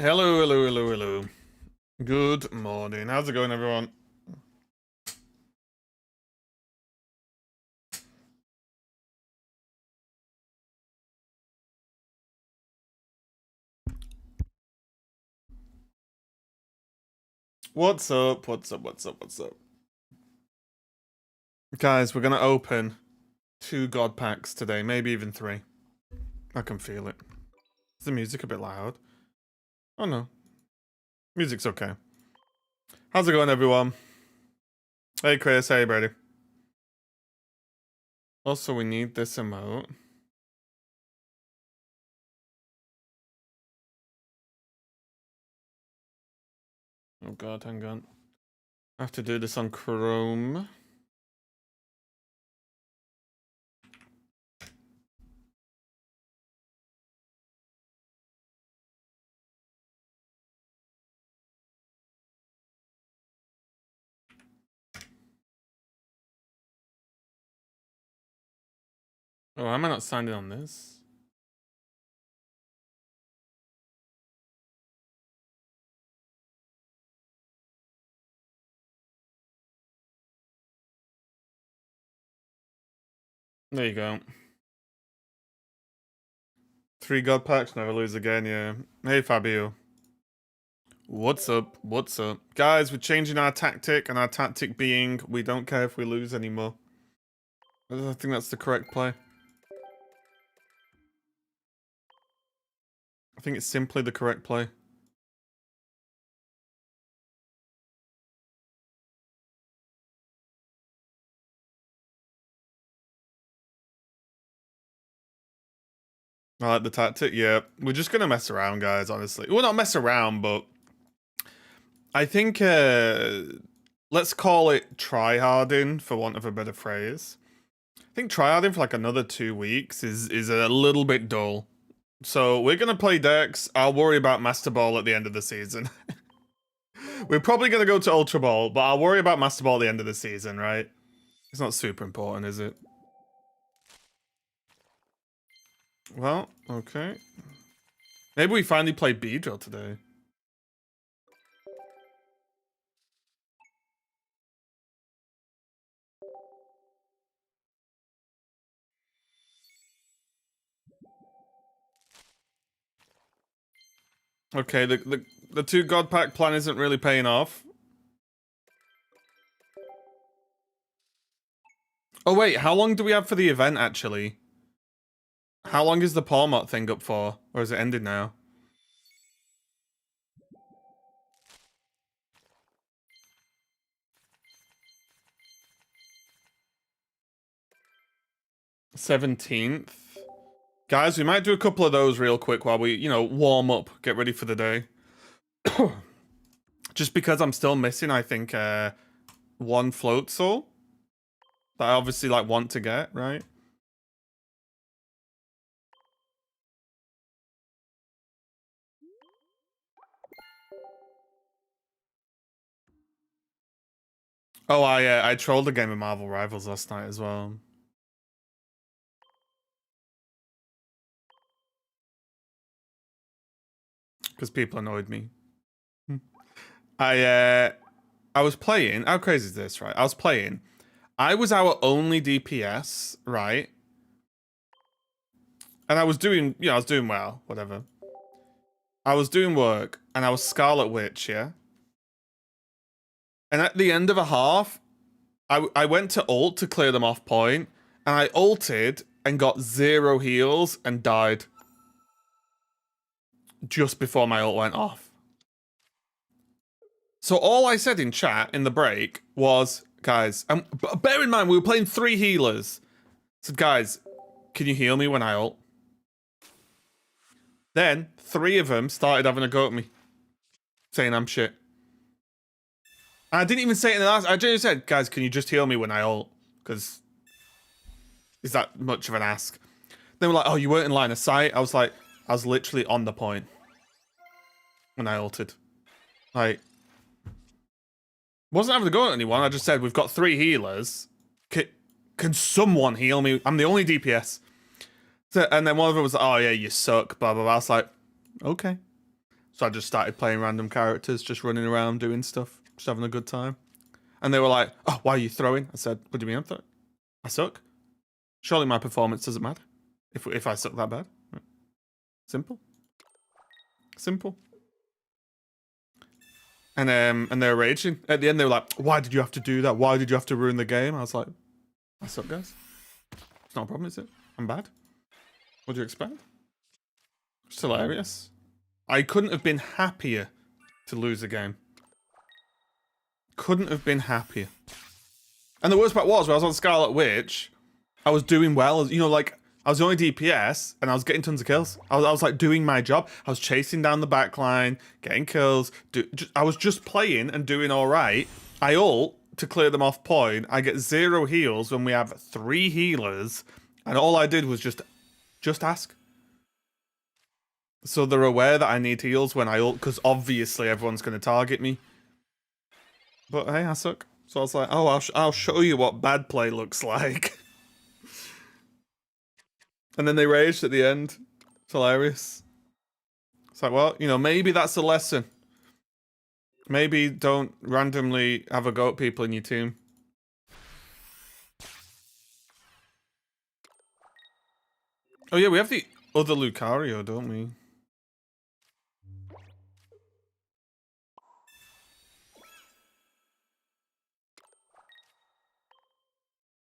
Hello, hello, hello, hello. Good morning. How's it going, everyone? What's up? What's up? What's up? What's up? Guys, we're gonna open 2 God packs today, maybe even 3. I can feel it. Is the music a bit loud? Oh no. Music's okay. How's it going, everyone? Hey, Chris. Hey, Brady. Also, we need this emote. Oh god, hang on. I have to do this on Chrome. Oh, am I not signed in on this? There you go. 3 God packs, never lose again, yeah. Hey, Fabio. What's up? What's up? Guys, we're changing our tactic, and our tactic being we don't care if we lose anymore. I think that's the correct play. I think it's simply the correct play. I like the tactic, yeah. We're just gonna mess around, guys, honestly. Well, not mess around, but I think, let's call it tryharding, for want of a better phrase. I think tryharding for like another 2 weeks is a little bit dull. So we're gonna play decks. I'll worry about Master Ball at the end of the season. We're probably gonna go to Ultra Ball, but I'll worry about Master Ball at the end of the season, right? It's not super important, is it? Well, okay. Maybe we finally play Beedrill today. Okay, the 2 God pack plan isn't really paying off. Oh wait, how long do we have for the event actually? How long is the Palmot thing up for? Or is it ended now? $17th. Guys, we might do a couple of those real quick while we, warm up, get ready for the day. Just because I'm still missing, I think, 1 float soul. That I obviously, want to get, right? Oh, I trolled a game of Marvel Rivals last night as well. Because people annoyed me. I was playing. How crazy is this, right? I was playing. I was our only DPS, right? And I was doing, I was doing well, whatever. I was doing work, and I was Scarlet Witch, yeah? And at the end of a half, I went to ult to clear them off point, and I ulted and got 0 heals and died. Just before my ult went off. So all I said in chat in the break was, guys, and bear in mind we were playing 3 healers. I said, guys, can you heal me when I ult? Then 3 of them started having a go at me, saying I'm shit. And I didn't even say it in the last. I just said, guys, can you just heal me when I ult? Because is that much of an ask? They were like, oh, you weren't in line of sight. I was like, I was literally on the point when I ulted. Like, wasn't having to go at anyone. I just said, we've got 3 healers. Can someone heal me? I'm the only DPS. So, and then one of them was like, oh yeah, you suck, blah, blah, blah. I was like, okay. So I just started playing random characters, just running around doing stuff, just having a good time. And they were like, "Oh, why are you throwing?" I said, "What do you mean I'm throwing? I suck. Surely my performance doesn't matter if I suck that bad." Simple. Simple. And they're raging. At the end, they were like, "Why did you have to do that? Why did you have to ruin the game?" I was like, "I suck, guys. It's not a problem, is it? I'm bad. What do you expect?" It's hilarious. I couldn't have been happier to lose the game. Couldn't have been happier. And the worst part was, when I was on Scarlet Witch, I was doing well. You know, like, I was the only DPS, and I was getting tons of kills. I was like, doing my job. I was chasing down the backline, getting kills. I was just playing and doing all right. I ult to clear them off point. I get 0 heals when we have 3 healers, and all I did was just ask. So they're aware that I need heals when I ult, because obviously everyone's going to target me. But hey, I suck. So I was like, oh, I'll show you what bad play looks like. And then they raged at the end. It's hilarious. It's like, well, you know, maybe that's a lesson. Maybe don't randomly have a go at people in your team. Oh yeah, we have the other Lucario, don't we?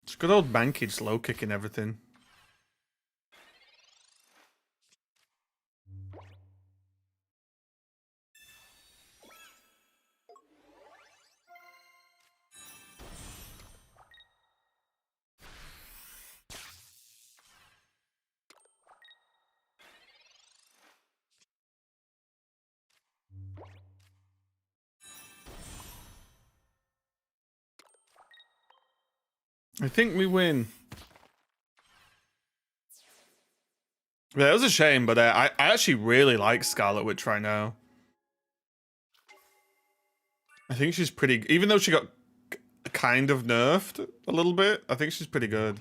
It's good old bankage low kicking everything. I think we win. Yeah, it was a shame, but I actually really like Scarlet Witch right now. I think she's pretty... Even though she got kind of nerfed a little bit, I think she's pretty good.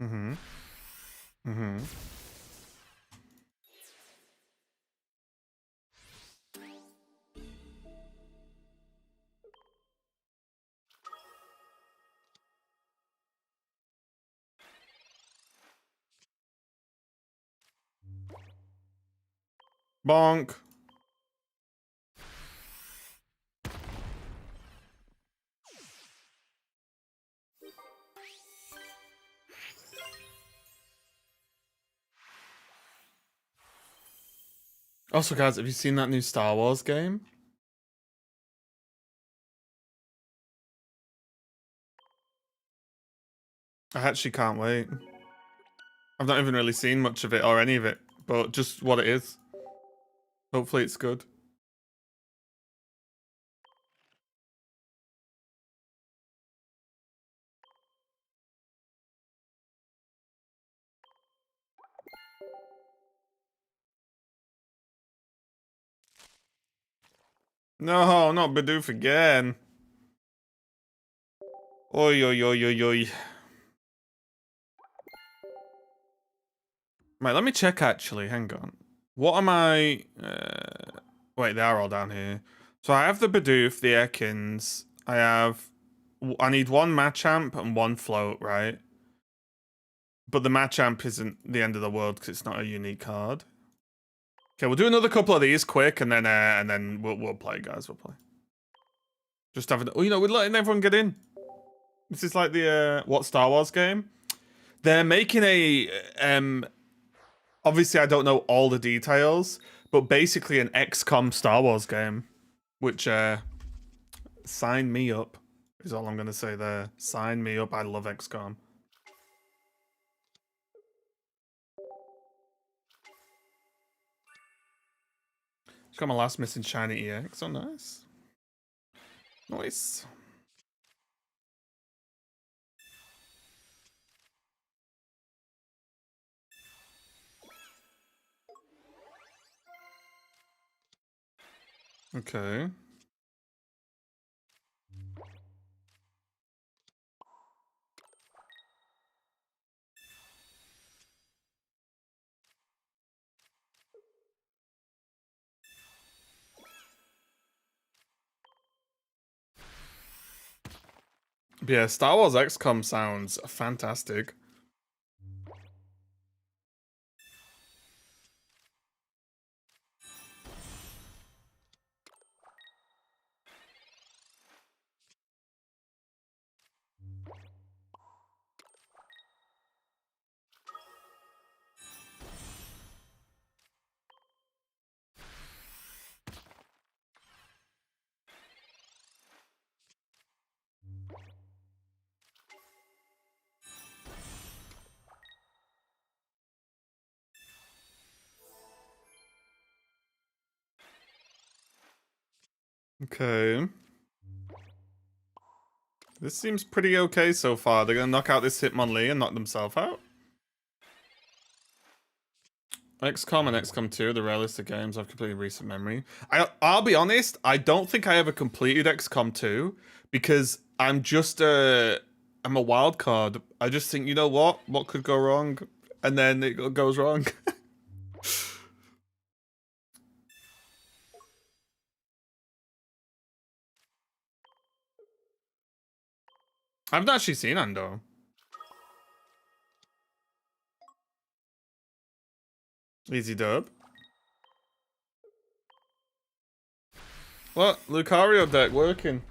Mm-hmm. Mm-hmm. Bonk. Also, guys, have you seen that new Star Wars game? I actually can't wait. I've not even really seen much of it or any of it, but just what it is. Hopefully it's good. No, not Bidoof again. Oi, oi, oi, oi, oi. Right, let me check actually. Hang on. What am I... wait, they are all down here. So I have the Bidoof, the Ekans. I need 1 Machamp and 1 float, right? But the Machamp isn't the end of the world because it's not a unique card. Okay, we'll do another couple of these quick, and then we'll play, guys. We'll play. Just having... Oh, you know, we're letting everyone get in. This is like the what Star Wars game? They're making a obviously I don't know all the details, but basically an XCOM Star Wars game, which sign me up is all I'm gonna say there. Sign me up. I love XCOM. Just got my last missing shiny EX. Oh, nice. Nice. Okay. Yeah, Star Wars XCOM sounds fantastic. Okay. This seems pretty okay so far. They're gonna knock out this Hitmonlee and knock themselves out. XCOM and XCOM 2, the realistic games I've completed in recent memory. I'll be honest, I don't think I ever completed XCOM 2 because I'm a wild card. I just think, you know what? What could go wrong? And then it goes wrong. I've not actually seen Andor. Easy dub. What? Lucario deck working.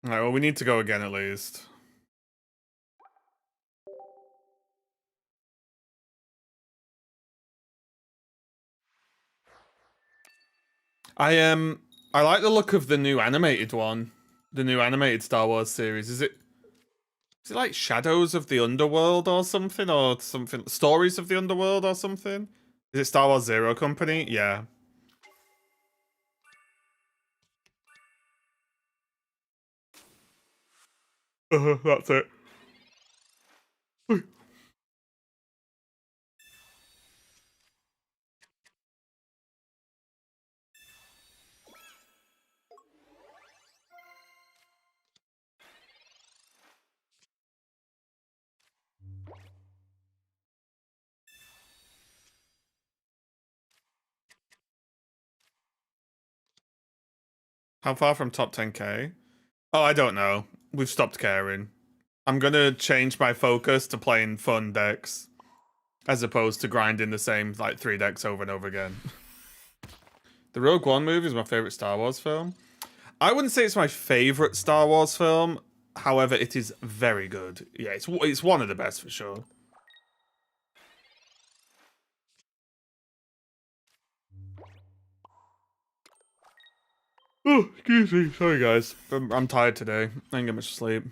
Alright, well, we need to go again at least. I like the look of the new animated one. The new animated Star Wars series. Is it like Shadows of the Underworld or something? Or something Stories of the Underworld or something? Is it Star Wars Zero Company? Yeah. That's it. How far from top 10k? Oh, I don't know. We've stopped caring. I'm gonna change my focus to playing fun decks as opposed to grinding the same like 3 decks over and over again. The Rogue One movie is my favorite Star Wars film. I wouldn't say it's my favorite Star Wars film. However, it is very good. Yeah, it's one of the best for sure. Oh, excuse me. Sorry, guys. I'm tired today. I didn't get much sleep.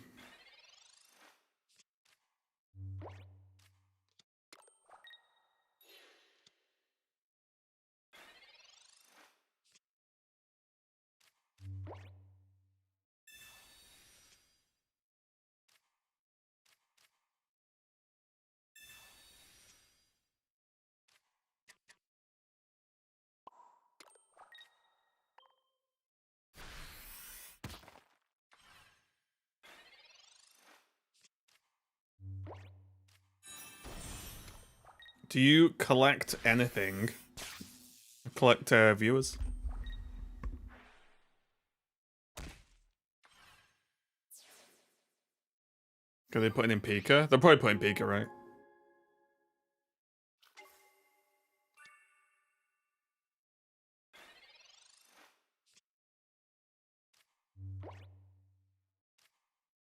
Do you collect anything? Collect viewers? Are they putting in Pika? They're probably putting Pika, right?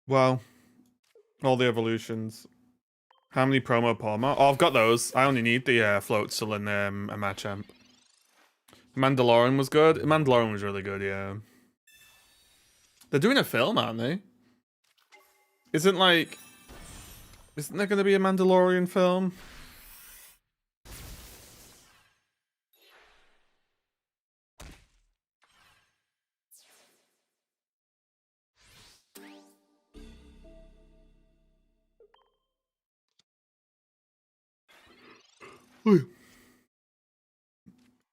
Well, all the evolutions. How many promo Palma? Oh, I've got those. I only need the Floatzel and a Machamp. Mandalorian was good. Mandalorian was really good, yeah. They're doing a film, aren't they? Isn't there going to be a Mandalorian film?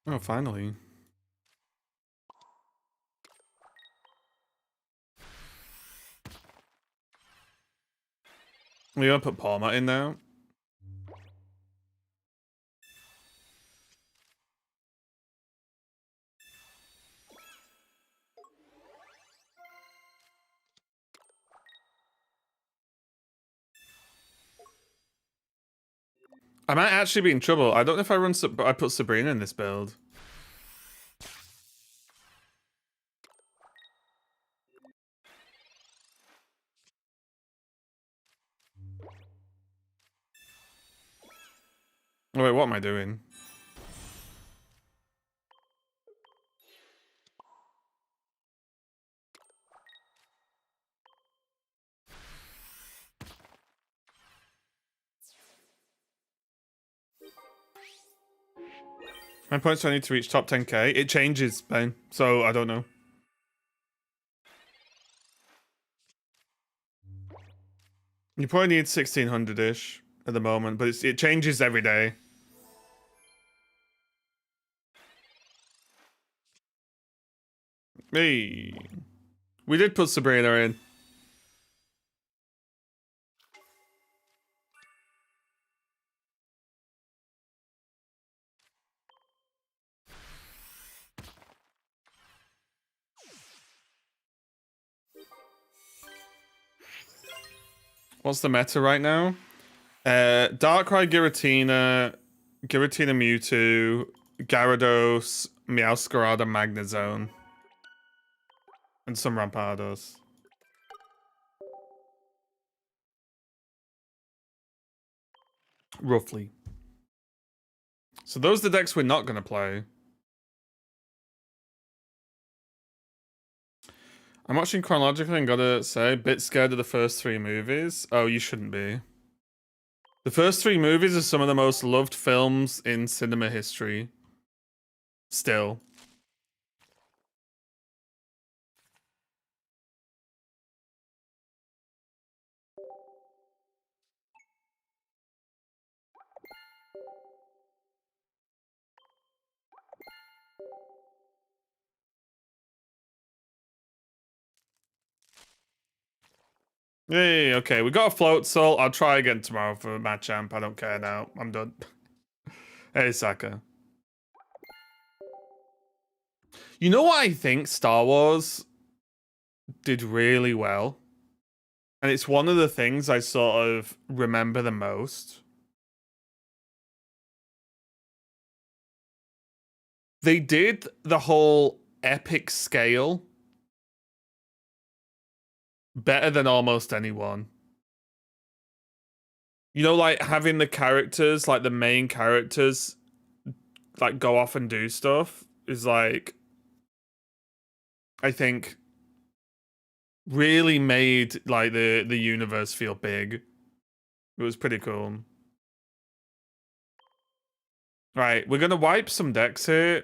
Oh, finally. We're gonna put Palmer in now. I might actually be in trouble. I don't know if I put Sabrina in this build. Oh, wait, what am I doing? My points do I need to reach top 10k? It changes, Ben, so I don't know. You probably need 1600-ish at the moment, but it changes every day. Hey. We did put Sabrina in. What's the meta right now? Darkrai, Giratina, Mewtwo, Gyarados, Meowscarada, Magnezone. And some Rampardos. Roughly. So those are the decks we're not going to play. I'm watching chronologically and gotta say, a bit scared of the first 3 movies. Oh, you shouldn't be. The first 3 movies are some of the most loved films in cinema history. Still. Hey, okay, we got a float soul. I'll try again tomorrow for Machamp. I don't care now. I'm done. Hey, Saka. You know what I think Star Wars did really well? And it's one of the things I sort of remember the most. They did the whole epic scale better than almost anyone. You know, like having the characters, like the main characters, like go off and do stuff is like, I think, really made like the universe feel big. It was pretty cool. Right, we're gonna wipe some decks here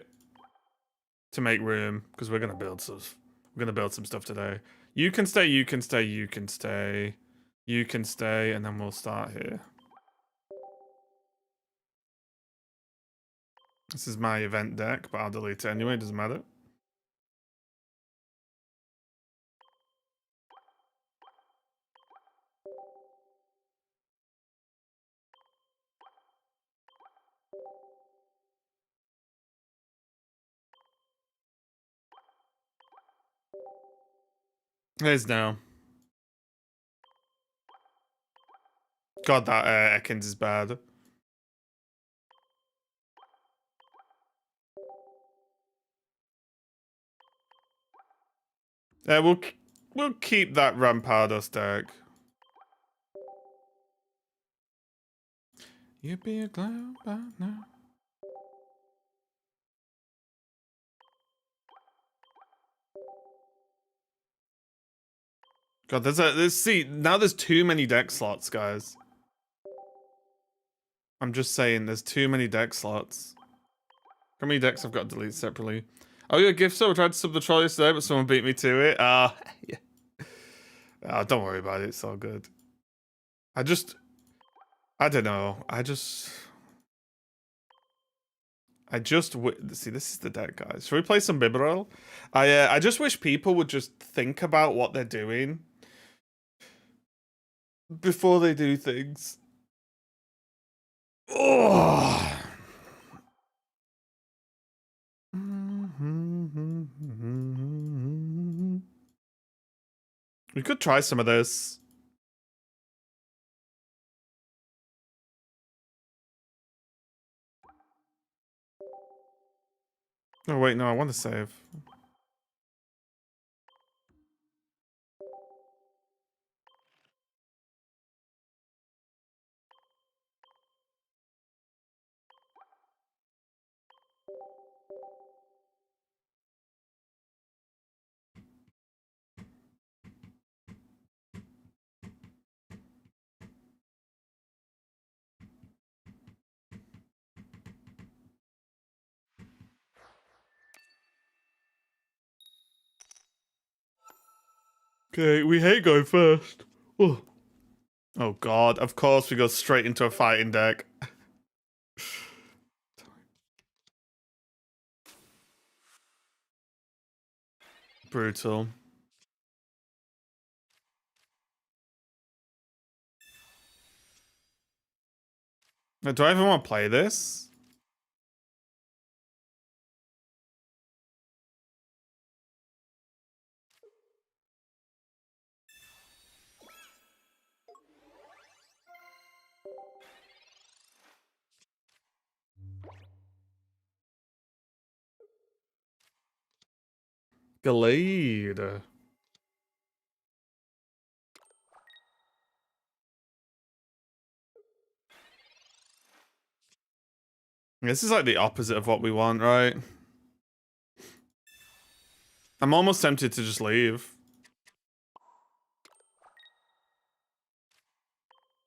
to make room because we're gonna build stuff. We're gonna build some stuff today. You can stay, you can stay, you can stay, you can stay, and then we'll start here. This is my event deck, but I'll delete it anyway, it doesn't matter. There's no. God, that Ekans is bad. We'll keep that Rampardos deck. You'd be a clown by now. God, there's too many deck slots, guys. I'm just saying, there's too many deck slots. How many decks I've got to delete separately? Oh, yeah, gift sub. I tried to sub the troll yesterday, but someone beat me to it. Yeah. Oh, don't worry about it. It's all good. I don't know. I just see. This is the deck, guys. Should we play some Bibarel? I just wish people would just think about what they're doing. before they do things. Oh. We could try some of this. Oh wait, no, I want to save. Okay, we hate going first. Oh. Oh god, of course we go straight into a fighting deck. Brutal. Now, do I even want to play this? Gallade. This is like the opposite of what we want, right? I'm almost tempted to just leave.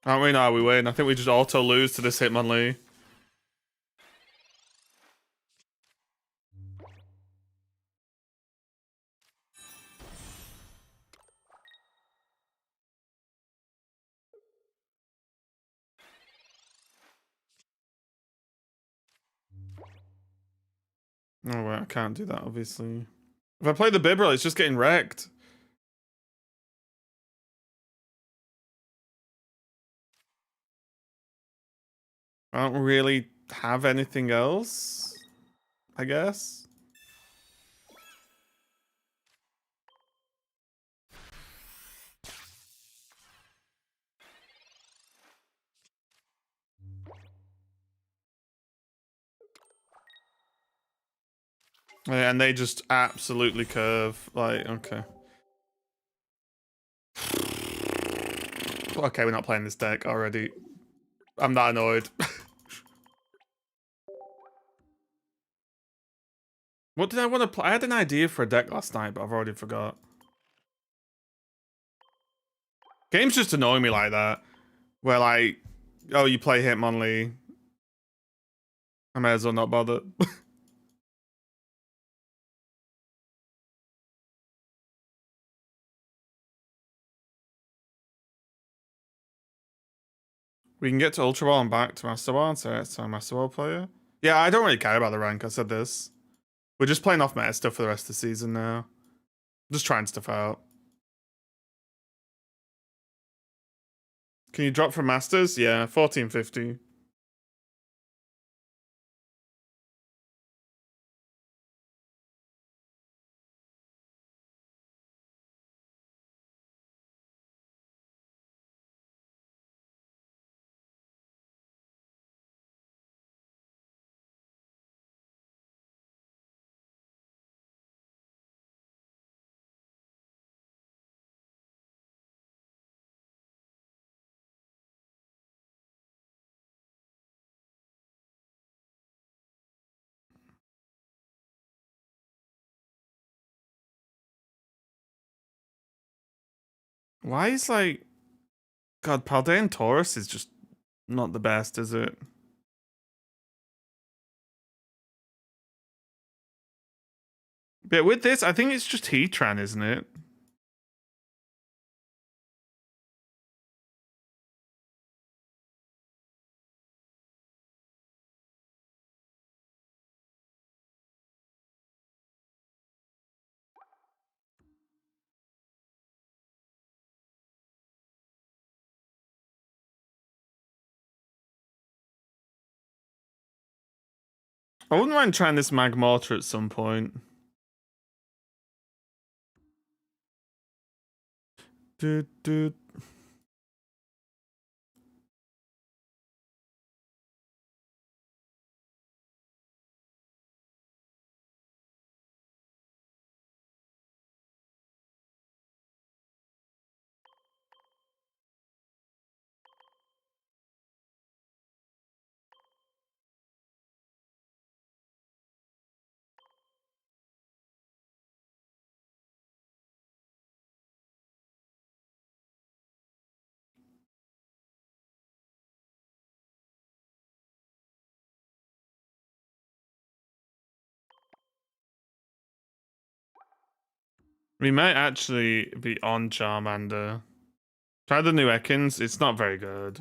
Aren't we? No, we win. I think we just auto lose to this Hitmonlee. Oh wait, I can't do that, obviously. If I play the Bibarel, it's just getting wrecked. I don't really have anything else, I guess. Yeah, and they just absolutely curve. Like, okay. Okay, we're not playing this deck already. I'm not annoyed. What did I want to play? I had an idea for a deck last night, but I've already forgot. Games just annoy me like that. Where like, oh, you play Hitmonlee. I may as well not bother. We can get to Ultra Ball and back to Master Ball and say it's a Master Ball player. Yeah, I don't really care about the rank. I said this. We're just playing off meta stuff for the rest of the season now. Just trying stuff out. Can you drop from Masters? Yeah, 1450. Why is like... God, Paldean Taurus is just not the best, is it? But with this, I think it's just Heatran, isn't it? I wouldn't mind trying this Magmortar at some point. Dude. We might actually be on Charmander. Try the new Ekans. It's not very good.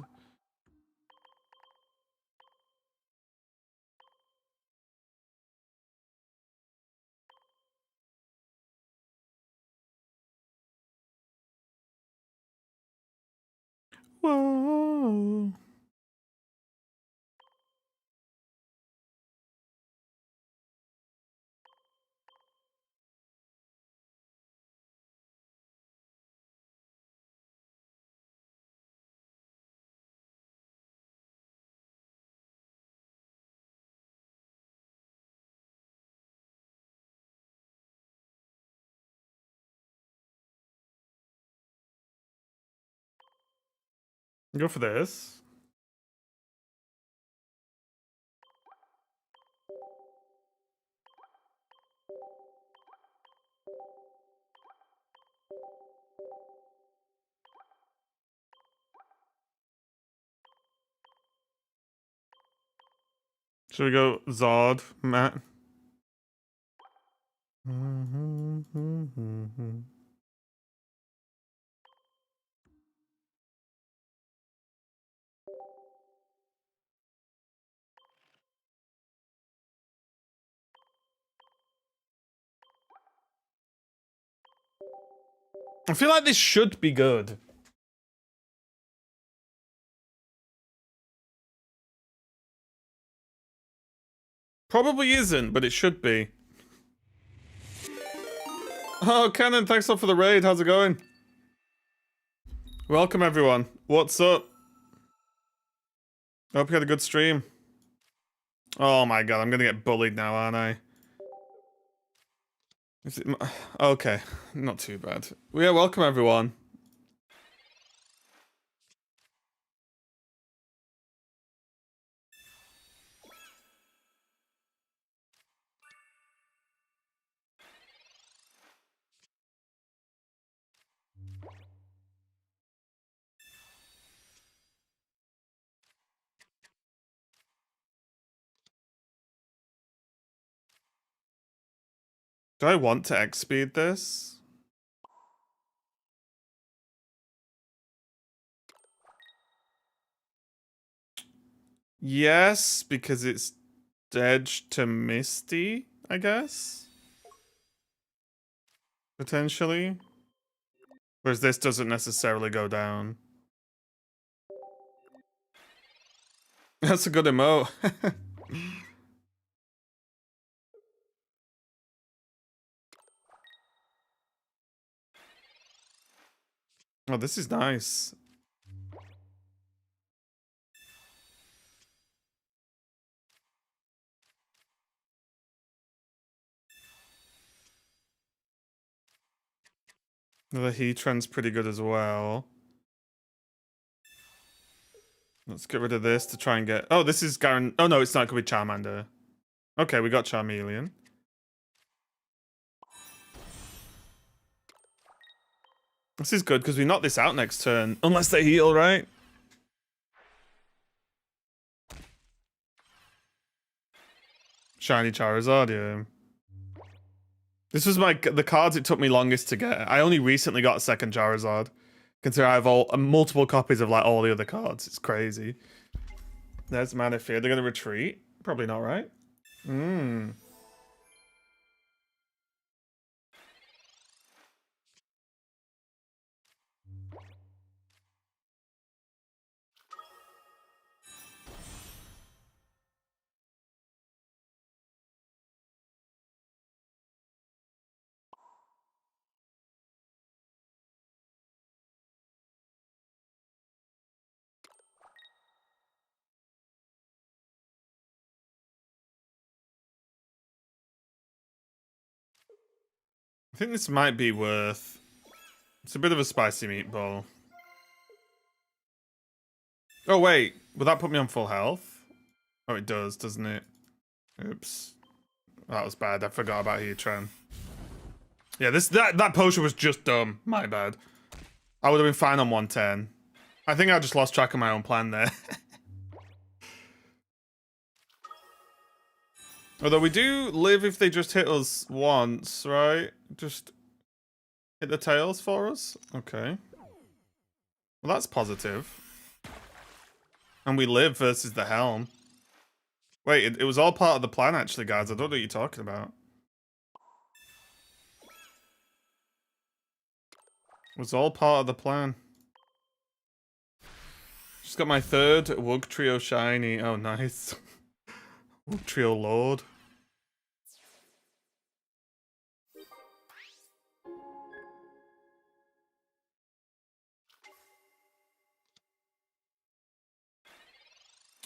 Whoa. Go for this. Should we go Zod, Matt? I feel like this should be good. Probably isn't, but it should be. Oh, Cannon, thanks a lot for the raid. How's it going? Welcome, everyone. What's up? I hope you had a good stream. Oh my god, I'm gonna get bullied now, aren't I? Is it okay, not too bad. Yeah, welcome, everyone. Do I want to X-speed this? Yes, because it's edge to Misty, I guess? Potentially. Whereas this doesn't necessarily go down. That's a good emote. Oh, this is nice. The Heatran's pretty good as well. Let's get rid of this to try and get... Oh, this is Garen... Oh, no, it's not. It could be Charmander. Okay, we got Charmeleon. This is good, because we knock this out next turn. Unless they heal, right? Shiny Charizard, yeah. This was the cards it took me longest to get. I only recently got a second Charizard. Considering I have multiple copies of like all the other cards. It's crazy. There's Manaphy. They're gonna retreat? Probably not, right? I think this might be worth... It's a bit of a spicy meatball. Oh, wait. Will that put me on full health? Oh, it does, doesn't it? Oops. That was bad. I forgot about Heatran. Yeah, that potion was just dumb. My bad. I would have been fine on 110. I think I just lost track of my own plan there. Although we do live if they just hit us once, right? Just hit the tails for us? Okay. Well, that's positive. And we live versus the Helm. Wait, it was all part of the plan, actually, guys. I don't know what you're talking about. It was all part of the plan. Just got my third Wugtrio shiny. Oh, nice. Wugtrio Lord.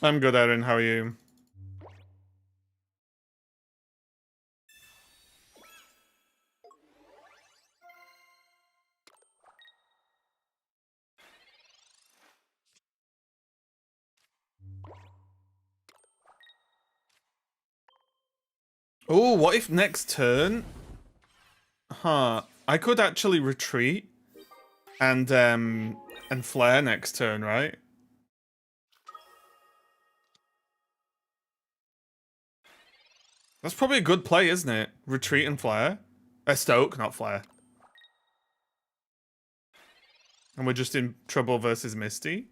I'm good, Erin. How are you? Oh, what if next turn? Huh. I could actually retreat and flare next turn, right? That's probably a good play, isn't it? Retreat and flare. Stoke, not flare. And we're just in trouble versus Misty.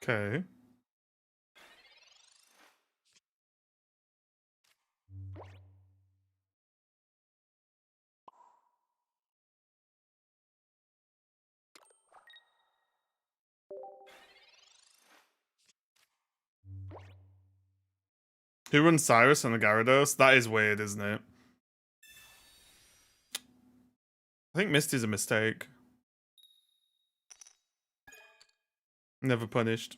Okay. Who runs Cyrus and the Gyarados? That is weird, isn't it? I think Misty's a mistake. Never punished.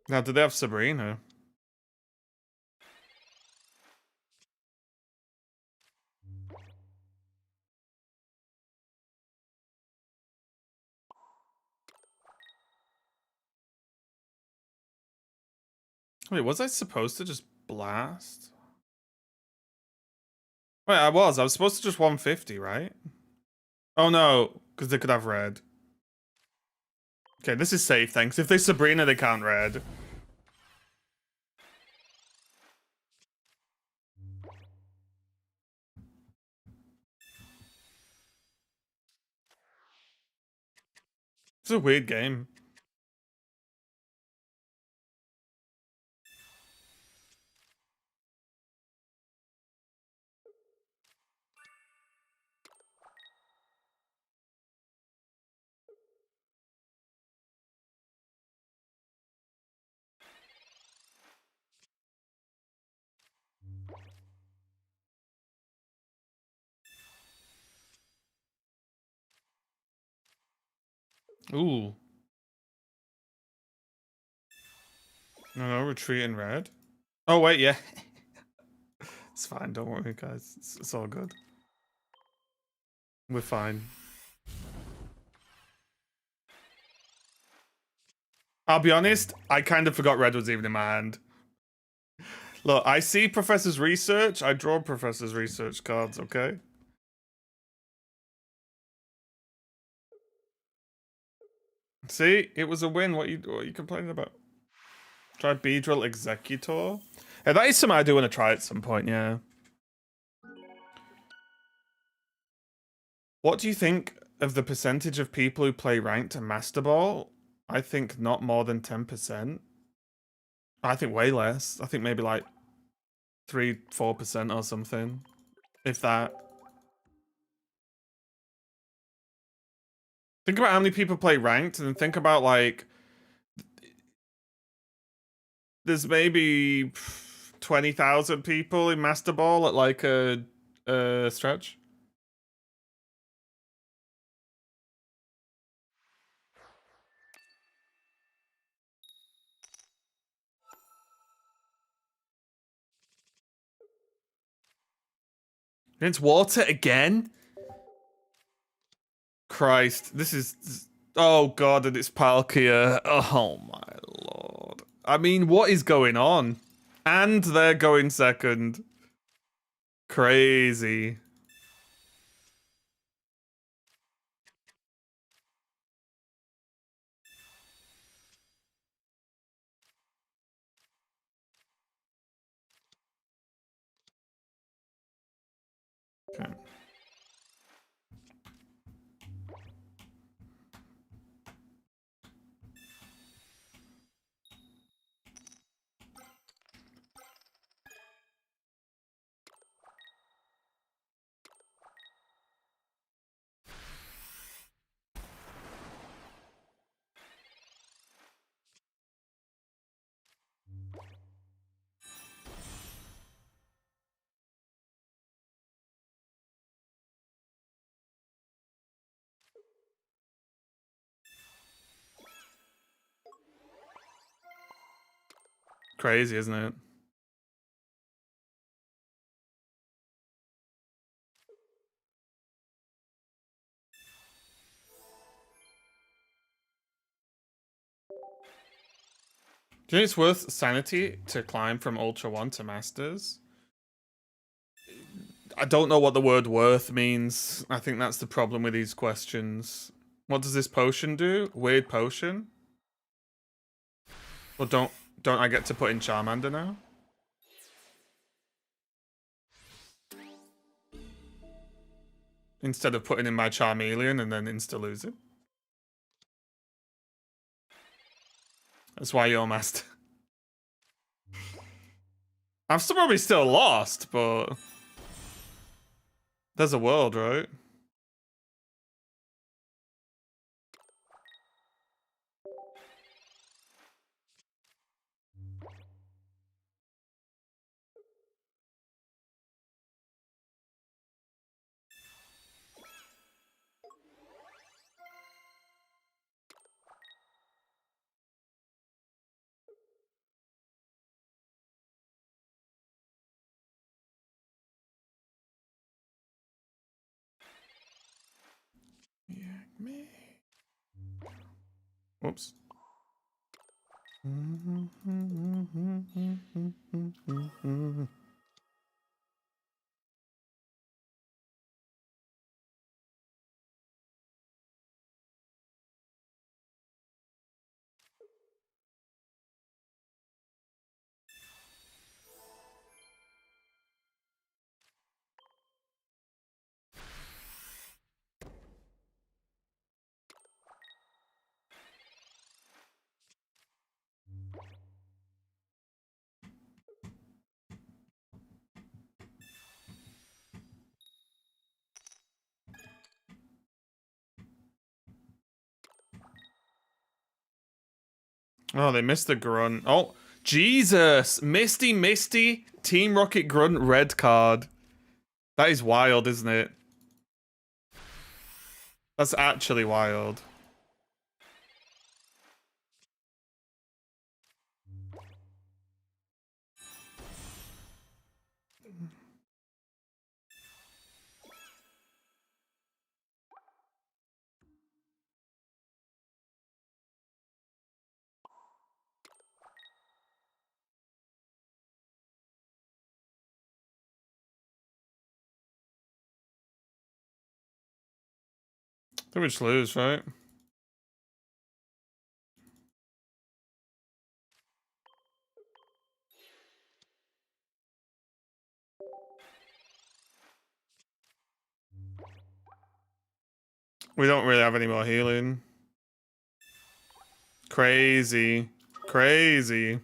Now, do they have Sabrina? Wait, was I supposed to just blast? Wait, I was supposed to just 150, right? Oh no, because they could have red. Okay, this is safe, thanks. If they Sabrina, they can't red. It's a weird game. Ooh. No, retreat in red. Oh, wait, yeah. It's fine, don't worry, guys. It's all good. We're fine. I'll be honest, I kind of forgot red was even in my hand. Look, I see Professor's research. I draw Professor's research cards, okay? See, it was a win. What are you complaining about? Try Beedrill Executor. Yeah, that is something I do want to try at some point, yeah. What do you think of the percentage of people who play ranked and Master Ball, I think not more than 10%. I think way less. I think maybe like 3-4% or something. If that. Think about how many people play ranked and then think about like there's maybe 20,000 people in Master Ball at like a stretch. It's water again? Christ, this is... Oh god, and it's Palkia. Oh my lord. I mean, what is going on? And they're going second. Crazy. Okay. Crazy, isn't it? Do you think it's worth sanity to climb from Ultra 1 to Masters? I don't know what the word worth means. I think that's the problem with these questions. What does this potion do? Weird potion? Or don't I get to put in Charmander now? Instead of putting in my Charmeleon and then insta-lose it? That's why you're master. I'm still probably still lost, but... There's a world, right? Yeah, me. Whoops. Oh, they missed the grunt. Oh, Jesus! Misty, Team Rocket Grunt red card. That is wild, isn't it? That's actually wild. They would just lose, right? We don't really have any more healing. Crazy. Crazy.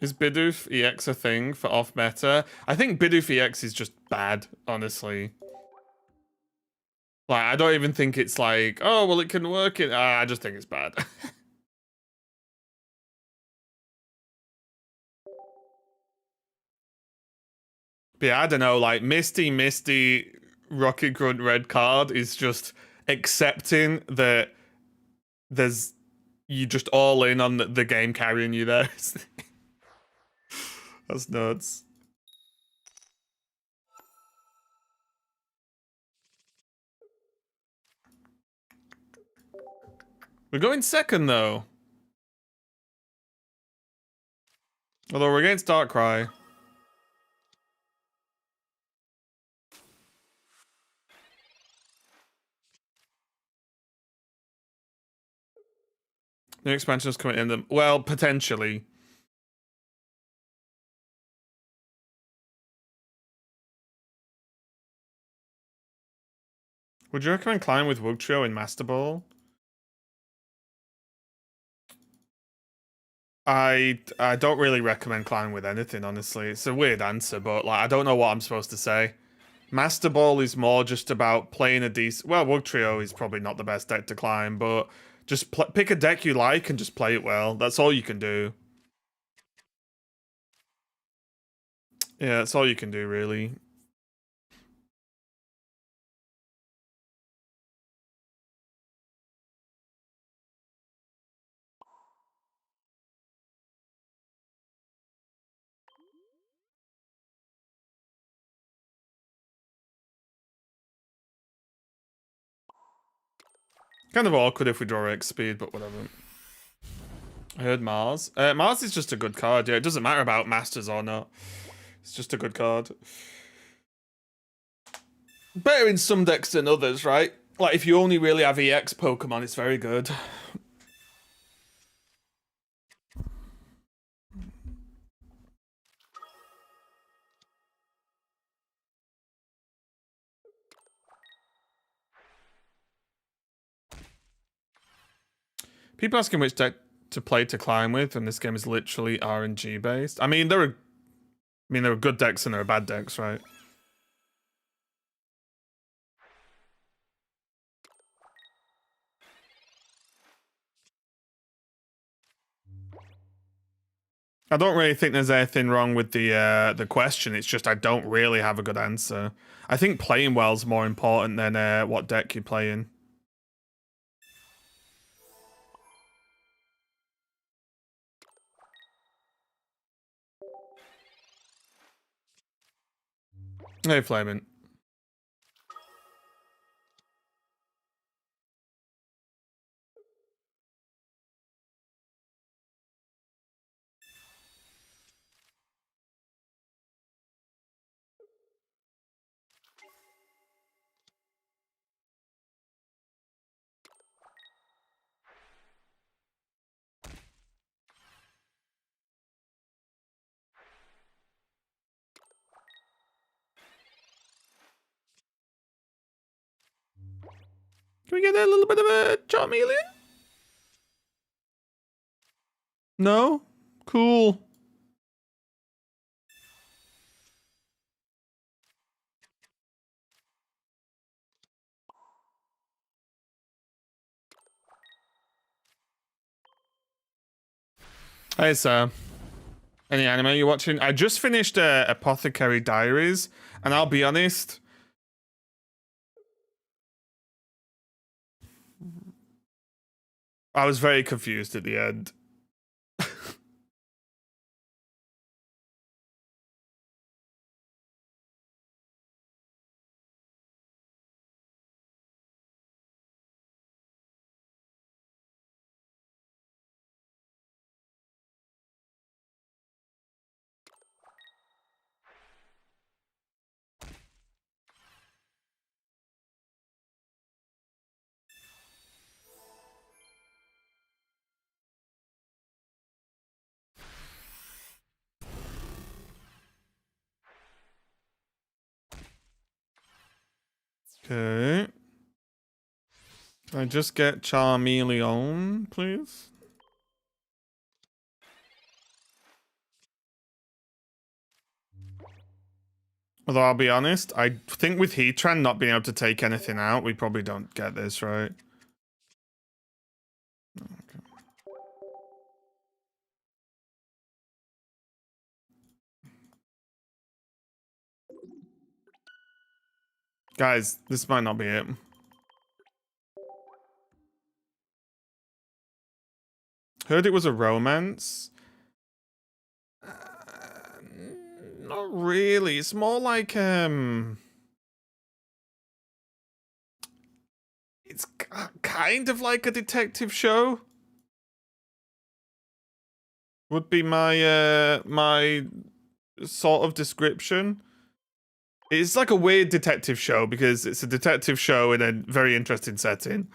Is Bidoof EX a thing for off meta? I think Bidoof EX is just bad, honestly. Like, I don't even think it's like, oh, well, it can work. I just think it's bad. But yeah, I don't know, like Misty, Rocket Grunt red card is just accepting that there's you just all in on the game carrying you there. That's nuts. We're going second though. Although we're against Darkrai. New expansions coming in them. Well, potentially. Would you recommend Climb with Wugtrio in Master Ball? I don't really recommend Climb with anything, honestly. It's a weird answer, but like I don't know what I'm supposed to say. Master Ball is more just about playing a decent... Well, Wugtrio is probably not the best deck to climb, but just pick a deck you like and just play it well. That's all you can do. Yeah, that's all you can do, really. Kind of awkward if we draw X speed, but whatever. I heard Mars. Mars is just a good card, yeah. It doesn't matter about Masters or not. It's just a good card. Better in some decks than others, right? Like, if you only really have EX Pokemon, it's very good. People asking which deck to play to climb with, and this game is literally RNG based. I mean, there are good decks and there are bad decks, right? I don't really think there's anything wrong with the question. It's just I don't really have a good answer. I think playing well's more important than what deck you're playing. Hey, Flaming. Can we get a little bit of a Charmeleon? No? Cool. Hey, sir. Any anime you're watching? I just finished Apothecary Diaries, and I'll be honest, I was very confused at the end. Can I just get Charmeleon, please? Although I'll be honest, I think with Heatran not being able to take anything out, we probably don't get this, right? Okay. Guys, this might not be it. Heard it was a romance. Not really. It's more like it's kind of like a detective show. Would be my sort of description. It's like a weird detective show because it's a detective show in a very interesting setting.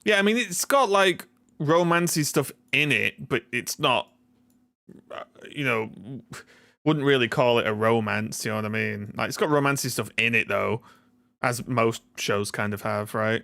Yeah, I mean, it's got like romancy stuff in it, but it's not, you know, wouldn't really call it a romance, you know what I mean? Like, it's got romancy stuff in it, though, as most shows kind of have, right?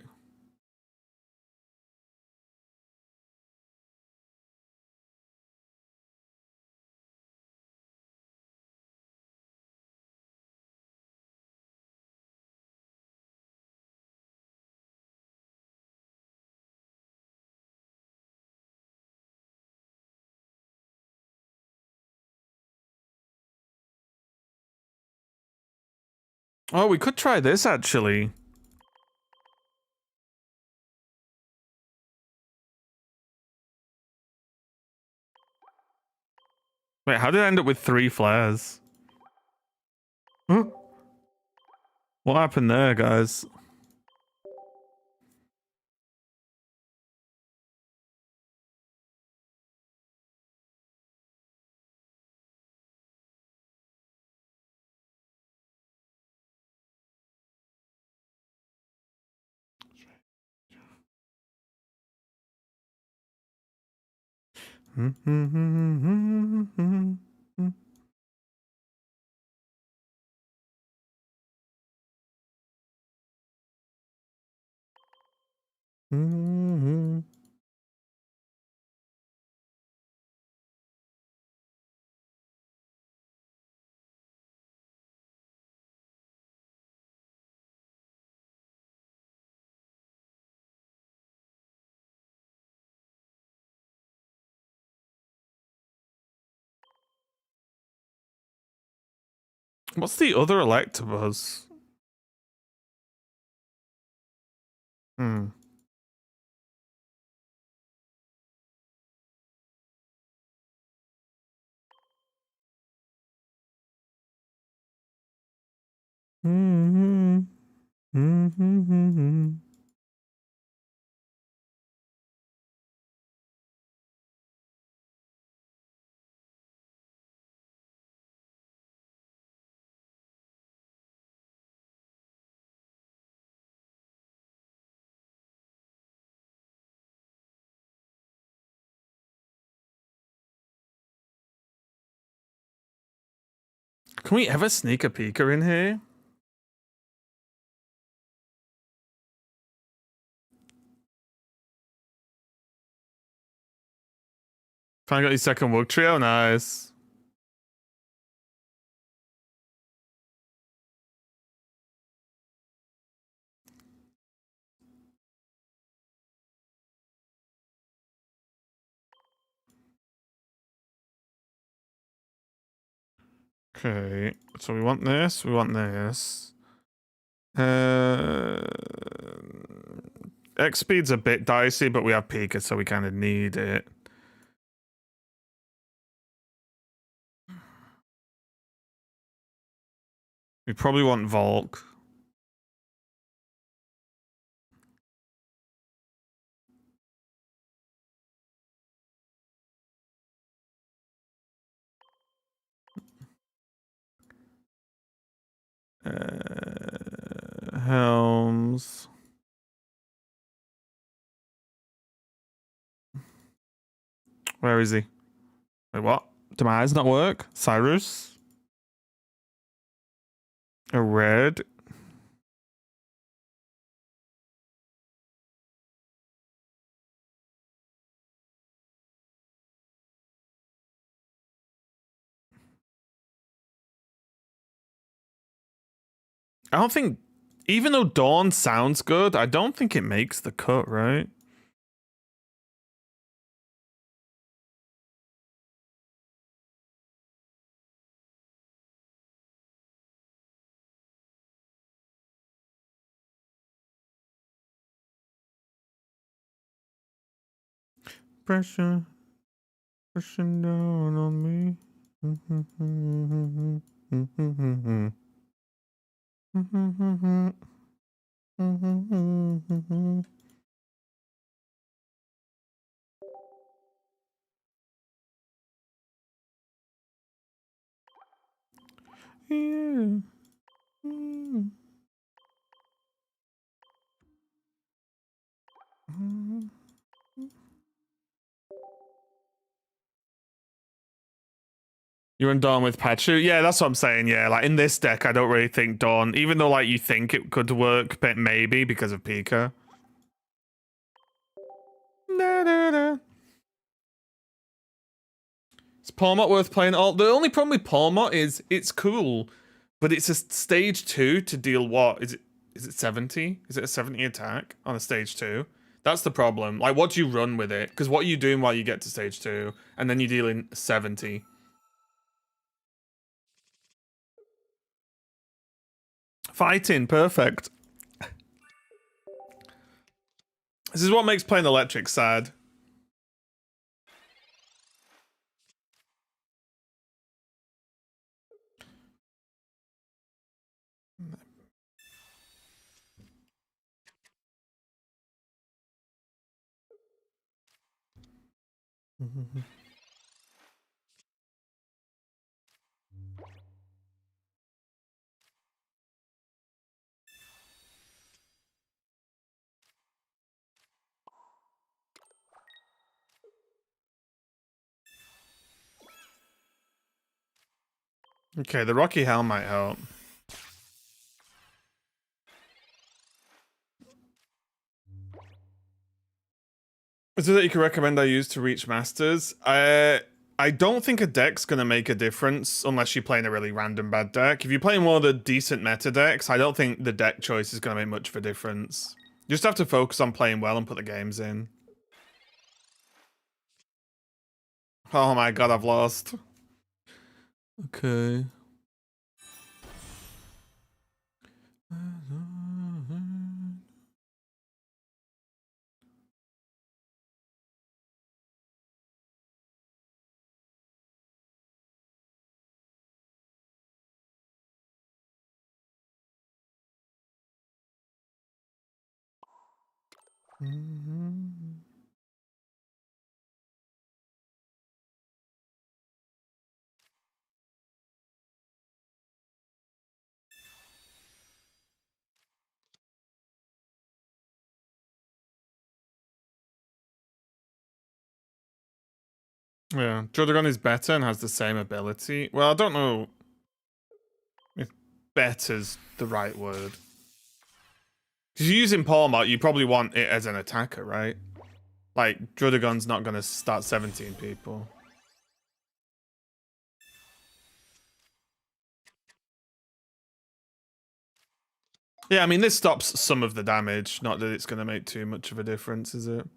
Oh, we could try this, actually. Wait, how did I end up with 3 flares? Huh? What happened there, guys? What's the other Electabuzz? Hmm. Can we ever sneak a Pika in here? Finally got your second Wug Trio, nice. Okay, so we want this, we want this. X speed's a bit dicey, but we have Pika, so we kind of need it. We probably want Volk. Helms. Where is he? Wait, what? Do my eyes not work? Cyrus? A red? I don't think, even though Dawn sounds good, I don't think it makes the cut, right? Pressure, pushing down on me. Yeah. You and Dawn with Pachu? Yeah, that's what I'm saying. Yeah, like in this deck, I don't really think Dawn, even though like you think it could work, but maybe because of Pika. Is Palmot worth playing? All the only problem with Palmot is it's cool, but it's a stage 2 to deal what? Is it 70? Is it a 70 attack on a stage 2? That's the problem. Like, what do you run with it? Because what are you doing while you get to stage 2? And then you're dealing 70. Fighting, perfect. This is what makes playing electric sad. Okay, the Rocky Helm might help. Is it that you can recommend I use to reach masters? I don't think a deck's gonna make a difference unless you're playing a really random bad deck. If you're playing one of the decent meta decks, I don't think the deck choice is gonna make much of a difference. You just have to focus on playing well and put the games in. Oh my god, I've lost. Okay. Yeah, Drodagon is better and has the same ability. Well, I don't know if better's the right word. Because you're using Palmot, you probably want it as an attacker, right? Like, Drodagon's not going to start 17 people. Yeah, I mean, this stops some of the damage. Not that it's going to make too much of a difference, is it?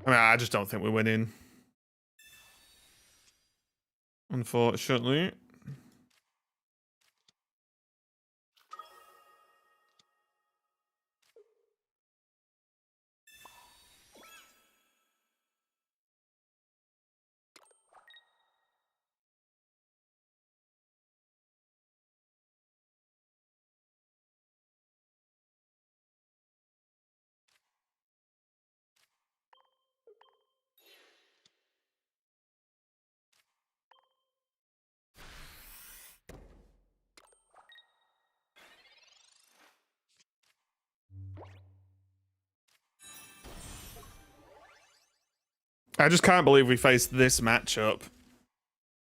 I mean, I just don't think we're winning. Unfortunately. I just can't believe we faced this matchup.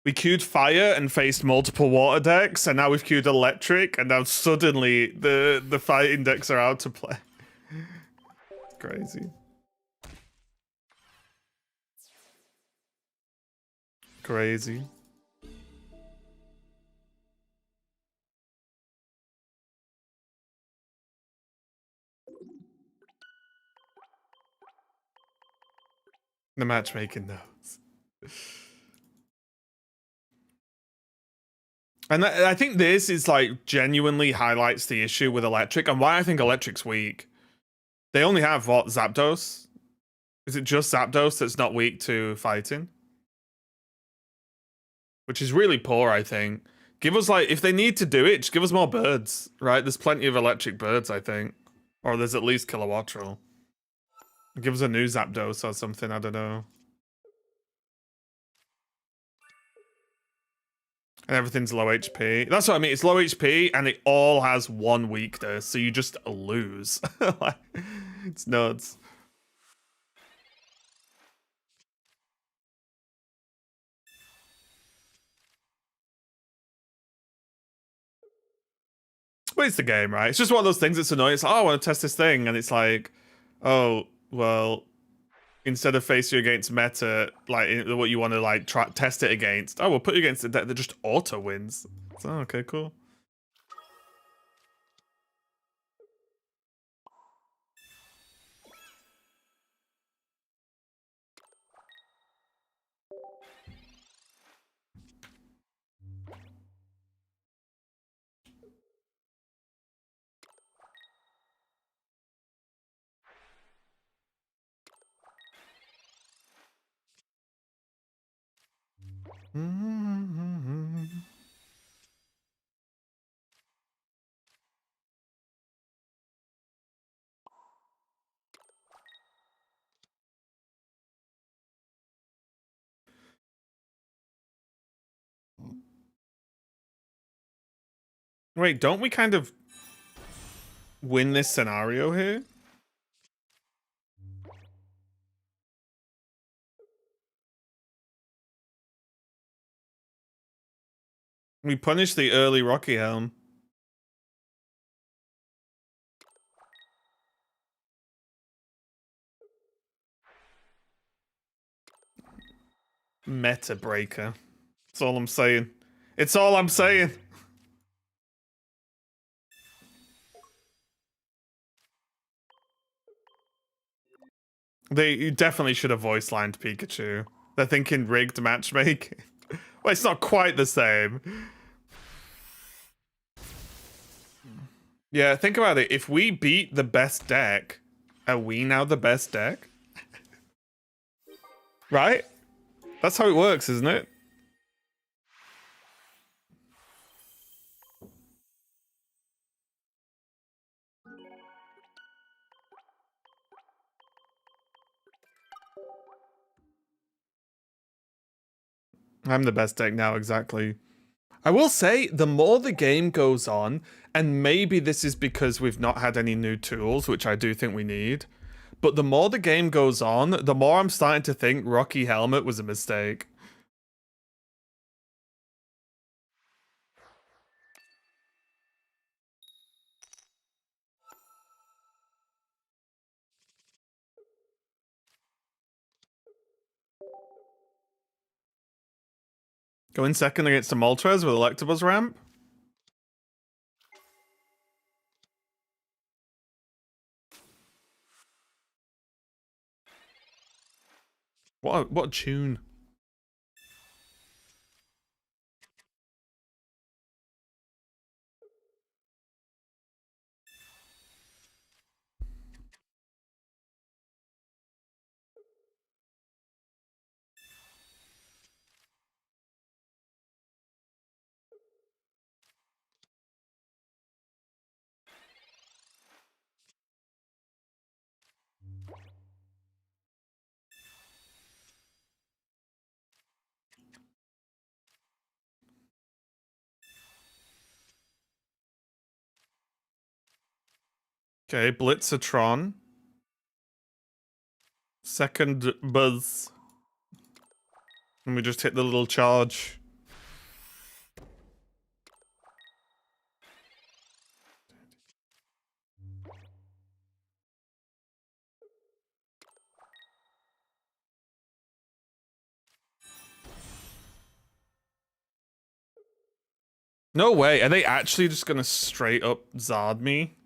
We queued fire and faced multiple water decks, and now we've queued electric, and now suddenly the fighting decks are out to play. Crazy. Crazy. The matchmaking knows. And I think this is like genuinely highlights the issue with electric and why I think electric's weak. They only have what, Zapdos? Is it just Zapdos that's not weak to fighting? Which is really poor, I think. Give us like, if they need to do it, just give us more birds, right? There's plenty of electric birds, I think. Or there's at least Kilowattrel. Give us a new Zapdos or something, I don't know. And everything's low HP. That's what I mean. It's low HP and it all has one weakness, so you just lose. Like, it's nuts. But it's the game, right? It's just one of those things that's annoying. It's like, oh, I want to test this thing, and it's like, oh, well, instead of face you against meta, like what you want to like try test it against, oh, we'll put you against it that just auto wins. So, okay, cool. Wait, don't we kind of win this scenario here? We punish the early Rocky Helm. Meta breaker. That's all I'm saying. It's all I'm saying. They definitely should have voice lined Pikachu. They're thinking rigged matchmaking. Well, it's not quite the same. Yeah, think about it. If we beat the best deck, are we now the best deck? Right? That's how it works, isn't it? I'm the best deck now, exactly. I will say, the more the game goes on, and maybe this is because we've not had any new tools, which I do think we need, but the more the game goes on, the more I'm starting to think Rocky Helmet was a mistake. Going second against the Moltres with Electabuzz ramp? What a tune. Okay, Blitzatron. Second Buzz. And we just hit the little charge. No way. Are they actually just gonna straight up Zard me?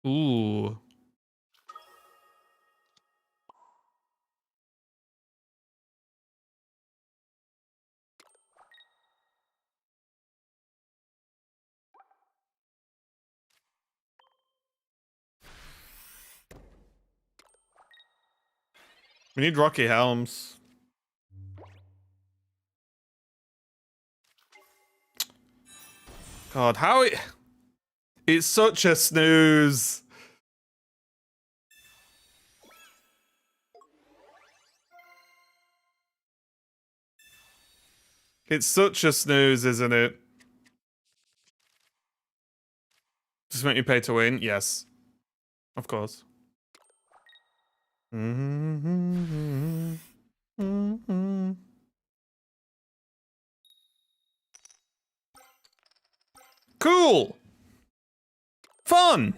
Ooh. We need Rocky Helms. God, how it... It's such a snooze. It's such a snooze, isn't it? Just make me pay to win? Yes. Of course. Cool. Fun.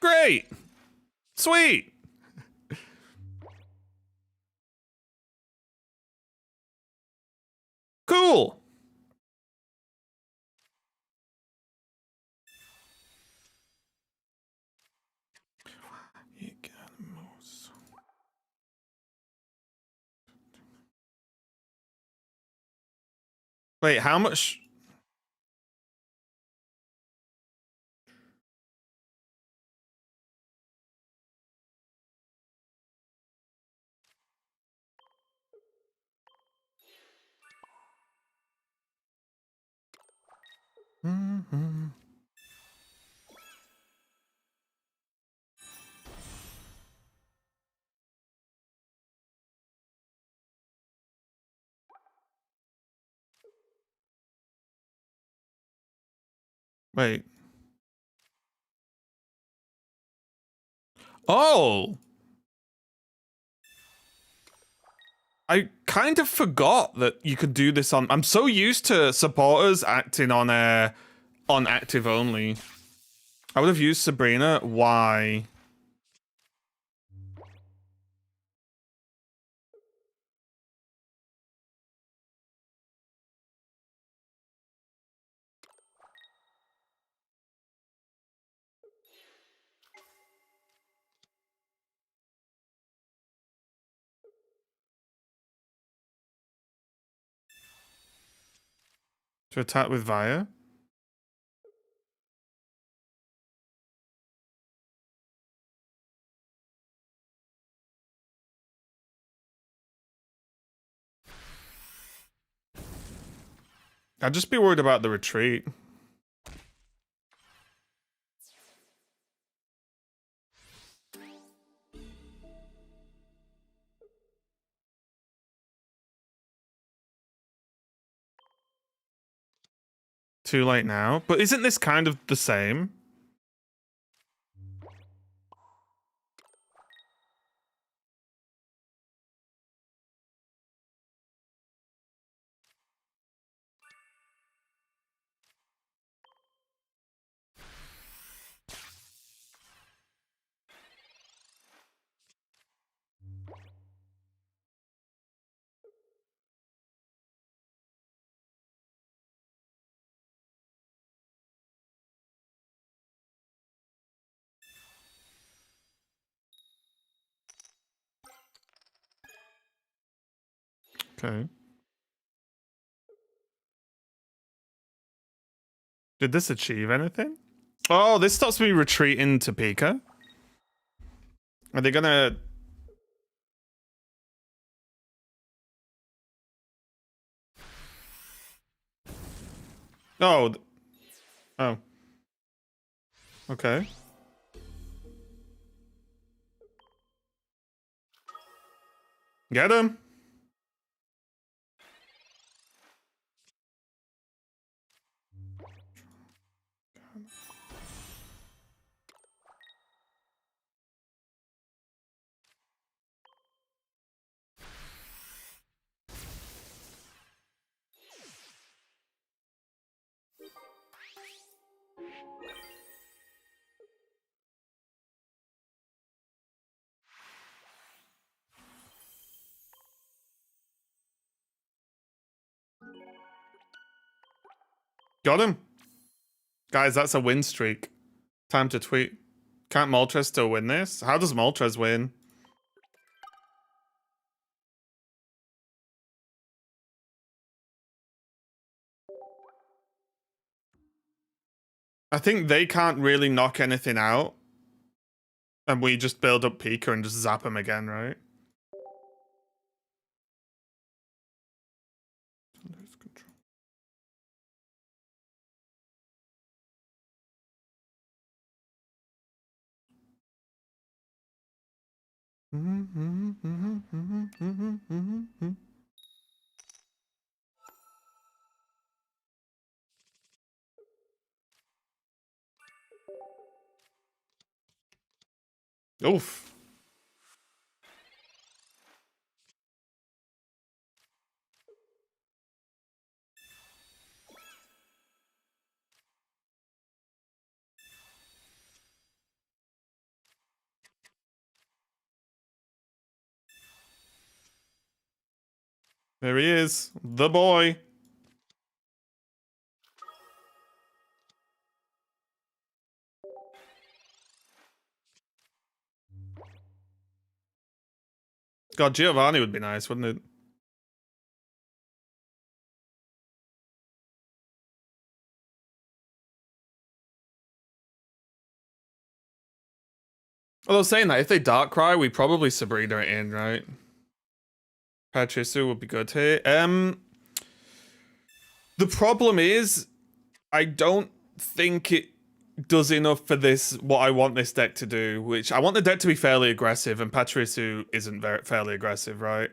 Great. Sweet. Cool. Wait, how much? Wait. Oh. I kind of forgot that you could do this on... I'm so used to supporters acting on active only. I would have used Sabrina. Why? To attack with Via? I'd just be worried about the retreat. Too late now. But isn't this kind of the same? Okay. Did this achieve anything? Oh, this stops me retreating to Pika. Are they gonna... Oh. Oh. Okay. Get him. Got him. Guys, that's a win streak. Time to tweet. Can't Moltres still win this? How does Moltres win? I think they can't really knock anything out. And we just build up Pika and just zap him again, right? Oof. There he is. The boy. God, Giovanni would be nice, wouldn't it? Although saying that, if they Darkrai, we probably Sabrina it in, right? Pachirisu would be good here. The problem is, I don't think it does enough for this, what I want this deck to do, which I want the deck to be fairly aggressive, and Pachirisu isn't fairly aggressive, right?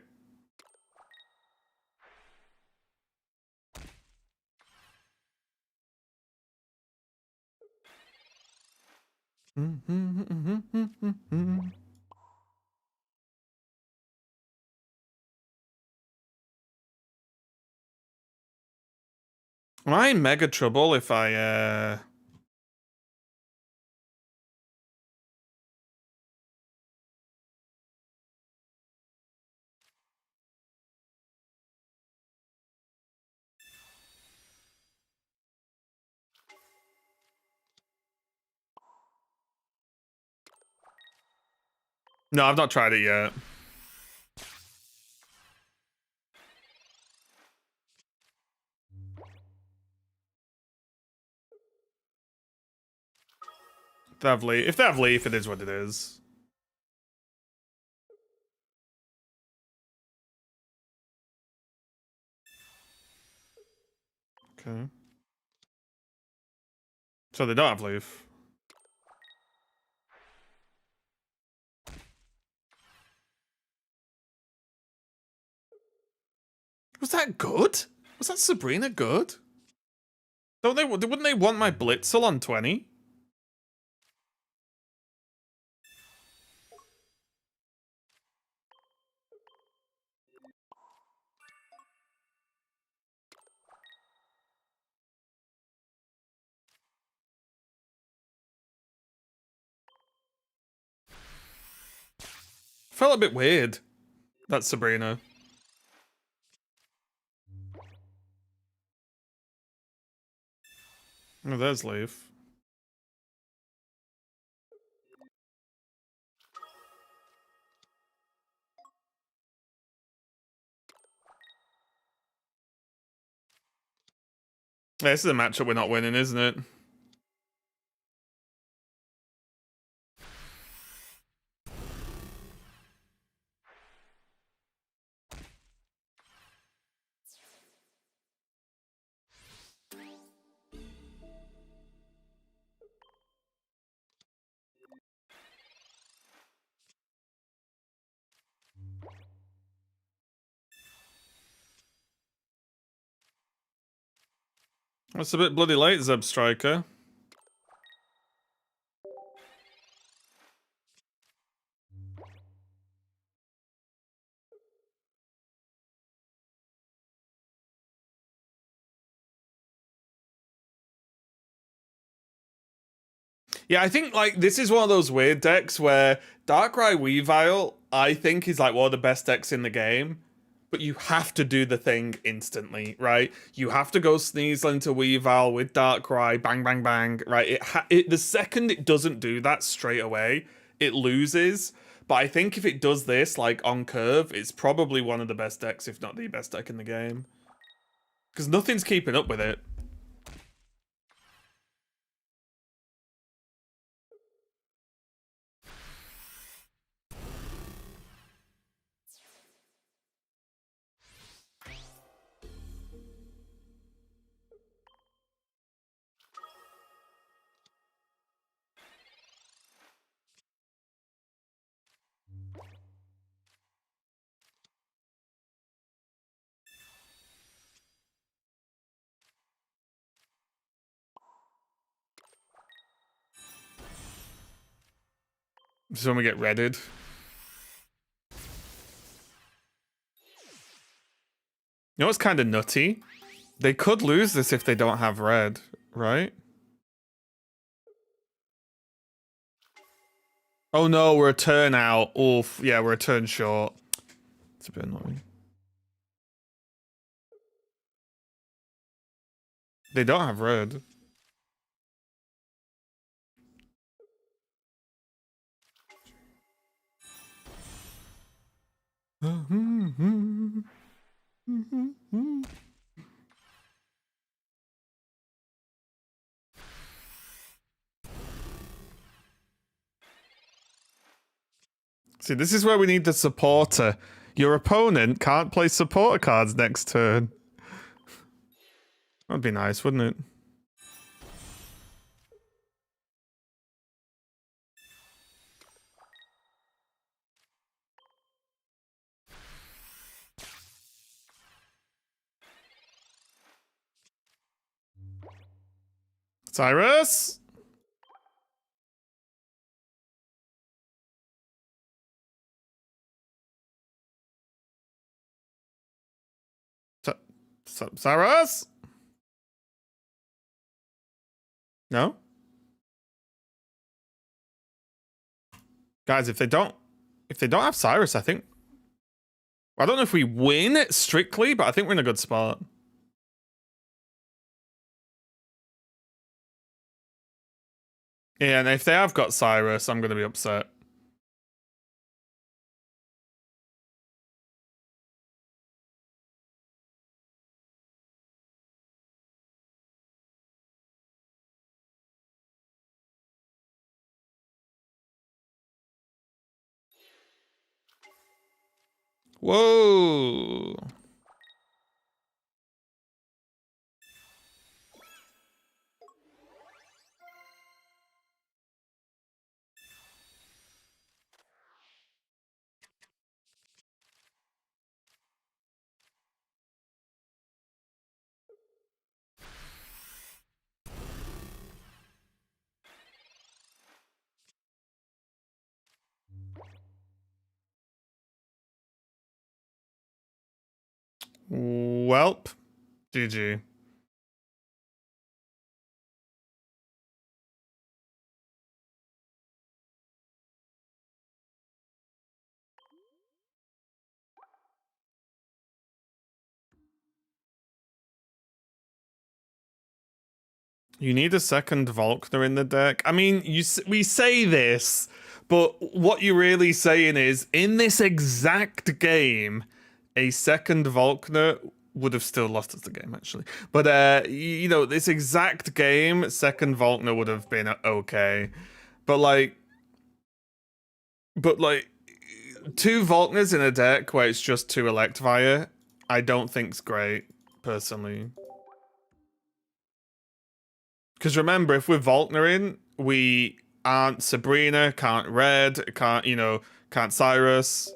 Am I in mega trouble if I, No, I've not tried it yet. If they have Leaf, it is what it is. Okay. So they don't have Leaf. Was that good? Was that Sabrina good? Wouldn't they want my Blitzel on 20? Felt a bit weird. That's Sabrina. Oh, there's Leaf. Yeah, this is a matchup we're not winning, isn't it? That's a bit bloody late, Zeb Striker. Yeah, I think like this is one of those weird decks where Darkrai Weavile, I think, is like one of the best decks in the game. But you have to do the thing instantly, right? You have to go Sneasel into Weavile with Darkrai, bang, bang, bang, right? The second it doesn't do that straight away, it loses. But I think if it does this, like, on curve, it's probably one of the best decks, if not the best deck in the game. Because nothing's keeping up with it. So when we get redded. You know what's kind of nutty? They could lose this if they don't have red, right? Oh no, we're a turn out. Oof, yeah, we're a turn short. It's a bit annoying. They don't have red. See, this is where we need the supporter. Your opponent can't play supporter cards next turn. That'd be nice, wouldn't it? Cyrus? Cyrus? No? Guys, if they don't have Cyrus, I think I don't know if we win it strictly, but I think we're in a good spot. Yeah, and if they have got Cyrus, I'm gonna be upset. Whoa. Welp. GG. You need a second Volkner in the deck. I mean, we say this, but what you're really saying is, in this exact game, a second Volkner would have still lost us the game, actually. But, you know, this exact game, second Volkner would have been okay. But, like, two Volkners in a deck where it's just two Electivire, I don't think's great, personally. Because remember, if we're Volknering, we aren't Sabrina, can't Red, can't Cyrus.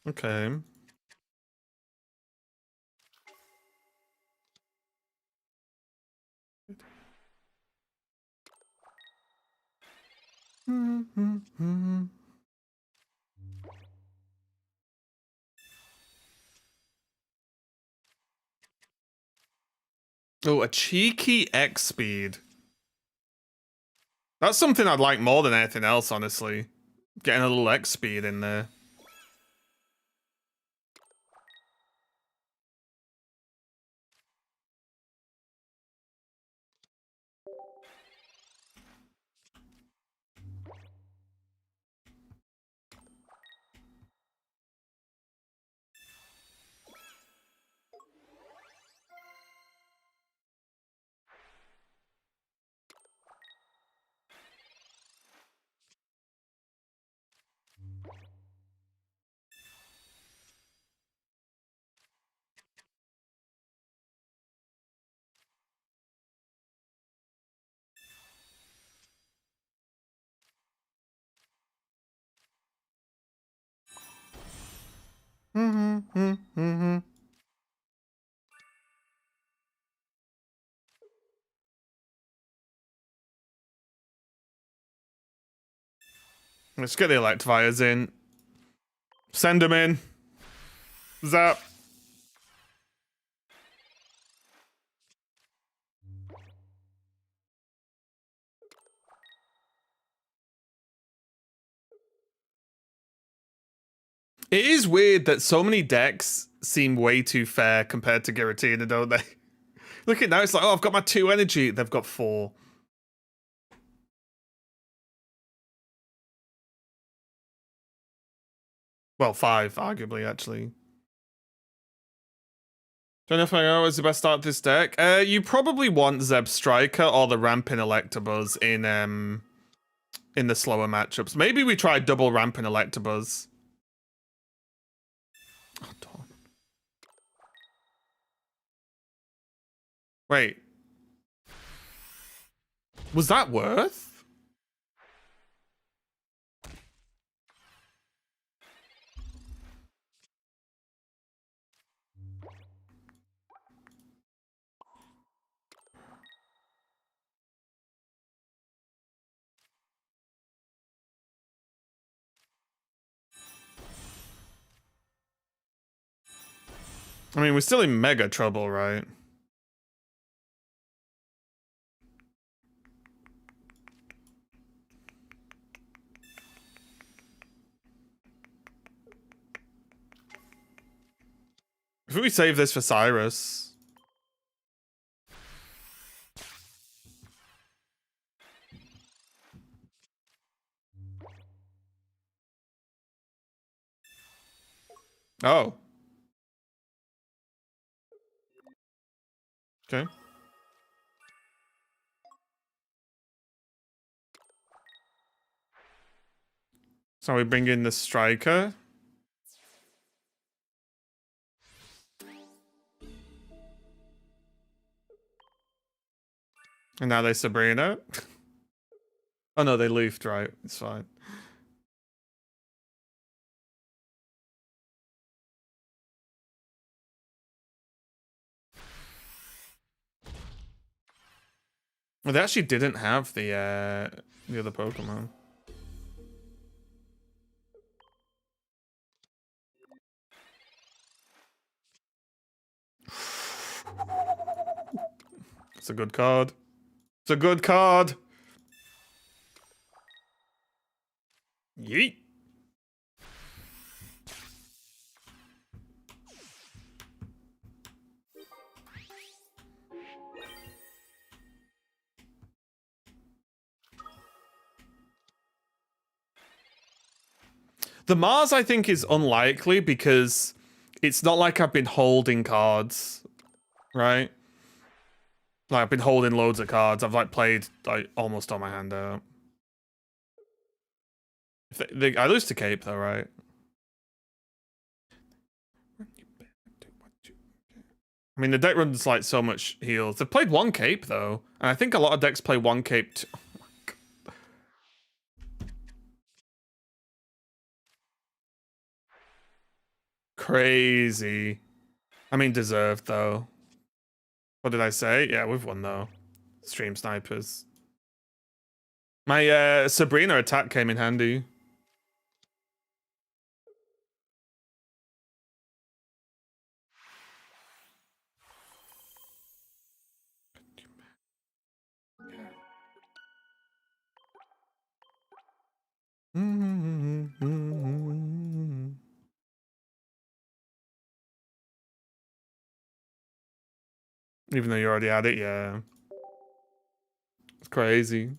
Okay. Oh, a cheeky X speed. That's something I'd like more than anything else, honestly. Getting a little X speed in there. Let's get the Electivires in. Send them in. Zap. It is weird that so many decks seem way too fair compared to Giratina, don't they? Look at now, it's like, oh, I've got my 2 energy. They've got 4. Well, 5, arguably, actually. Don't know if I know what's the best start to this deck. You probably want Zeb Striker or the Ramping Electabuzz in the slower matchups. Maybe we try double Ramping Electabuzz. Oh, darn. Wait. Was that worth? I mean, we're still in mega trouble, right? If we save this for Cyrus. Oh. Okay. So we bring in the Striker. And now they Sabrina. Oh no, they leafed, right? It's fine. Well, they actually didn't have the other Pokemon. It's a good card. It's a good card. Yeet. The Mars, I think, is unlikely because it's not like I've been holding cards, right? Like, I've been holding loads of cards. I've, like, played, like, almost all my hand out. I lose to Cape, though, right? I mean, the deck runs, like, so much heals. They've played 1 Cape, though. And I think a lot of decks play 1 Cape, too. crazy. I mean, deserved though. What did I say? Yeah, we've won though. Stream snipers. My Sabrina attack came in handy. Even though you already had it, yeah. It's crazy.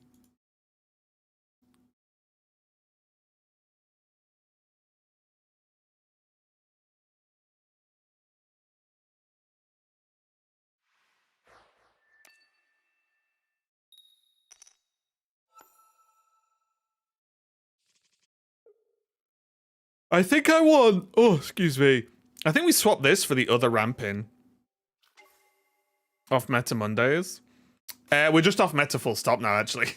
I think I won. Oh, excuse me. I think we swapped this for the other ramping. Off meta Mondays. We're just off meta full stop now, actually.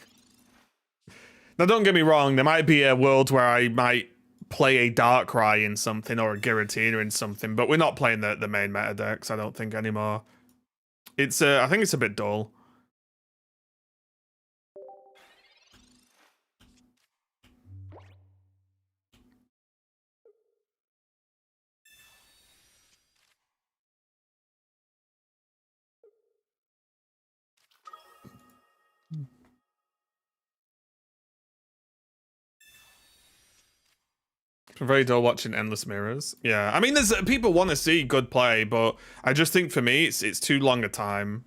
Now, don't get me wrong. There might be a world where I might play a Darkrai in something or a Giratina in something, but we're not playing the main meta decks, I don't think, anymore. It's I think it's a bit dull. Very dull watching Endless Mirrors. Yeah, I mean, there's people want to see good play, but I just think for me, it's too long a time.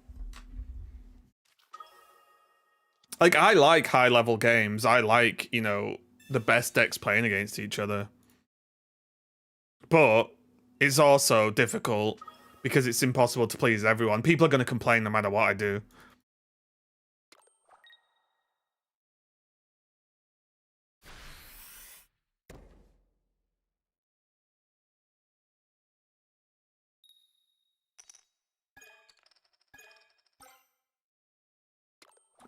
Like, I like high level games. I like, you know, the best decks playing against each other. But it's also difficult because it's impossible to please everyone. People are going to complain no matter what I do.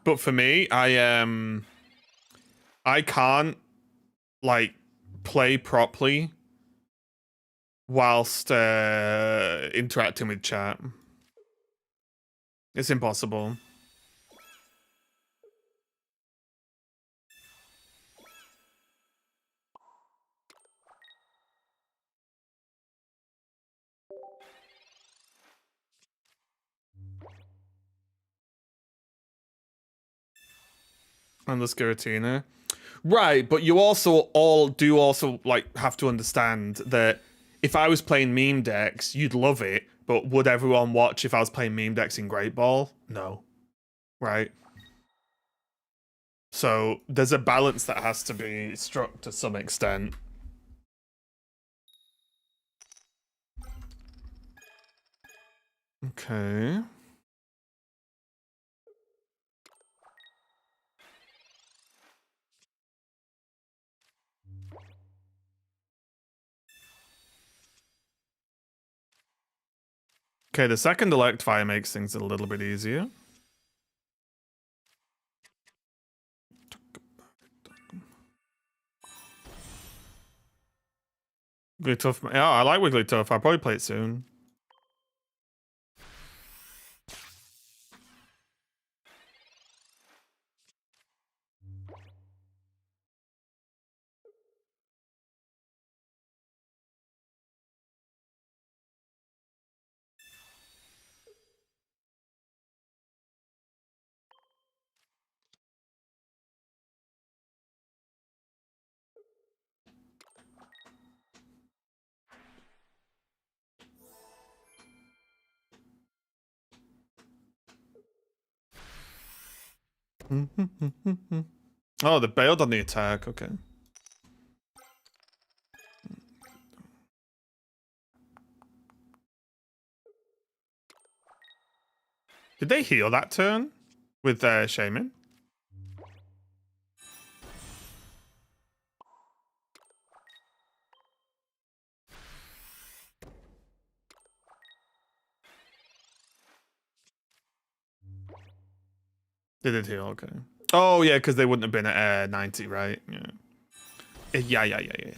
But for me, I can't like play properly whilst interacting with chat. It's impossible. And the Giratina. Right, but you also also like have to understand that if I was playing meme decks, you'd love it, but would everyone watch if I was playing meme decks in Great Ball? No. Right? So there's a balance that has to be struck to some extent. Okay. Okay, the second elect fire makes things a little bit easier. Wigglytuff. Yeah, I like Wigglytuff. I'll probably play it soon. Oh, they bailed on the attack. Okay. Did they heal that turn with Shaman? They did heal. Okay. Oh yeah, because they wouldn't have been at 90, right? Yeah. Yeah.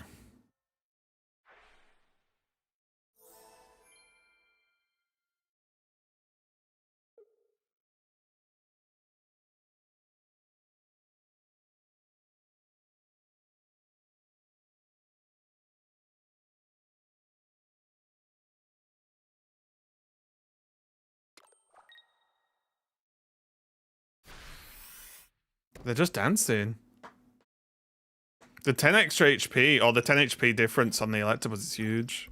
They're just dancing. The 10 extra HP, or the 10 HP difference on the Electabuzz is huge.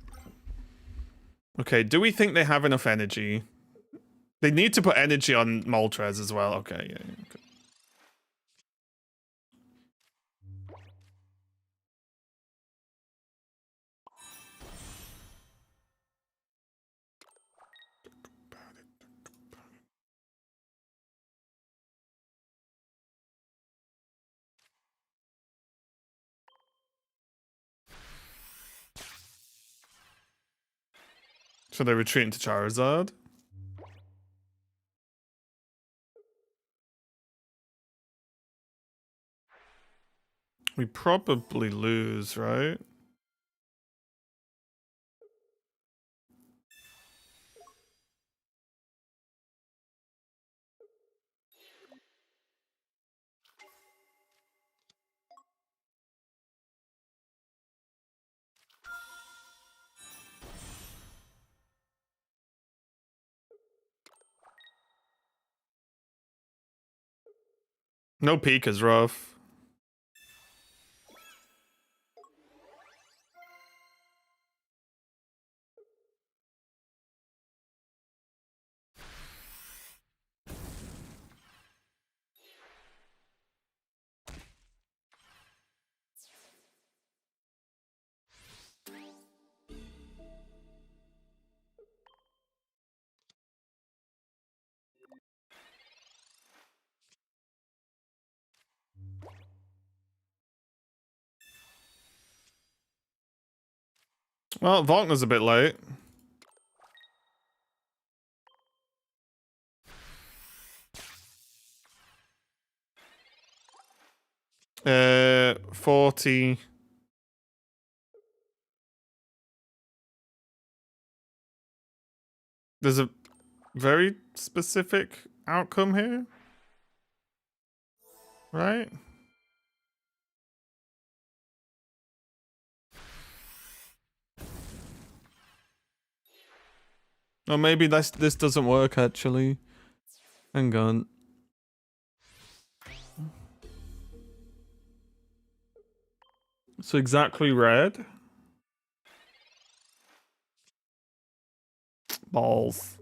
Okay, do we think they have enough energy? They need to put energy on Moltres as well. Okay, yeah. Okay. So they retreat into Charizard. We probably lose, right? No Pika's rough. Well, Volkner's a bit late. 40. There's a very specific outcome here, right? Or maybe this doesn't work actually. Hang on. So exactly red. Balls.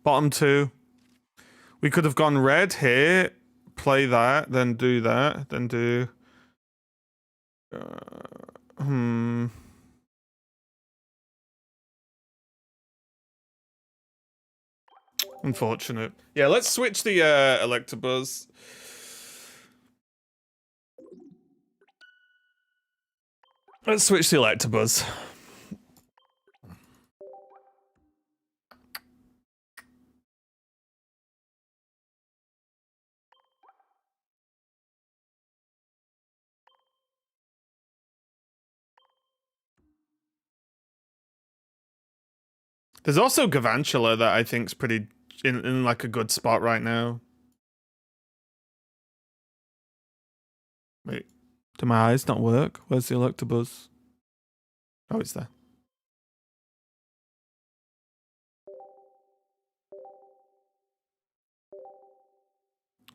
Bottom two. We could have gone red here, play that, then do that, then do... Unfortunate. Yeah, let's switch the Electabuzz. Let's switch the Electabuzz. There's also Galvantula that I think's pretty in like a good spot right now. Wait, do my eyes not work? Where's the Electabuzz? Oh, it's there.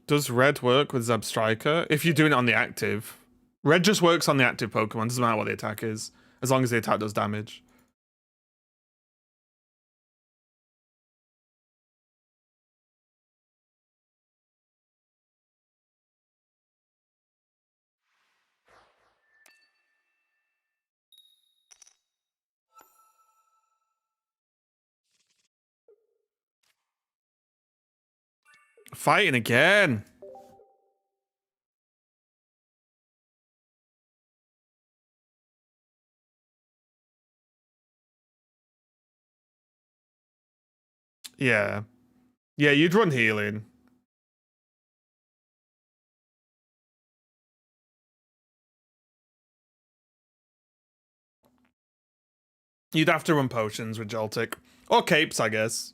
Does red work with Zebstrika? If you're doing it on the active. Red just works on the active Pokemon, doesn't matter what the attack is, as long as the attack does damage. Fighting again. Yeah. Yeah, you'd run healing. You'd have to run potions with Joltik. Or capes, I guess.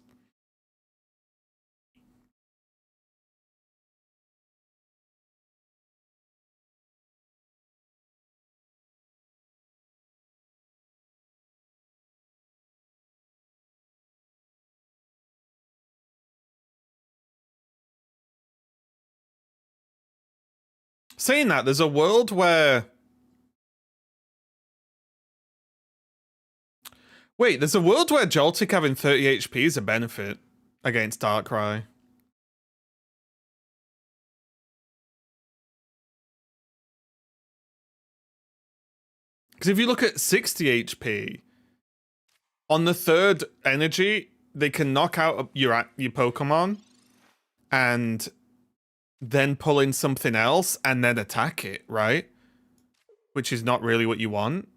Saying that, there's a world where... Wait, there's a world where Joltik having 30 HP is a benefit against Darkrai. Because if you look at 60 HP, on the third energy, they can knock out your Pokemon and then pull in something else and then attack it, right? Which is not really what you want.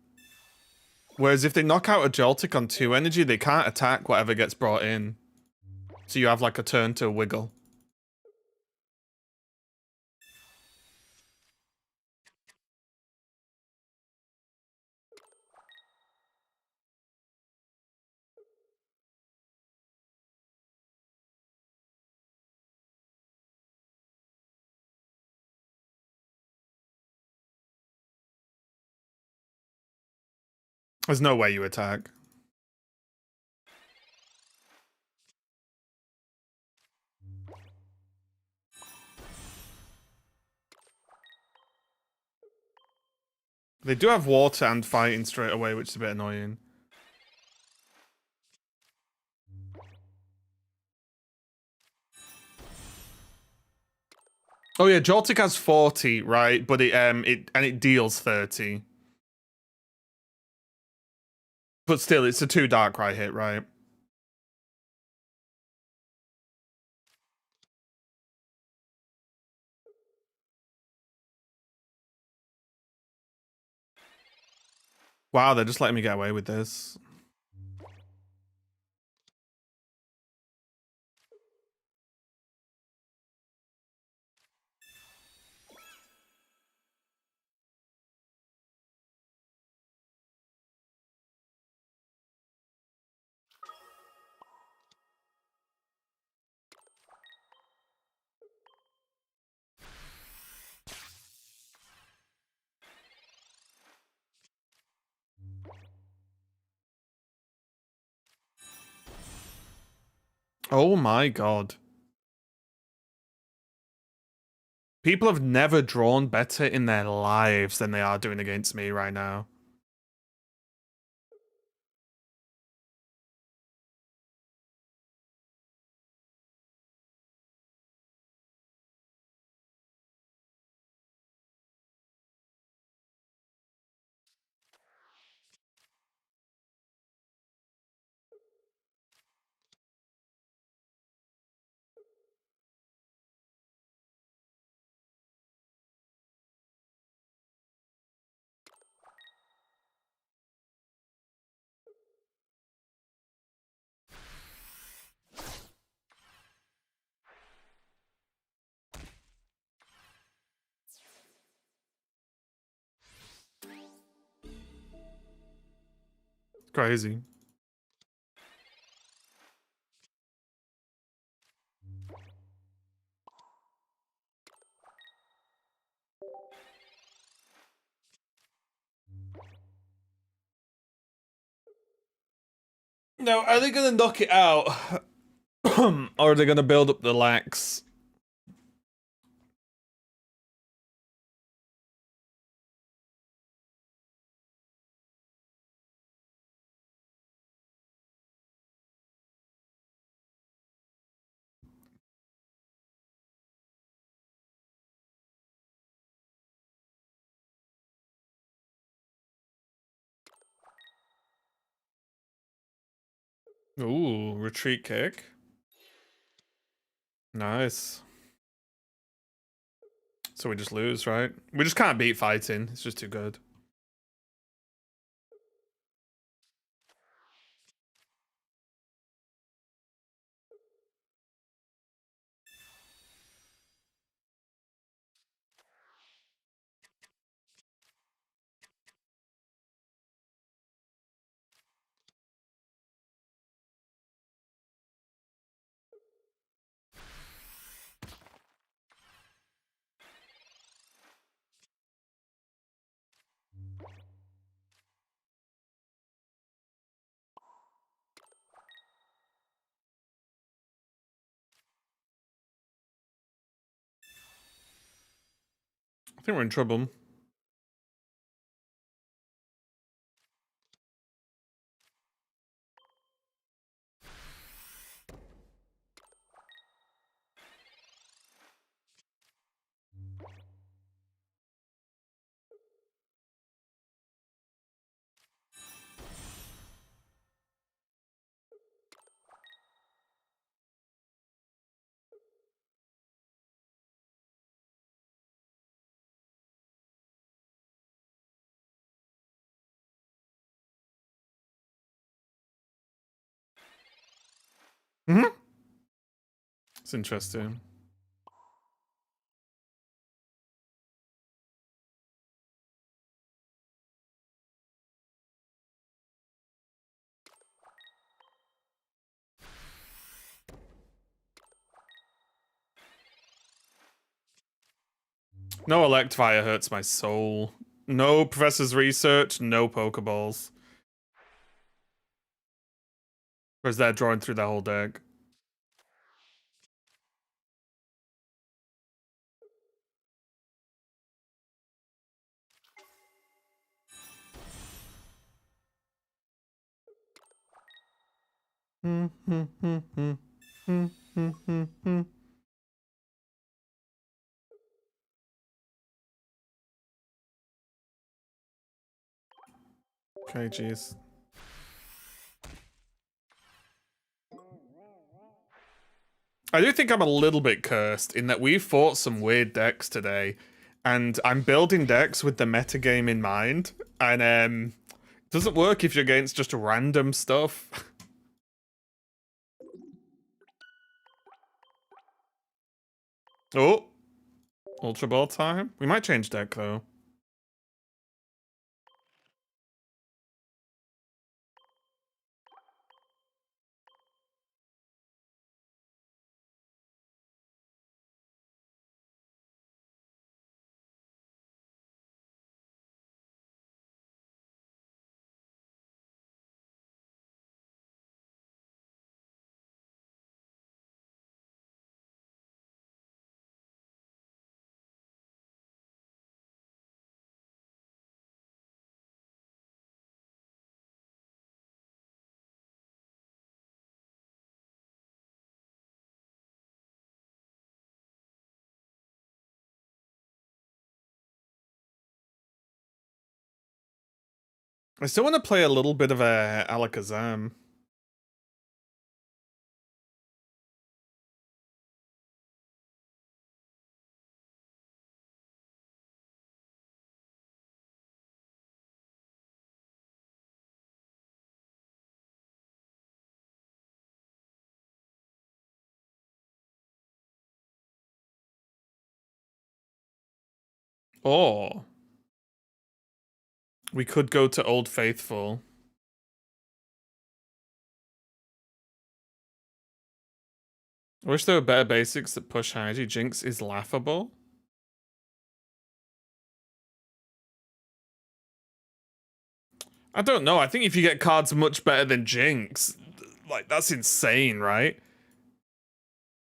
Whereas if they knock out a Joltik on 2 energy, they can't attack whatever gets brought in. So you have like a turn to wiggle. There's no way you attack. They do have water and fighting straight away, which is a bit annoying. Oh yeah, Joltik has 40, right? But it deals 30. But still, it's a 2 Darkrai hit, right? Wow, they're just letting me get away with this. Oh my god. People have never drawn better in their lives than they are doing against me right now. Crazy. No, are they gonna knock it out? Or are they gonna build up the lax? Ooh, retreat kick. Nice. So we just lose, right? We just can't beat fighting. It's just too good. I think we're in trouble. Mm-hmm. It's interesting. No Electivire hurts my soul. No Professor's Research, no Pokeballs. Whereas they're drawing through their whole deck. Okay, jeez. I do think I'm a little bit cursed in that we fought some weird decks today, and I'm building decks with the metagame in mind, and it doesn't work if you're against just random stuff. Oh, Ultra Ball time. We might change deck though. I still want to play a little bit of a Alakazam. Or we could go to Old Faithful. I wish there were better basics that push Heidi. Jinx is laughable. I don't know. I think if you get cards much better than Jinx, like, that's insane, right?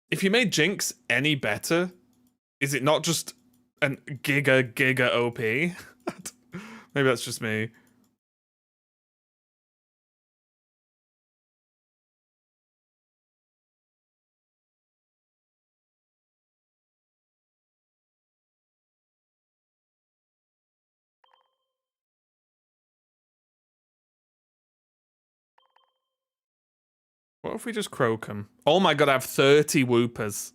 If you made Jinx any better, is it not just an giga OP? Maybe that's just me. What if we just croak him? Oh my god, I have 30 Whoopers.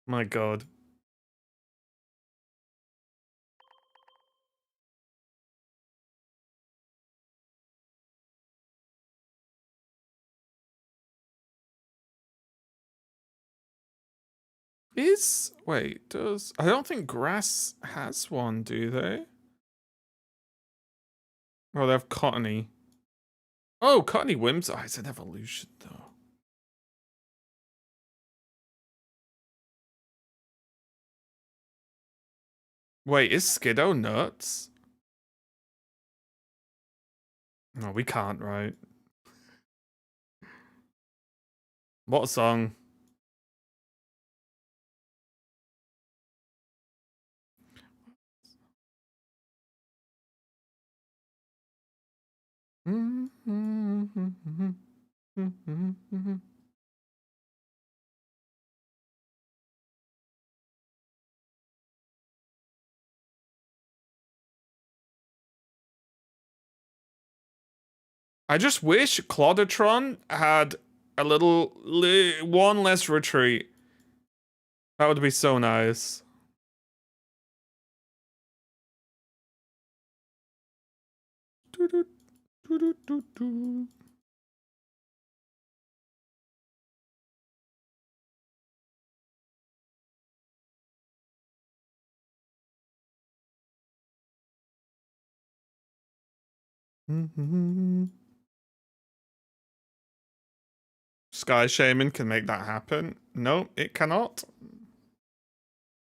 My god. Wait, I don't think grass has one, do they? Oh, they have Cottony. Oh, Cottony Whims. Oh, it's an evolution, though. Wait, is Skiddo nuts? No, we can't, right? What a song. I just wish Clodotron had a little one less retreat. That would be so nice. Sky Shaman can make that happen. No, it cannot.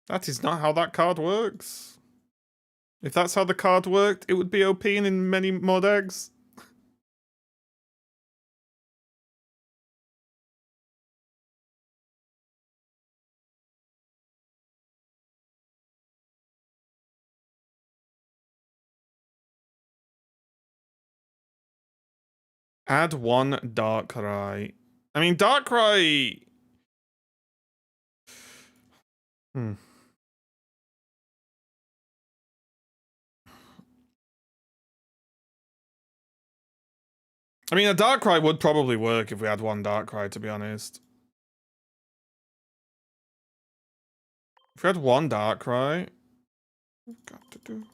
That is not how that card works. If that's how the card worked, it would be OP in many more decks. Add one Darkrai. I mean, Darkrai... I mean, a Darkrai would probably work if we had one Darkrai, to be honest. If we had one Darkrai... We've got to do...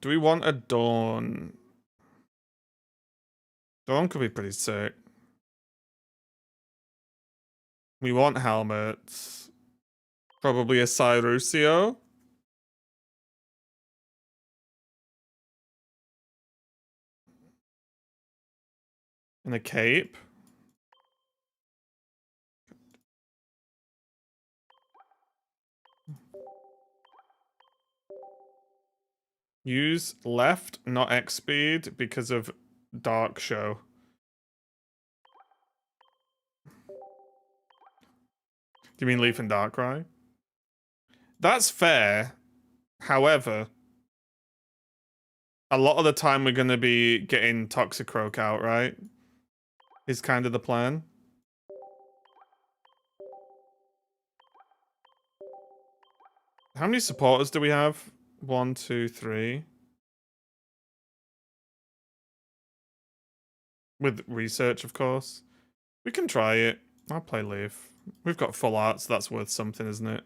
Do we want a Dawn? Dawn could be pretty sick. We want helmets. Probably a Cyrusio. And a cape. Use left, not X speed, because of Dark Show. Do you mean Leaf and Darkrai? That's fair. However, a lot of the time we're going to be getting Toxicroak out, right? Is kind of the plan. How many supporters do we have? 1, 2, 3. With research, of course. We can try it. I'll play Leaf. We've got full art, so that's worth something, isn't it?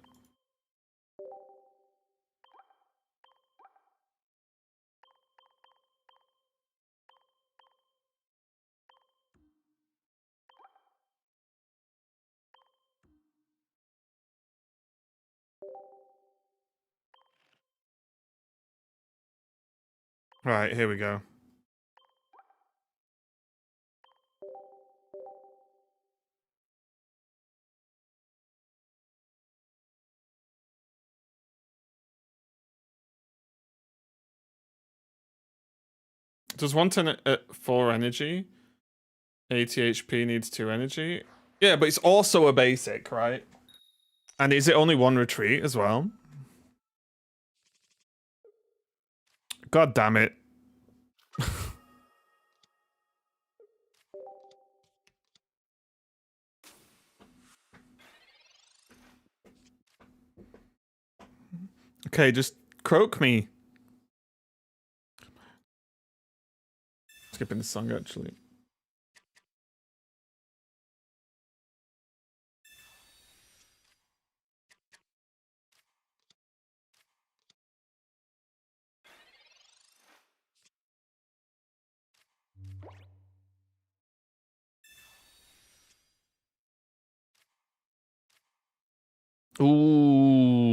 Right, here we go. Does 110 at 4 energy? 80 HP needs 2 energy? Yeah, but it's also a basic, right? And is it only 1 retreat as well? God damn it. Okay, just croak me. Skipping the song, actually. Ooh.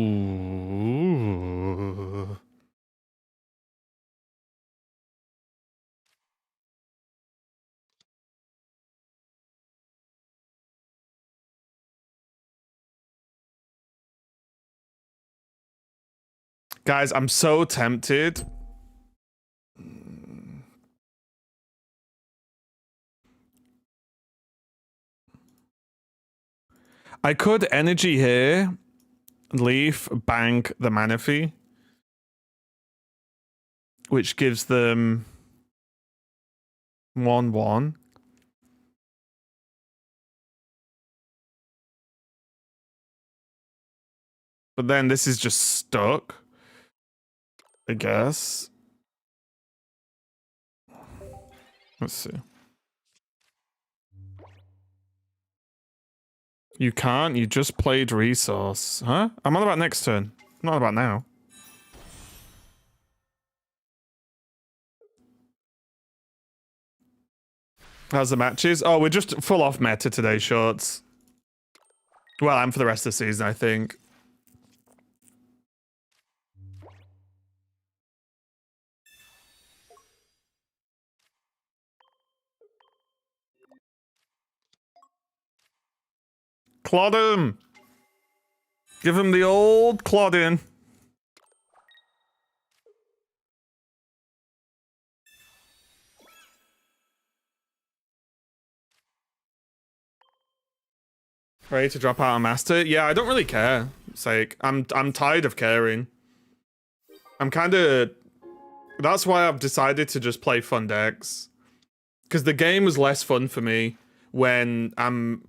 Guys, I'm so tempted. I could energy here, leaf, bank the Manaphy, which gives them 1/1. But then this is just stuck, I guess. Let's see. You can't, you just played resource. Huh? I'm on about next turn. Not about now. How's the matches? Oh, we're just full off meta today, shorts. Well, and for the rest of the season, I think. Clod him! Give him the old clodding. Ready to drop out a master? Yeah, I don't really care. It's like I'm tired of caring. I'm kind of. That's why I've decided to just play fun decks, because the game was less fun for me when I'm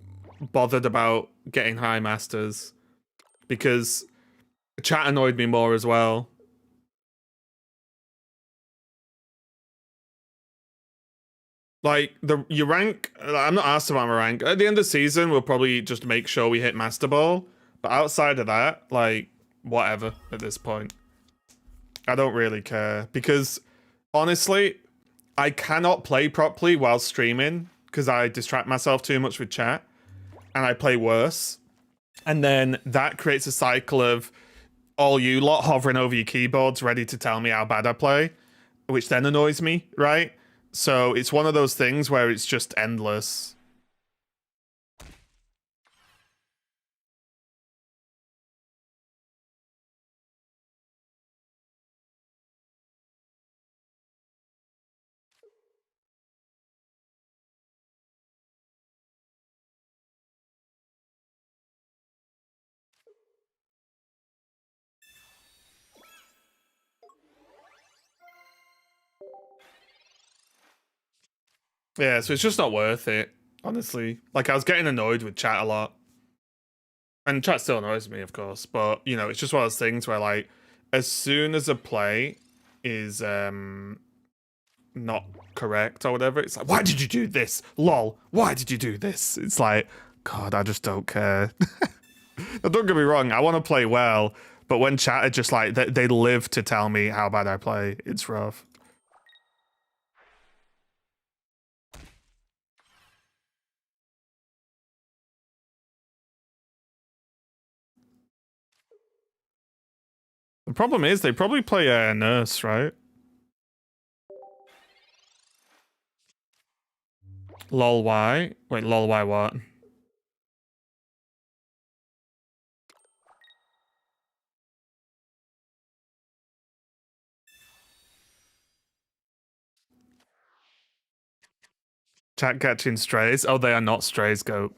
bothered about getting high masters, because chat annoyed me more as well. Like your rank, I'm not asked about my rank. At the end of the season, we'll probably just make sure we hit Master Ball. But outside of that, like whatever at this point. I don't really care, because honestly, I cannot play properly while streaming because I distract myself too much with chat, and I play worse. And then that creates a cycle of all you lot hovering over your keyboards ready to tell me how bad I play, which then annoys me, right? So it's one of those things where it's just endless. Yeah, so it's just not worth it, honestly. Like, I was getting annoyed with chat a lot. And chat still annoys me, of course. But, you know, it's just one of those things where, like, as soon as a play is not correct or whatever, it's like, why did you do this? Lol, why did you do this? It's like, God, I just don't care. Now, don't get me wrong, I want to play well. But when chat are just like, they live to tell me how bad I play, it's rough. The problem is they probably play a nurse, right? Lol, why? Wait, lol, why what? Chat catching strays? Oh, they are not strays, goat.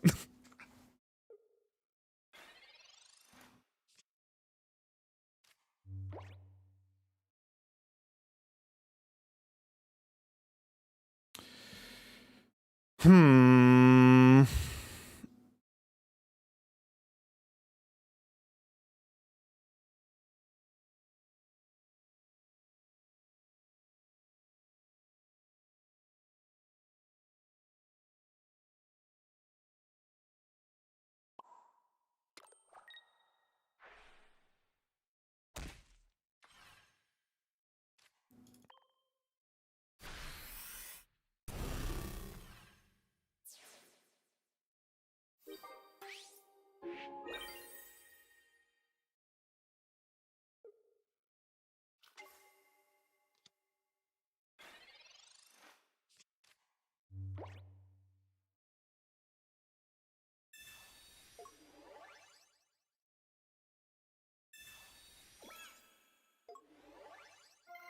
Hmm.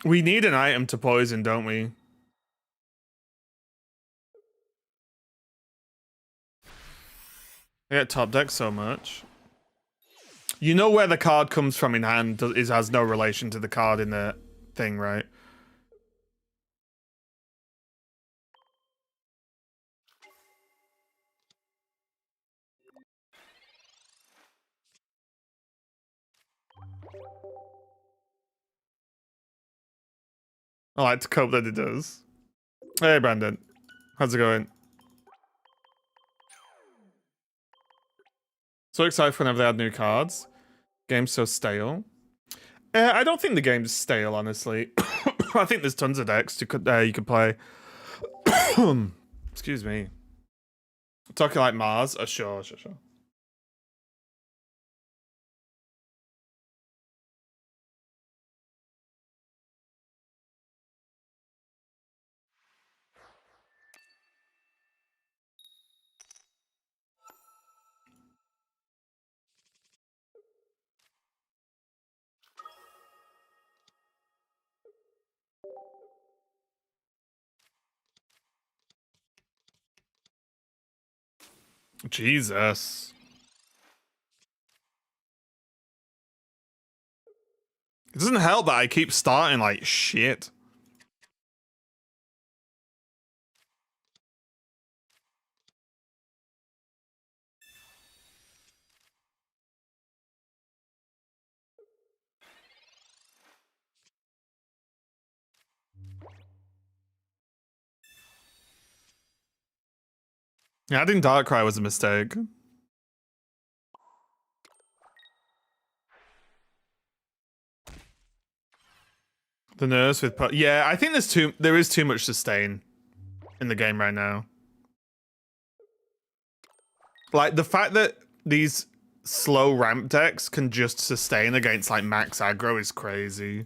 We need an item to poison, don't we? I get top deck so much. You know where the card comes from in hand has no relation to the card in the thing, right? I like to cope that it does. Hey, Brandon. How's it going? So excited whenever they add new cards. Game's so stale. I don't think the game's stale, honestly. I think there's tons of decks you could play. Excuse me. Talking like Mars? Sure. Jesus. It doesn't help that I keep starting like shit. Yeah, adding Darkrai was a mistake. The nerves with yeah, I think there is too much sustain in the game right now. Like the fact that these slow ramp decks can just sustain against like max aggro is crazy.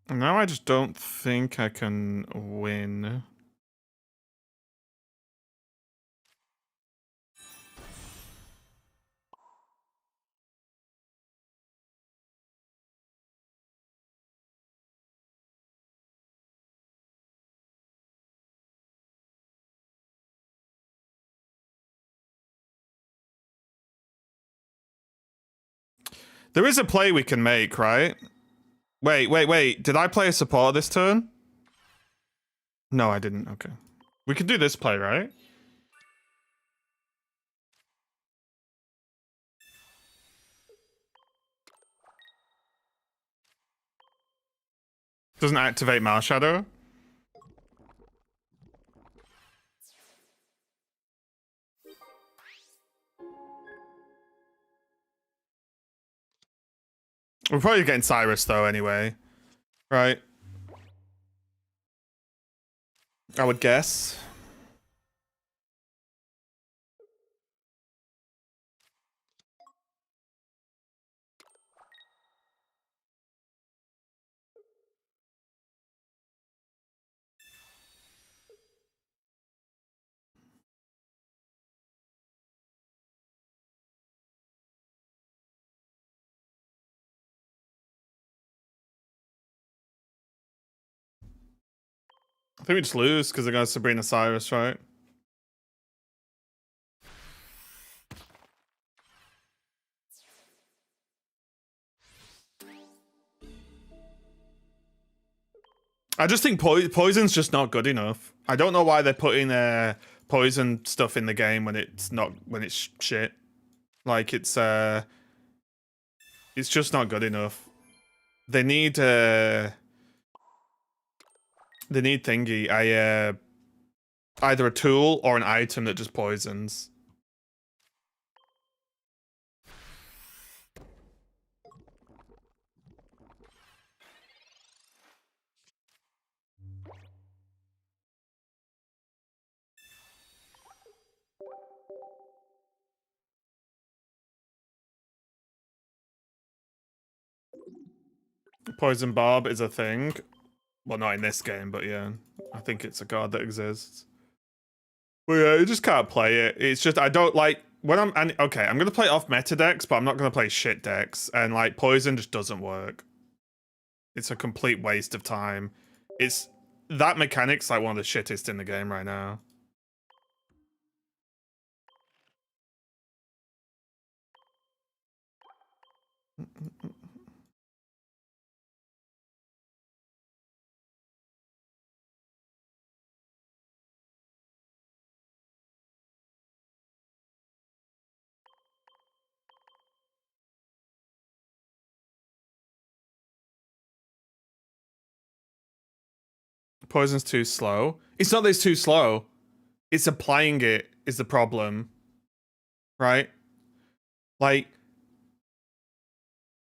Now I just don't think I can win. There is a play we can make, right? Wait. Did I play a support this turn? No, I didn't. Okay. We could do this play, right? Doesn't activate Marshadow. We're probably getting Cyrus though anyway. Right? I would guess. I think we just lose because they're going to Sabrina Cyrus, right? I just think Poison's just not good enough. I don't know why they're putting poison stuff in the game when it's shit. Like it's just not good enough. They need thingy. Either a tool or an item that just poisons. Poison Barb is a thing. Well, not in this game, but yeah. I think it's a card that exists. But yeah, you just can't play it. It's just, I don't like, when okay, I'm going to play off meta decks, but I'm not going to play shit decks. And like, Poison just doesn't work. It's a complete waste of time. That mechanic's like one of the shittest in the game right now. Poison's too slow. It's not that it's too slow. It's applying it is the problem. Right? Like,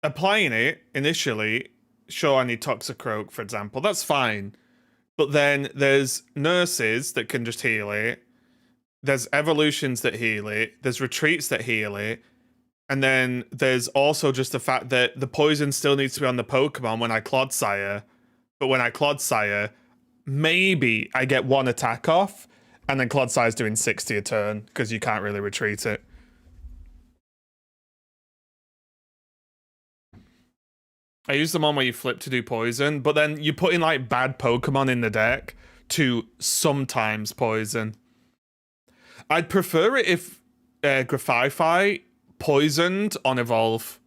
applying it initially, sure, I need Toxicroak, for example. That's fine. But then there's nurses that can just heal it. There's evolutions that heal it. There's retreats that heal it. And then there's also just the fact that the poison still needs to be on the Pokemon when I Clodsire. But when I Clodsire, maybe I get one attack off, and then Clodsire's doing 60 a turn, because you can't really retreat it. I use them on where you flip to do poison, but then you put in like bad Pokemon in the deck to sometimes poison. I'd prefer it if Grafify poisoned on Evolve.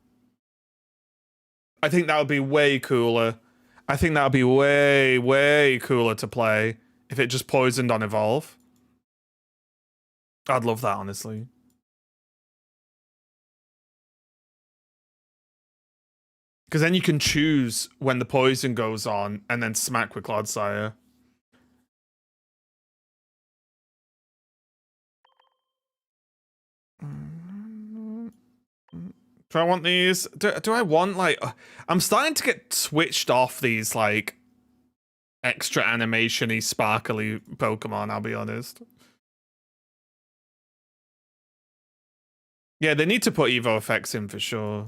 I think that would be way cooler. I think that would be way, way cooler to play if it just poisoned on Evolve. I'd love that, honestly. Because then you can choose when the poison goes on and then smack with Clodsire. Do I want these? Do I want, like... I'm starting to get switched off these, like, extra animation-y, sparkly Pokemon, I'll be honest. Yeah, they need to put Evo effects in for sure.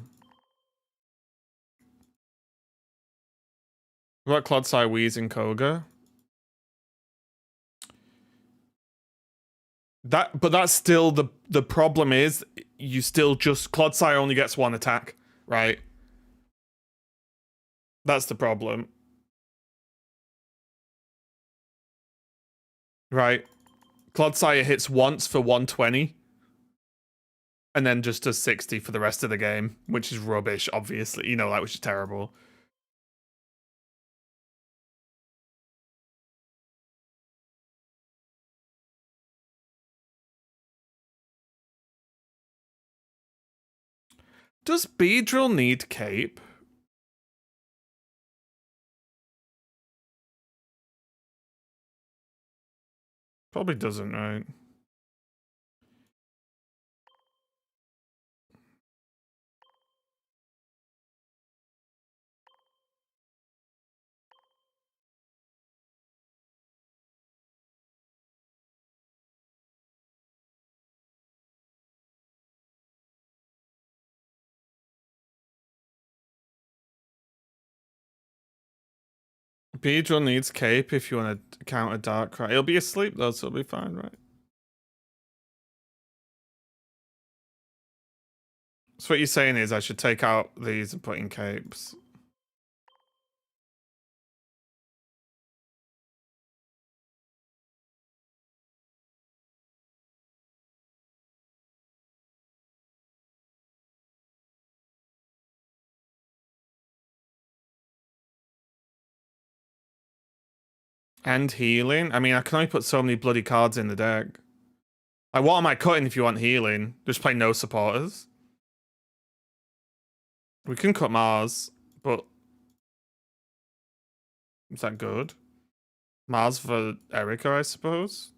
What about Clodsire, Wheeze, and Koga? But that's still the problem is you still just Clodsire only gets one attack, right? That's the problem. Right. Clodsire hits once for 120. And then just does 60 for the rest of the game, which is rubbish, obviously. You know, like, which is terrible. Does Beedrill need Cape? Probably doesn't, right? Beedrill needs Cape if you want to counter Darkrai. It'll be asleep though, so it'll be fine, right? So what you're saying is I should take out these and put in Capes. And healing? I mean, I can only put so many bloody cards in the deck. Like, what am I cutting if you want healing? Just play no supporters. We can cut Mars, but is that good? Mars for Erica, I suppose.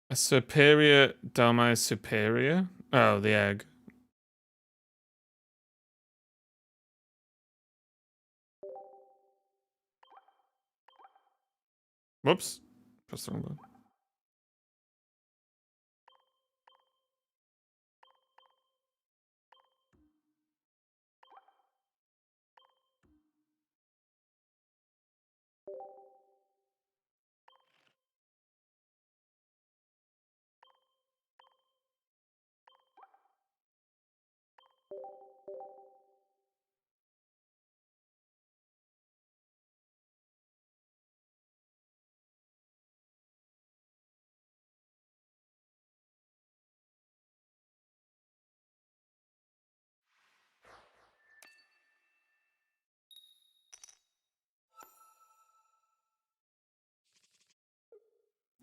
A superior Domi superior? Oh, the egg. Whoops. Press the wrong button.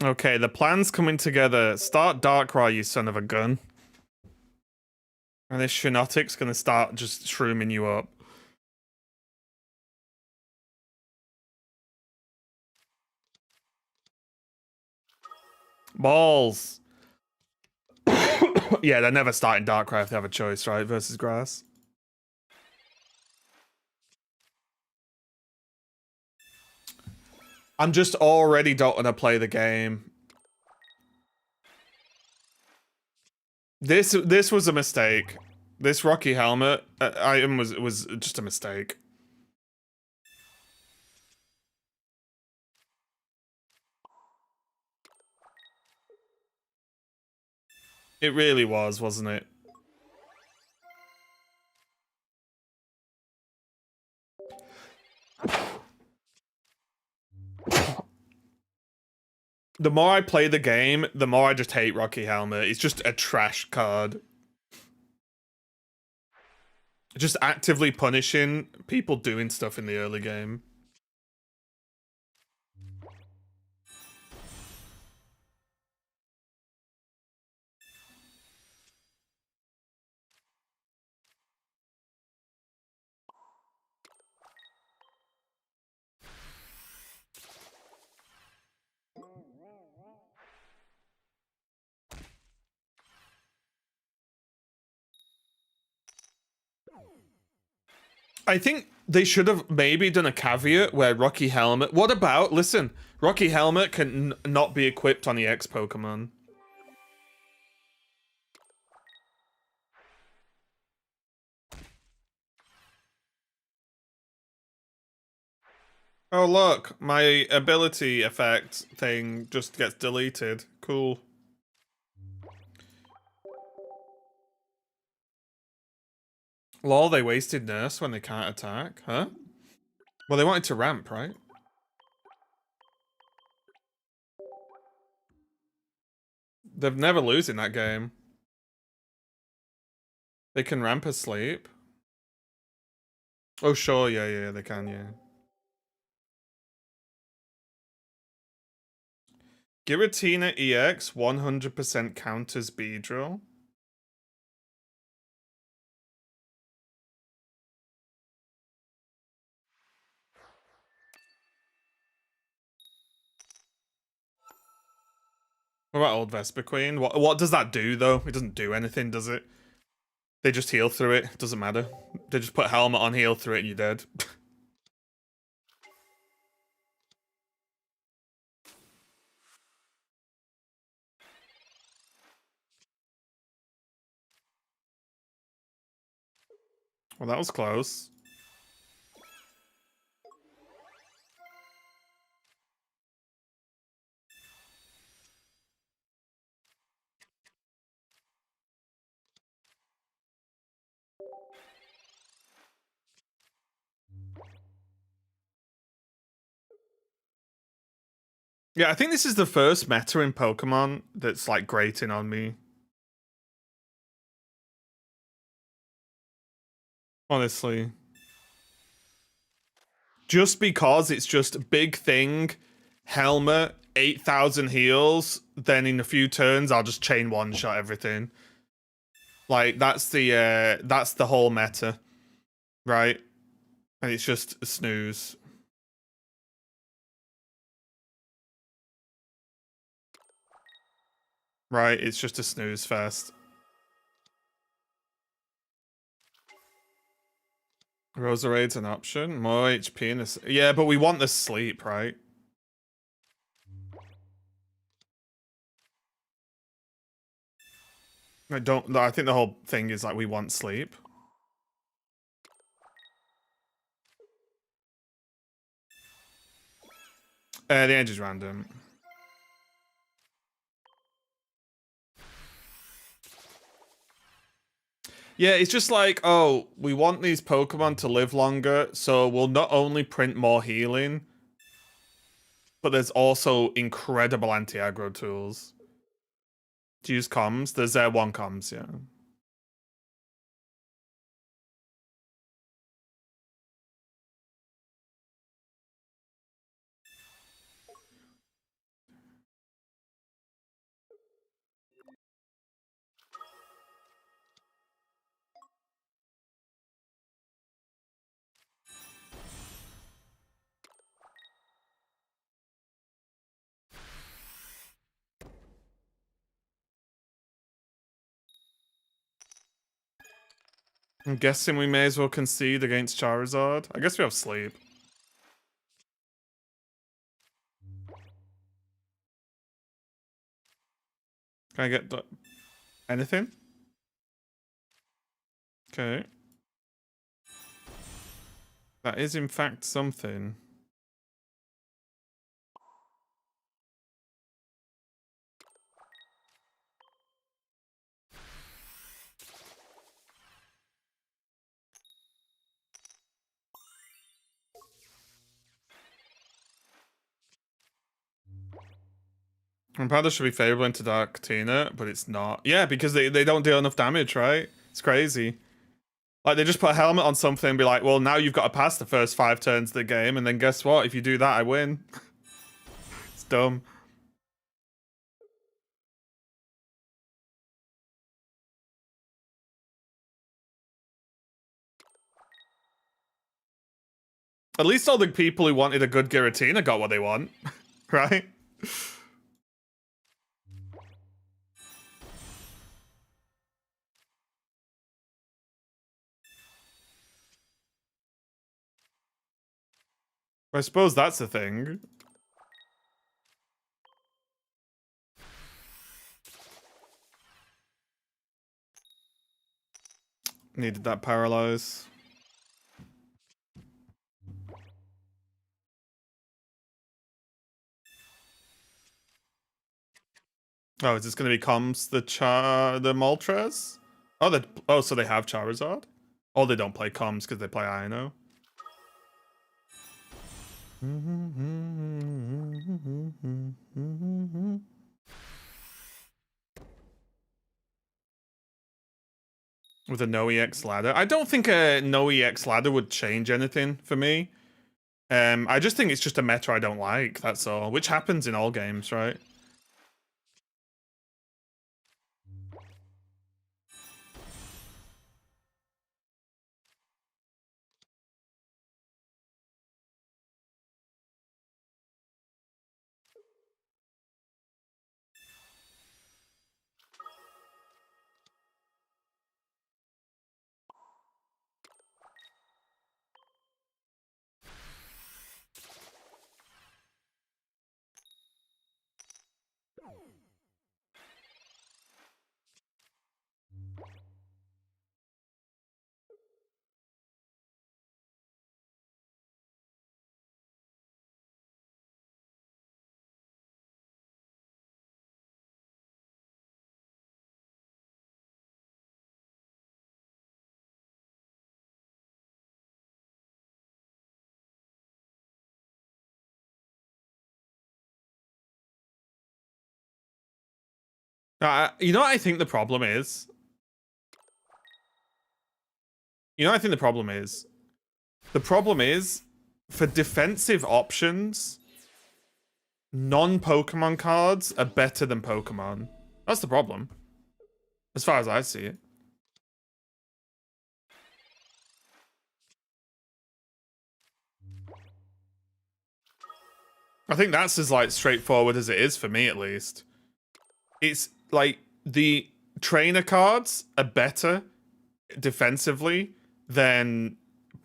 Okay, the plan's coming together. Start Darkrai, you son of a gun. And this Shinotic's gonna start just shrooming you up. Balls. Yeah, they're never starting Darkrai if they have a choice, right? Versus Grass. I'm just already don't want to play the game. This was a mistake. This Rocky Helmet item was just a mistake. It really was, wasn't it? The more I play the game, the more I just hate Rocky Helmet. It's just a trash card. Just actively punishing people doing stuff in the early game. I think they should have maybe done a caveat where Rocky Helmet... What about... Listen, Rocky Helmet can not be equipped on the X Pokemon. Oh, look. My ability effect thing just gets deleted. Cool. Lol, they wasted Nurse when they can't attack. Huh? Well, they wanted to ramp, right? They've never lose in that game. They can ramp asleep. Oh, sure. Yeah, they can, yeah. Giratina EX 100% counters Beedrill. What about old Vesper Queen? What does that do, though? It doesn't do anything, does it? They just heal through it. Doesn't matter. They just put Helmet on, heal through it, and you're dead. Well, that was close. Yeah, I think this is the first meta in Pokemon that's, like, grating on me. Honestly. Just because it's just big thing, helmet, 8,000 heals, then in a few turns I'll just chain one shot everything. Like that's the whole meta, right? And it's just a snooze. Right, it's just a snooze fest. Roserade's an option. More HP in this. Yeah, but we want the sleep, right? I think the whole thing is like we want sleep. The edge is random. Yeah, it's just like, oh, we want these Pokemon to live longer, so we'll not only print more healing, but there's also incredible anti-aggro tools. To use comms, there's one comms, yeah. I'm guessing we may as well concede against Charizard. I guess we have sleep. Can I get anything? Okay. That is in fact something. Rampardos should be favorable into Dark Tina, but it's not. Yeah, because they don't deal enough damage, right? It's crazy. Like, they just put a helmet on something and be like, well, now you've got to pass the first 5 turns of the game, and then guess what? If you do that, I win. It's dumb. At least all the people who wanted a good Giratina got what they want, right? I suppose that's the thing. Needed that paralyze. Oh, is this going to be comms the Moltres? Oh, so they have Charizard? Oh, they don't play comms because they play Ino. With a no EX ladder. I don't think a no EX ladder would change anything for me. I just think it's just a meta I don't like, that's all. Which happens in all games, right? You know what I think the problem is? You know, I think the problem is. The problem is, for defensive options, non-Pokemon cards are better than Pokemon. That's the problem. As far as I see it. I think that's as like straightforward as it is for me, at least. It's like the trainer cards are better defensively than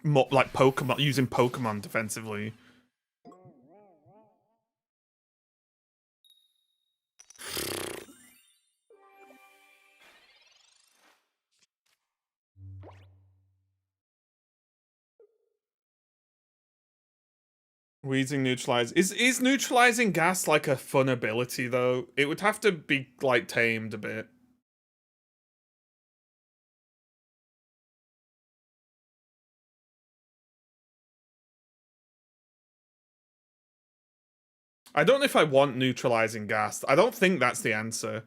like Pokemon, using Pokemon defensively. Wheezing neutralize is neutralizing gas like a fun ability though? It would have to be like tamed a bit. I don't know if I want neutralizing gas. I don't think that's the answer.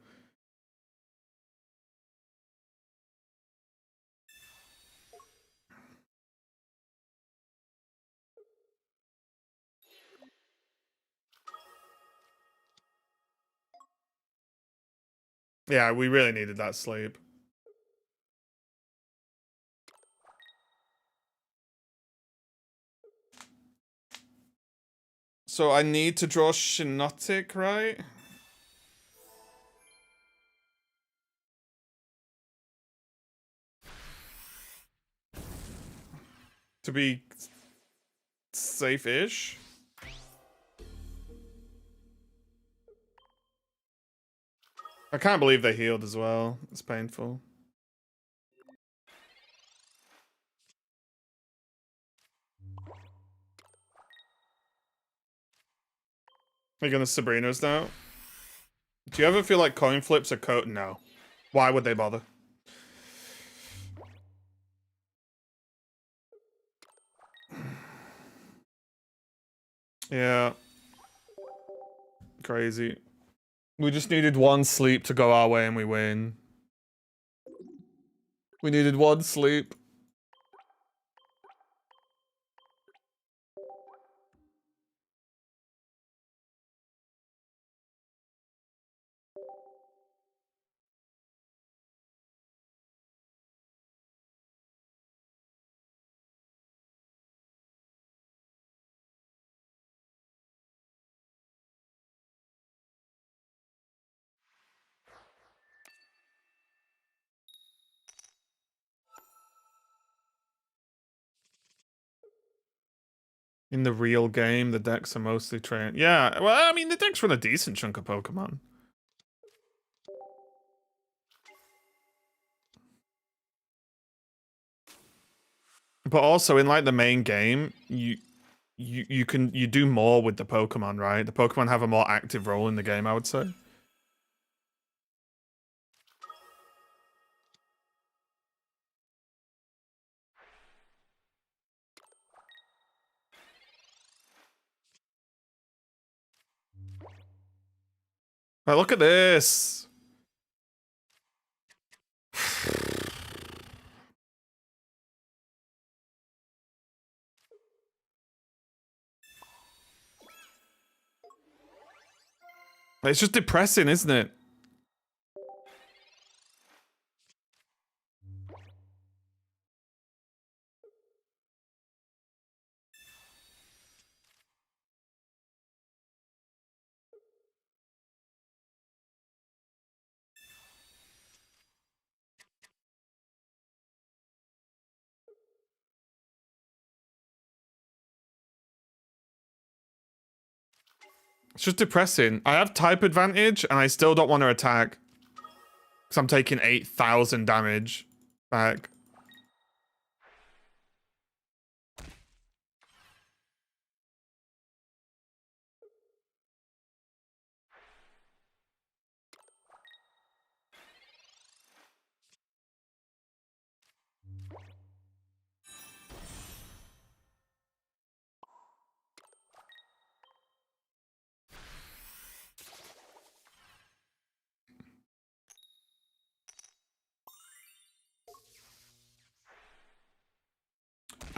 Yeah, we really needed that sleep. So I need to draw Shiinotic, right? To be safe-ish. I can't believe they healed as well. It's painful. Are you gonna Sabrina's now? Do you ever feel like coin flips are code? No. Why would they bother? Yeah. Crazy. We just needed one sleep to go our way and we win. We needed one sleep. In the real game, the decks are mostly trained. Yeah, well, I mean, the decks run a decent chunk of Pokemon. But also in like the main game, you do more with the Pokemon, right? The Pokemon have a more active role in the game, I would say. Like, look at this. It's just depressing, isn't it? It's just depressing. I have type advantage and I still don't want to attack. Because I'm taking 8,000 damage back.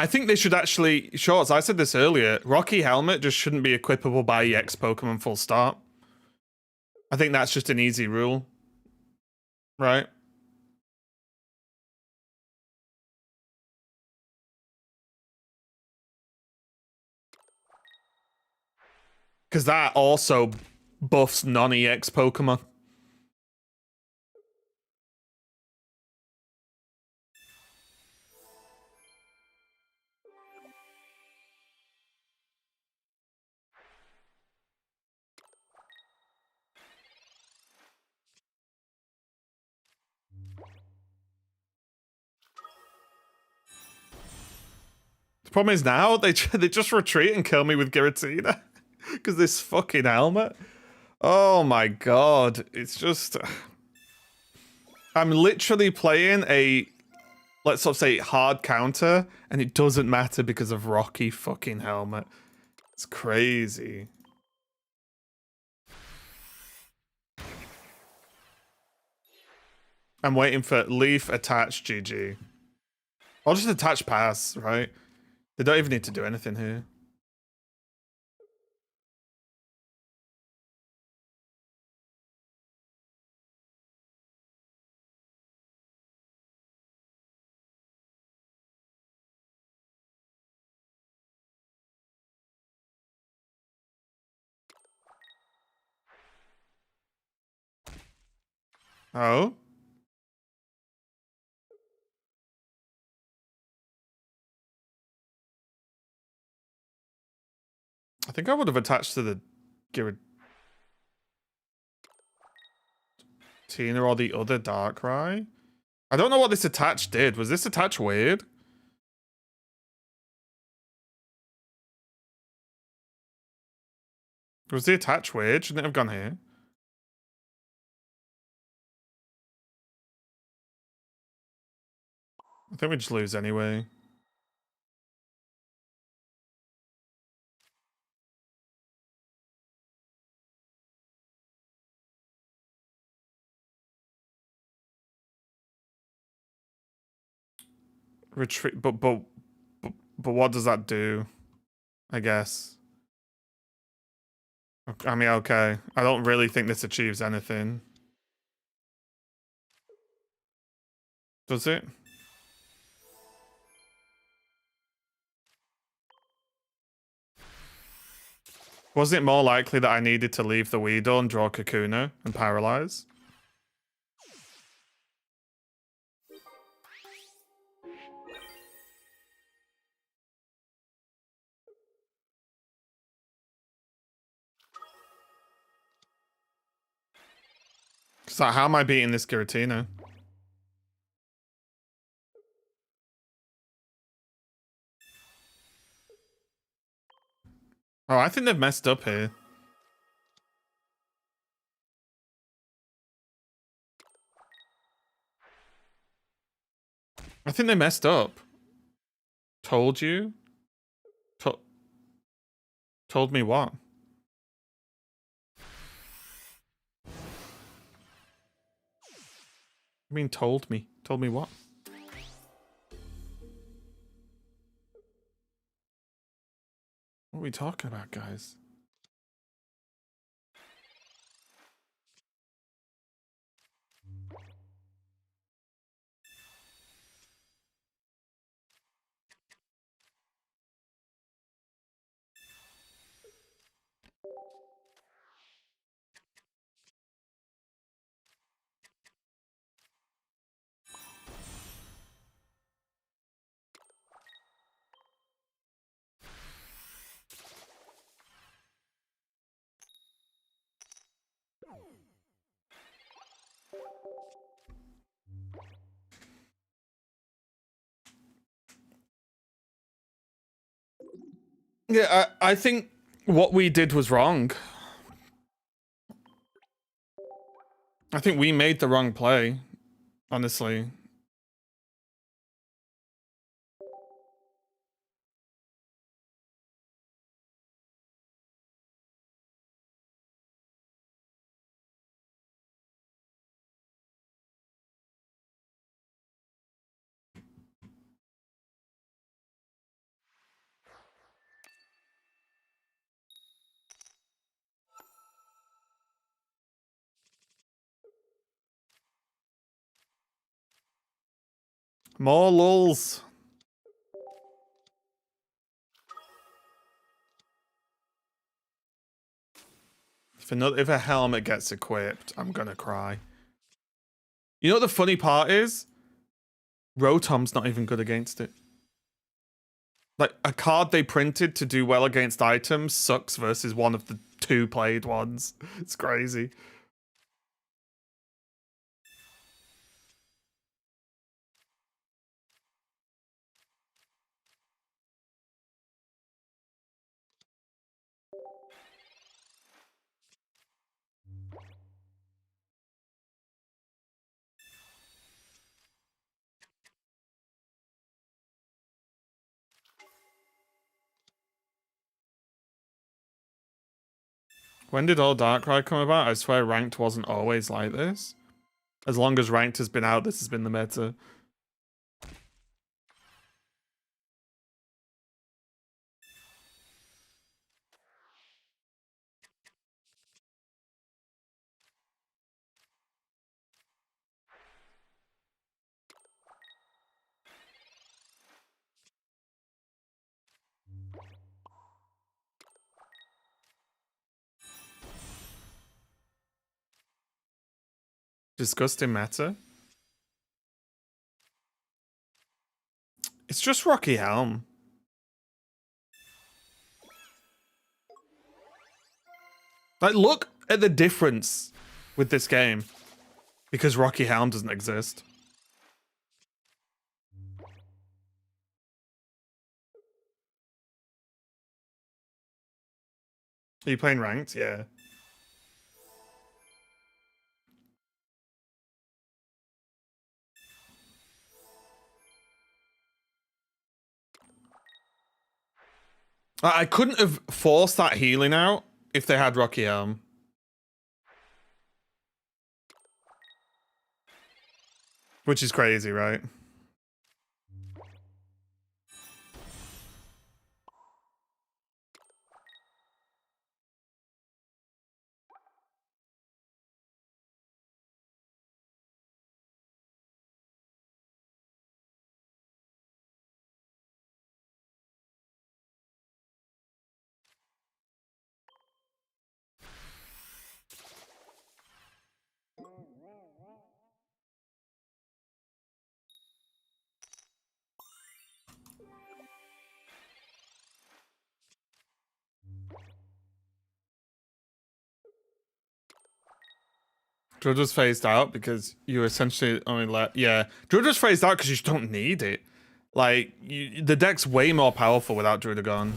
I think they should actually, Shorts, I said this earlier, Rocky Helmet just shouldn't be equipable by EX Pokemon full stop. I think that's just an easy rule. Right? Because that also buffs non-EX Pokemon. The problem is now they just retreat and kill me with Giratina because this fucking helmet. Oh my god, it's just I'm literally playing a, let's sort of say, hard counter, and it doesn't matter because of Rocky fucking helmet. It's crazy. I'm waiting for Leaf attach GG. I'll just attach pass, right? They don't even need to do anything here. Oh? I think I would have attached to the Giratina or the other Darkrai. I don't know what this attach did. Was this attach weird? Was the attach weird? Shouldn't it have gone here? I think we just lose anyway. Retreat, but what does that do? I guess. I mean, okay. I don't really think this achieves anything. Does it? Wasn't it more likely that I needed to leave the Weedle and draw Kakuna and paralyze? So how am I beating this Giratina? Oh, I think they've messed up here. I think they messed up. Told you? Told me what? I mean, told me. Told me what? What are we talking about, guys? Yeah, I think what we did was wrong. I think we made the wrong play, honestly. More lulls. If a helmet gets equipped, I'm gonna cry. You know what the funny part is? Rotom's not even good against it. Like, a card they printed to do well against items sucks versus one of the 2 played ones. It's crazy. When did all Darkrai come about? I swear ranked wasn't always like this. As long as ranked has been out, this has been the meta. Disgusting meta. It's just Rocky Helm. Like, look at the difference with this game. Because Rocky Helm doesn't exist. Are you playing ranked? Yeah. I couldn't have forced that healing out if they had Rocky Helm. Which is crazy, right? Jojo's phased out because you essentially only let... Yeah. Jojo's phased out because you just don't need it. Like, the deck's way more powerful without Druddigon.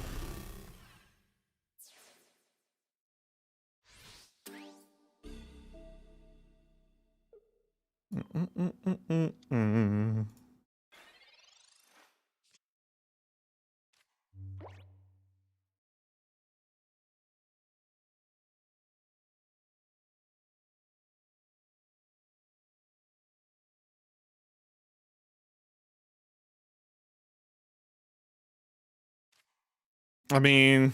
I mean...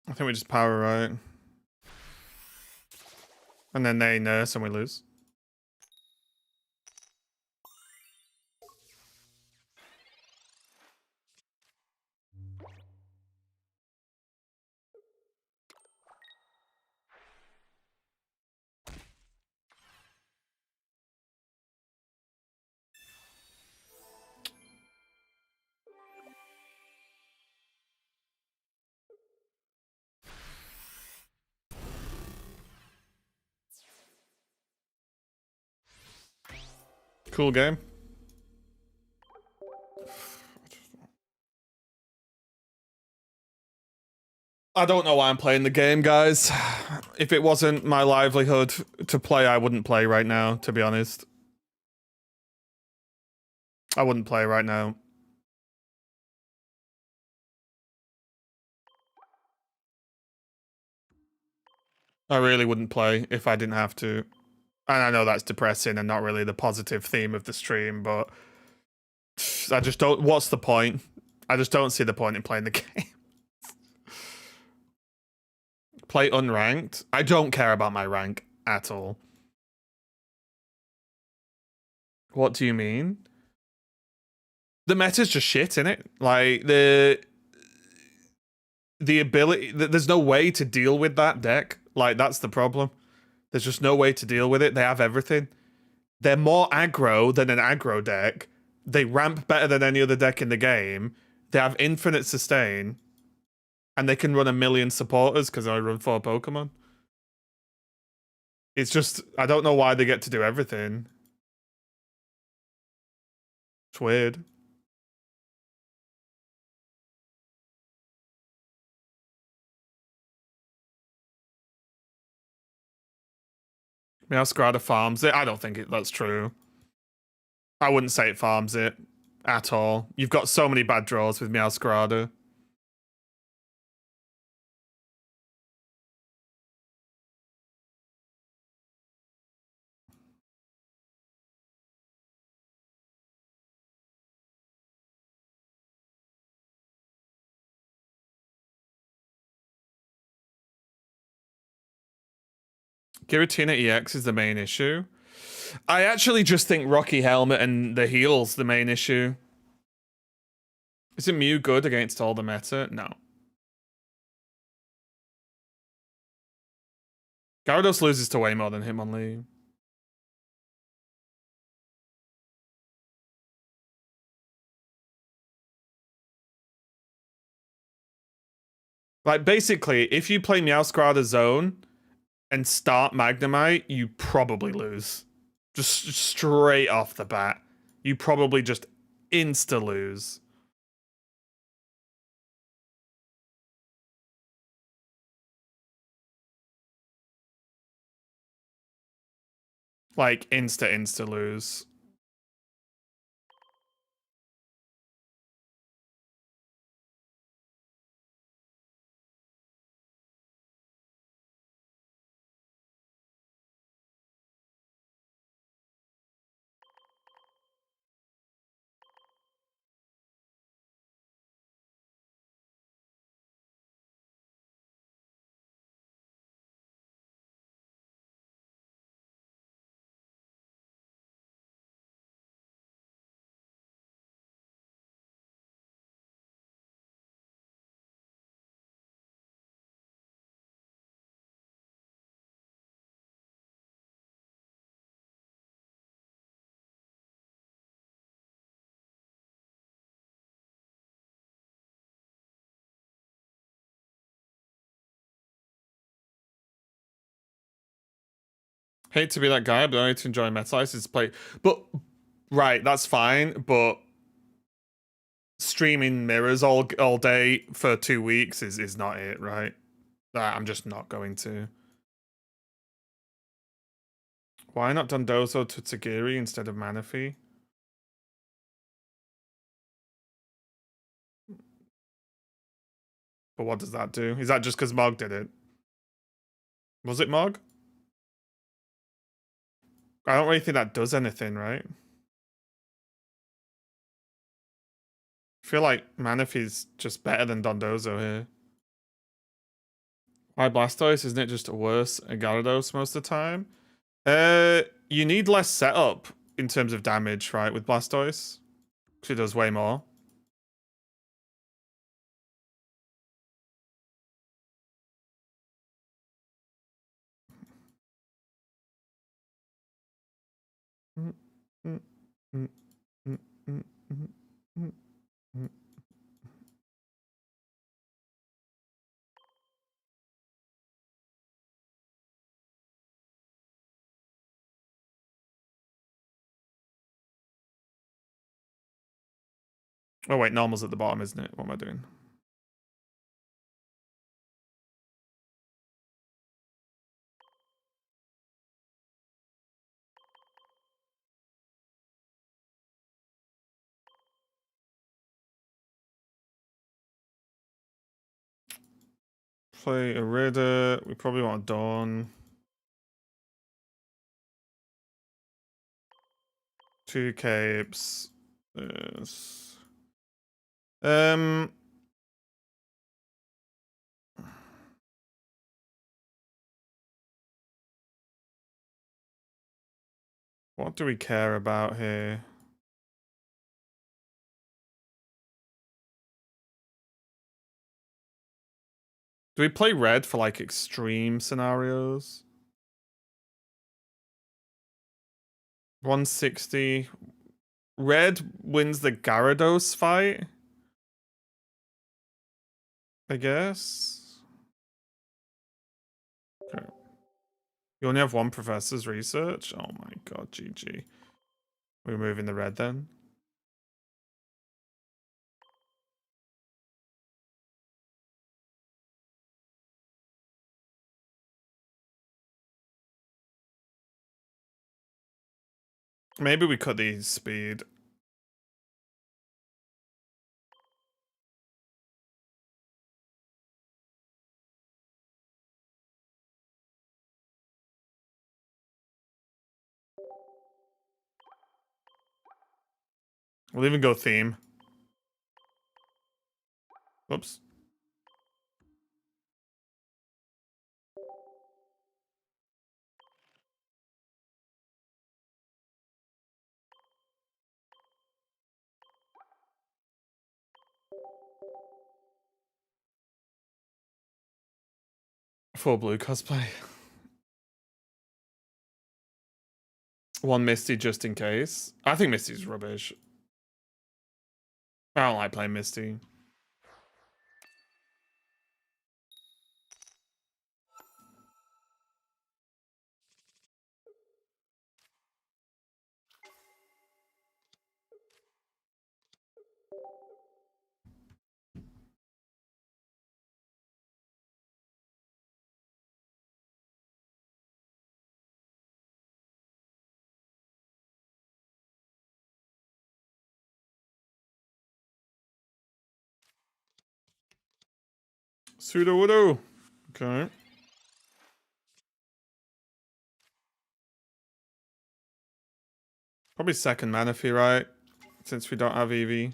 I think we just power right. And then they nurse and we lose. Cool game. I don't know why I'm playing the game, guys. If it wasn't my livelihood to play, I wouldn't play right now, to be honest. I wouldn't play right now. I really wouldn't play if I didn't have to. And I know that's depressing and not really the positive theme of the stream, but I just don't... What's the point? I just don't see the point in playing the game. Play unranked. I don't care about my rank at all. What do you mean? The meta's just shit, innit? Like the ability, there's no way to deal with that deck. Like, that's the problem. There's just no way to deal with it. They have everything. They're more aggro than an aggro deck. They ramp better than any other deck in the game. They have infinite sustain. And they can run 1,000,000 supporters because I run 4 Pokemon. It's just, I don't know why they get to do everything. It's weird. Meowscarada farms it. I don't think that's true. I wouldn't say it farms it at all. You've got so many bad draws with Meowscarada. Giratina EX is the main issue. I actually just think Rocky Helmet and the heal's the main issue. Is it Mew good against all the meta? No. Gyarados loses to way more than Hitmonlee. Like, basically, if you play Meowscarada Zone and start Magnemite, you probably lose. Just straight off the bat. You probably just insta-lose. Like, insta-lose. Hate to be that guy, but I need to enjoy Metalice's play. But, right, that's fine, but streaming mirrors all day for 2 weeks is not it, right? I'm just not going to. Why not Dondozo to Tagiri instead of Manaphy? But what does that do? Is that just because Mog did it? Was it Mog? I don't really think that does anything, right? I feel like Manaphy's just better than Dondozo here. Why Blastoise? Isn't it just worse at Gyarados most of the time? You need less setup in terms of damage, right, with Blastoise? Because it does way more. Oh wait, normal's at the bottom, isn't it? What am I doing? Play Irida. We probably want Dawn. 2 capes. Yes. What do we care about here? Do we play red for like extreme scenarios? 160. Red wins the Gyarados fight, I guess. Okay. You only have one professor's research? Oh my god, GG. We're moving the red then. Maybe we cut the speed. We'll even go theme. Whoops. Full blue cosplay. One Misty just in case. I think Misty's rubbish. I don't like playing Misty. Sudowoodo. Okay. Probably second Manaphy, right? Since we don't have Eevee.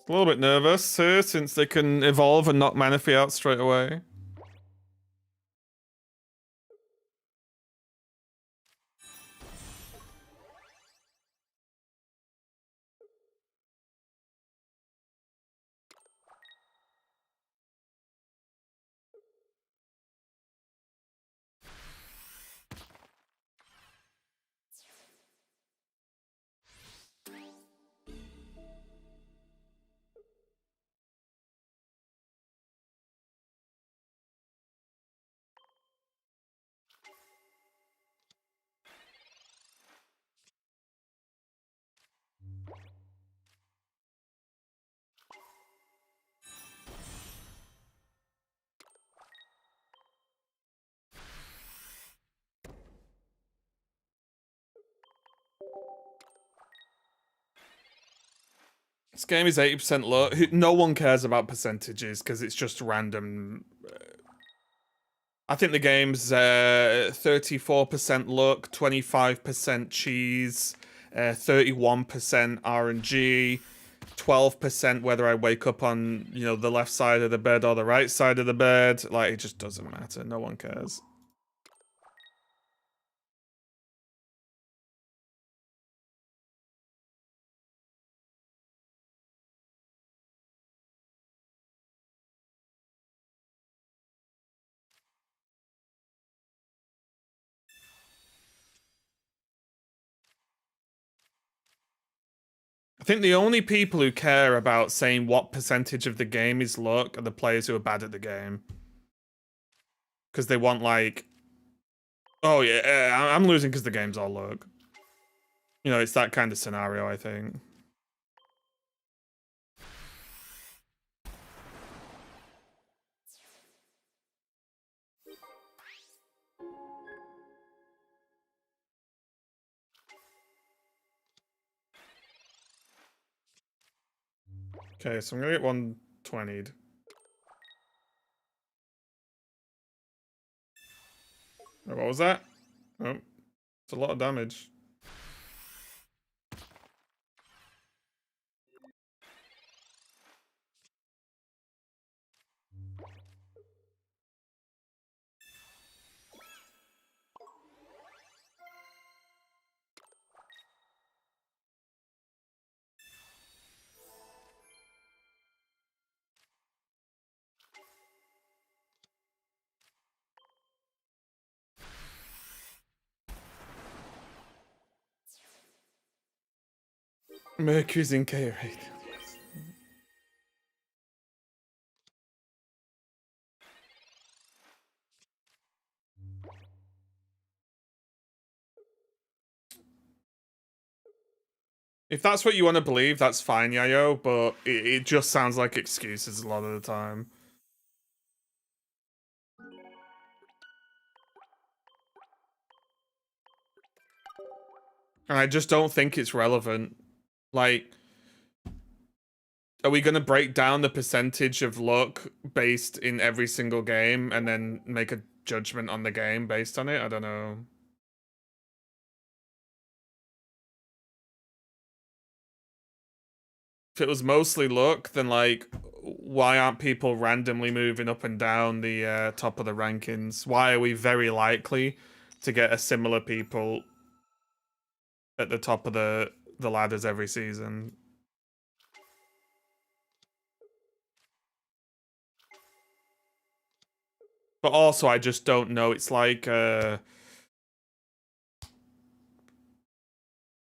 A little bit nervous here since they can evolve and knock Manaphy out straight away. This game is 80% luck. No one cares about percentages because it's just random. I think the game's 34% luck, 25% cheese, 31% RNG, 12% whether I wake up on, you know, the left side of the bed or the right side of the bed. Like, it just doesn't matter. No one cares. I think the only people who care about saying what percentage of the game is luck are the players who are bad at the game. Because they want, like, oh yeah, I'm losing because the game's all luck. You know, it's that kind of scenario, I think. Okay, so I'm gonna get 120'd. Oh, what was that? Oh, it's a lot of damage. Mercury's in K rate. If that's what you want to believe, that's fine, Yayo, but it just sounds like excuses a lot of the time. And I just don't think it's relevant. Like, are we going to break down the percentage of luck based in every single game and then make a judgment on the game based on it? I don't know. If it was mostly luck, then like, why aren't people randomly moving up and down the top of the rankings? Why are we very likely to get a similar people at the top of the ladders every season? But also, I just don't know. It's like, I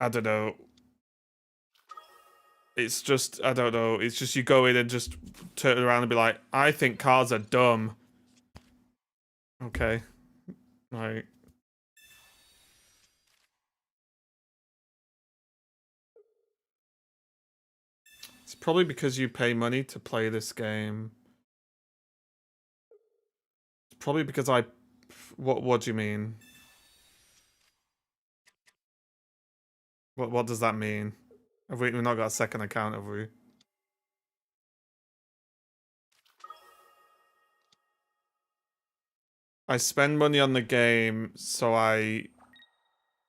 don't know. It's just, I don't know. It's just you go in and just turn around and be like, I think cards are dumb. Okay. Like, it's probably because you pay money to play this game. It's probably because what do you mean? What does that mean? We've not got a second account, have we? I spend money on the game, so I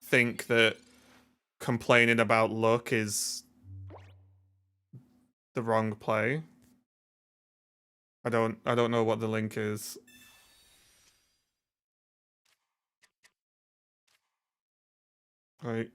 think that complaining about luck is the wrong play. I don't know what the link is. Like,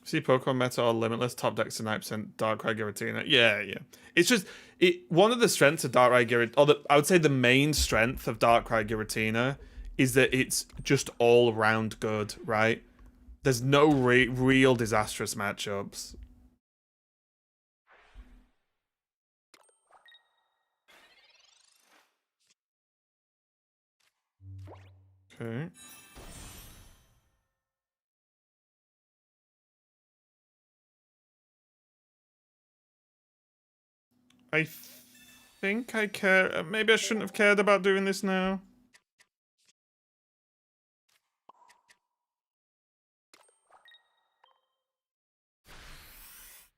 see Pokemon Meta are limitless, top decks to 9%, Darkrai Giratina. Yeah. It's just one of the strengths of Darkrai Giratina, or I would say the main strength of Darkrai Giratina is that it's just all round good, right? There's no real disastrous matchups. Okay. I think I care. Maybe I shouldn't have cared about doing this now.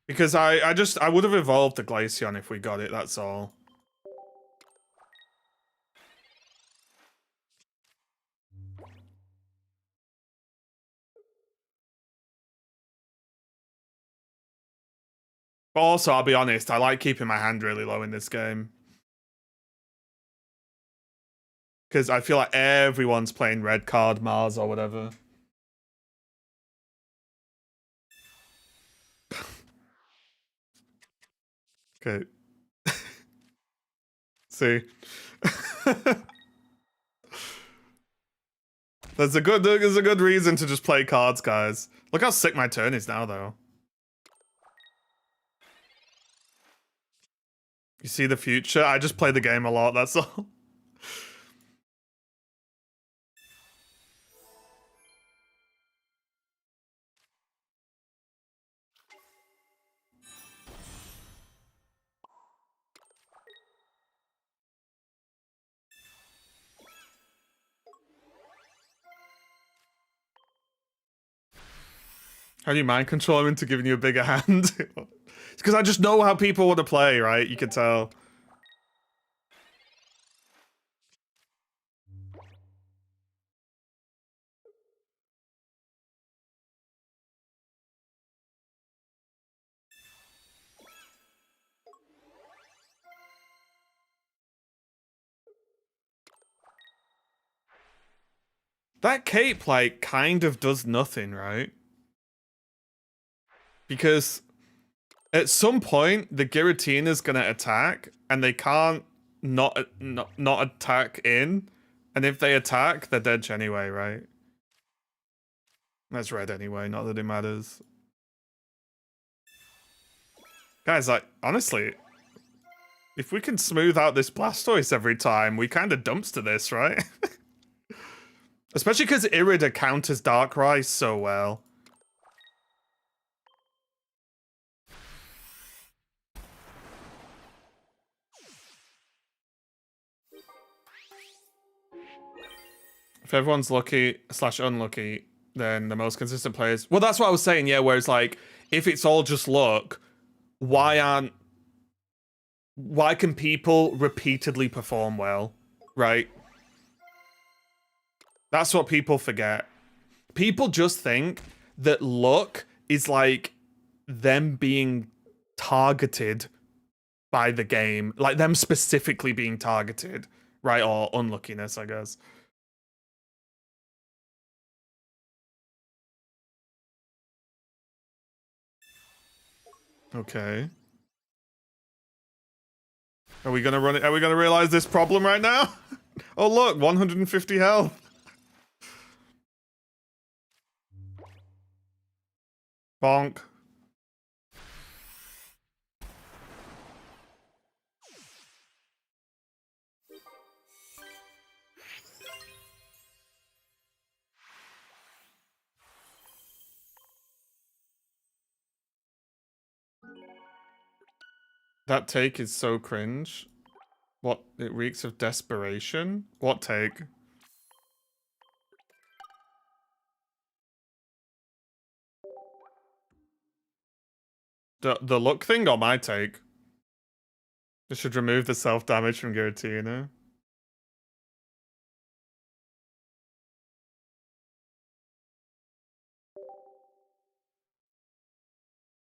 Because I would have evolved the Glaceon if we got it, that's all. But also, I'll be honest, I like keeping my hand really low in this game. Because I feel like everyone's playing red card Mars or whatever. Okay. See. There's a good reason to just play cards, guys. Look how sick my turn is now, though. You see the future? I just play the game a lot, that's all. How do you mind control him into giving you a bigger hand? It's because I just know how people want to play, right? You can tell. That cape, like, kind of does nothing, right? Because at some point, the Giratina's gonna attack, and they can't not attack in. And if they attack, they're dead anyway, right? That's red anyway, not that it matters. Guys, like, honestly, if we can smooth out this Blastoise every time, we kind of dumpster this, right? Especially because Irida counters Darkrai so well. If everyone's lucky / unlucky, then the most consistent players... Well, that's what I was saying, yeah, whereas, like, if it's all just luck, why can people repeatedly perform well, right? That's what people forget. People just think that luck is like them being targeted by the game, like them specifically being targeted, right? Or unluckiness, I guess. Okay. Are we gonna run it? Are we gonna realize this problem right now? Oh look, 150 health. Bonk. That take is so cringe. What? It reeks of desperation? What take? The look thing or my take? It should remove the self-damage from Giratina.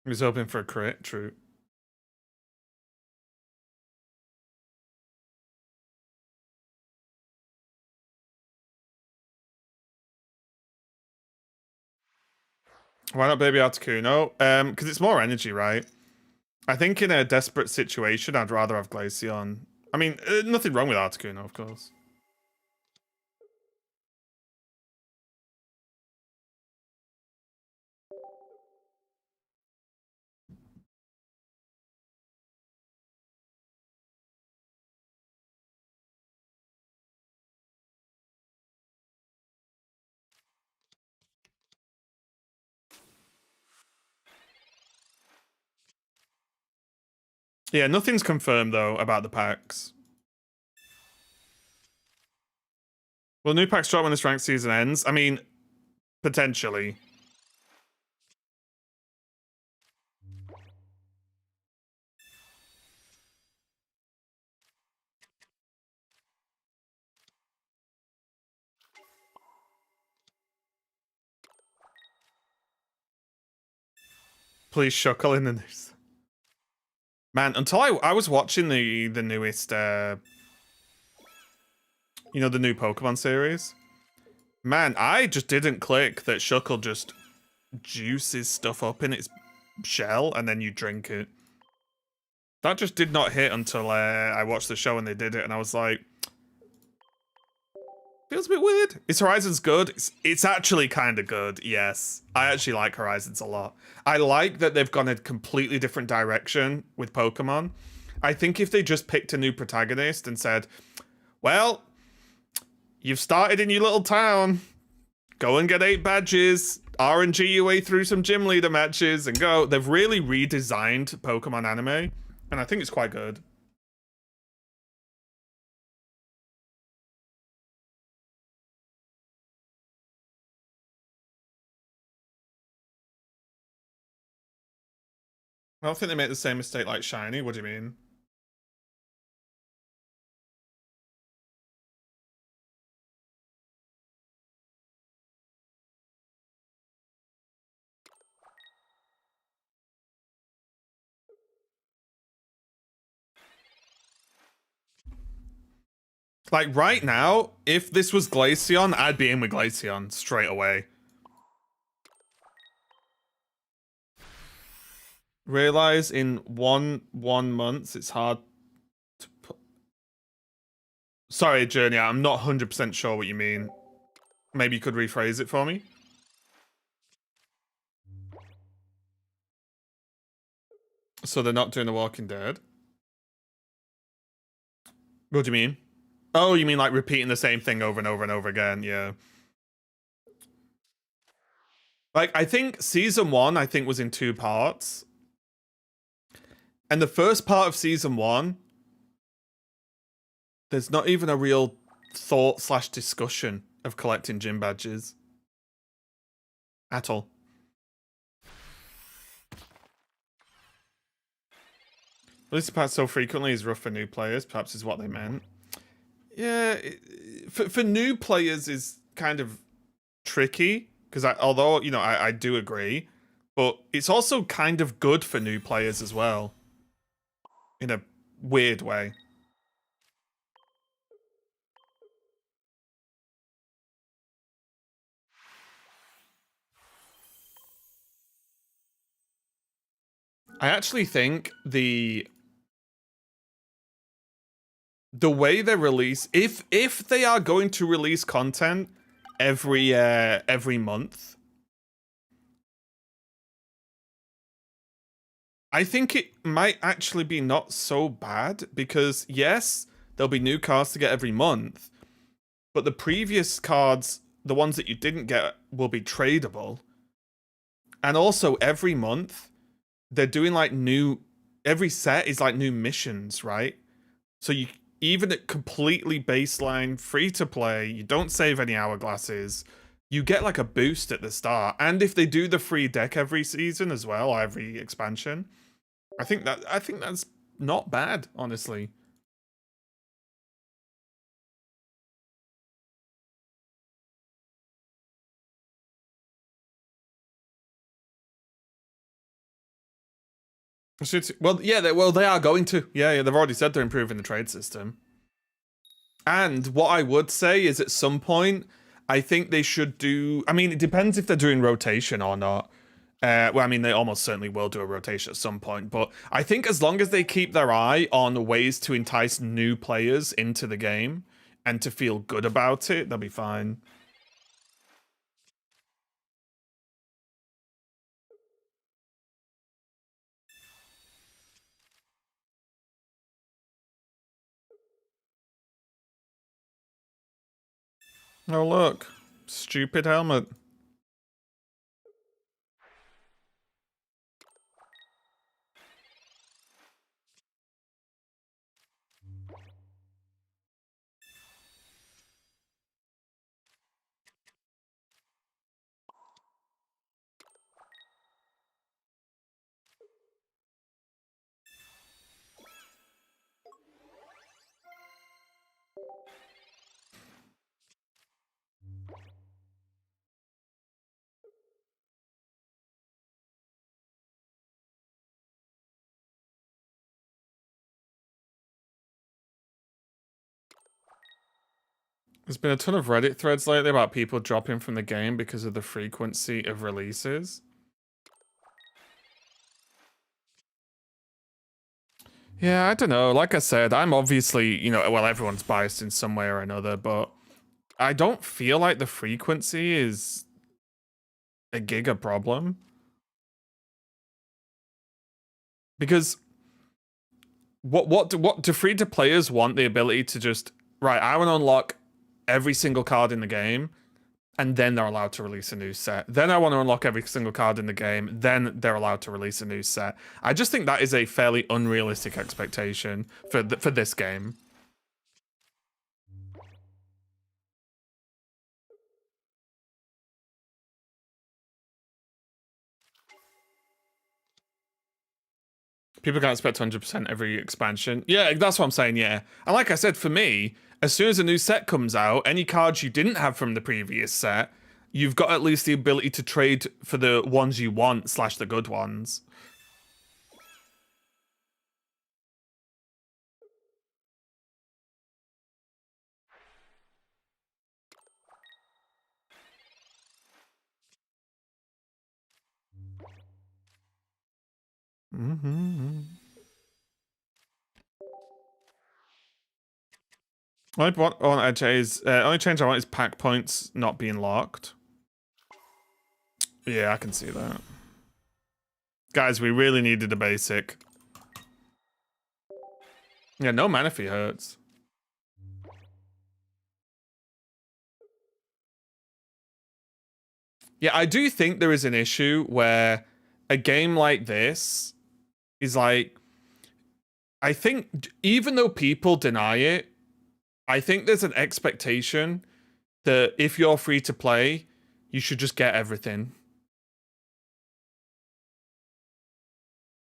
He was hoping for a crit, true. Why not Baby Articuno? Because it's more energy, right? I think in a desperate situation, I'd rather have Glaceon. I mean, nothing wrong with Articuno, of course. Yeah, nothing's confirmed, though, about the packs. Will new packs drop when this ranked season ends? I mean, potentially. Please Shuckle in the news. Man, until I was watching the newest, you know, the new Pokemon series. Man, I just didn't click that Shuckle just juices stuff up in its shell and then you drink it. That just did not hit until I watched the show and they did it, and I was like, feels a bit weird. Is Horizons good? It's actually kind of good, yes. I actually like Horizons a lot. I like that they've gone a completely different direction with Pokemon. I think if they just picked a new protagonist and said, well, you've started in your little town, go and get 8 badges, RNG your way through some gym leader matches, and go. They've really redesigned Pokemon anime, and I think it's quite good. I don't think they make the same mistake like Shiny. What do you mean? Like right now, if this was Glaceon, I'd be in with Glaceon straight away. Realize in one month it's hard to put. Sorry, Journey, I'm not 100% sure what you mean. Maybe you could rephrase it for me? So they're not doing The Walking Dead? What do you mean? Oh, you mean like repeating the same thing over and over and over again? Yeah. Like, I think season 1, I think, was in 2 parts. And the first part of season 1, there's not even a real thought / discussion of collecting gym badges. At all. Releasing parts so frequently is rough for new players, perhaps is what they meant. Yeah, for new players is kind of tricky, because although, you know, I do agree, but it's also kind of good for new players as well. In a weird way. I actually think the way they release, if they are going to release content every month, I think it might actually be not so bad, because yes, there'll be new cards to get every month, but the previous cards, the ones that you didn't get, will be tradable. And also every month they're doing like every set is like new missions, right? So you, even at completely baseline free to play, you don't save any hourglasses. You get like a boost at the start, and if they do the free deck every season as well, every expansion, I think that's not bad, honestly. Well, yeah, they are going to. Yeah, they've already said they're improving the trade system. And what I would say is, at some point, I think they should do. I mean, it depends if they're doing rotation or not. Well, I mean, they almost certainly will do a rotation at some point, but I think as long as they keep their eye on ways to entice new players into the game and to feel good about it, they'll be fine. Oh, look. Stupid helmet. There's been a ton of Reddit threads lately about people dropping from the game because of the frequency of releases. Yeah, I don't know. Like I said, I'm obviously, you know, well, everyone's biased in some way or another, but I don't feel like the frequency is a giga problem. Because what do free to players want? The ability to just, right, I want to unlock every single card in the game, and then they're allowed to release a new set. Then I want to unlock every single card in the game, then they're allowed to release a new set. I just think that is a fairly unrealistic expectation for this game. People can't expect 100% every expansion. Yeah, that's what I'm saying, yeah. And like I said, for me, as soon as a new set comes out, any cards you didn't have from the previous set, you've got at least the ability to trade for the ones you want / the good ones. Mm-hmm. Only change I want is pack points not being locked. Yeah, I can see that. Guys, we really needed a basic. Yeah, no mana fee hurts. Yeah, I do think there is an issue where a game like this is like, I think even though people deny it, I think there's an expectation that if you're free to play, you should just get everything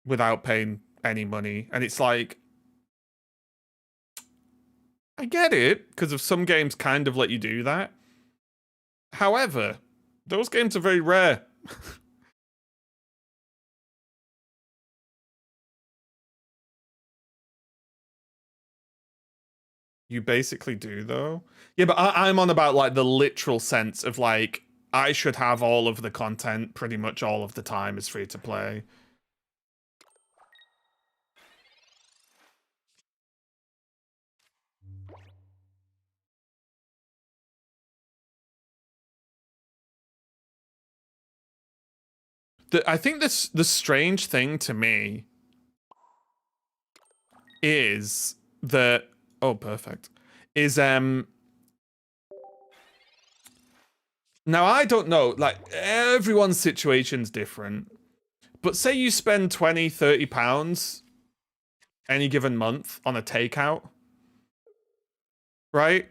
without paying any money. And it's like, I get it, because of some games kind of let you do that. However, those games are very rare. You basically do, though. Yeah, but I'm on about like the literal sense of like, I should have all of the content pretty much all of the time as free to play. I think the strange thing to me is that, oh, perfect, is now I don't know, like everyone's situation's different, but say you spend 20-30 pounds any given month on a takeout, right?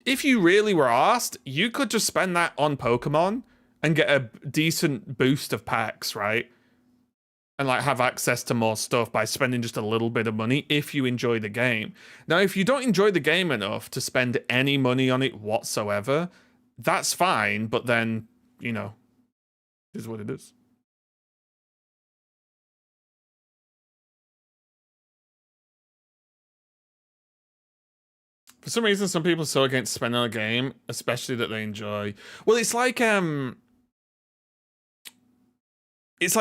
If you really were asked, you could just spend that on Pokemon and get a decent boost of packs, right? And like have access to more stuff by spending just a little bit of money if you enjoy the game. Now, if you don't enjoy the game enough to spend any money on it whatsoever, that's fine, but then, you know, it is what it is. For some reason, some people are so against spending on a game, especially that they enjoy. Well, it's like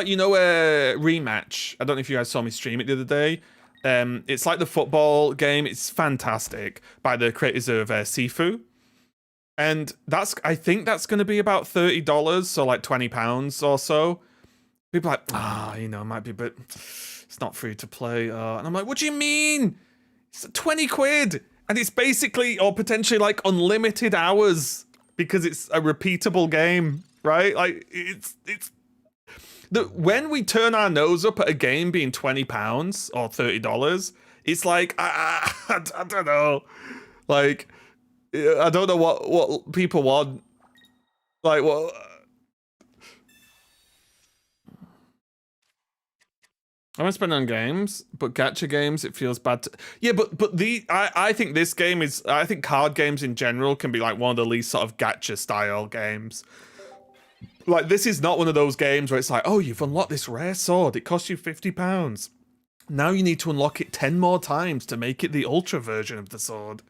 you know, a rematch. I don't know if you guys saw me stream it the other day. It's like the football game. It's fantastic by the creators of Sifu, and I think that's going to be about $30, so like £20 or so. People are like, you know, it might be, but it's not free to play. And I'm like, what do you mean? It's 20 quid, and it's basically or potentially like unlimited hours because it's a repeatable game, right? Like it's. When we turn our nose up at a game being £20 or $30, it's like I don't know, like I don't know what people want, like what. I want to spend on games, but gacha games, it feels bad. Yeah, but I think this game is. I think card games in general can be like one of the least sort of gacha style games. Like, this is not one of those games where it's like, oh, you've unlocked this rare sword. It costs you £50. Now you need to unlock it 10 more times to make it the ultra version of the sword.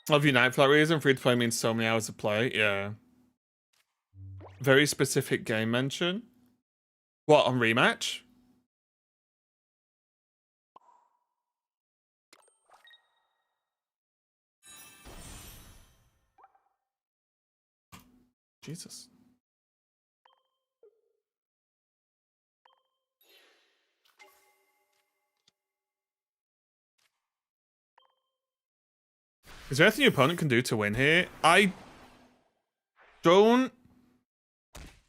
Love you, Night for that reason. Free to play means so many hours of play. Yeah. Very specific game mention. What, on rematch? Jesus. Is there anything your opponent can do to win here? I don't...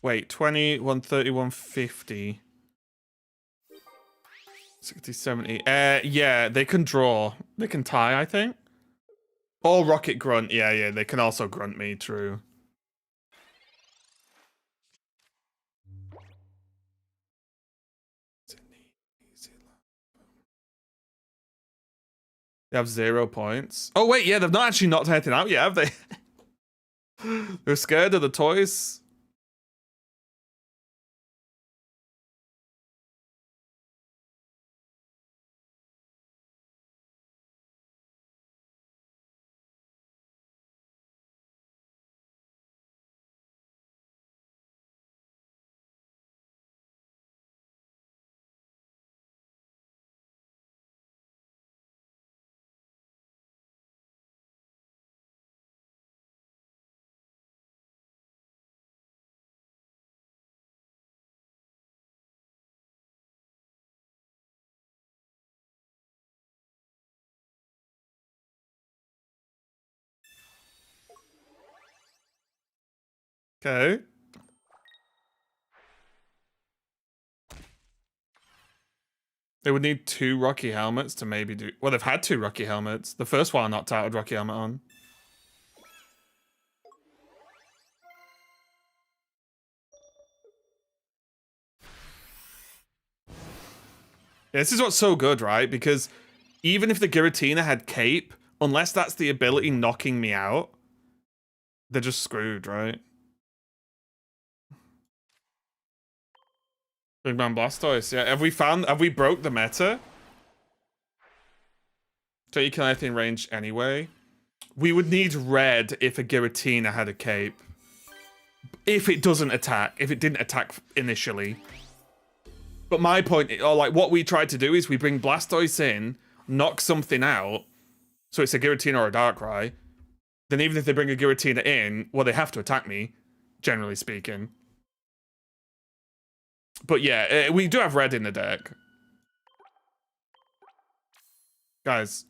Wait, 20, 130, 150. 60, 70. Yeah, they can draw. They can tie, I think. Or Rocket Grunt. Yeah, they can also grunt me, true. They have 0 points. Oh, wait, yeah, they've not actually knocked anything out yet, have they? They're scared of the toys. Okay. They would need 2 Rocky helmets to maybe do... Well, they've had 2 Rocky helmets. The first one I knocked out with Rocky helmet on. Yeah, this is what's so good, right? Because even if the Giratina had Cape, unless that's the ability knocking me out, they're just screwed, right? Big Man Blastoise, yeah. Have we broke the meta? So you can anything range anyway. We would need red if a Giratina had a Cape. If it doesn't attack, if it didn't attack initially. But my point, or like what we tried to do is we bring Blastoise in, knock something out, so it's a Giratina or a Darkrai. Then even if they bring a Giratina in, well, they have to attack me, generally speaking. But yeah, we do have red in the deck. Guys.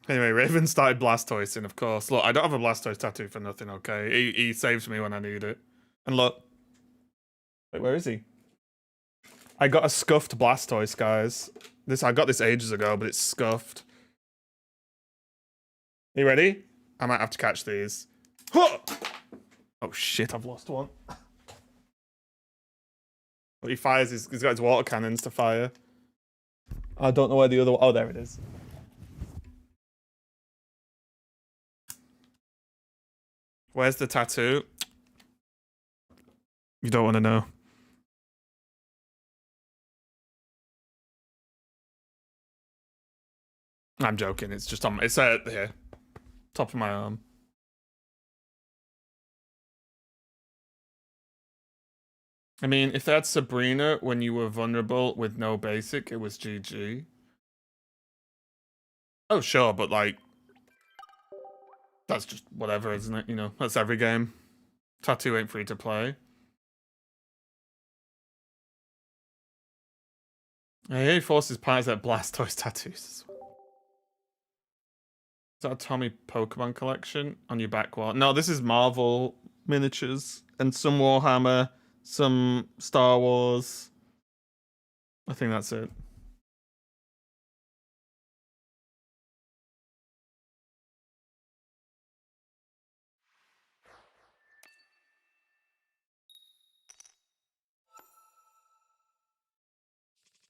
Anyway, Raven started Blastoise, and of course, look, I don't have a Blastoise tattoo for nothing, okay? He saves me when I need it. And look. Wait, where is he? I got a scuffed Blastoise, guys. I got this ages ago, but it's scuffed. You ready? I might have to catch these. Huh! Oh shit, I've lost one. But he fires he's got his water cannons to fire. I don't know where the other one... Oh, there it is. Where's the tattoo? You don't want to know. I'm joking. It's just on... It's here. Top of my arm. I mean, if that's Sabrina when you were vulnerable with no basic, it was GG. Oh, sure, but like... That's just whatever, isn't it? You know, that's every game. Tattoo ain't free to play. I hear he forces pies at Blastoise tattoos. Is that a Tommy Pokemon collection on your back wall? No, this is Marvel miniatures and some Warhammer, some Star Wars. I think that's it.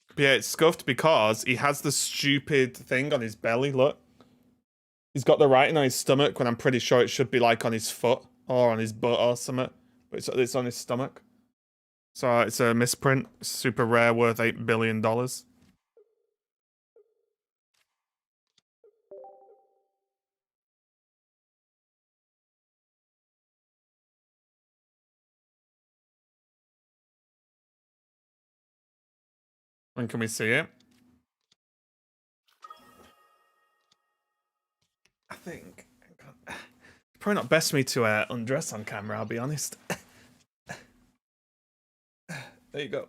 But yeah, it's scuffed because he has the stupid thing on his belly, look. He's got the writing on his stomach when I'm pretty sure it should be like on his foot or on his butt or something. But it's on his stomach. So it's a misprint. Super rare, worth $8 billion. When can we see it? I think... Probably not best for me to undress on camera, I'll be honest. There you go.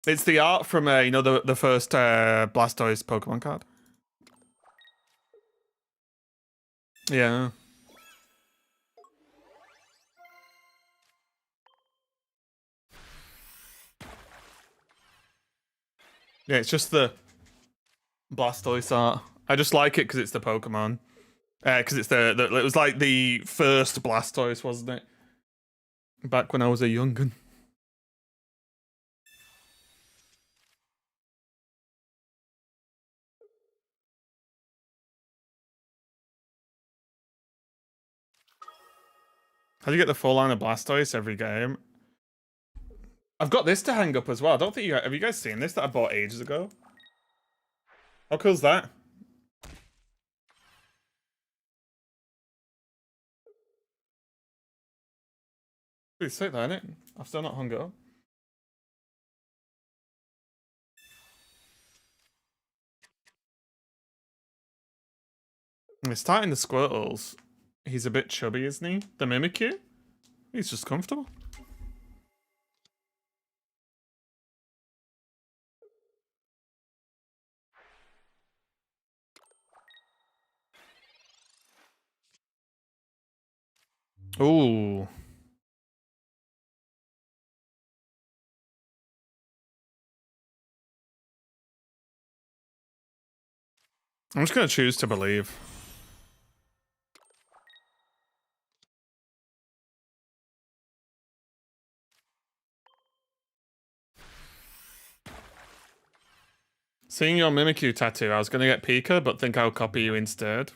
It's the art from you know, the first Blastoise Pokemon card. Yeah. Yeah, it's just the Blastoise art. I just like it because it's the Pokemon. Because it's the it was like the first Blastoise, wasn't it? Back when I was a young'un. How do you get the full line of Blastoise every game? I've got this to hang up as well. I don't think you have you guys seen this that I bought ages ago? How cool's that? Pretty sick, that, isn't it? I've still not hung it up. We're starting the Squirtles. He's a bit chubby, isn't he? The Mimikyu? He's just comfortable. Ooh. I'm just gonna choose to believe. Seeing your Mimikyu tattoo, I was gonna get Pika, but think I'll copy you instead.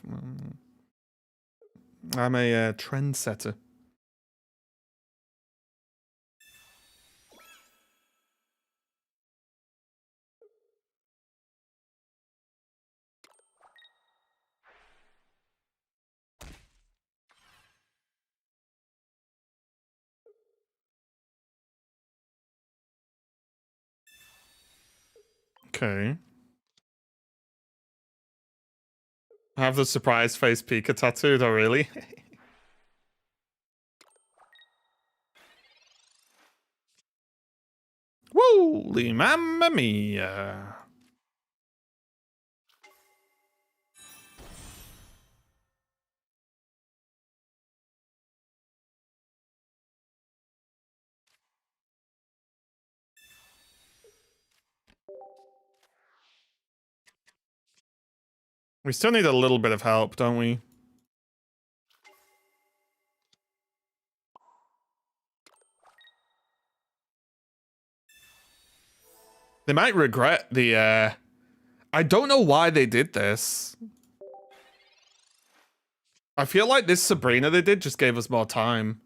I'm a trendsetter. Okay. I have the surprise face Pika tattooed, oh really? Wooly mamma mia. We still need a little bit of help, don't we? They might regret the, I don't know why they did this. I feel like this Sabrina they did just gave us more time.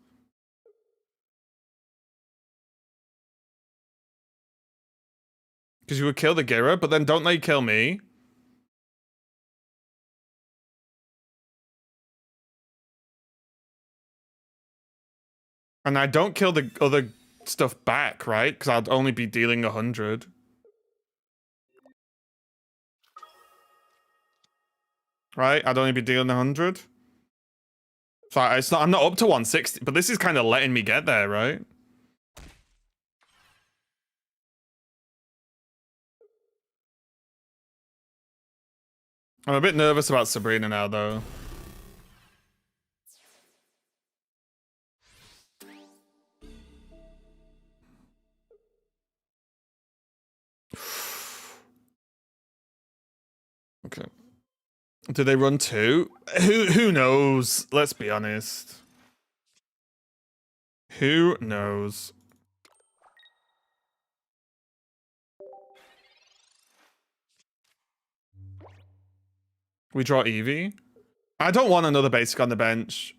Because you would kill the Gira, but then don't they kill me? And I don't kill the other stuff back, right? Because I'd only be dealing 100. Right? I'd only be dealing 100. So it's not, I'm not up to 160, but this is kind of letting me get there, right? I'm a bit nervous about Sabrina now, though. Okay. Do they run two? Who knows? Let's be honest. Who knows? We draw Eevee. I don't want another basic on the bench.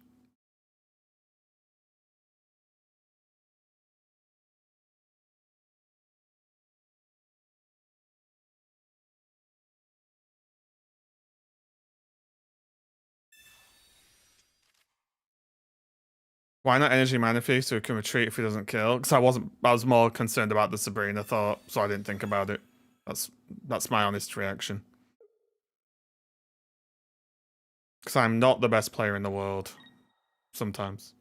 Why not Energy Manaphy so he can retreat if he doesn't kill? Because I was more concerned about the Sabrina thought, so I didn't think about it. That's my honest reaction. Because I'm not the best player in the world. Sometimes.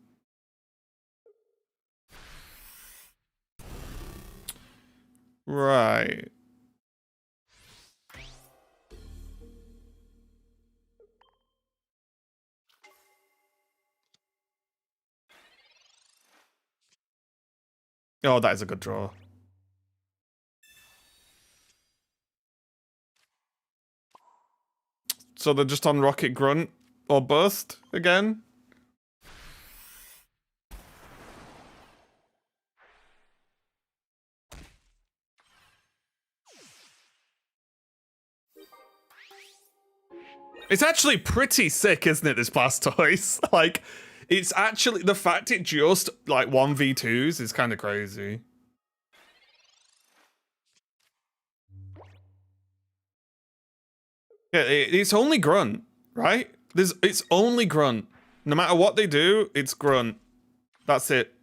Right. Oh, that is a good draw. So they're just on Rocket Grunt or Bust again? It's actually pretty sick, isn't it, this Blastoise? Like, it's actually, the fact it just, like, 1v2s is kind of crazy. Yeah, it's only Grunt, right? It's only Grunt. No matter what they do, it's Grunt. That's it.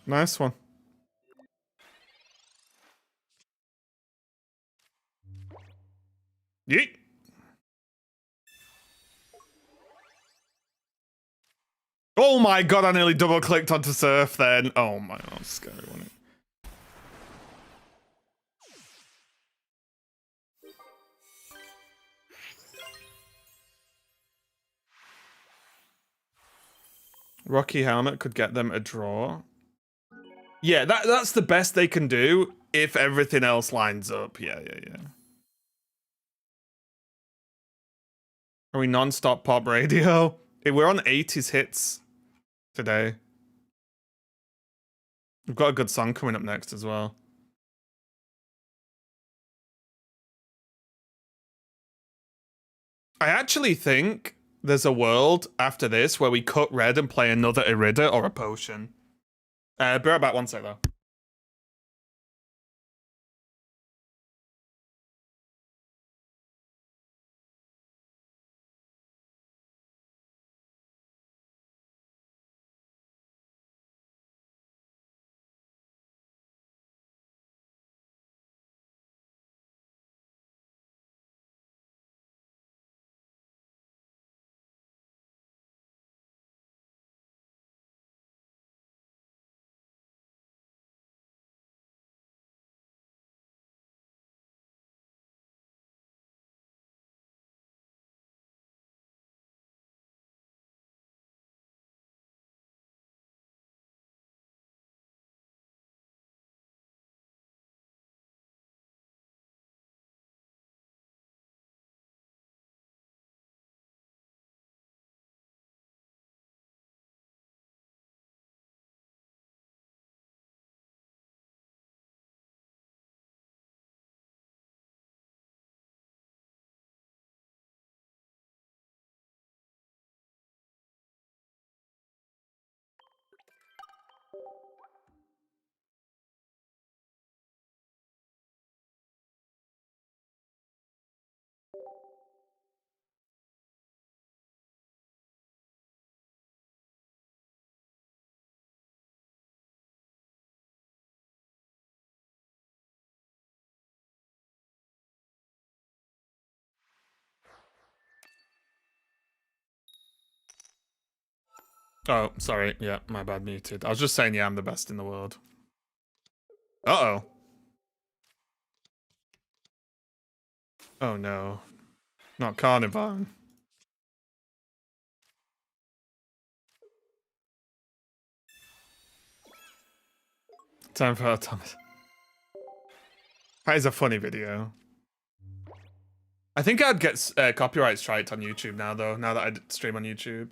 Nice one. Yeet. Oh my god, I nearly double clicked onto Surf then. Oh my god, scary, wasn't it? Rocky Helmet could get them a draw. Yeah, that's the best they can do if everything else lines up. Yeah. Are we non-stop pop radio? We're on 80s hits today. We've got a good song coming up next as well. I actually think there's a world after this where we cut red and play another Irida or a potion. Be right back, one sec though. Oh, sorry. Yeah, my bad, muted. I was just saying, yeah, I'm the best in the world. Uh-oh. Oh no. Not Carnivine. Time for Thomas. That is a funny video. I think I'd get copyright striked on YouTube now, though, now that I stream on YouTube.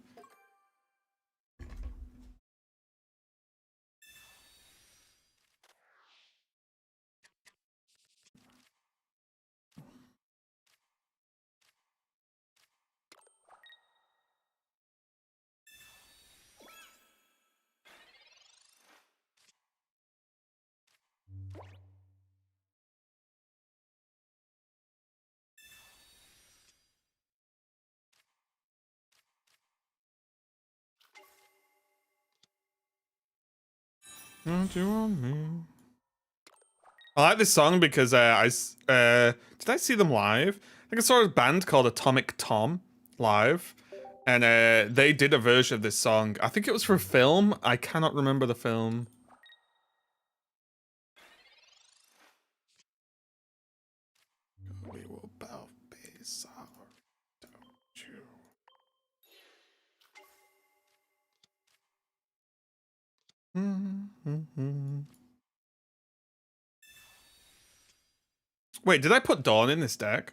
Don't you want me? I like this song because did I see them live? I think I saw a band called Atomic Tom live, and they did a version of this song. I think it was for a film. I cannot remember the film. We will both be sorry, don't you? Wait, did I put Dawn in this deck?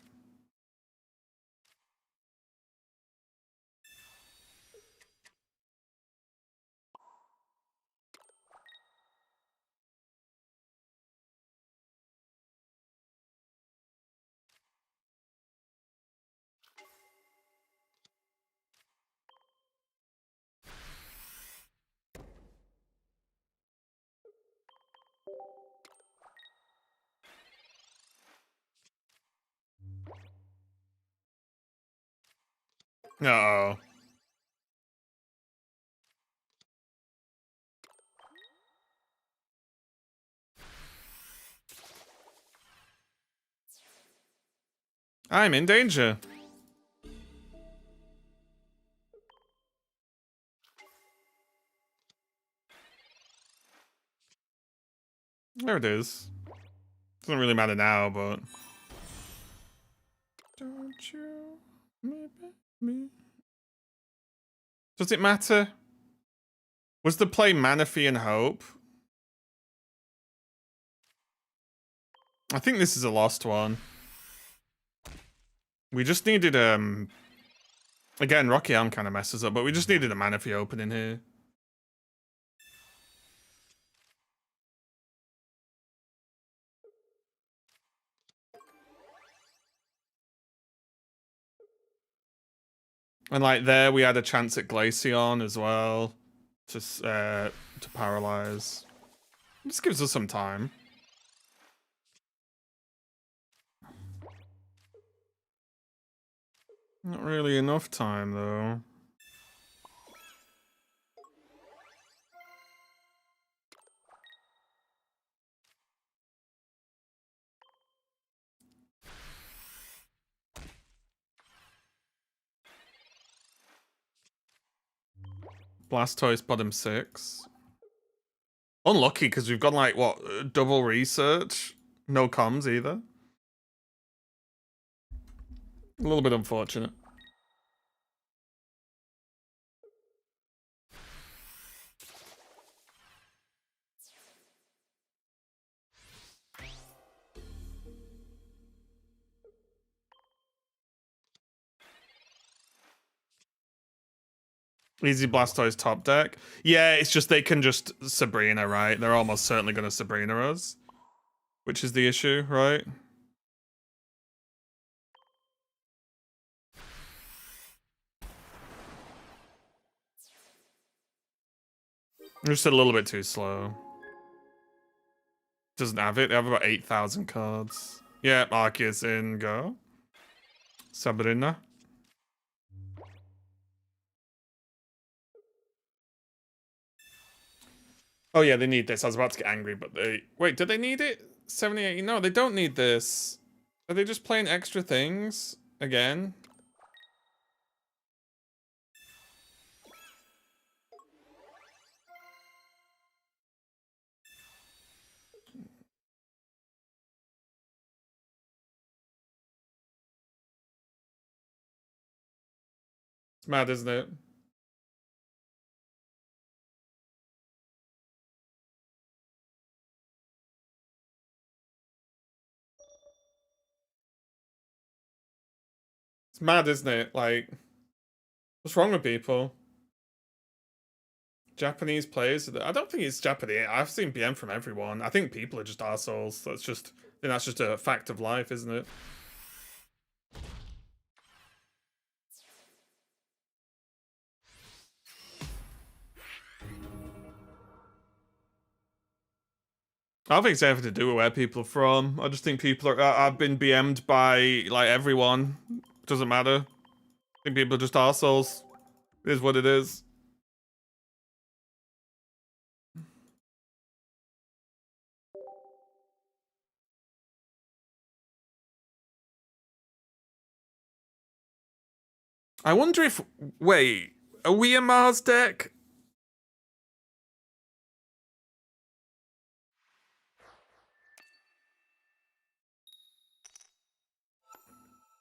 Uh-oh. I'm in danger. There it is. Doesn't really matter now, but... Don't you me? Does it matter? Was the play Manaphy and Hope? I think this is a lost one. We just needed, again, Rocky Arm kind of messes up, but we just needed a Manaphy open in here. And like there, we had a chance at Glaceon as well to paralyze. This gives us some time. Not really enough time though. Blastoise bottom 6. Unlucky because we've got like what, double research? No comms either. A little bit unfortunate. Easy Blastoise top deck. Yeah, it's just they can just Sabrina, right? They're almost certainly going to Sabrina us. Which is the issue, right? I'm just a little bit too slow. Doesn't have it. They have about 8,000 cards. Yeah, Arceus in, go. Sabrina. Oh yeah, they need this. I was about to get angry, but they... Wait, do they need it? 78? No, they don't need this. Are they just playing extra things? Again? It's mad, isn't it? It's mad, isn't it? Like, what's wrong with people? Japanese players? I don't think it's Japanese. I've seen BM from everyone. I think people are just arseholes. That's just... I think that's just a fact of life, isn't it? I don't think it's anything to do with where people are from. I just think people are... I've been BM'd by, like, everyone. Doesn't matter. I think people are just arseholes. It is what it is. I wonder if... Wait, are we a Mars deck?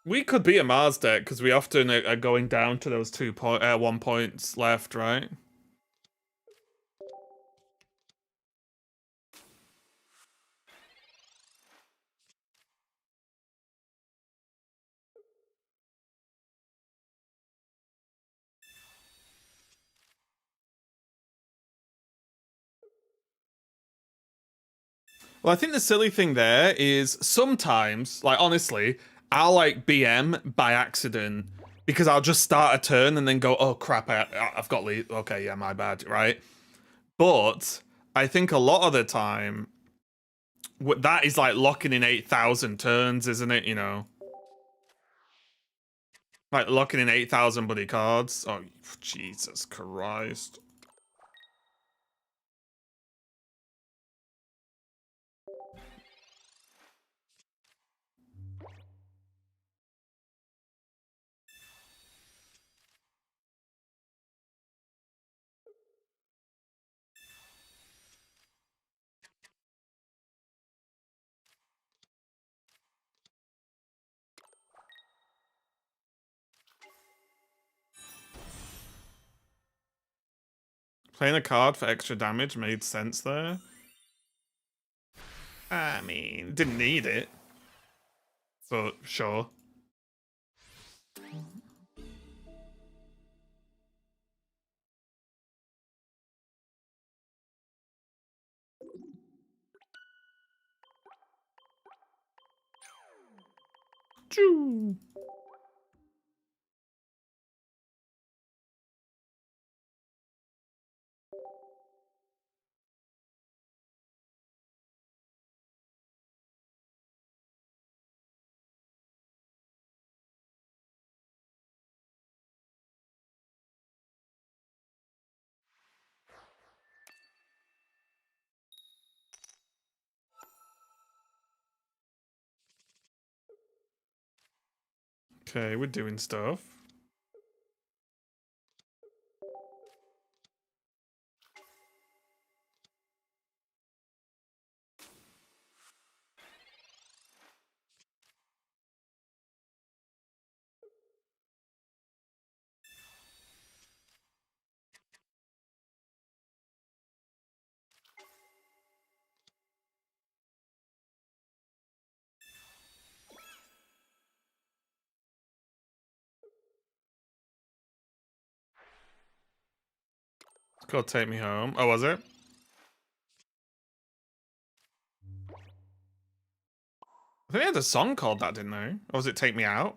We could be a Mars deck because we often are going down to those 1 points left, right? Well, I think the silly thing there is sometimes, like honestly, I'll like BM by accident because I'll just start a turn and then go, oh crap, I've got lead. Okay, yeah, my bad, right? But I think a lot of the time, that is like locking in 8,000 turns, isn't it? You know, like locking in 8,000 bloody cards. Oh, Jesus Christ. Playing a card for extra damage made sense there. I mean, didn't need it, but sure. Choo. Okay, we're doing stuff. It's called Take Me Home. Oh, was it? I think they had a song called that, didn't they? Or was it Take Me Out?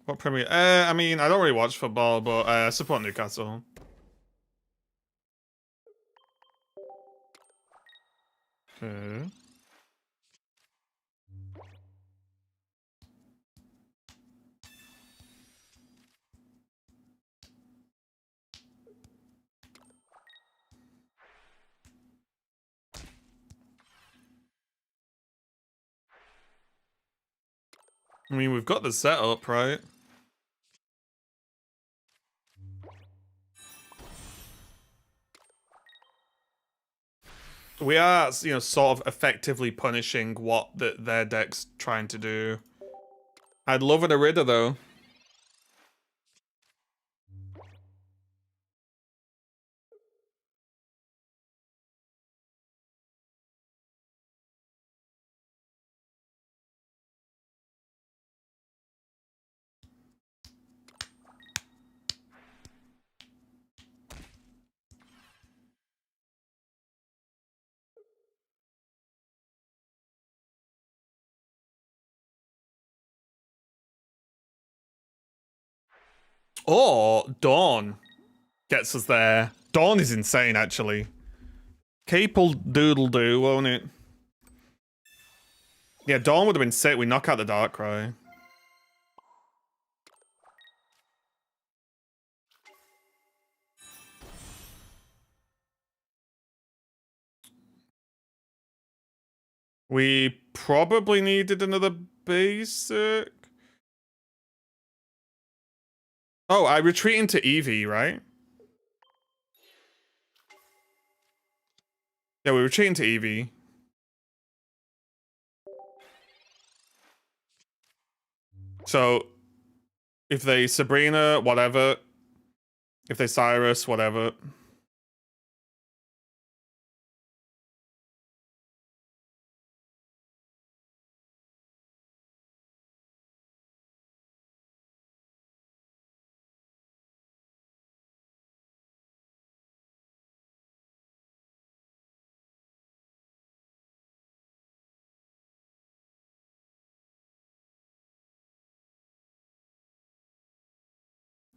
What Premier? I mean, I don't really watch football, but I support Newcastle. Okay. I mean, we've got the setup, right? We are, you know, sort of effectively punishing what their deck's trying to do. I'd love an Arida, though. Or Dawn gets us there. Dawn is insane, actually. Cape'll doodle-doo, won't it? Yeah, Dawn would have been sick. We knock out the Darkrai. We probably needed another basic. Oh, I retreat into Eevee, right? Yeah, we retreat into Eevee. So, if they Sabrina, whatever. If they Cyrus, whatever.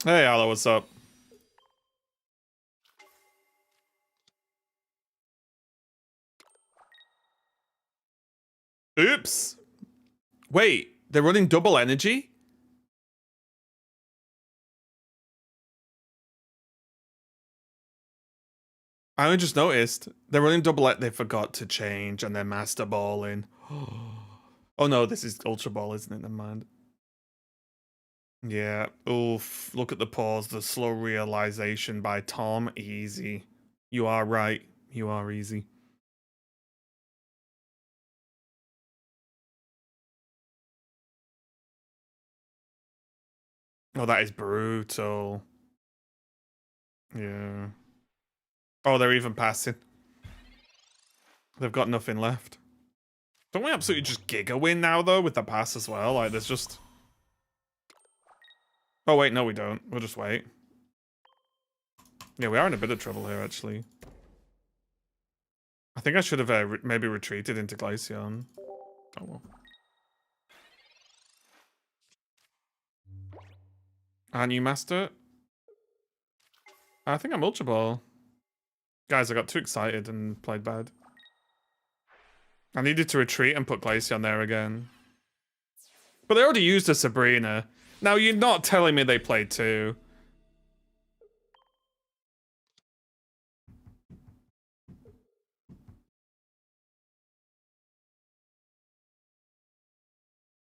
Hey, Ala, what's up? Oops. Wait, they're running double energy? I only just noticed. They're running double they forgot to change and they're master balling. Oh no, this is Ultra Ball, isn't it? Never mind. Yeah. Oof. Look at the pause. The slow realization by Tom. Easy. You are right. You are easy. Oh, that is brutal. Yeah. Oh, they're even passing. They've got nothing left. Don't we absolutely just Giga win now, though, with the pass as well? Like, there's just... Oh, wait, no, we don't. We'll just wait. Yeah, we are in a bit of trouble here, actually. I think I should have maybe retreated into Glaceon. Oh, well. Aren't you, Master? I think I'm Ultra Ball. Guys, I got too excited and played bad. I needed to retreat and put Glaceon there again. But they already used a Sabrina. Now, you're not telling me they played two.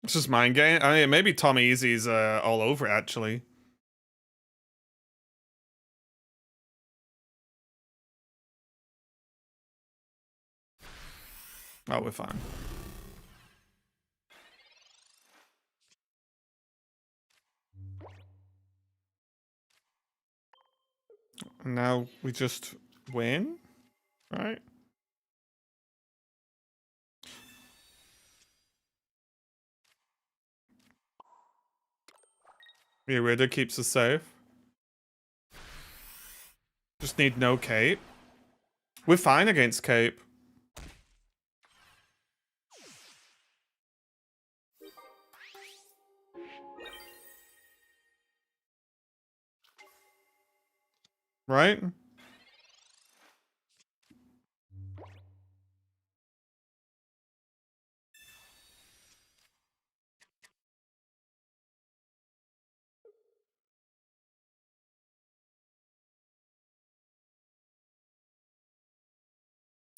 It's just mind game. I mean, maybe Tom Easy's all over it, actually. Oh, we're fine. And now we just win, right? Irida keeps us safe. Just need no cape. We're fine against cape. Right?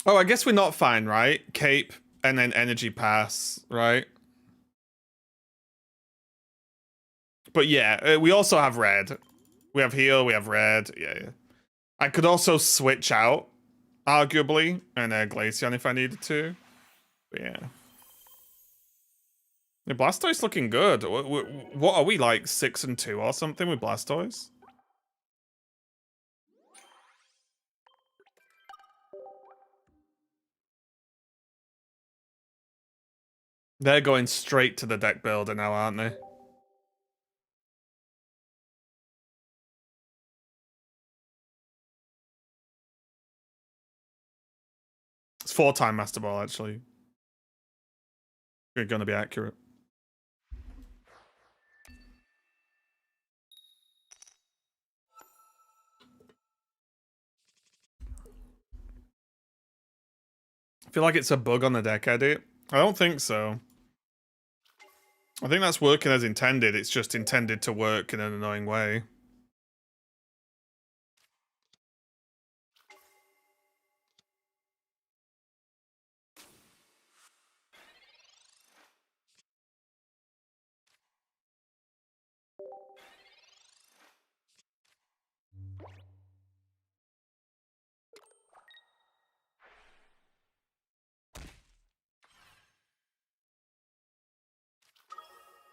Oh, I guess we're not fine, right? Cape and then energy pass, right? But yeah, we also have red. We have heal, we have red. Yeah. I could also switch out, arguably, and Glaceon if I needed to. But yeah. The Blastoise looking good. What are we, like 6-2 or something with Blastoise? They're going straight to the deck builder now, aren't they? It's 4-time Master Ball, actually. You're gonna be accurate. I feel like it's a bug on the deck edit. I don't think so. I think that's working as intended. It's just intended to work in an annoying way.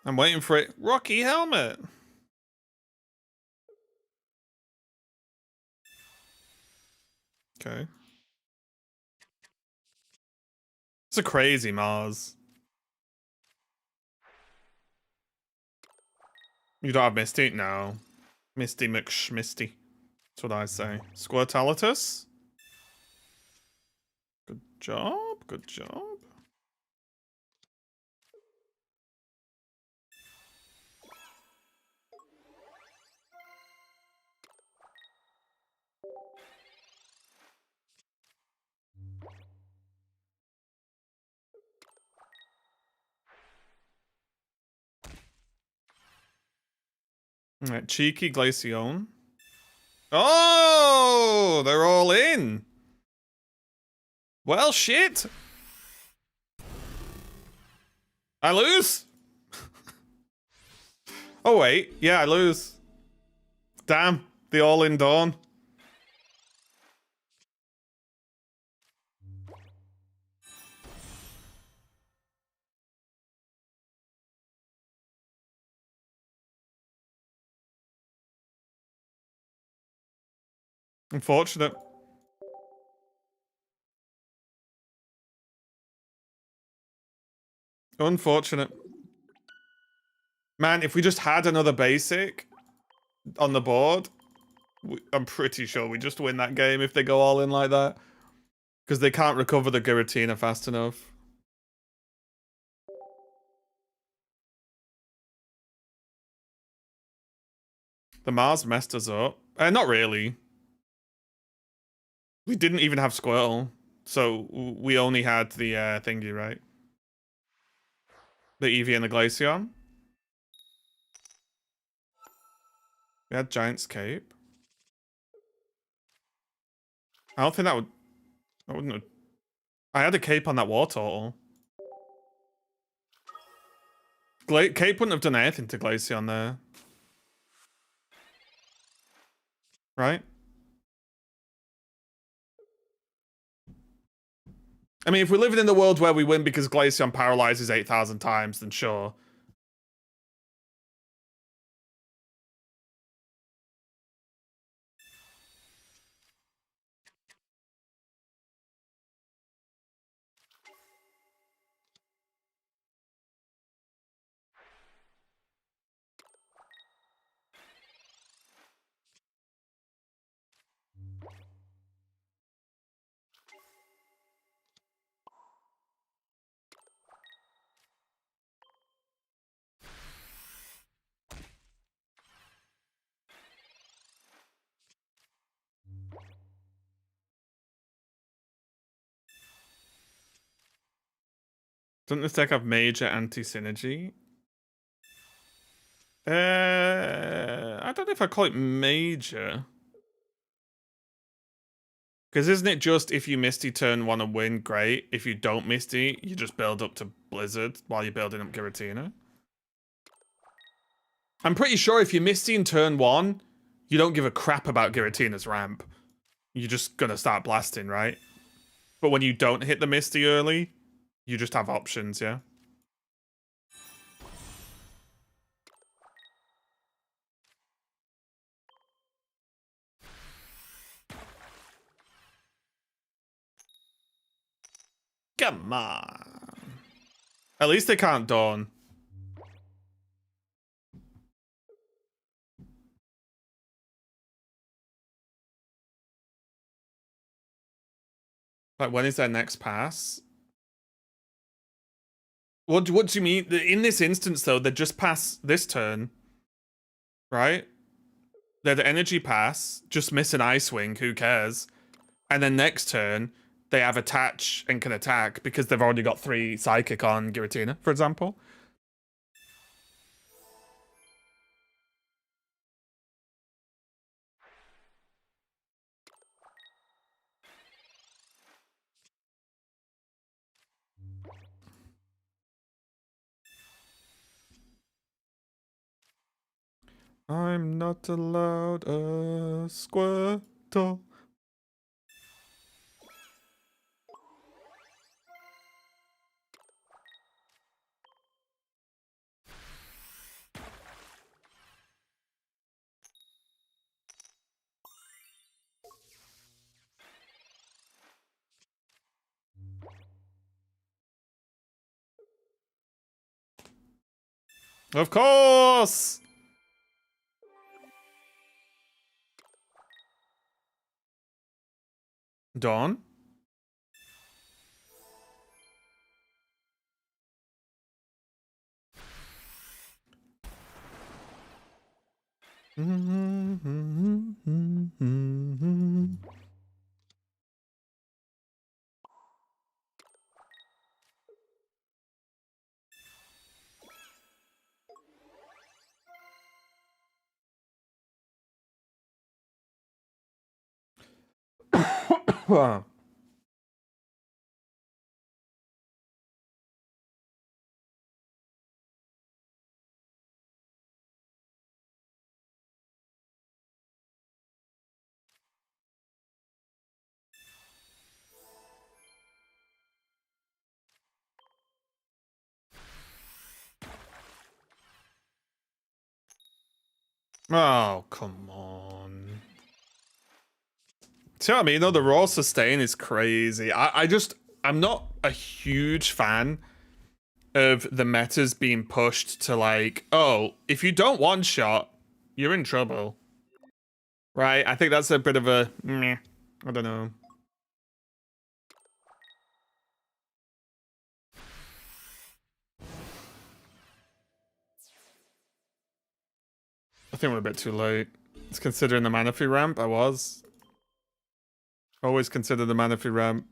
I'm waiting for it. Rocky Helmet. Okay. It's a crazy Mars. You don't have Misty? No. Misty McSmisty. That's what I say. Squirtalitus? Good job. Good job. Alright, cheeky Glaceon. Oh, they're all in. Well, shit. I lose. Oh, wait. Yeah, I lose. Damn. The all-in dawn. Unfortunate. Unfortunate. Man, if we just had another basic on the board, I'm pretty sure we just win that game if they go all in like that. Because they can't recover the Giratina fast enough. The Mars messed us up. Not really. We didn't even have Squirtle. So we only had the thingy, right? The Eevee and the Glaceon. We had Giant's Cape. I don't think that would... I wouldn't have... I had a cape on that Wartortle. Cape wouldn't have done anything to Glaceon there. Right? I mean, if we're living in the world where we win because Glaceon paralyzes 8,000 times, then sure. Doesn't this deck have major anti-synergy? I don't know if I call it major. Because isn't it just if you Misty turn 1 and win, great. If you don't Misty, you just build up to Blizzard while you're building up Giratina. I'm pretty sure if you Misty in turn 1, you don't give a crap about Giratina's ramp. You're just gonna start blasting, right? But when you don't hit the Misty early, you just have options, yeah? Come on. At least they can't Dawn. Like, when is their next pass? What do you mean? In this instance, though, they just pass this turn, right? They're the energy pass, just miss an Ice Wing, who cares? And then next turn, they have attach and can attack because they've already got 3 Psychic on Giratina, for example. I'm not allowed a Squirtle. Of course! Dawn? Wow. Oh, come on. See what I mean? Though the raw sustain is crazy. I'm not a huge fan of the metas being pushed to like, oh, if you don't one shot, you're in trouble. Right? I think that's a bit of a meh. I don't know. I think we're a bit too late. It's considering the mana fee ramp. I was. Always consider the mana fee ramp.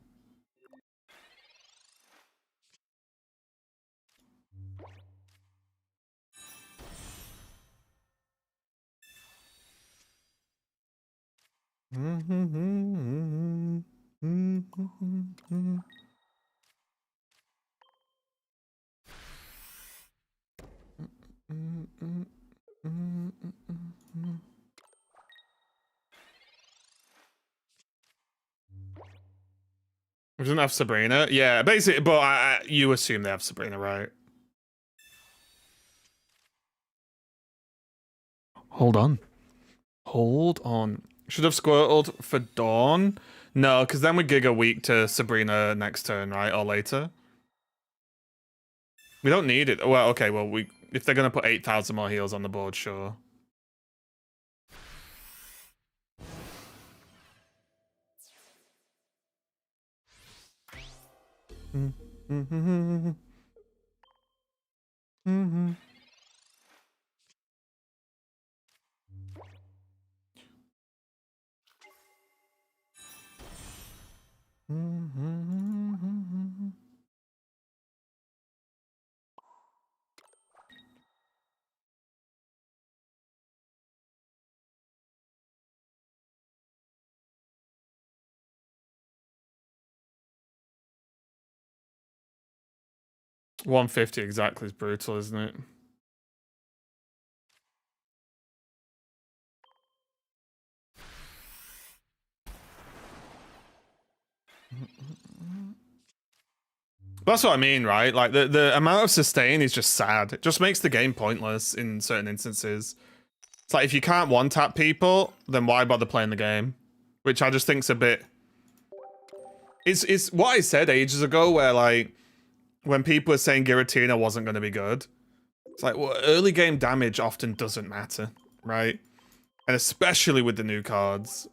We doesn't have Sabrina. Yeah, basically, but you assume they have Sabrina, right? Hold on. Hold on. Should have Squirtled for Dawn. No, because then we Giga weak to Sabrina next turn, right? Or later. We don't need it. Well, okay, well, if they're going to put 8,000 more heals on the board, sure. $150 exactly is brutal, isn't it? That's what I mean, right? Like the amount of sustain is just sad. It just makes the game pointless in certain instances. It's like if you can't one tap people, then why bother playing the game? Which I just think's a bit. It's what I said ages ago, where like when people were saying Giratina wasn't going to be good, it's like, well, early game damage often doesn't matter, right? And especially with the new cards.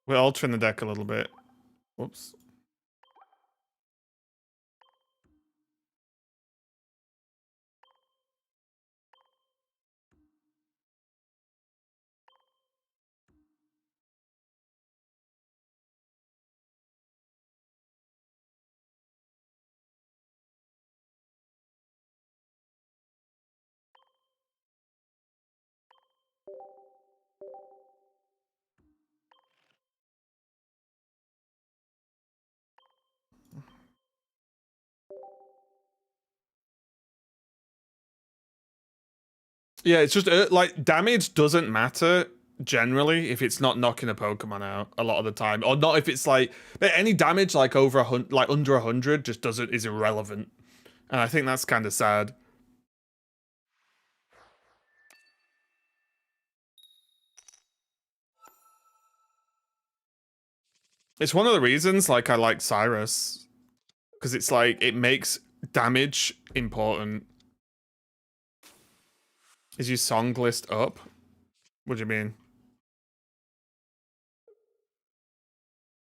We're altering the deck a little bit. Whoops. Yeah, it's just like damage doesn't matter generally if it's not knocking a Pokemon out a lot of the time, or not if it's like any damage like over like under 100 just doesn't is irrelevant, and I think that's kind of sad. It's one of the reasons like I like Cyrus. Because it's like, it makes damage important. Is your song list up? What do you mean?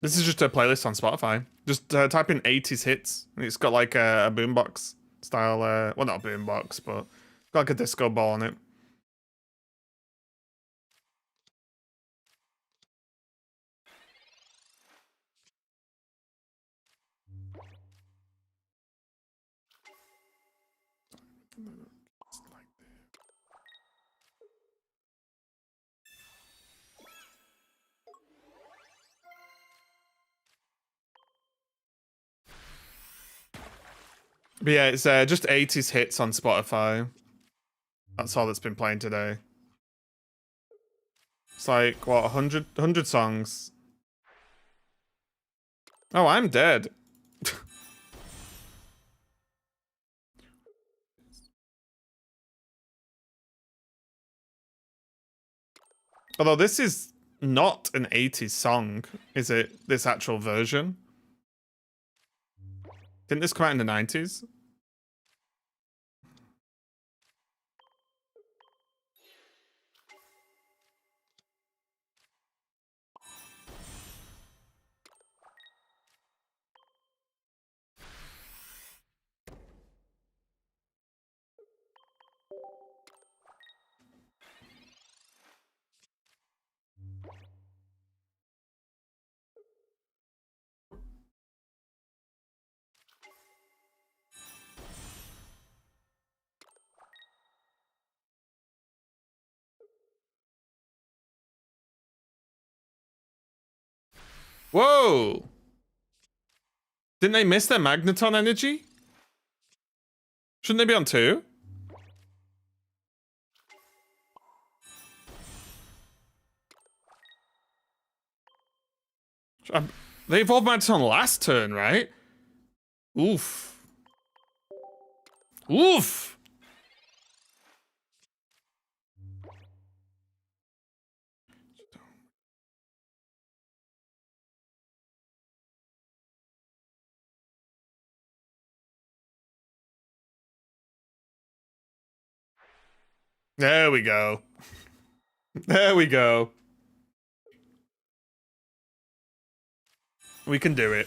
This is just a playlist on Spotify. Just type in 80s hits. It's got like a boombox style, well, not a boombox, but got like a disco ball on it. But yeah, it's just 80s hits on Spotify. That's all that's been playing today. It's like, what, 100 songs? Oh, I'm dead. Although this is not an 80s song, is it? This actual version? Didn't this come out in the 90s? Whoa! Didn't they miss their Magneton energy? Shouldn't they be on 2? They evolved Magneton last turn, right? Oof. Oof! There we go. There we go. We can do it.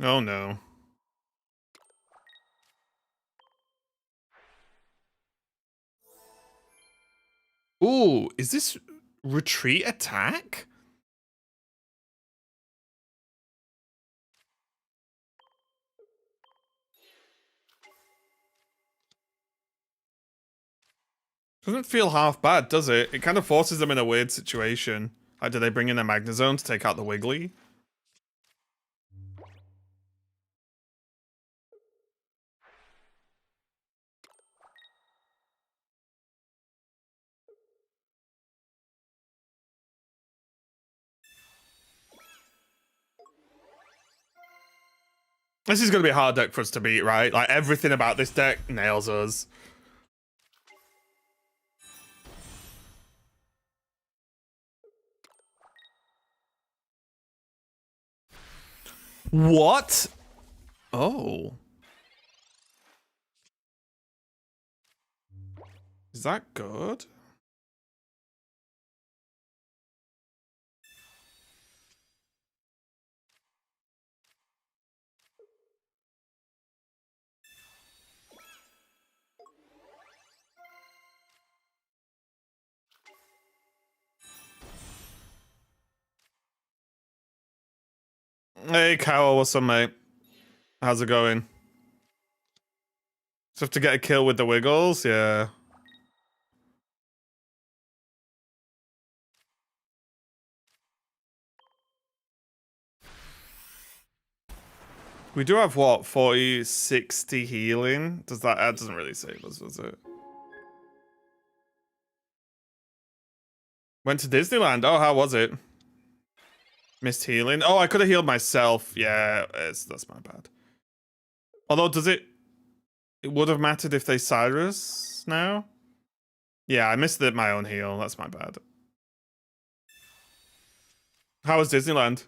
Oh no. Ooh, is this retreat attack? Doesn't feel half bad, does it? It kind of forces them in a weird situation. Like, do they bring in a Magnezone to take out the Wiggly? This is going to be a hard deck for us to beat, right? Like, everything about this deck nails us. What? Oh. Is that good? Hey, Kyle, what's up, mate? How's it going? Just have to get a kill with the Wiggles? Yeah. We do have, what, 40, 60 healing? That doesn't really save us, does it? Went to Disneyland. Oh, how was it? Missed healing. Oh, I could have healed myself. Yeah, that's my bad. Although, does it... It would have mattered if they Cyrus now? Yeah, I missed my own heal. That's my bad. How was Disneyland?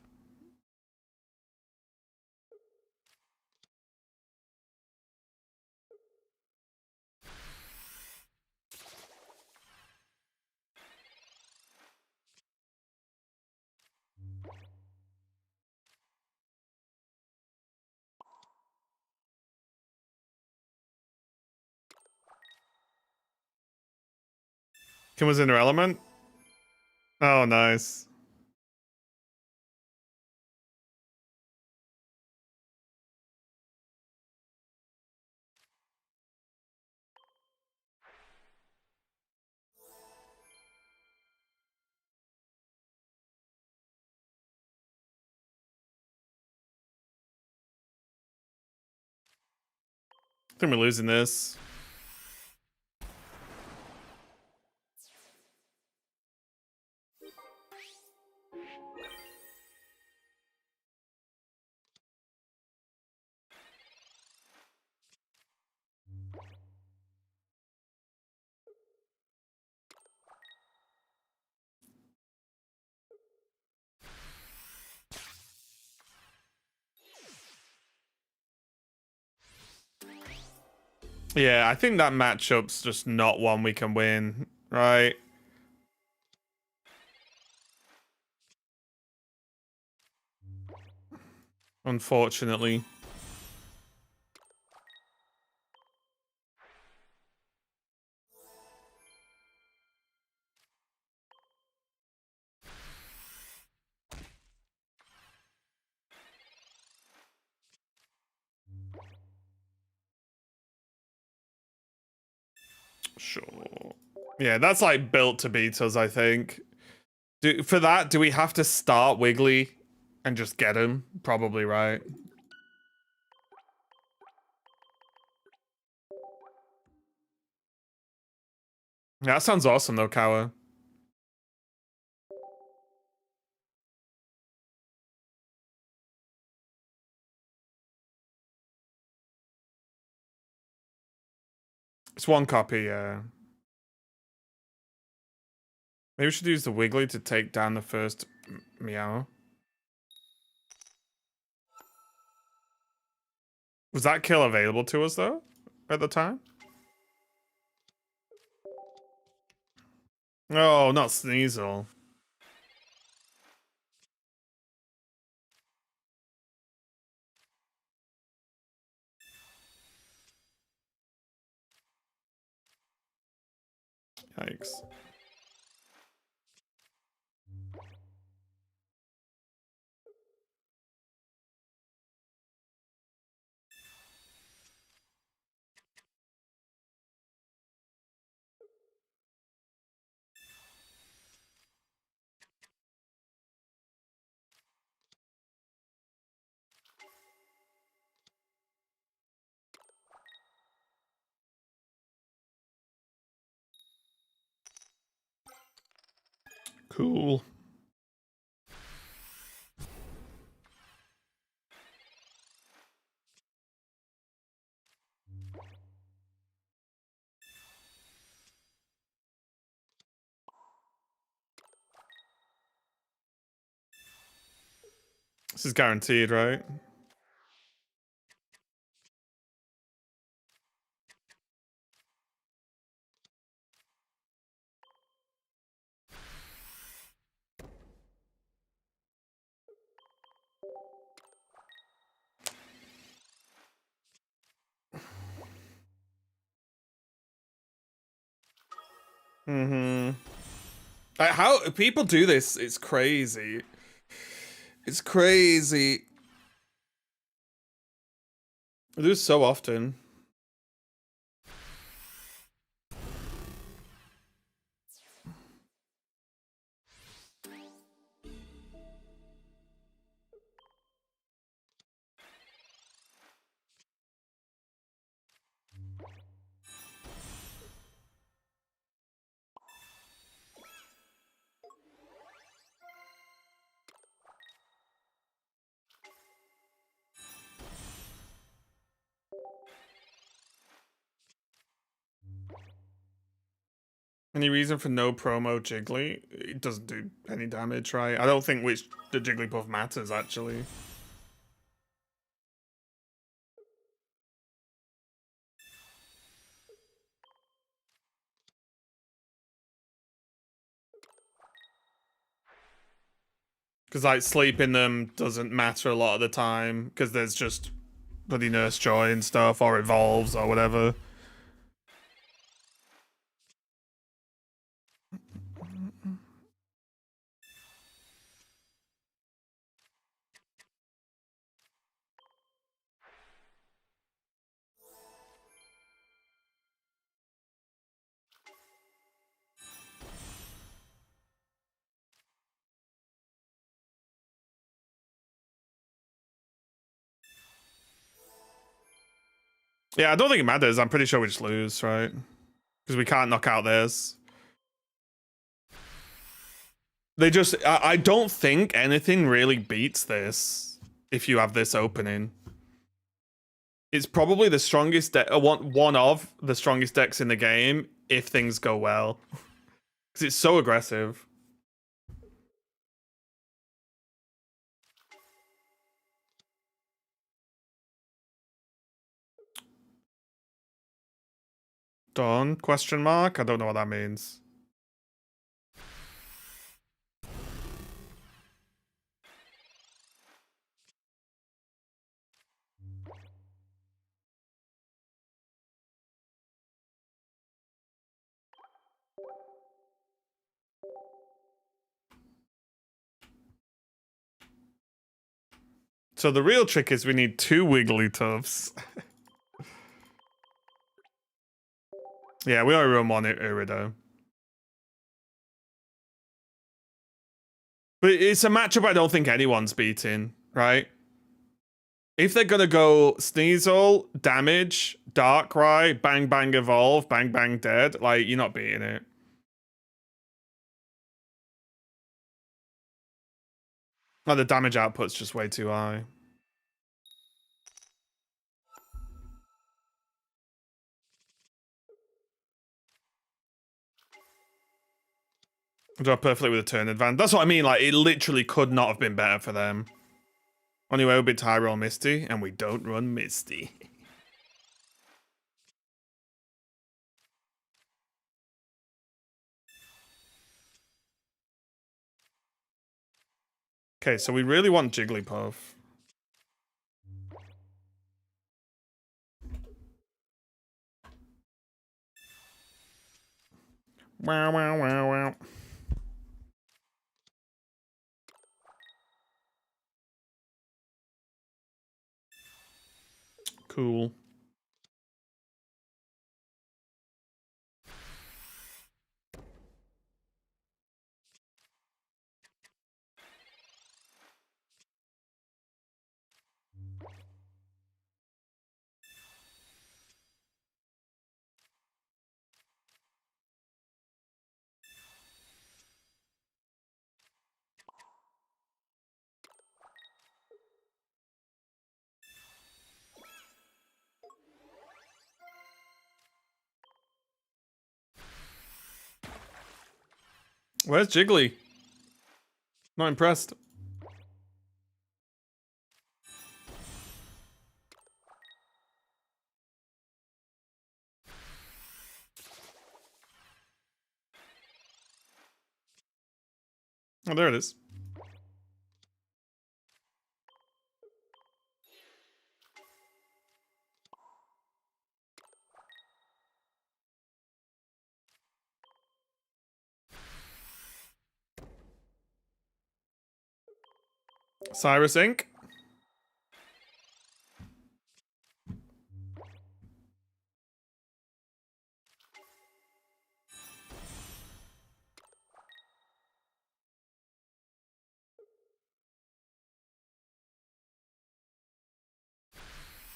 Kim was in her element? Oh, nice. I think we're losing this. Yeah, I think that matchup's just not one we can win, right? Unfortunately. Sure. Yeah, that's like built to beat us, I think. For that, do we have to start Wiggly and just get him? Probably, right? Yeah, that sounds awesome though, Kawa. It's one copy, yeah. Maybe we should use the Wiggly to take down the first Meow. Was that kill available to us though at the time? Oh, not Sneasel. Yikes. Cool. This is guaranteed, right? Mm-hmm. How people do this, it's crazy. It's crazy. I do this so often. Any reason for no promo Jiggly? It doesn't do any damage, right? I don't think which the Jigglypuff matters, actually. Because, like, sleeping them doesn't matter a lot of the time, because there's just bloody Nurse Joy and stuff, or Evolves, or whatever. Yeah, I don't think it matters. I'm pretty sure we just lose, right? Because we can't knock out theirs. They just... I don't think anything really beats this if you have this opening. It's probably the strongest deck... one of the strongest decks in the game if things go well. Because it's so aggressive. Done? Question mark? I don't know what that means. So the real trick is we need 2 Wigglytuffs. Yeah, we only run 1 Irido. But it's a matchup I don't think anyone's beating, right? If they're gonna go Sneasel, Damage, Darkrai, Bang Bang Evolve, Bang Bang Dead, like, you're not beating it. Like, the damage output's just way too high. Draw perfectly with a turn advantage. That's what I mean, like, it literally could not have been better for them. Only way would be Tyrell Misty, and we don't run Misty. Okay, so we really want Jigglypuff. Wow, wow, wow, wow. Cool. Where's Jiggly? Not impressed. Oh, there it is. Cyrus Inc.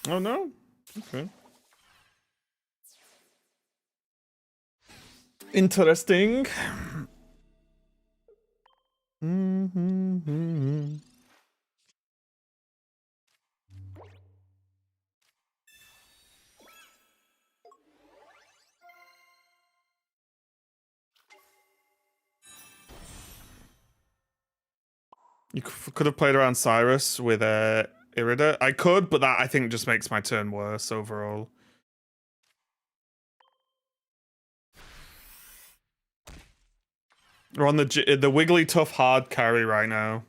Oh no. Okay. Interesting. You could have played around Cyrus with Irida. I could, but that I think just makes my turn worse overall. We're on the Wigglytuff hard carry right now.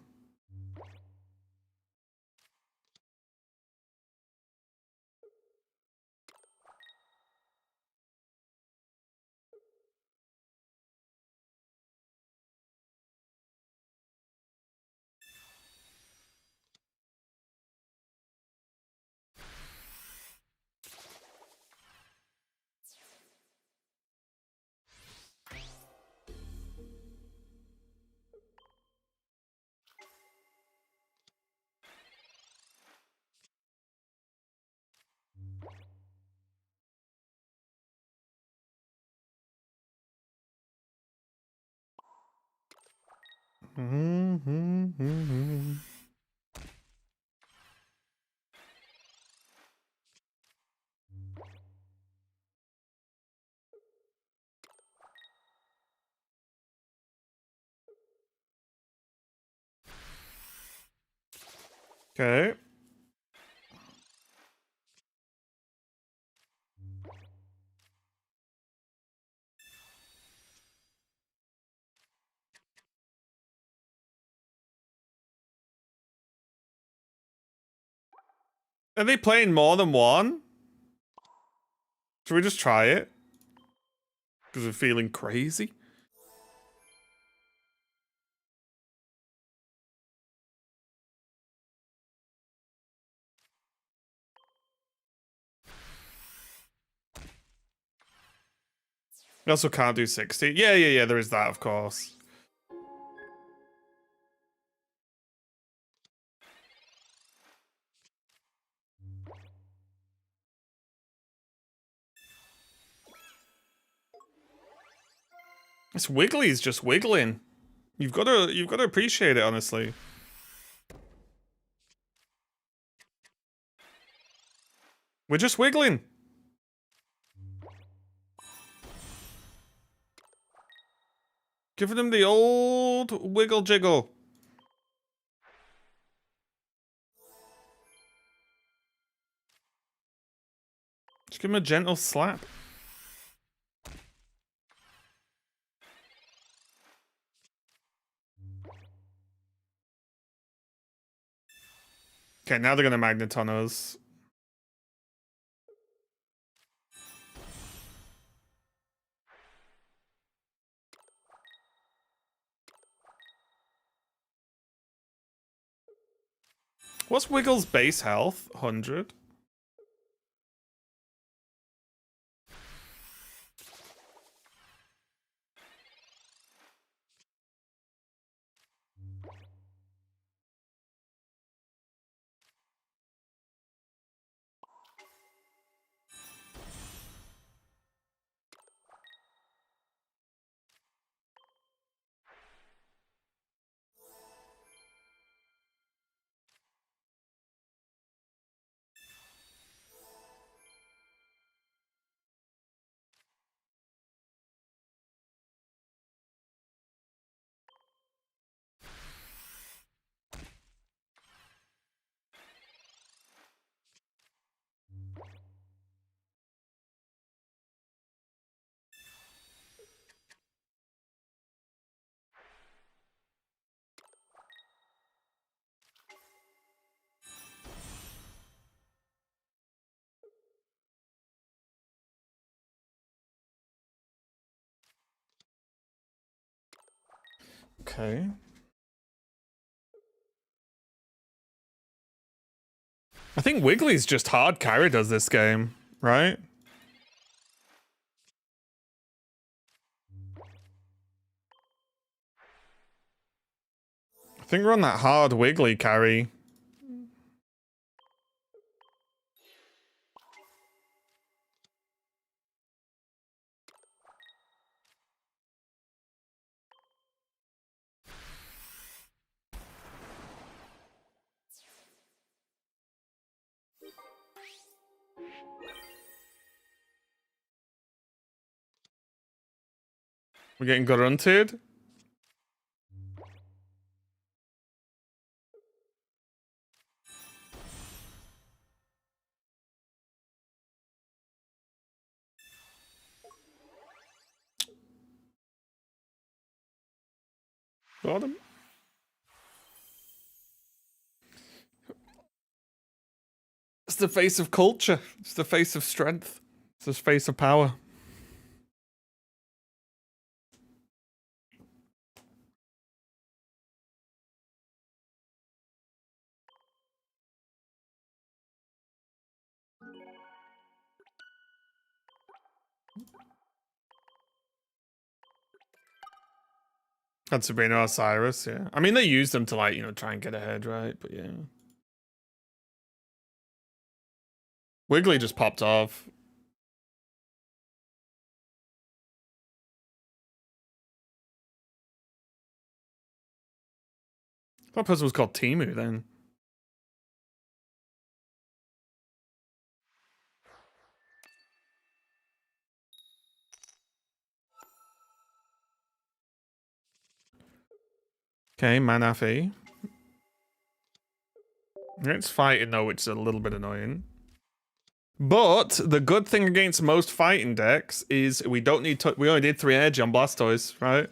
Okay. Are they playing more than one? Should we just try it? Because we're feeling crazy? We also can't do 60. Yeah, there is that, of course. This Wiggly's just wiggling. You've got to appreciate it, honestly. We're just wiggling. Giving them the old wiggle jiggle. Just give him a gentle slap. Okay, now they're gonna Magneton us. What's Wiggle's base health? 100. Okay. I think Wiggly's just hard carry does this game, right? I think we're on that hard Wiggly carry. We're getting grunted. Got him. It's the face of culture. It's the face of strength. It's the face of power. And Sabrina Osiris, yeah. I mean, they used them to, like, you know, try and get ahead, right? But yeah. Wiggly just popped off. That person was called Timu then. Okay, Manaphy. It's fighting though, which is a little bit annoying. But the good thing against most fighting decks is we don't need to. We only did 3 energy on Blastoise, right?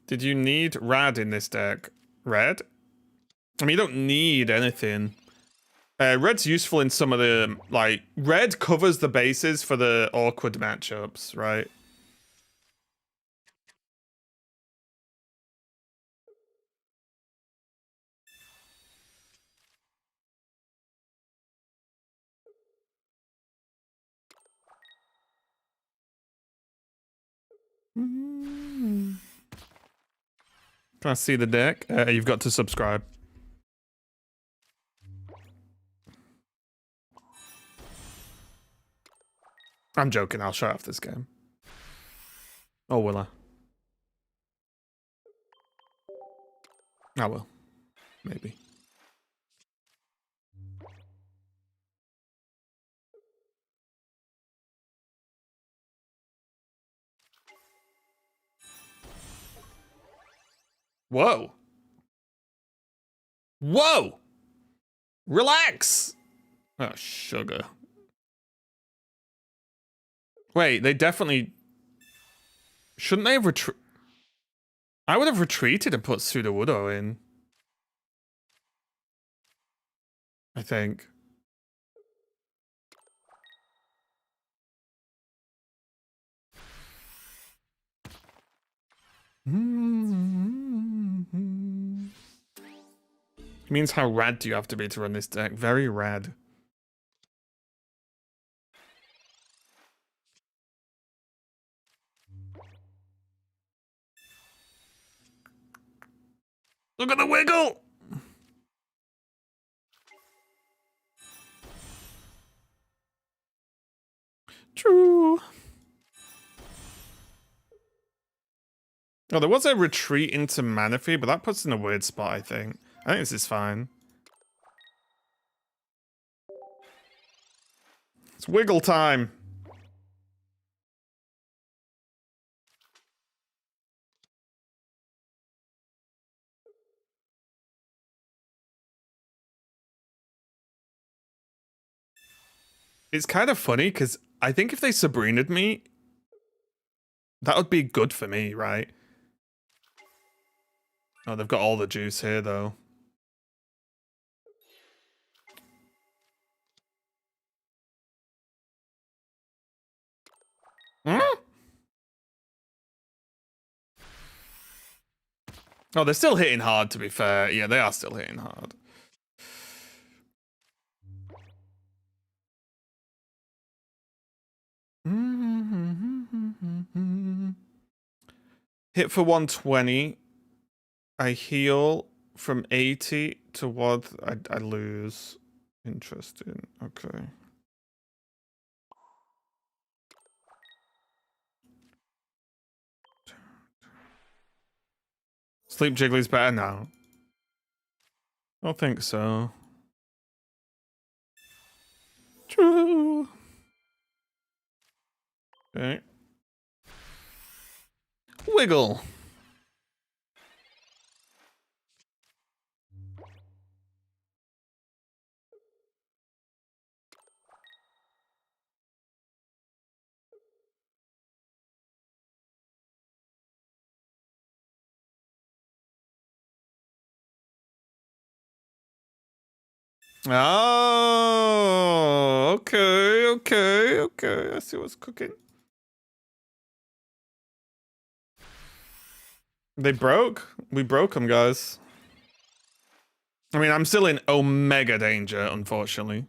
Did you need Rad in this deck? Red? I mean, you don't need anything. Red's useful in some of the, like, red covers the bases for the awkward matchups, right? Can I see the deck? You've got to subscribe. I'm joking, I'll show off this game. Oh, will I? I will. Maybe. Whoa. Whoa! Relax! Oh, sugar. Wait, they definitely... Shouldn't they have I would have retreated and put Sudowoodo in. I think. It means how rad do you have to be to run this deck? Very rad. Look at the wiggle! True. Oh, there was a retreat into Manaphy, but that puts in a weird spot, I think. I think this is fine. It's wiggle time. It's kind of funny because I think if they Sabrina'd me, that would be good for me, right? Oh, they've got all the juice here, though. Hmm? Oh, they're still hitting hard, to be fair. Yeah, they are still hitting hard. Hit for 120. I heal from 80 to what I lose. Interesting. Okay. Sleep Jiggly's better now. I don't think so. True. Okay. Wiggle. Oh, okay, okay, okay. I see what's cooking. They broke. We broke them, guys. I mean, I'm still in omega danger, unfortunately.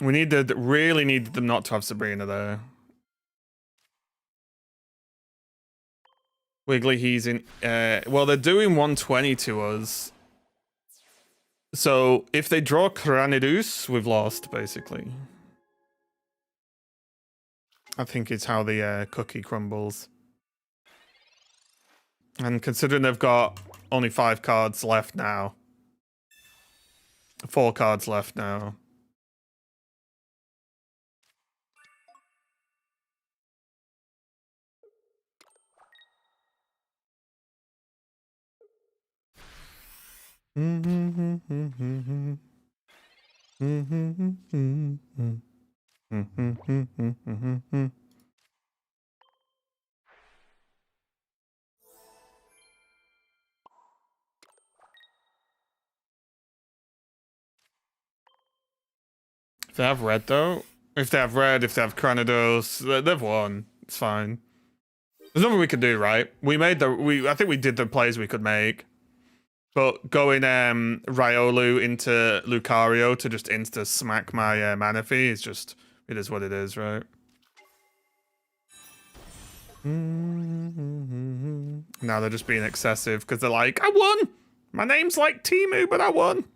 We really needed them not to have Sabrina there. Wiggly, he's in. Well, they're doing 120 to us. So if they draw Cranidus, we've lost, basically. I think it's how the cookie crumbles. And considering they've got only 5 cards left now. 4 cards left now. If they have red, though, if they have Cranidos, they've won. It's fine. There's nothing we can do, right? I think we did the plays we could make. But going Riolu into Lucario to just insta smack my Manaphy is just, it is what it is, right? Now they're just being excessive because they're like, I won! My name's like Timu, but I won.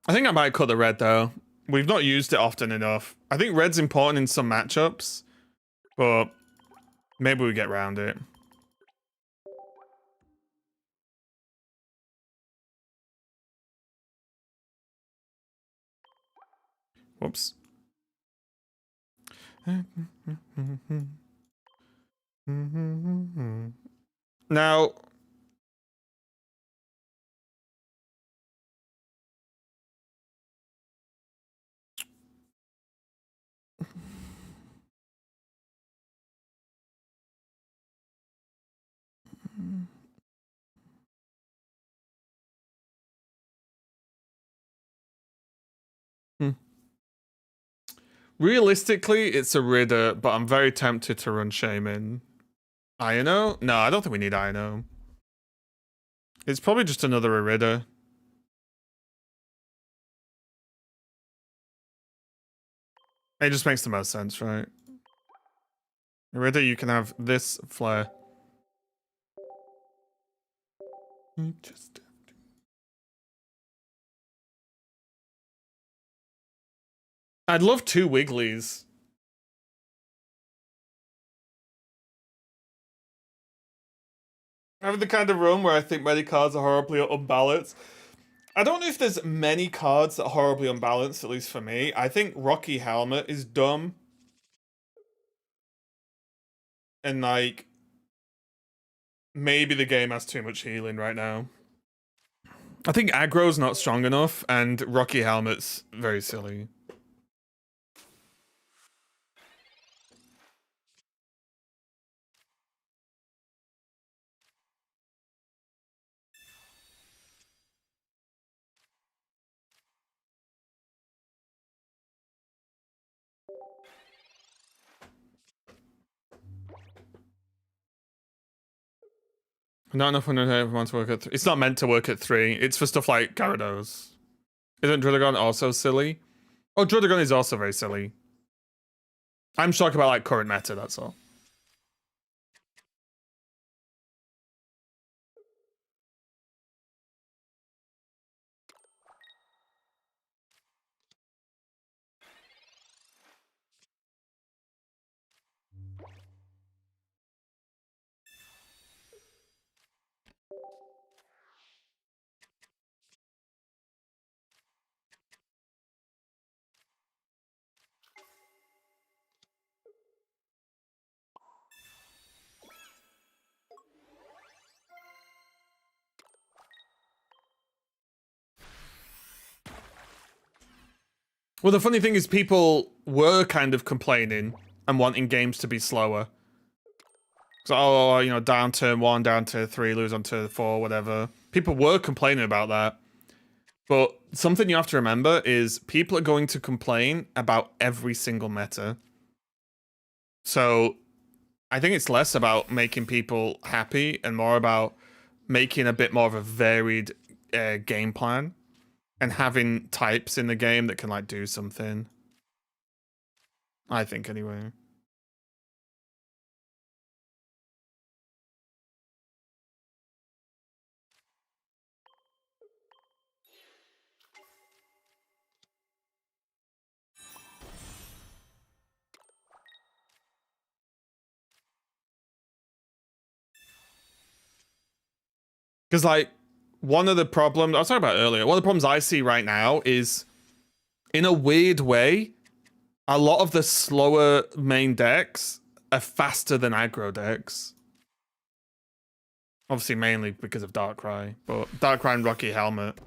I think I might cut the red though. We've not used it often enough. I think red's important in some matchups, but maybe we get around it. Whoops. Now, realistically, it's a Ridder, but I'm very tempted to run Shaman. Iono? No, I don't think we need Iono. It's probably just another Irida. It just makes the most sense, right? Irida, you can have this flare. I'd love 2 Wigglies. Having the kind of run where I think many cards are horribly unbalanced. I don't know if there's many cards that are horribly unbalanced, at least for me. I think Rocky Helmet is dumb. And like, maybe the game has too much healing right now. I think aggro's not strong enough, and Rocky Helmet's very silly. Not enough when everyone's work at 3. It's not meant to work at 3. It's for stuff like Gyarados. Isn't Druddigon also silly? Oh, Druddigon is also very silly. I'm shocked about like current meta, that's all. Well, the funny thing is people were kind of complaining and wanting games to be slower. So, you know, down turn 1, down turn 3, lose on turn 4, whatever. People were complaining about that. But something you have to remember is people are going to complain about every single meta. So I think it's less about making people happy and more about making a bit more of a varied game plan and having types in the game that can like do something. I think anyway. Because like one of the problems I was talking about earlier, one of the problems I see right now is in a weird way, a lot of the slower main decks are faster than aggro decks. Obviously, mainly because of Darkrai, but Darkrai and Rocky Helmet.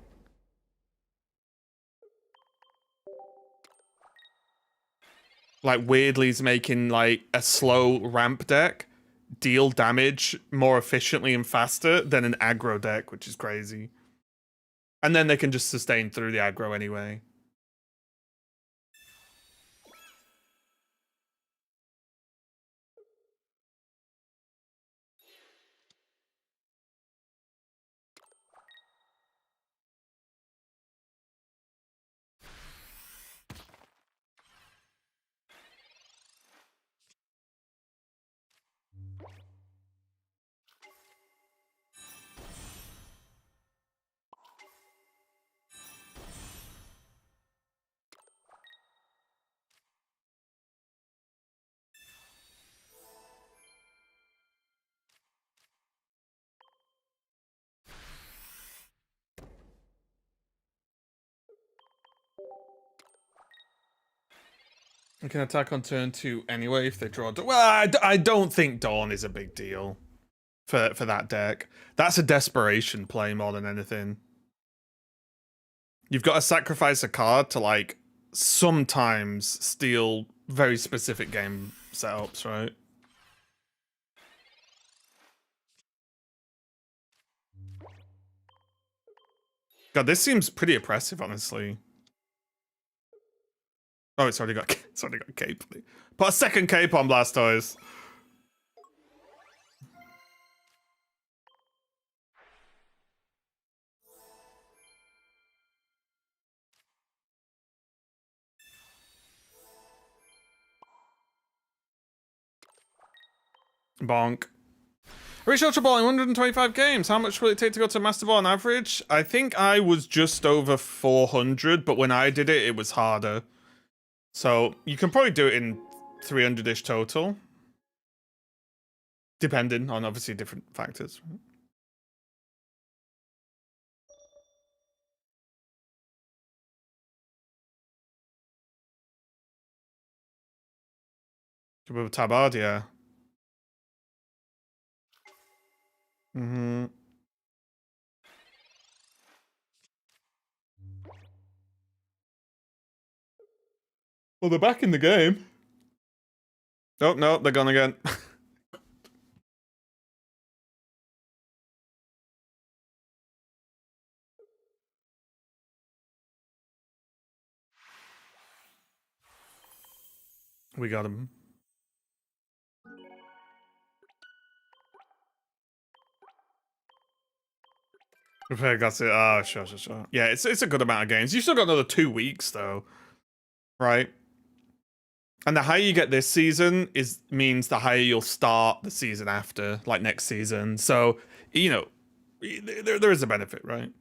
Like weirdly's making like a slow ramp deck deal damage more efficiently and faster than an aggro deck, which is crazy. And then they can just sustain through the aggro anyway. You can attack on turn 2 anyway if they draw. Well, I don't think Dawn is a big deal for that deck. That's a desperation play more than anything. You've got to sacrifice a card to like sometimes steal very specific game setups, right? God, this seems pretty oppressive, honestly. Oh, it's already got cape. Put a second cape on Blastoise. Bonk. Reach Ultra Ball in 125 games. How much will it take to go to Master Ball on average? I think I was just over 400, but when I did it, it was harder. So you can probably do it in 300-ish total. Depending on obviously different factors. With Tabard, yeah. Mm-hmm. Well, they're back in the game. Oh, no, they're gone again. We got him. Repair got it. Oh, sure. Yeah, it's a good amount of games. You've still got another 2 weeks, though. Right? And the higher you get this season means the higher you'll start the season after, like next season. So, you know, there is a benefit, right?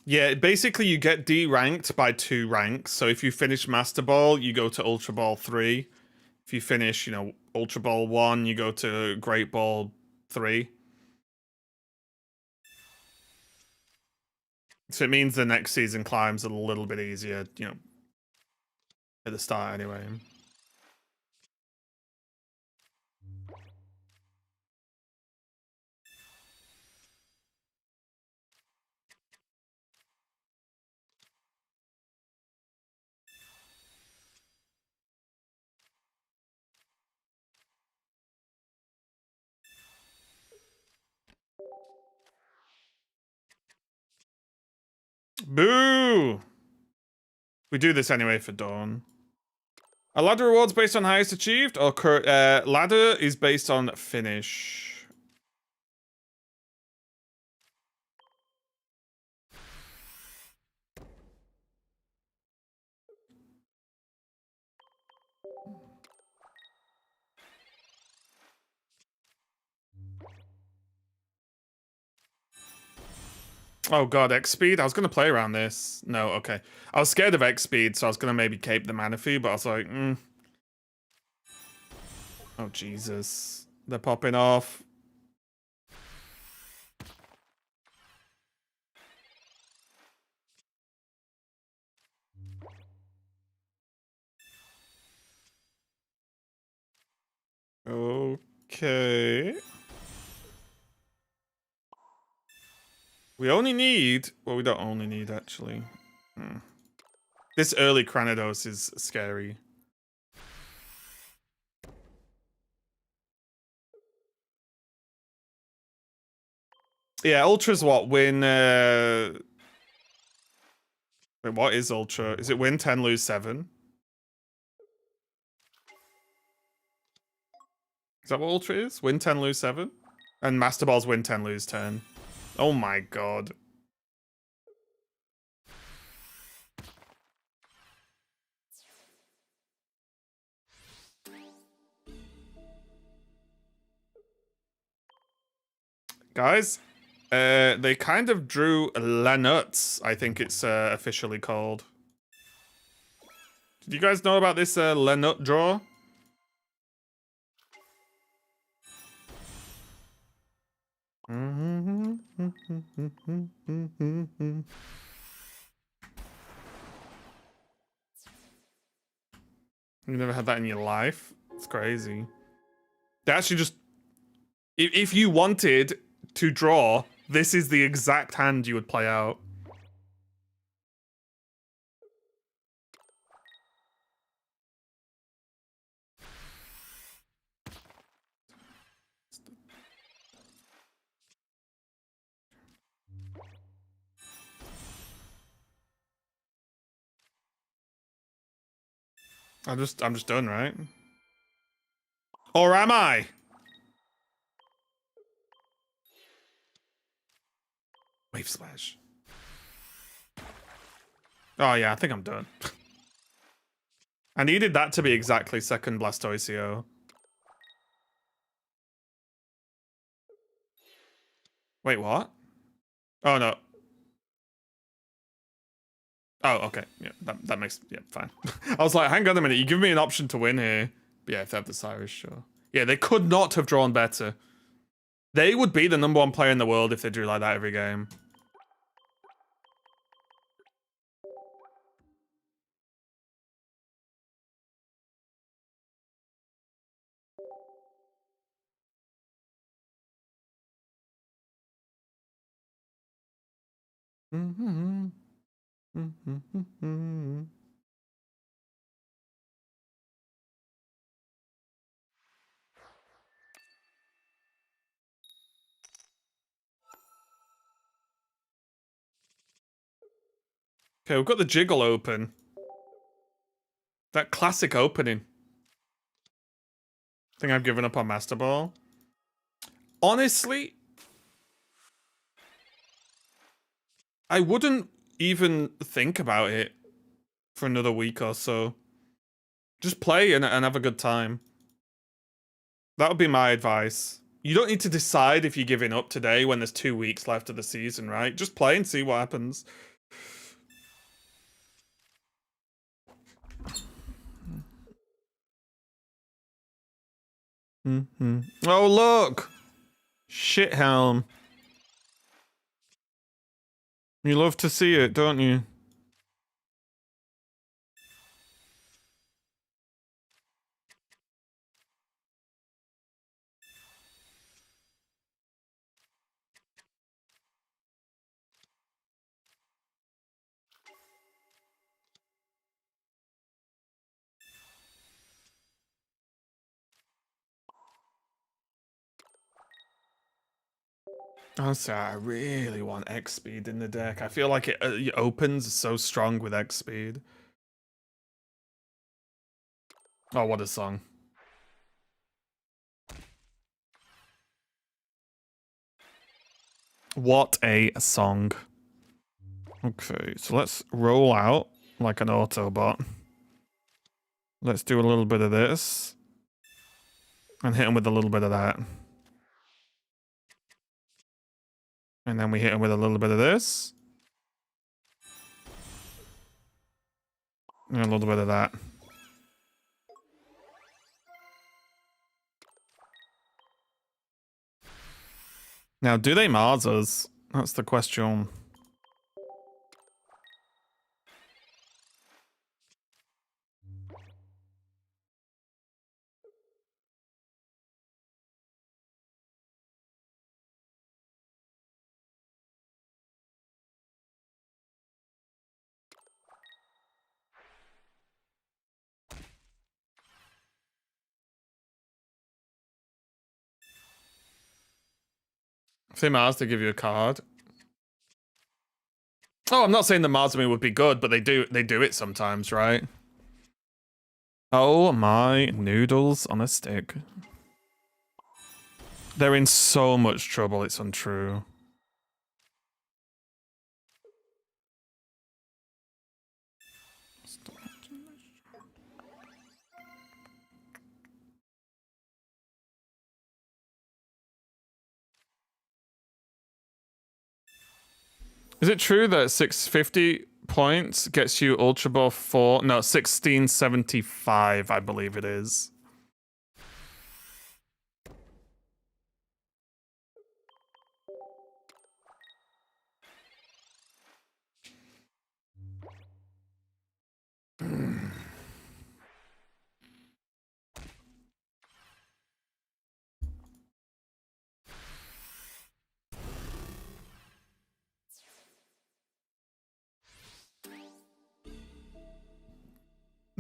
Yeah, basically you get D-ranked by 2 ranks. So if you finish Master Ball, you go to Ultra Ball 3. If you finish, Ultra Ball 1, you go to Great Ball 3. So it means the next season climbs a little bit easier, at the start anyway. Boo! We do this anyway for Dawn. Are ladder rewards based on highest achieved, or ladder is based on finish? Oh god, X speed? I was gonna play around this. No, okay. I was scared of X speed, so I was gonna maybe cape the Manaphy, but I was like, Oh Jesus. They're popping off. Okay. We only need... Well, we don't only need, actually. This early Cranidos is scary. Yeah, Ultra's what? Win... Wait, what is Ultra? Is it win 10, lose 7? Is that what Ultra is? Win 10, lose 7? And Master Ball's win 10, lose 10. Oh my god. Guys, they kind of drew Lanuts, I think it's officially called. Did you guys know about this Lanut draw? You never had that in your life? It's crazy. They actually just... If you wanted to draw, this is the exact hand you would play out. I'm just done, right? Or am I? Wave Splash. Oh yeah, I think I'm done. I needed that to be exactly second Blastoiseo. Wait, what? Oh no. Oh, okay. Yeah, that makes... Yeah, fine. I was like, hang on a minute, you give me an option to win here. But yeah, if they have the Cyrus, sure. Yeah, they could not have drawn better. They would be the #1 player in the world if they drew like that every game. Okay, we've got the Jiggle open. That classic opening. I think I've given up on Master Ball. Honestly, I wouldn't even think about it for another week or so. Just play and have a good time. That would be my advice. You don't need to decide if you're giving up today when there's 2 weeks left of the season, right? Just play and see what happens. Oh, look! Shit helm. You love to see it, don't you? Honestly, I really want X speed in the deck. I feel like it opens so strong with X speed. Oh, what a song. What a song. Okay, so let's roll out like an Autobot. Let's do a little bit of this. And hit him with a little bit of that. And then we hit him with a little bit of this. And a little bit of that. Now, do they Mars us? That's the question. If they Mars, they give you a card. Oh, I'm not saying the Mars me would be good, but they do it sometimes, right? Oh my noodles on a stick. They're in so much trouble, it's untrue. Is it true that 650 points gets you Ultra Ball 4? No, 1675, I believe it is.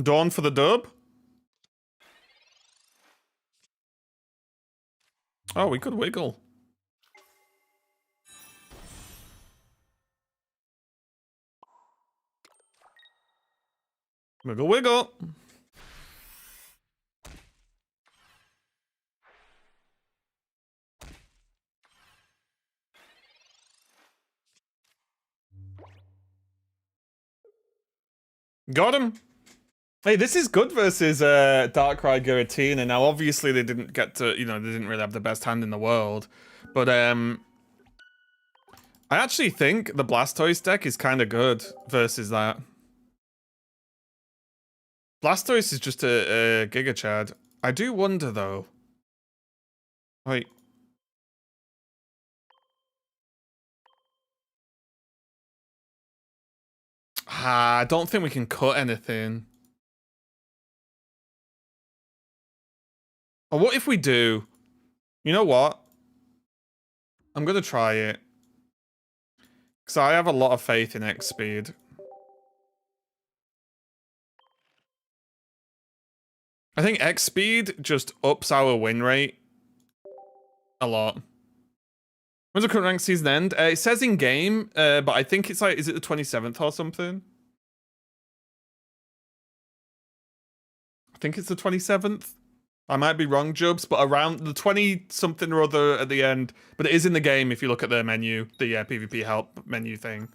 Dawn for the dub? Oh, we could wiggle. Wiggle, wiggle. Got him. Hey, this is good versus Darkrai Giratina. Now, obviously, they didn't get to, they didn't really have the best hand in the world. But I actually think the Blastoise deck is kind of good versus that. Blastoise is just a Giga Chad. I do wonder, though. Like, I don't think we can cut anything. Or what if we do? You know what? I'm going to try it. Because I have a lot of faith in X Speed. I think X Speed just ups our win rate a lot. When's the current ranked season end? It says in game, but I think it's like, is it the 27th or something? I think it's the 27th. I might be wrong, Jubs, but around the 20 something or other at the end. But it is in the game if you look at the menu, the PvP help menu thing.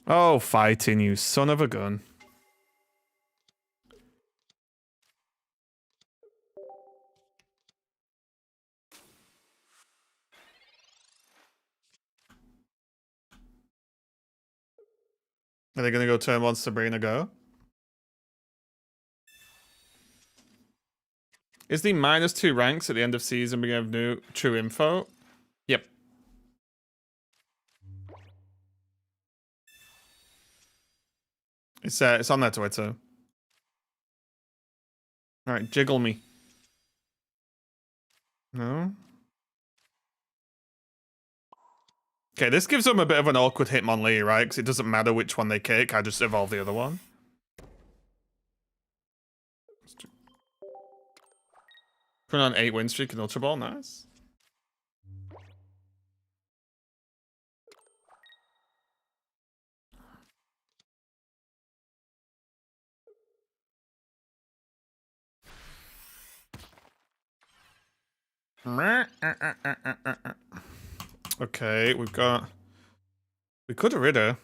Oh, fighting, you son of a gun. Are they gonna go turn one Sabrina go? Is the -2 ranks at the end of season beginning of new true info? Yep. It's on their Twitter. Alright, jiggle me. No? Okay, this gives them a bit of an awkward Hitmonlee, right? Because it doesn't matter which one they kick, I just evolve the other one. Put on 8 win streak in Ultra Ball, nice. Okay, we could have rid her.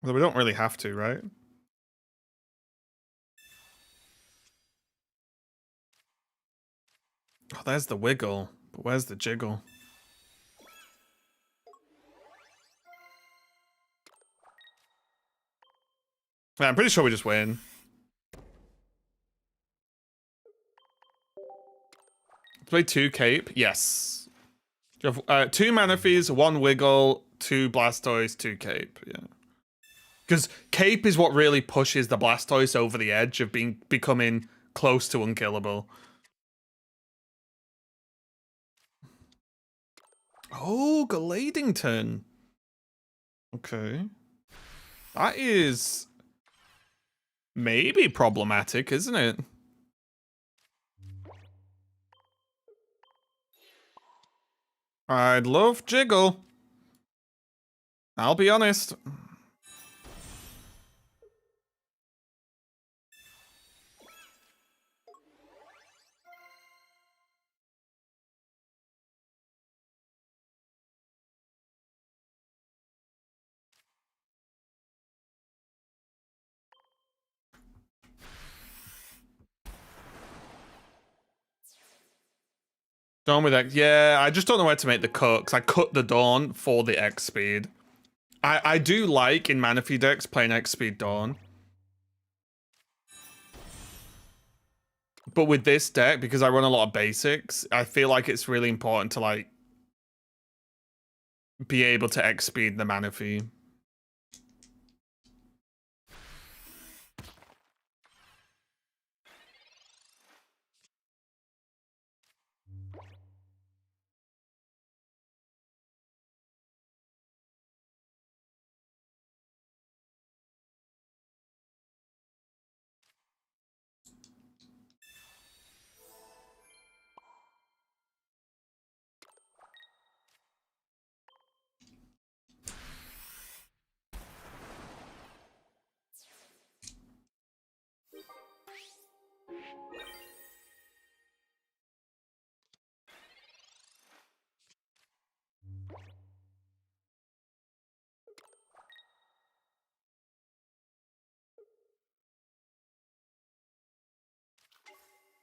Although we don't really have to, right? Oh, there's the wiggle. But where's the jiggle? Yeah, I'm pretty sure we just win. Play 2 Cape? Yes. You have 2 Manaphy's, 1 Wiggle, 2 Blastoise, 2 Cape. Yeah. Because Cape is what really pushes the Blastoise over the edge of becoming close to unkillable. Oh, Galadington. Okay. That is maybe problematic, isn't it? I'd love Jiggle. I'll be honest. Dawn with X. Yeah, I just don't know where to make the cut, because I cut the Dawn for the X speed. I do like, in Manaphy decks, playing X speed Dawn. But with this deck, because I run a lot of basics, I feel like it's really important to, like, be able to X speed the Manaphy.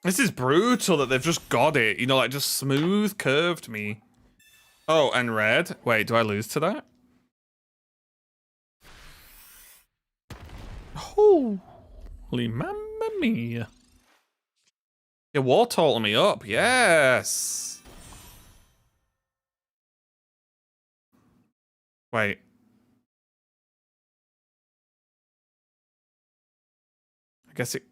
This is brutal that they've just got it. You know, like, just smooth curved me. Oh, and red. Wait, do I lose to that? Holy mamma mia. Yeah, war total me up. Yes. Wait. I guess it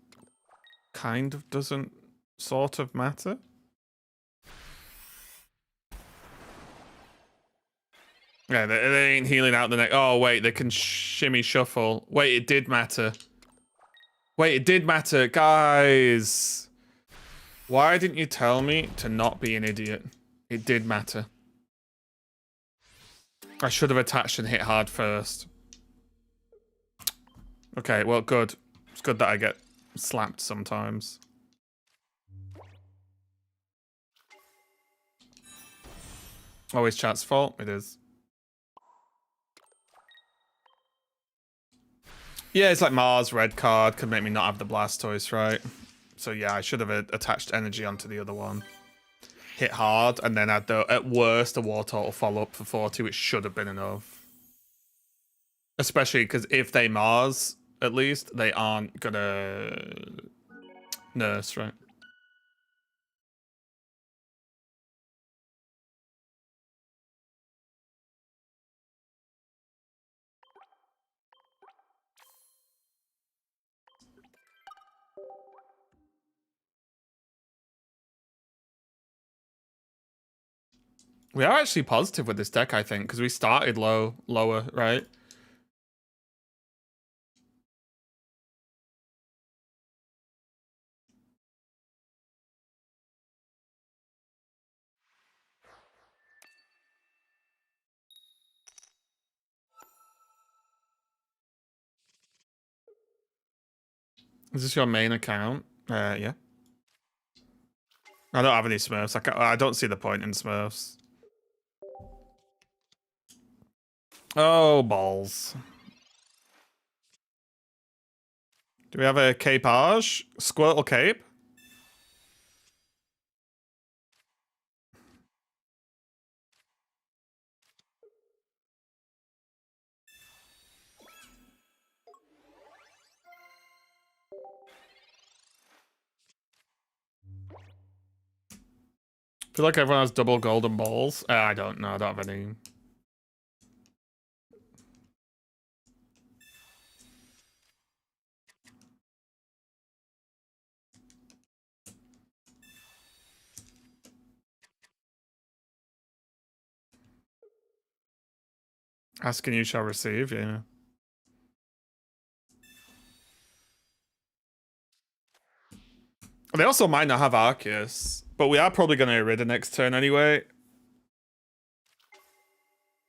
kind of doesn't sort of matter. Yeah, they ain't healing out the neck. Oh, wait, they can shimmy shuffle. Wait, it did matter. Wait, it did matter. Guys. Why didn't you tell me to not be an idiot? It did matter. I should have attached and hit hard first. Okay, well, good. It's good that I get slapped sometimes. Always chat's fault. It is. Yeah, it's like Mars red card could make me not have the Blastoise, right? So yeah, I should have attached energy onto the other one. hit hard, and then at worst a war total follow up for 40, which should have been enough. Especially because if they Mars, at least, they aren't gonna nurse, right? We are actually positive with this deck, I think, because we started lower, right? Is this your main account? Yeah. I don't have any Smurfs. I don't see the point in Smurfs. Oh, balls. Do we have a Capage? Squirtle Cape? I feel like everyone has double golden balls. I don't know. I don't have any. Asking you shall receive, yeah. They also might not have Arceus, but we are probably going to Irida next turn anyway.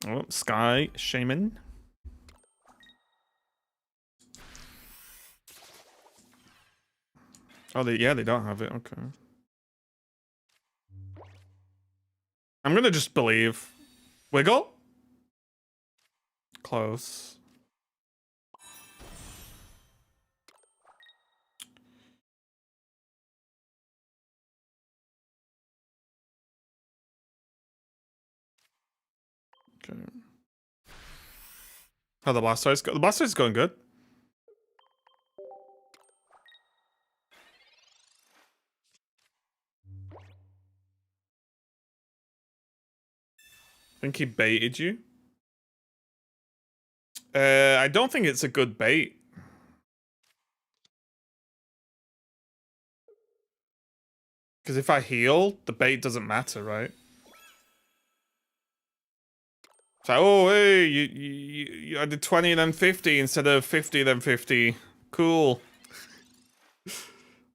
Oh, Sky Shaman. Oh, they don't have it. Okay. I'm going to just believe. Wiggle? Close. Okay. How the Blastoise go? The Blastoise is going good. I think he baited you. I don't think it's a good bait. Because if I heal, the bait doesn't matter, right? So, oh, hey, I did 20 then 50 instead of 50 then 50. Cool.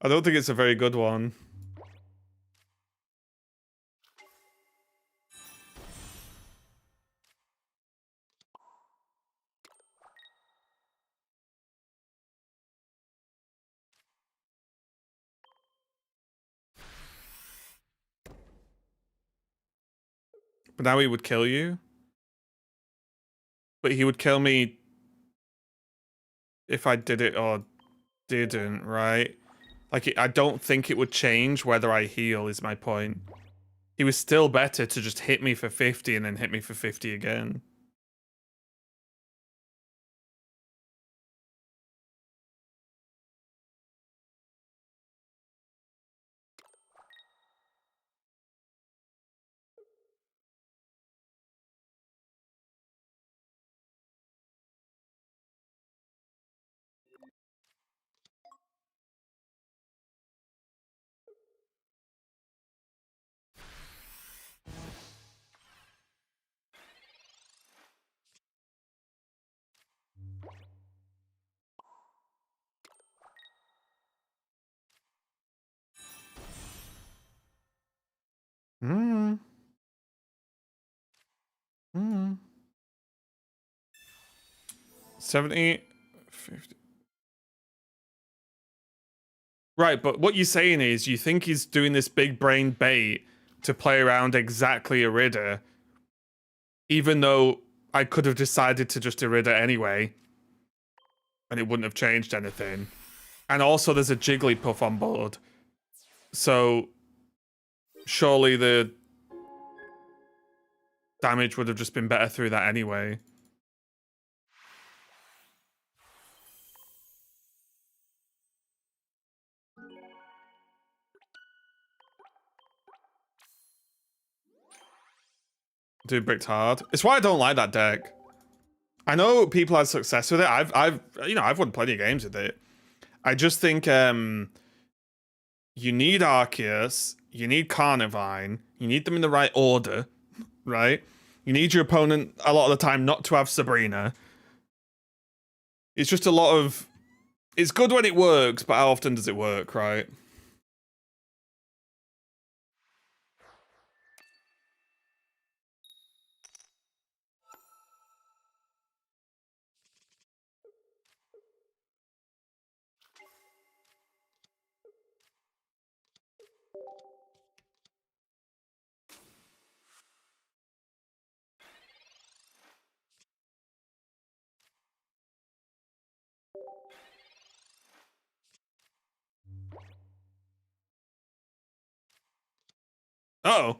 I don't think it's a very good one. But now he would kill you. But he would kill me if I did it or didn't, right? Like, I don't think it would change whether I heal, is my point. He was still better to just hit me for 50 and then hit me for 50 again. Hmm. 70, 50. Right, but what you're saying is you think he's doing this big brain bait to play around exactly Irida, even though I could have decided to just Irida anyway, and it wouldn't have changed anything. And also there's a Jigglypuff on board. So surely the damage would have just been better through that anyway. Dude, bricked hard. It's why I don't like that deck. I know people had success with it. I've won plenty of games with it. I just think you need Arceus, you need Carnivine, you need them in the right order, right? You need your opponent a lot of the time not to have Sabrina. It's just a lot of... It's good when it works, but how often does it work, right? Uh-oh.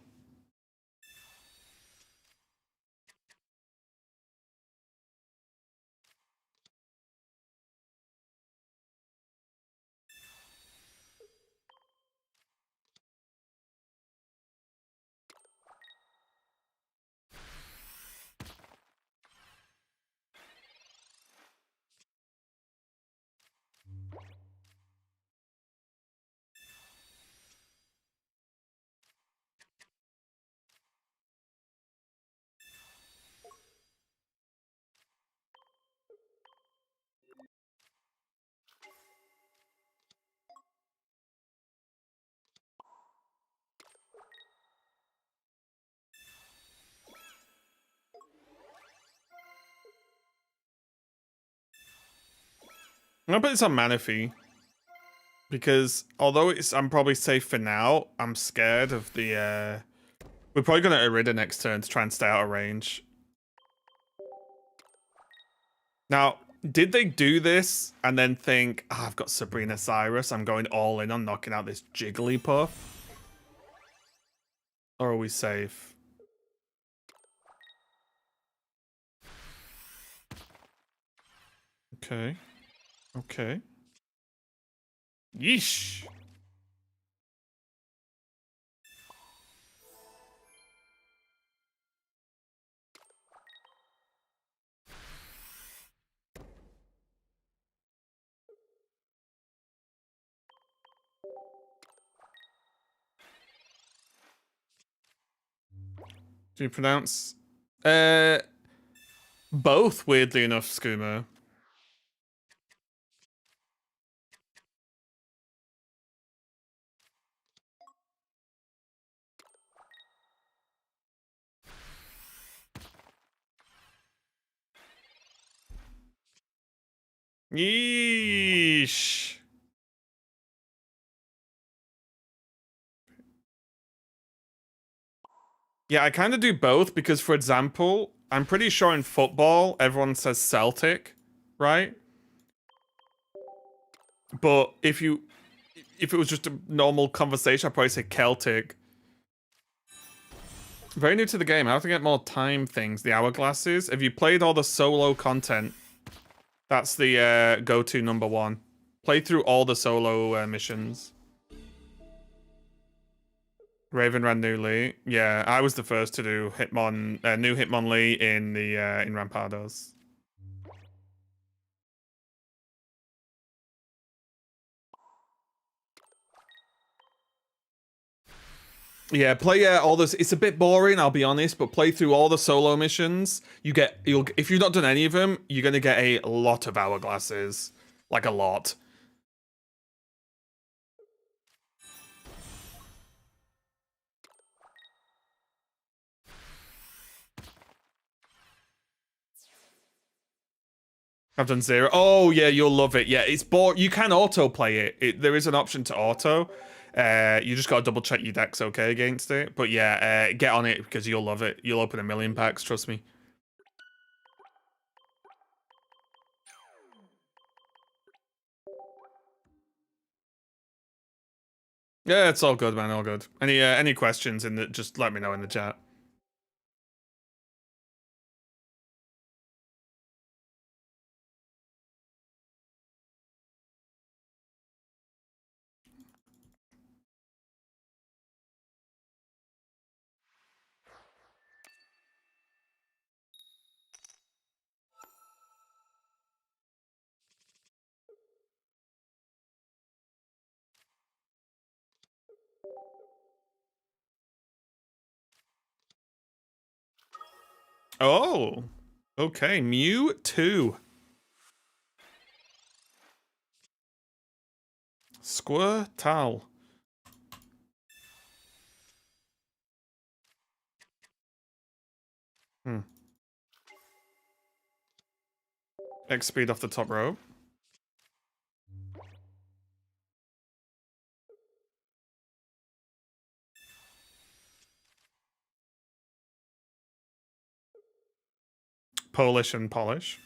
I'm gonna put this on Manaphy. Because although I'm probably safe for now, I'm scared of the we're probably gonna Irida next turn to try and stay out of range. Now, did they do this and then think, oh, I've got Sabrina Cyrus, I'm going all in on knocking out this Jigglypuff? Or are we safe? Okay. Okay. Yeesh. Do you pronounce? Both, weirdly enough, Skooma. Yeesh. Yeah, I kind of do both because, for example, I'm pretty sure in football, everyone says Celtic, right? But if it was just a normal conversation, I'd probably say Celtic. Very new to the game. How to get more time things. The hourglasses. Have you played all the solo content? That's the go-to #1. Play through all the solo missions. Raven ran New Lee. Yeah, I was the first to do Hitmon, new Hitmonlee in the in Rampados. Yeah, play all this. It's a bit boring, I'll be honest, but play through all the solo missions. If you've not done any of them, you're gonna get a lot of hourglasses, like a lot. I've done 0. Oh yeah, you'll love it. Yeah, it's boring. You can auto play it. There is an option to auto. You just gotta double check your deck's okay against it. But yeah, get on it because you'll love it. You'll open 1,000,000 packs, trust me. Yeah, it's all good, man. All good. Any questions in the just let me know in the chat. Oh, okay. Mew2. Squirtle. Hmm. X speed off the top rope. Polish and polish.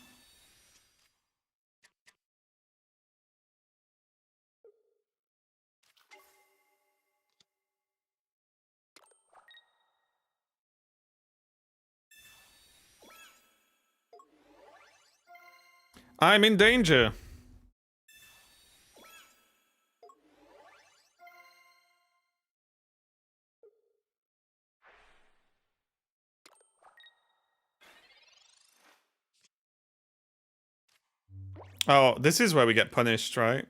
I'm in danger. Oh, this is where we get punished, right?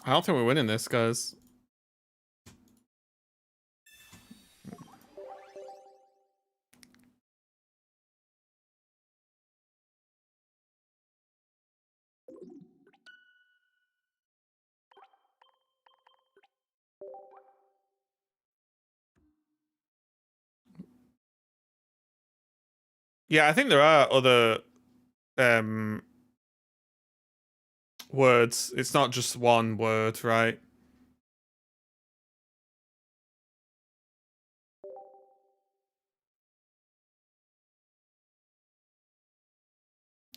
I don't think we're winning this, guys. Yeah, I think there are other um words. It's not just one word, right?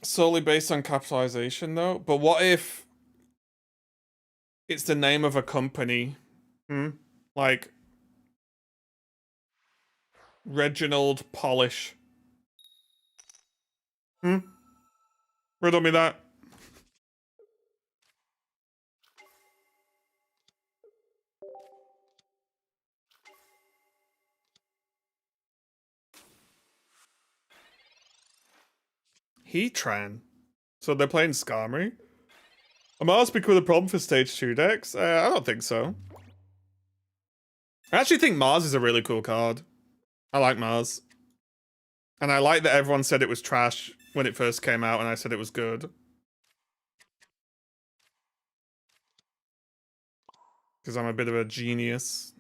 Solely based on capitalization, though. But what if it's the name of a company? Like Reginald Polish. Riddle me that. Heatran. So they're playing Skarmory? Am I speaking with a problem for stage 2 decks? I don't think so. I actually think Mars is a really cool card. I like Mars. And I like that everyone said it was trash when it first came out and I said it was good. Because I'm a bit of a genius.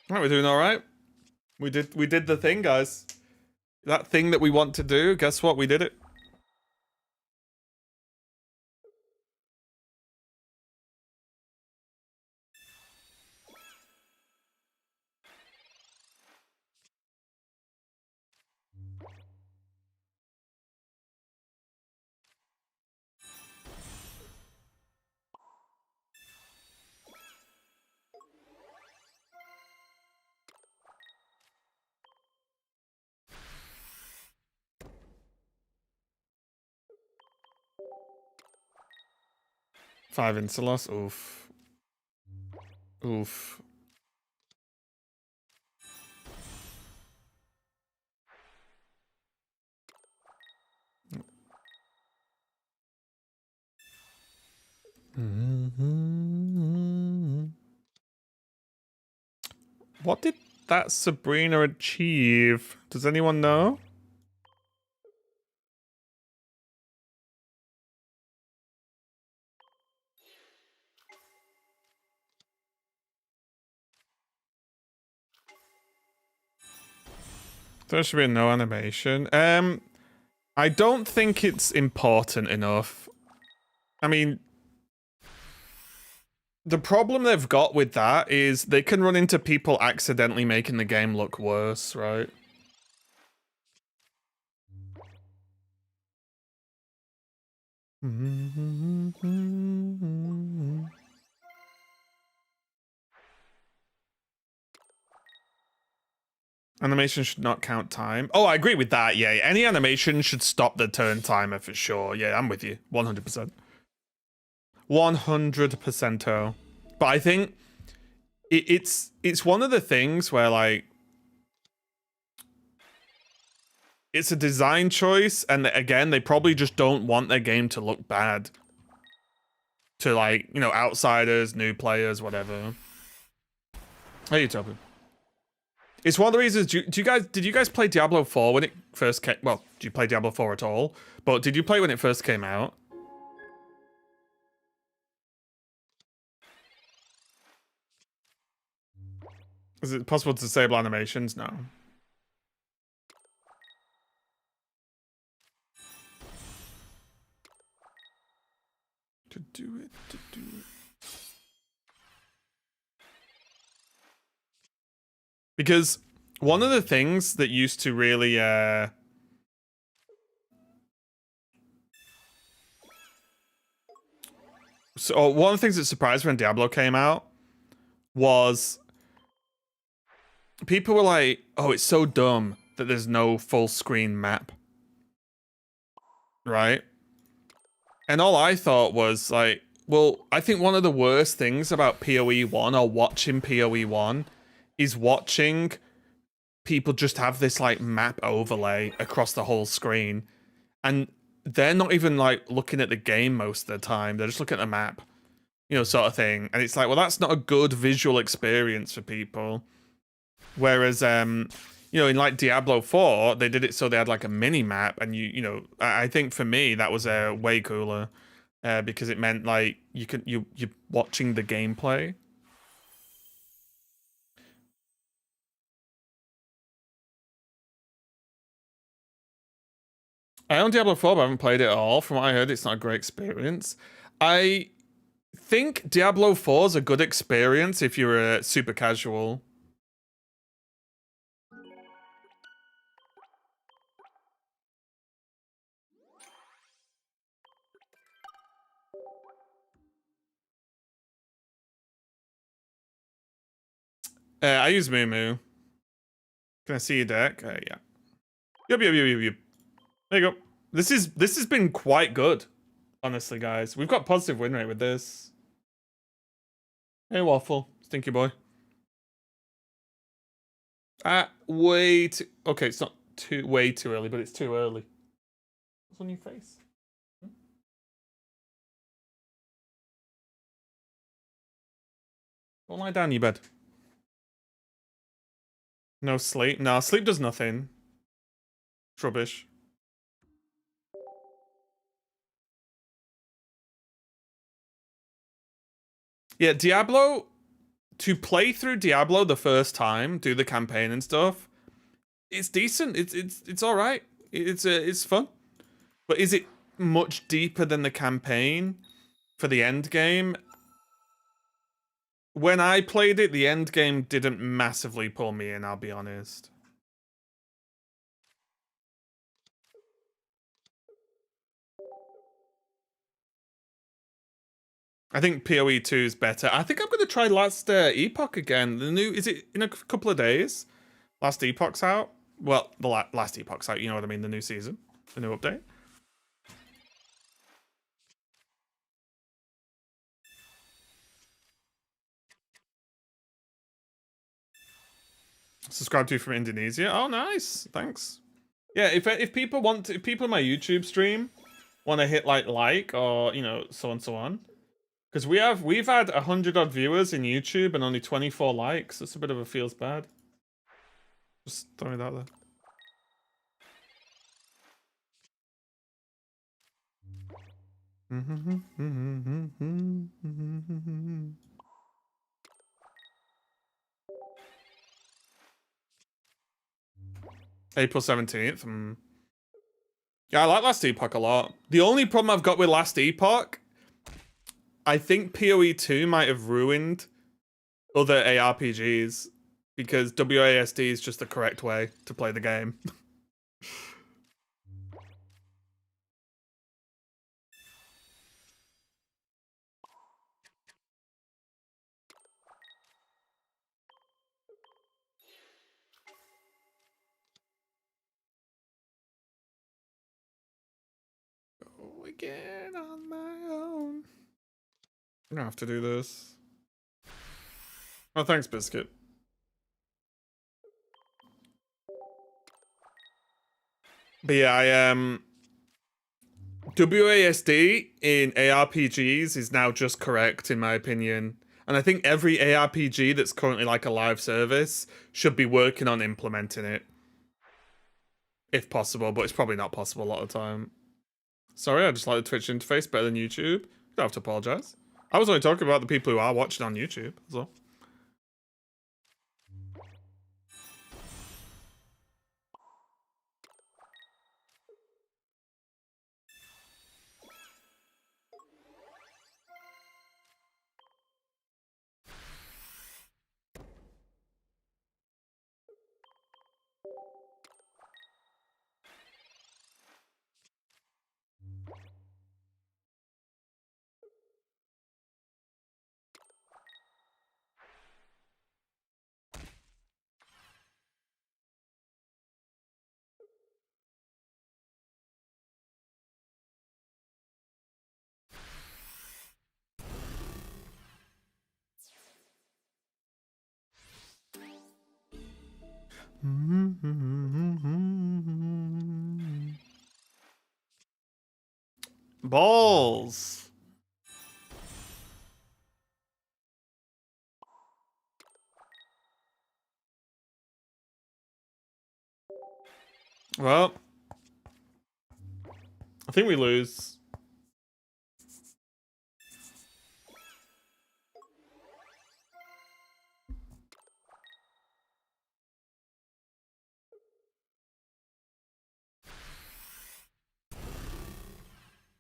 Alright, we're doing alright. We did the thing, guys. That thing that we want to do, guess what? We did it. Five Insulos. Oof. Oof. What did that Sabrina achieve? Does anyone know? There should be no animation. I don't think it's important enough. I mean, the problem they've got with that is they can run into people accidentally making the game look worse, right? Animation should not count time. Oh, I agree with that. Yeah, any animation should stop the turn timer for sure. Yeah, I'm with you. 100%. 100%. Oh. But I think it's one of the things where, like, it's a design choice, and again, they probably just don't want their game to look bad to, like, you know, outsiders, new players, whatever. Hey, you Toby. It's one of the reasons. Did you guys play Diablo 4 when it first came? Well, did you play Diablo 4 at all? But did you play when it first came out? Is it possible to disable animations? No. To do it. Because one of the things that used to really so one of the things that surprised me when Diablo came out was people were like, "Oh, it's so dumb that there's no full screen map." Right? And all I thought was like, well, I think one of the worst things about PoE 1 or watching PoE 1 is watching people just have this like map overlay across the whole screen, and they're not even like looking at the game most of the time. They're just looking at the map, you know, sort of thing. And it's like, well, that's not a good visual experience for people. Whereas, you know, in like Diablo 4, they did it so they had like a mini map, and you know, I think for me that was way cooler because it meant like you're watching the gameplay. I own Diablo 4, but I haven't played it at all. From what I heard, it's not a great experience. I think Diablo 4 is a good experience if you're a super casual. I use Moo. Can I see your deck? Yeah. Yup. There you go. This has been quite good, honestly, guys. We've got positive win rate with this. Hey, Waffle. Stinky boy. Way too... Okay, it's not way too early, but it's too early. What's on your face? Don't lie down in your bed. No sleep? No, sleep does nothing. It's rubbish. Yeah, Diablo... To play through Diablo the first time, do the campaign and stuff, it's decent. It's all right. It's fun. But is it much deeper than the campaign for the end game? When I played it, the end game didn't massively pull me in, I'll be honest. I think PoE 2 is better. I think I'm going to try Last Epoch again. The new, is it in a couple of days? Last Epoch's out? Well, the Last Epoch's out, you know what I mean, the new season, the new update. Subscribe to you from Indonesia. Oh, nice. Thanks. Yeah, if people want to, if people in my YouTube stream want to hit like or, you know, so on, Because we've had 100 odd viewers in YouTube and only 24 likes. That's a bit of a feels bad. Just throwing that there. April 17th. Yeah, I like Last Epoch a lot. The only problem I've got with Last Epoch, I think PoE 2 might have ruined other ARPGs because WASD is just the correct way to play the game. Again on my own. I'm gonna have to do this. Oh, thanks, Biscuit. But yeah, WASD in ARPGs is now just correct in my opinion. And I think every ARPG that's currently like a live service should be working on implementing it. If possible, but it's probably not possible a lot of the time. Sorry, I just like the Twitch interface better than YouTube. You don't have to apologize. I was only talking about the people who are watching on YouTube, so. Balls. Well, I think we lose.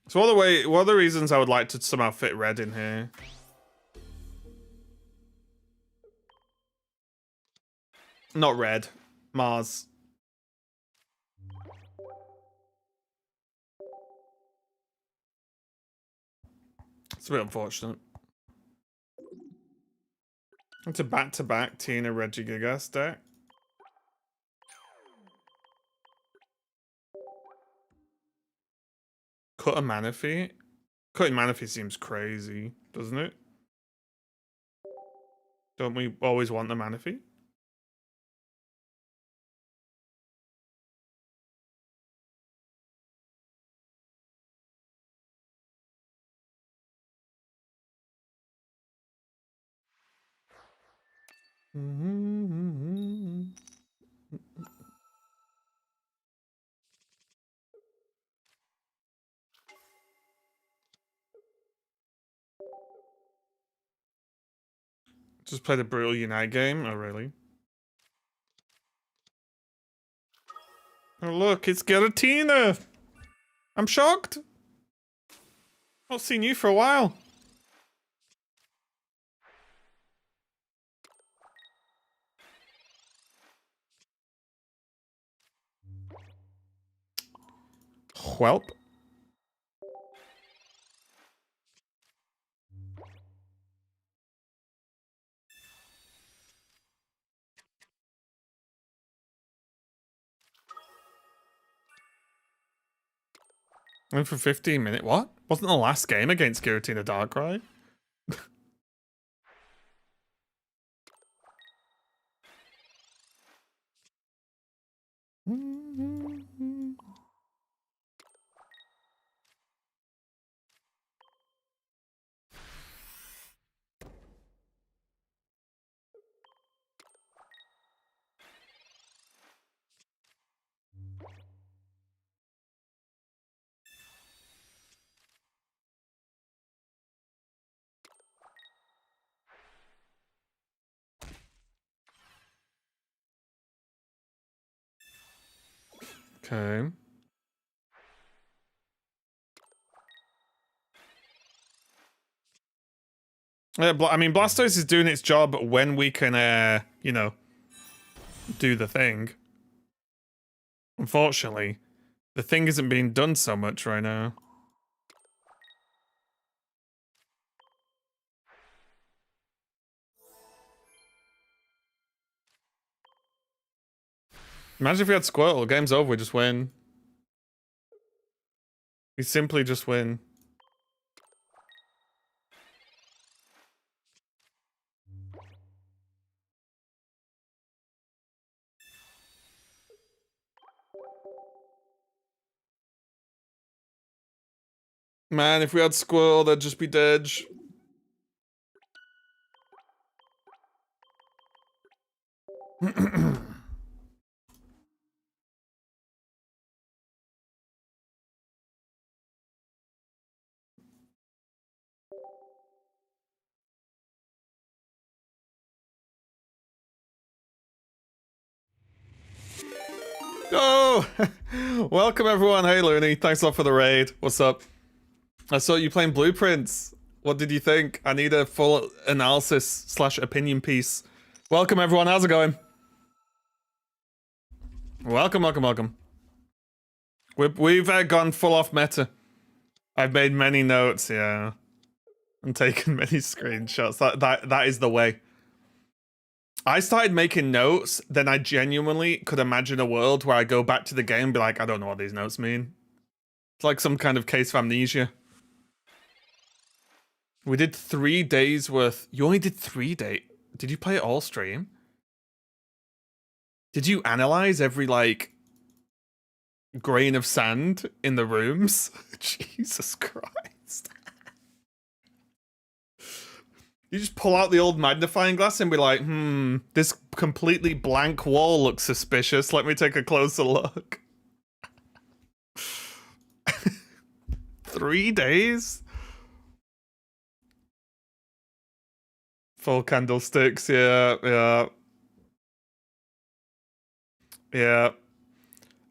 So what are the reasons I would like to somehow fit red in here? Not red. Mars. It's a bit unfortunate. It's a back-to-back Tina Regigigas deck. Cut a Manaphy? Cutting Manaphy seems crazy, doesn't it? Don't we always want the Manaphy? Just play the Brutal Unite game? Oh, really? Oh, look, it's Giratina! I'm shocked! Not seen you for a while. Whelp. Went for 15 minutes. What? Wasn't the last game against Giratina Darkrai? Okay. I mean, Blastoise is doing its job when we can, you know, do the thing. Unfortunately, the thing isn't being done so much right now. Imagine if we had Squirtle. Game's over. We just win. We simply just win. Man, if we had Squirtle, they'd just be dead. Oh! Welcome everyone. Hey Looney, thanks a lot for the raid. What's up? I saw you playing Blueprints. What did you think? I need a full analysis / opinion piece. Welcome everyone, how's it going? Welcome, welcome, welcome. We've gone full off meta. I've made many notes, yeah. And taken many screenshots. That is the way. I started making notes, then I genuinely could imagine a world where I go back to the game and be like, I don't know what these notes mean. It's like some kind of case of amnesia. We did 3 days worth. You only did 3 days. Did you play it all stream? Did you analyze every, like, grain of sand in the rooms? Jesus Christ. You just pull out the old magnifying glass and be like, this completely blank wall looks suspicious. Let me take a closer look. 3 days? Full candlesticks, yeah. Yeah.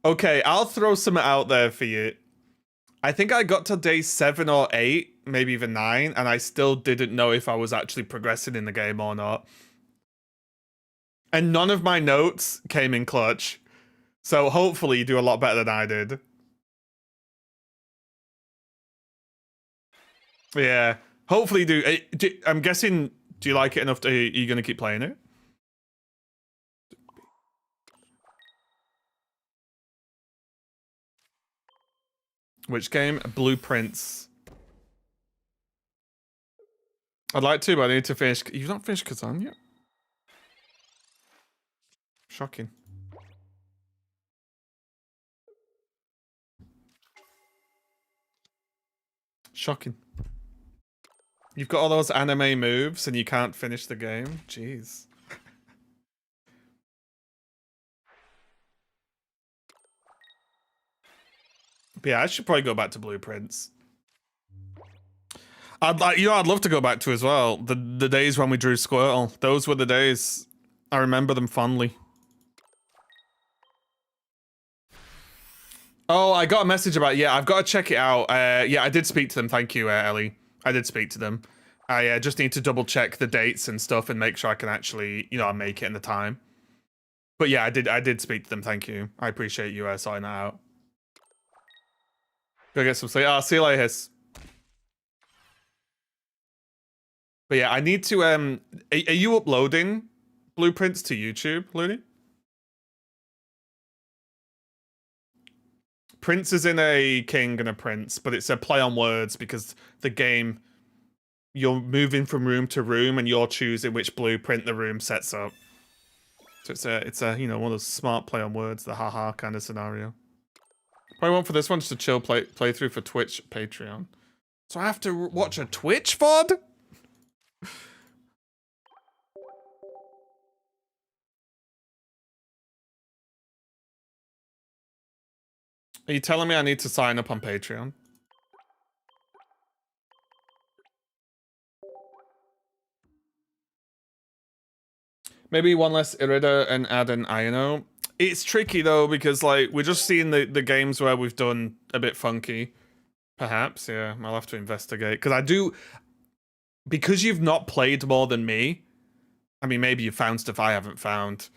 Okay, I'll throw some out there for you. I think I got to day 7 or 8, maybe even 9, and I still didn't know if I was actually progressing in the game or not. And none of my notes came in clutch. So hopefully you do a lot better than I did. Yeah. Hopefully you do. I'm guessing, do you like it enough to, are you going to keep playing it? Which game? Blueprints. I'd like to, but I need to finish. You've not finished Kazan yet? Shocking. Shocking. You've got all those anime moves and you can't finish the game? Jeez. But yeah, I should probably go back to Blueprints. I'd love to go back to as well. The days when we drew Squirtle. Those were the days. I remember them fondly. Oh, I got a message about, yeah, I've got to check it out. Yeah, I did speak to them. Thank you, Ellie. I did speak to them. I just need to double check the dates and stuff and make sure I can actually, you know, make it in the time. But yeah, I did speak to them. Thank you. I appreciate you sorting that out. Go get some sleep. See you later, Hiss. But yeah, I need to, are you uploading Blueprints to YouTube, Looney? Prince is in a king and a prince, but it's a play on words because the game, you're moving from room to room and you're choosing which blueprint the room sets up. So it's a you know, one of those smart play on words, the haha kind of scenario. Probably want for this one just a chill playthrough for Twitch Patreon. So I have to watch a Twitch VOD? Are you telling me I need to sign up on Patreon? Maybe one less Irida and add an Iono. It's tricky though because like we're just seeing the games where we've done a bit funky. Perhaps, yeah. I'll have to investigate because you've not played more than me. I mean, maybe you found stuff I haven't found.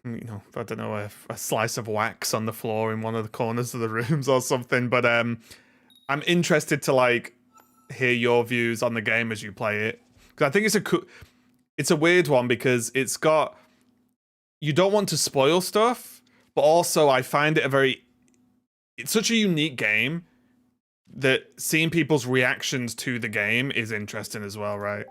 You know, I don't know, a slice of wax on the floor in one of the corners of the rooms or something. But I'm interested to like hear your views on the game as you play it because I think it's a weird one because it's got, you don't want to spoil stuff, but also I find it it's such a unique game that seeing people's reactions to the game is interesting as well, right?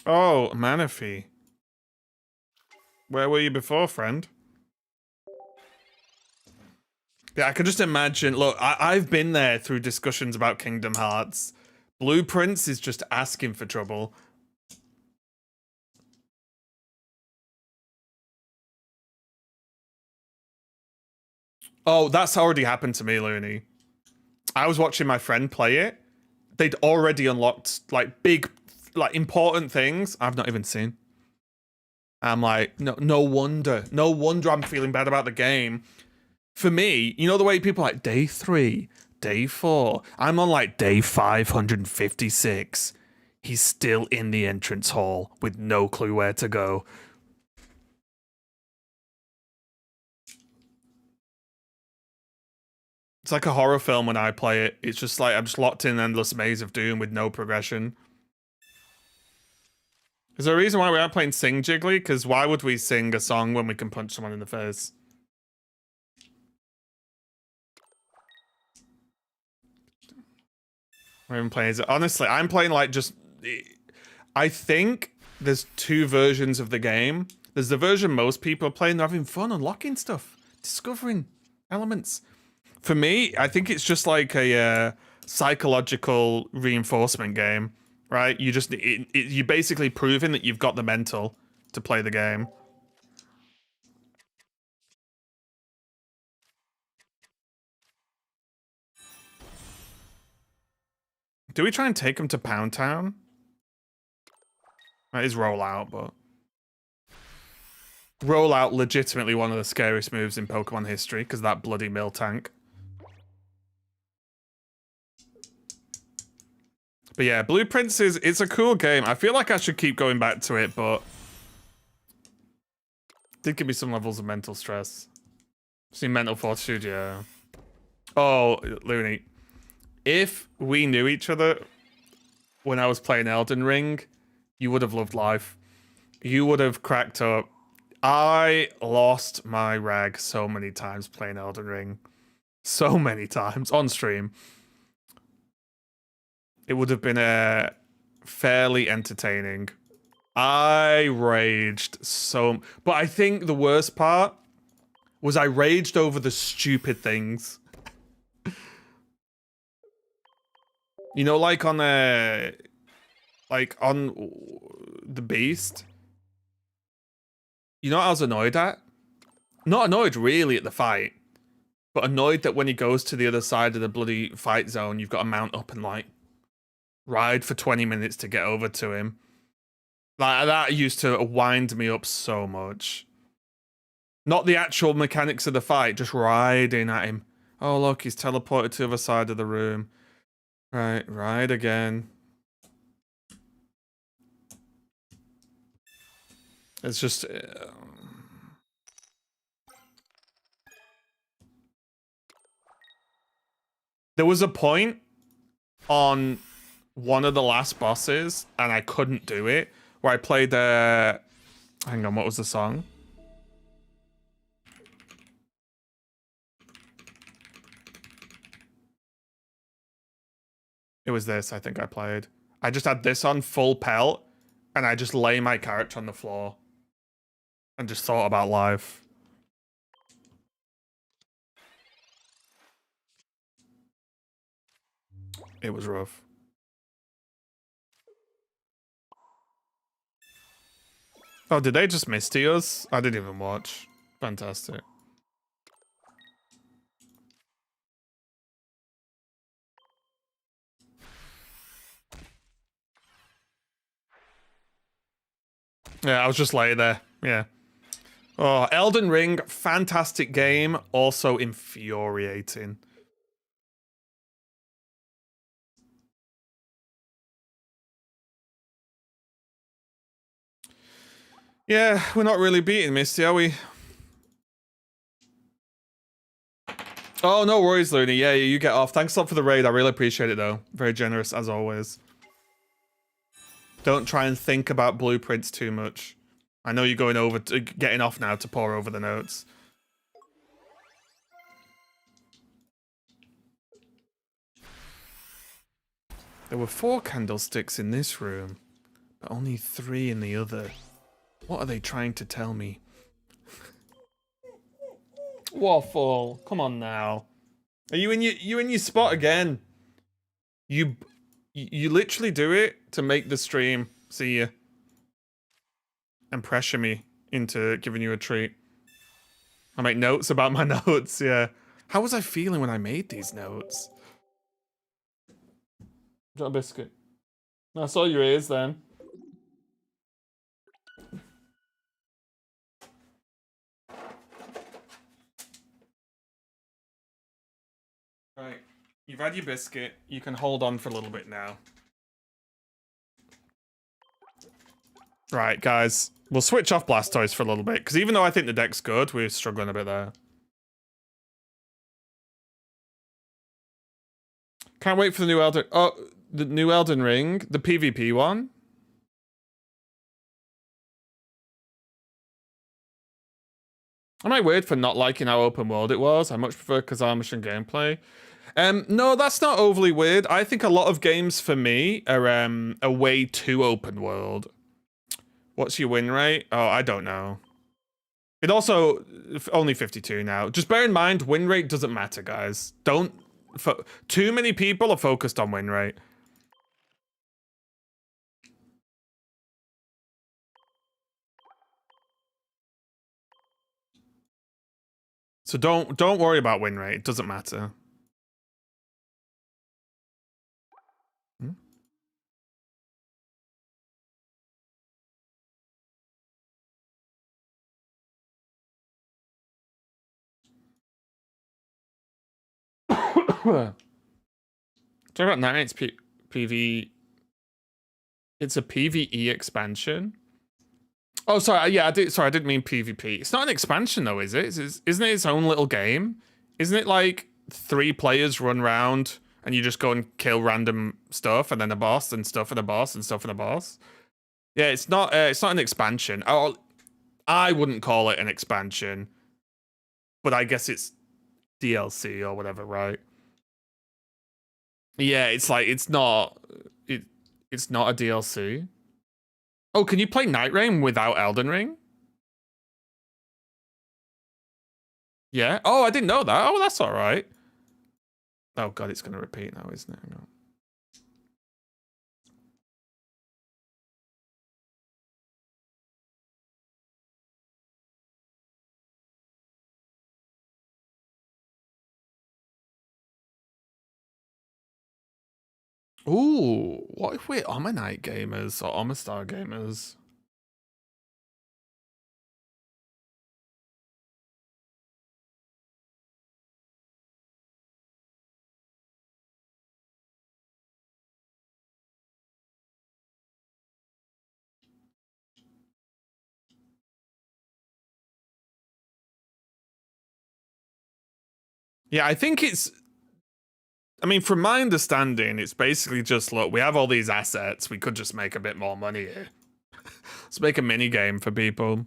Oh, Manaphy. Where were you before, friend? Yeah, I can just imagine. Look, I've been there through discussions about Kingdom Hearts. Blueprints is just asking for trouble. Oh, that's already happened to me, Looney. I was watching my friend play it. They'd already unlocked like big, like important things I've not even seen. I'm like, no wonder I'm feeling bad about the game. For me, you know the way people are like day 3, day 4. I'm on like day 556. He's still in the entrance hall with no clue where to go. It's like a horror film when I play it. It's just like I'm just locked in an endless maze of doom with no progression. Is there a reason why we aren't playing Sing Jiggly? Because why would we sing a song when we can punch someone in the face? I'm even playing it. Honestly, I'm playing like just. I think there's 2 versions of the game. There's the version most people are playing, they're having fun unlocking stuff, discovering elements. For me, I think it's just like a psychological reinforcement game, right? You're basically proving that you've got the mental to play the game. Do we try and take him to Pound Town? That is Rollout, but Rollout legitimately one of the scariest moves in Pokemon history because that bloody Miltank. But yeah, Blueprints it's a cool game. I feel like I should keep going back to it, but it did give me some levels of mental stress. See, mental fortitude, yeah. Oh, Looney. If we knew each other when I was playing Elden Ring, you would have loved life. You would have cracked up. I lost my rag so many times playing Elden Ring. So many times on stream. It would have been fairly entertaining. I raged so... But I think the worst part was I raged over the stupid things. You know, like on the Beast. You know what I was annoyed at? Not annoyed really at the fight, but annoyed that when he goes to the other side of the bloody fight zone, you've got to mount up and like ride for 20 minutes to get over to him. Like that used to wind me up so much. Not the actual mechanics of the fight, just riding at him. Oh look, he's teleported to the other side of the room. Right, ride again. It's just... There was a point on one of the last bosses, and I couldn't do it, where I played hang on, what was the song? It was this, I think I played. I just had this on full pelt, and I just lay my character on the floor. And just thought about life. It was rough. Oh, did they just misty us? I didn't even watch. Fantastic. Yeah, I was just lay there. Yeah. Oh, Elden Ring, fantastic game, also infuriating. Yeah, we're not really beating Misty, are we? Oh, no worries, Looney. Yeah, you get off. Thanks a lot for the raid. I really appreciate it, though. Very generous, as always. Don't try and think about blueprints too much. I know you're going over to getting off now to pour over the notes. There were 4 candlesticks in this room, but only 3 in the other. What are they trying to tell me? Waffle, come on now. Are you in your spot again? You literally do it to make the stream see you and pressure me into giving you a treat. I make notes about my notes, yeah. How was I feeling when I made these notes? Do you want a biscuit? I saw your ears then. Right, you've had your biscuit. You can hold on for a little bit now. Right, guys. We'll switch off Blastoise for a little bit, because even though I think the deck's good, we're struggling a bit there. Can't wait for the new Elden... Oh, the new Elden Ring? The PvP one? Am I weird for not liking how open world it was? I much prefer Kazamishin gameplay. No, that's not overly weird. I think a lot of games for me are way too open world. What's your win rate? Oh, I don't know. It also only 52 now. Just bear in mind, win rate doesn't matter, guys. Don't. Too many people are focused on win rate. So don't worry about win rate. It doesn't matter. Hmm? Talk about 98's PV. It's a PvE expansion. Oh, sorry. Yeah, I did. Sorry, I didn't mean PvP. It's not an expansion though, is it? Isn't it its own little game? Isn't it like 3 players run round and you just go and kill random stuff and then a boss and stuff and a boss and stuff and a boss? Yeah, it's not. It's not an expansion. Oh, I wouldn't call it an expansion, but I guess it's DLC or whatever, right? Yeah, it's like it's not. It's not a DLC. Oh, can you play Night Rain without Elden Ring? Yeah. Oh, I didn't know that. Oh, that's all right. Oh god, it's gonna repeat now, isn't it? Hang on. Ooh, what if we're Omanite gamers or Omastar gamers? Yeah, I think it's. I mean, from my understanding, it's basically just look, we have all these assets, we could just make a bit more money here. Let's make a mini game for people.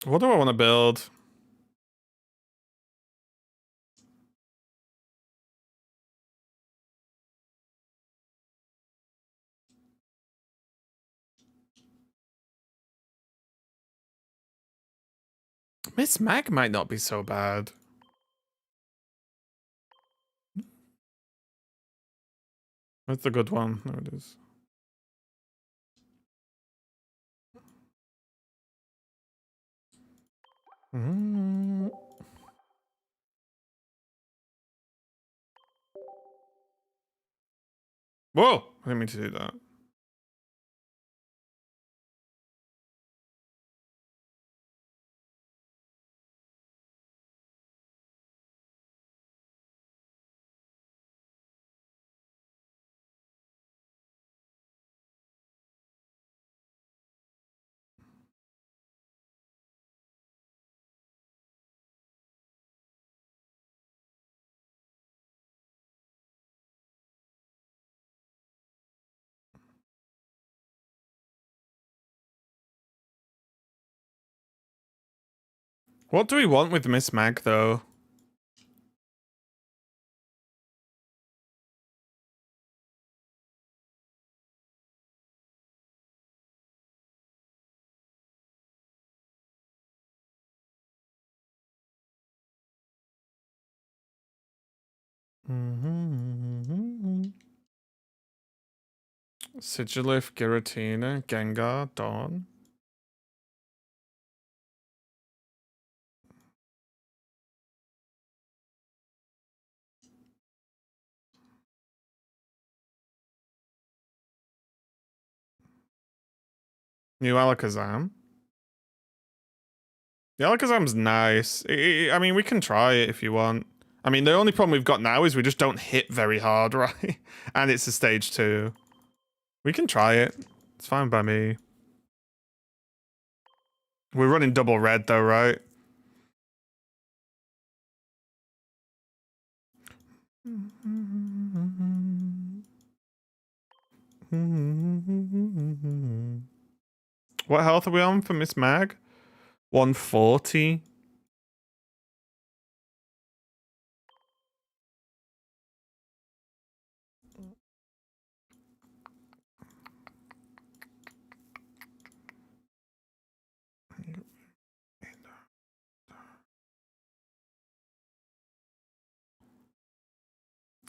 What do I want to build? Miss Mag might not be so bad. Where's the good one? There it is. Whoa! I didn't mean to do that. What do we want with Miss Mag, though? Sigilif, Giratina, Gengar, Dawn. New Alakazam. The Alakazam's nice. I mean, we can try it if you want. I mean, the only problem we've got now is we just don't hit very hard, right? And it's a stage 2. We can try it. It's fine by me. We're running double red though, right? What health are we on for Miss Mag? 140.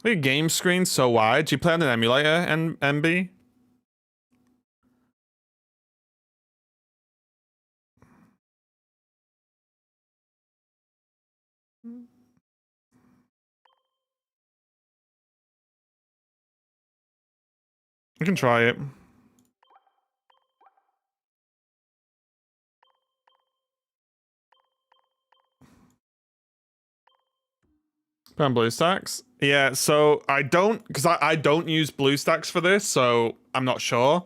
Your game screen's so wide. Do you play on an emulator, MB? We can try it. Put on BlueStacks. Yeah, so I don't, because I don't use BlueStacks for this, so I'm not sure.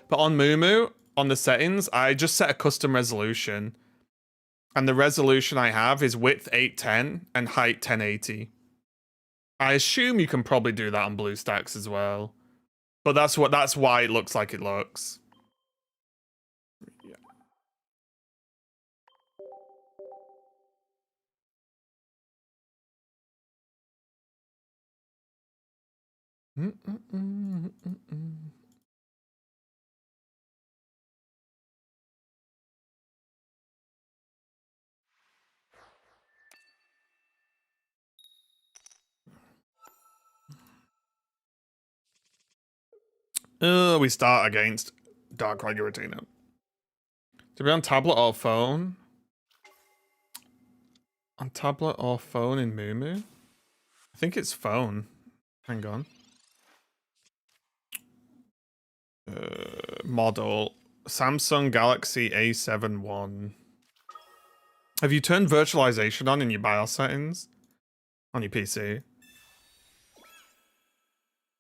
But on Moomoo, on the settings, I just set a custom resolution. And the resolution I have is width 810 and height 1080. I assume you can probably do that on BlueStacks as well. But that's why it looks like it looks. We start against Darkrai Giratina. To be on tablet or phone? On tablet or phone in Moomoo? I think it's phone. Hang on. Model. Samsung Galaxy A7 One. Have you turned virtualization on in your BIOS settings? On your PC?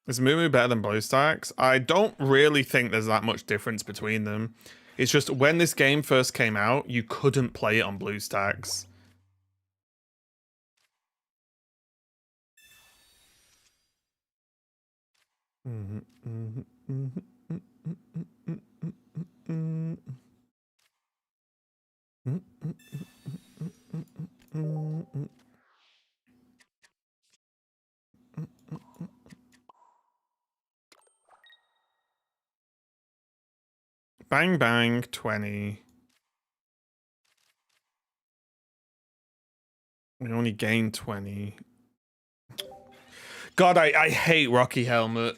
Is Moomoo better than BlueStacks? I don't really think there's that much difference between them. It's just when this game first came out, you couldn't play it on BlueStacks. Bang bang 20. We only gain 20. God, I hate Rocky Helmet.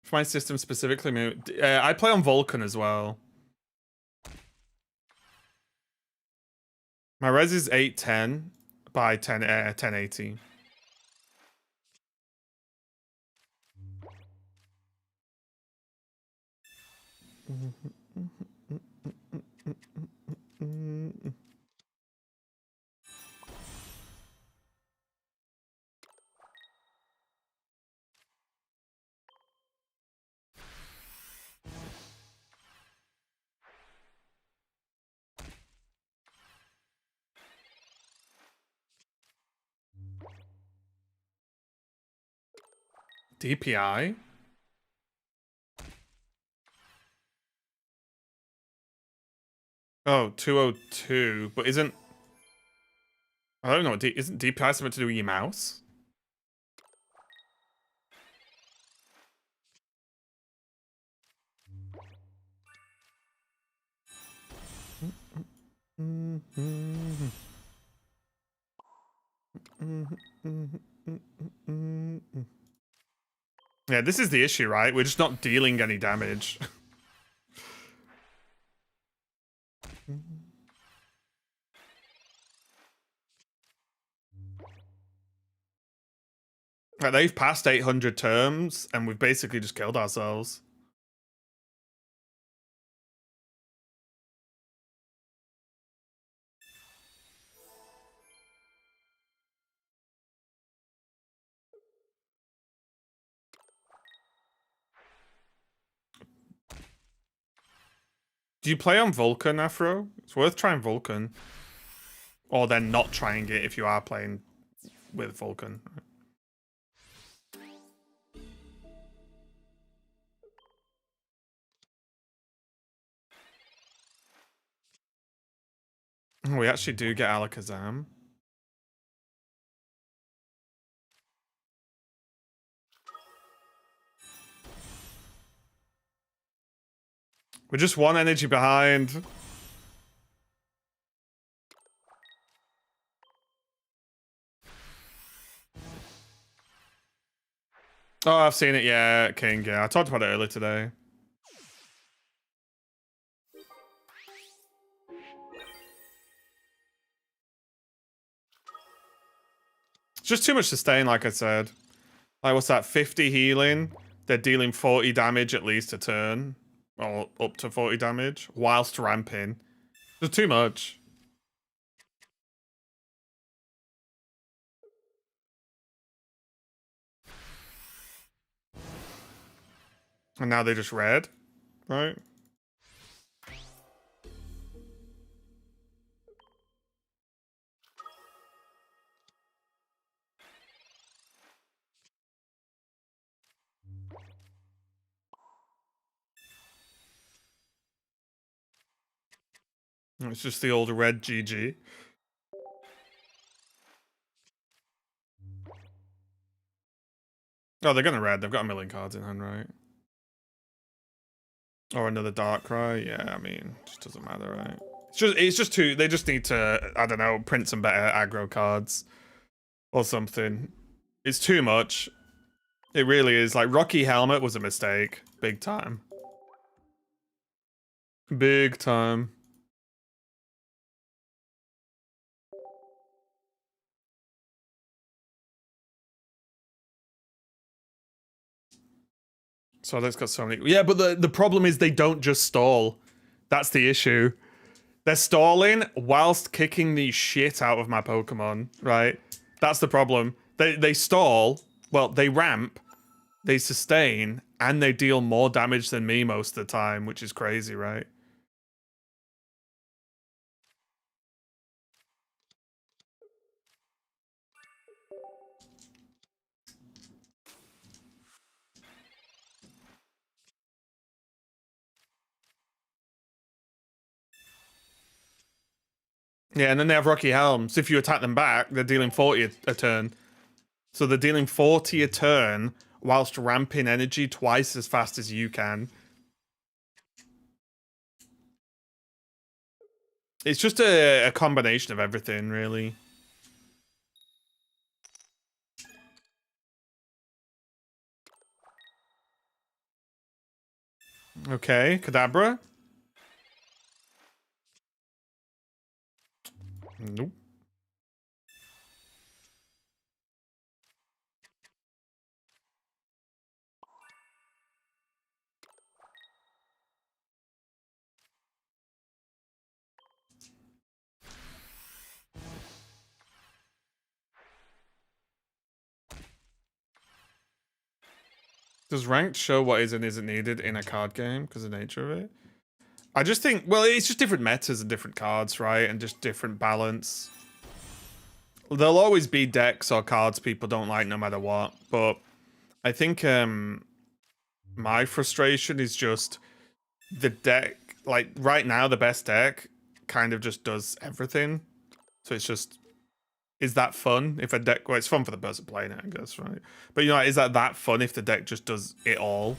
For my system specifically, I play on Vulcan as well. My res is 810 by 1080. DPI? Oh, 202, but isn't... I don't know, isn't DPI something to do with your mouse? Yeah, this is the issue, right? We're just not dealing any damage. Like, they've passed 800 terms, and we've basically just killed ourselves. Do you play on Vulcan, Afro? It's worth trying Vulcan. Or then not trying it if you are playing with Vulcan. We actually do get Alakazam. We're just one energy behind. Oh, I've seen it, yeah, King, yeah. I talked about it earlier today. It's just too much sustain, like I said. Like, what's that, 50 healing? They're dealing 40 damage at least a turn. Or up to 40 damage, whilst ramping. It's too much. And now they just red, right? It's just the old red GG. Oh, they're gonna red. They've got a million cards in hand, right? Or another Darkrai. Yeah, I mean, it just doesn't matter, right? It's just too. They just need to, I don't know, print some better aggro cards or something. It's too much. It really is. Like, Rocky Helmet was a mistake, big time. Big time. So that's got so many. Yeah, but the problem is they don't just stall. That's the issue. They're stalling whilst kicking the shit out of my Pokemon, right? That's the problem. They stall, well, they ramp, they sustain, and they deal more damage than me most of the time, which is crazy, right? Yeah, and then they have Rocky Helm. So if you attack them back, they're dealing 40 a turn. So they're dealing 40 a turn whilst ramping energy twice as fast as you can. It's just a combination of everything, really. Okay, Kadabra. Nope. Does ranked show what is and isn't needed in a card game because of the nature of it? I just think, well, it's just different metas and different cards, right? And just different balance. There'll always be decks or cards people don't like no matter what. But I think my frustration is just the deck. Like, right now, the best deck kind of just does everything. So it's just, is that fun if a deck, well, it's fun for the person playing it, I guess, right? But, you know, is that fun if the deck just does it all?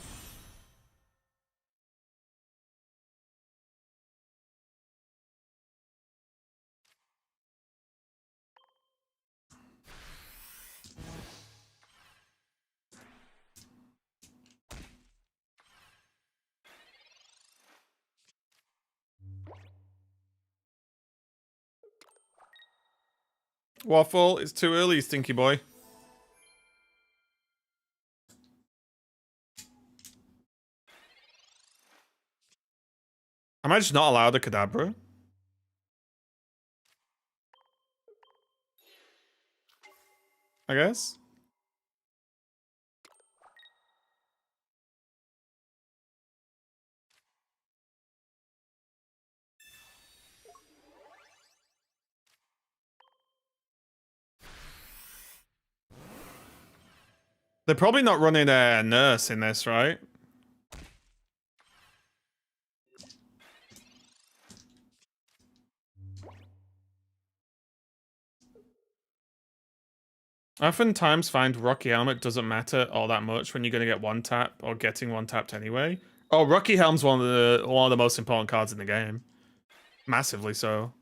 Waffle, it's too early, stinky boy. Am I just not allowed a Kadabra? I guess. They're probably not running a nurse in this, right? I oftentimes find Rocky Helmet doesn't matter all that much when you're going to get one tap or getting one tapped anyway. Oh, Rocky Helm's one of the most important cards in the game, massively so.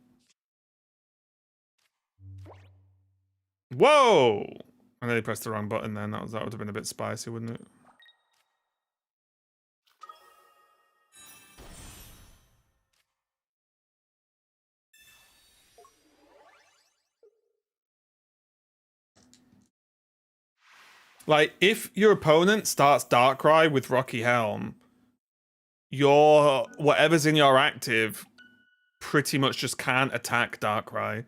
Whoa! I nearly pressed the wrong button then. That would have been a bit spicy, wouldn't it? Like, if your opponent starts Darkrai with Rocky Helm, your whatever's in your active pretty much just can't attack Darkrai.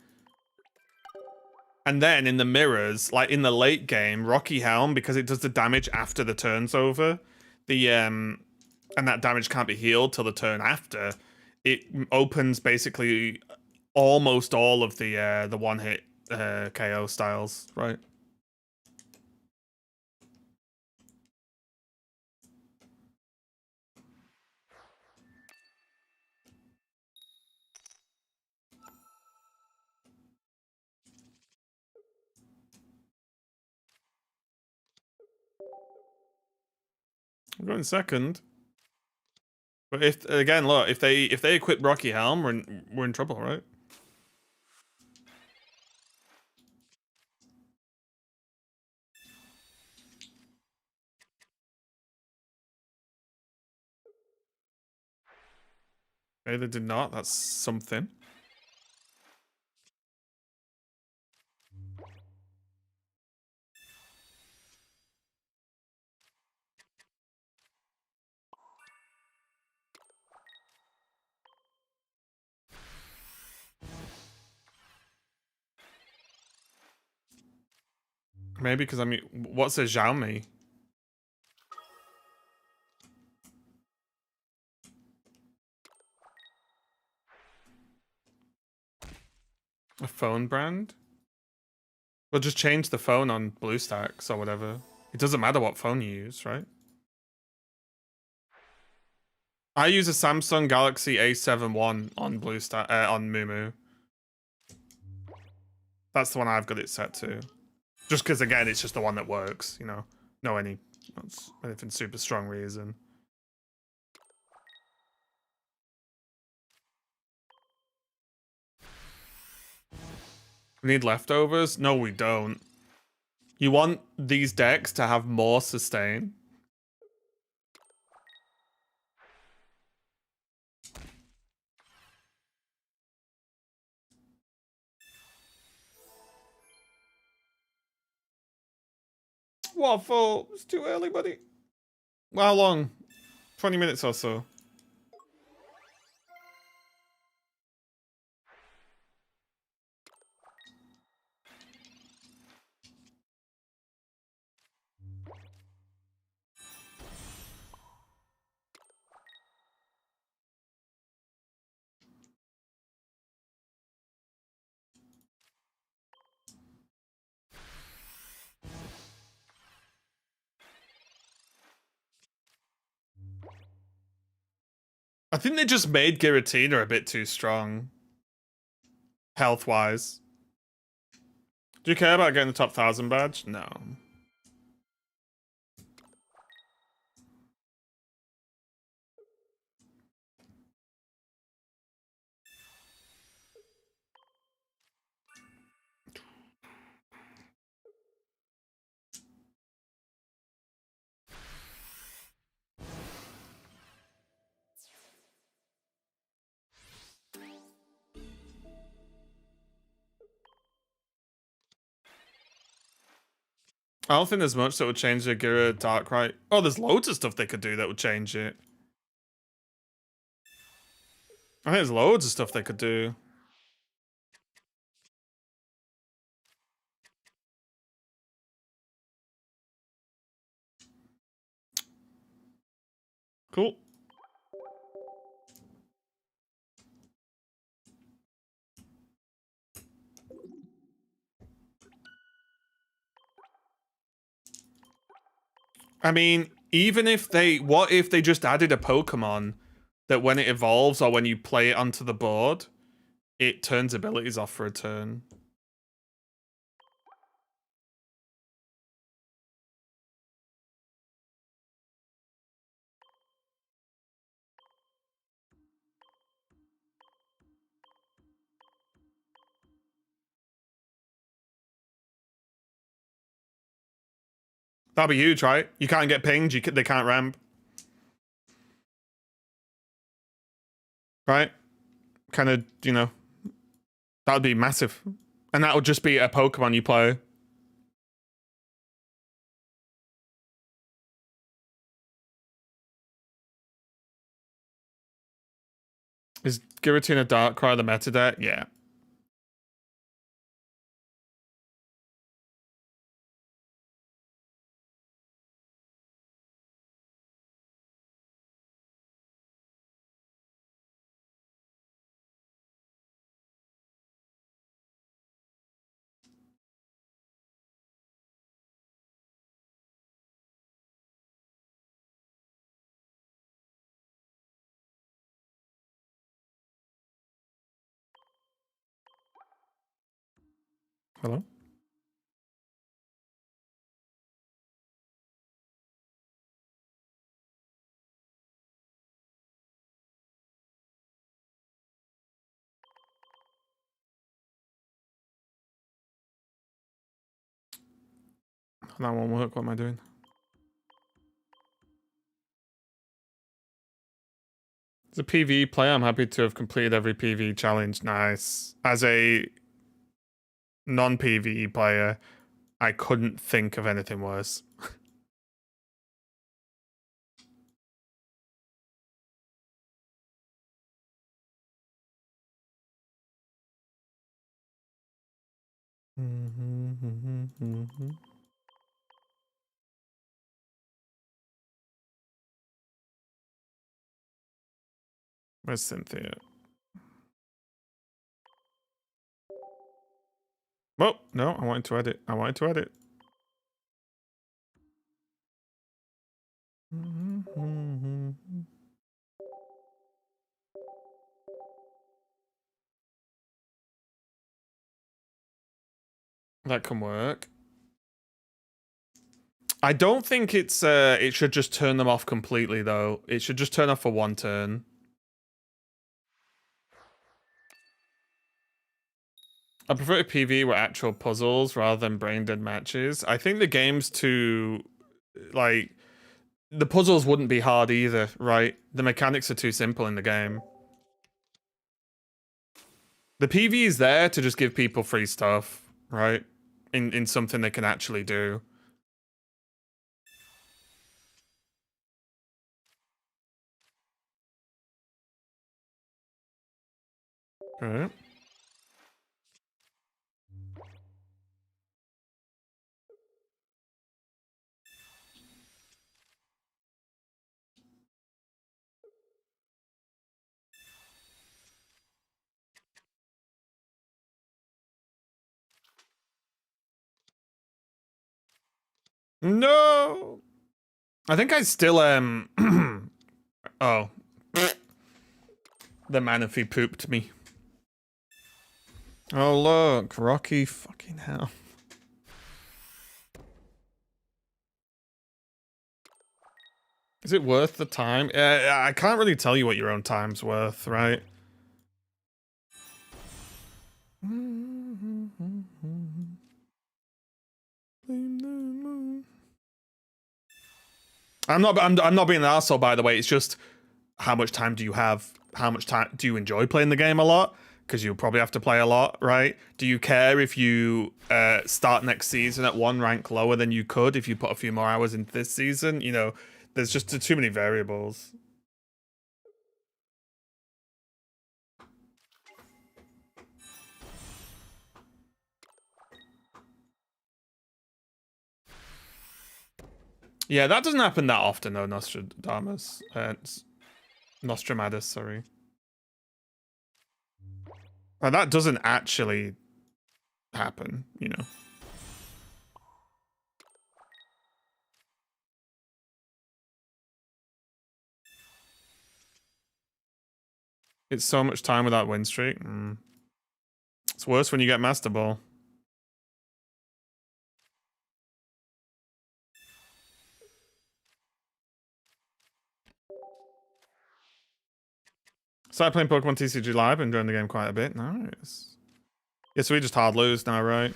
And then in the mirrors, like in the late game, Rocky Helm, because it does the damage after the turn's over, and that damage can't be healed till the turn after, it opens basically almost all of the one hit KO styles, right? I'm going second. But if again, look, if they equip Rocky Helm, we're in trouble, right? Okay, they did not. That's something. Maybe because I mean, what's a Xiaomi? A phone brand? We'll just change the phone on BlueStacks or whatever. It doesn't matter what phone you use, right? I use a Samsung Galaxy A7 one on BlueStack on Mumu. That's the one I've got it set to. Just because again, it's just the one that works. You know, no anything super strong reason. We need leftovers? No, we don't. You want these decks to have more sustain? What for? It's too early, buddy. How long? 20 minutes or so. I think they just made Giratina a bit too strong. Health-wise. Do you care about getting the top 1,000 badge? No. I don't think there's much that would change the Gira Darkrai. Oh, there's loads of stuff they could do that would change it. I think there's loads of stuff they could do. Cool. I mean, even if they... What if they just added a Pokemon that when it evolves or when you play it onto the board, it turns abilities off for a turn? That'd be huge, right? You can't get pinged, they can't ramp. Right? Kind of, you know, that would be massive. And that would just be a Pokemon you play. Is Giratina Darkrai the meta deck? Yeah. Hello? That won't work. What am I doing? As a PvE player, I'm happy to have completed every PvE challenge. Nice. As a non-PvE player, I couldn't think of anything worse. Where's Cynthia? Oh, no, I wanted to edit. I wanted to edit. That can work. I don't think it's it should just turn them off completely though. It should just turn off for one turn. I prefer if PvE were actual puzzles rather than brain dead matches. I think the game's too, like, the puzzles wouldn't be hard either, right? The mechanics are too simple in the game. The PvE is there to just give people free stuff, right? In something they can actually do. Right. No. I think I still oh. The Manaphy pooped me. Oh look, Rocky fucking hell. Is it worth the time? I can't really tell you what your own time's worth, right? I'm not being an asshole, by the way. It's just, how much time do you have? How much time do you enjoy playing the game a lot? Because you'll probably have to play a lot, right? Do you care if you start next season at one rank lower than you could if you put a few more hours into this season? You know, there's just too many variables. Yeah, that doesn't happen that often, though, Nostradamus. Nostramatus, sorry. And that doesn't actually happen, you know. It's so much time without win streak. It's worse when you get Master Ball. Started playing Pokemon TCG Live, enjoying the game quite a bit. Nice. Yeah, so we just hard lose now, right?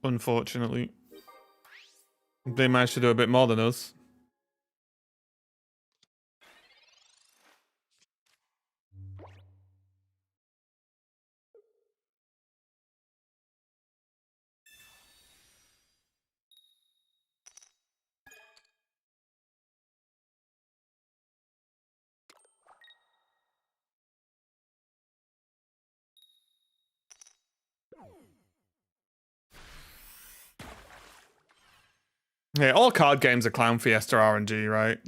Unfortunately. They managed to do a bit more than us. Yeah, all card games are Clown Fiesta RNG, right?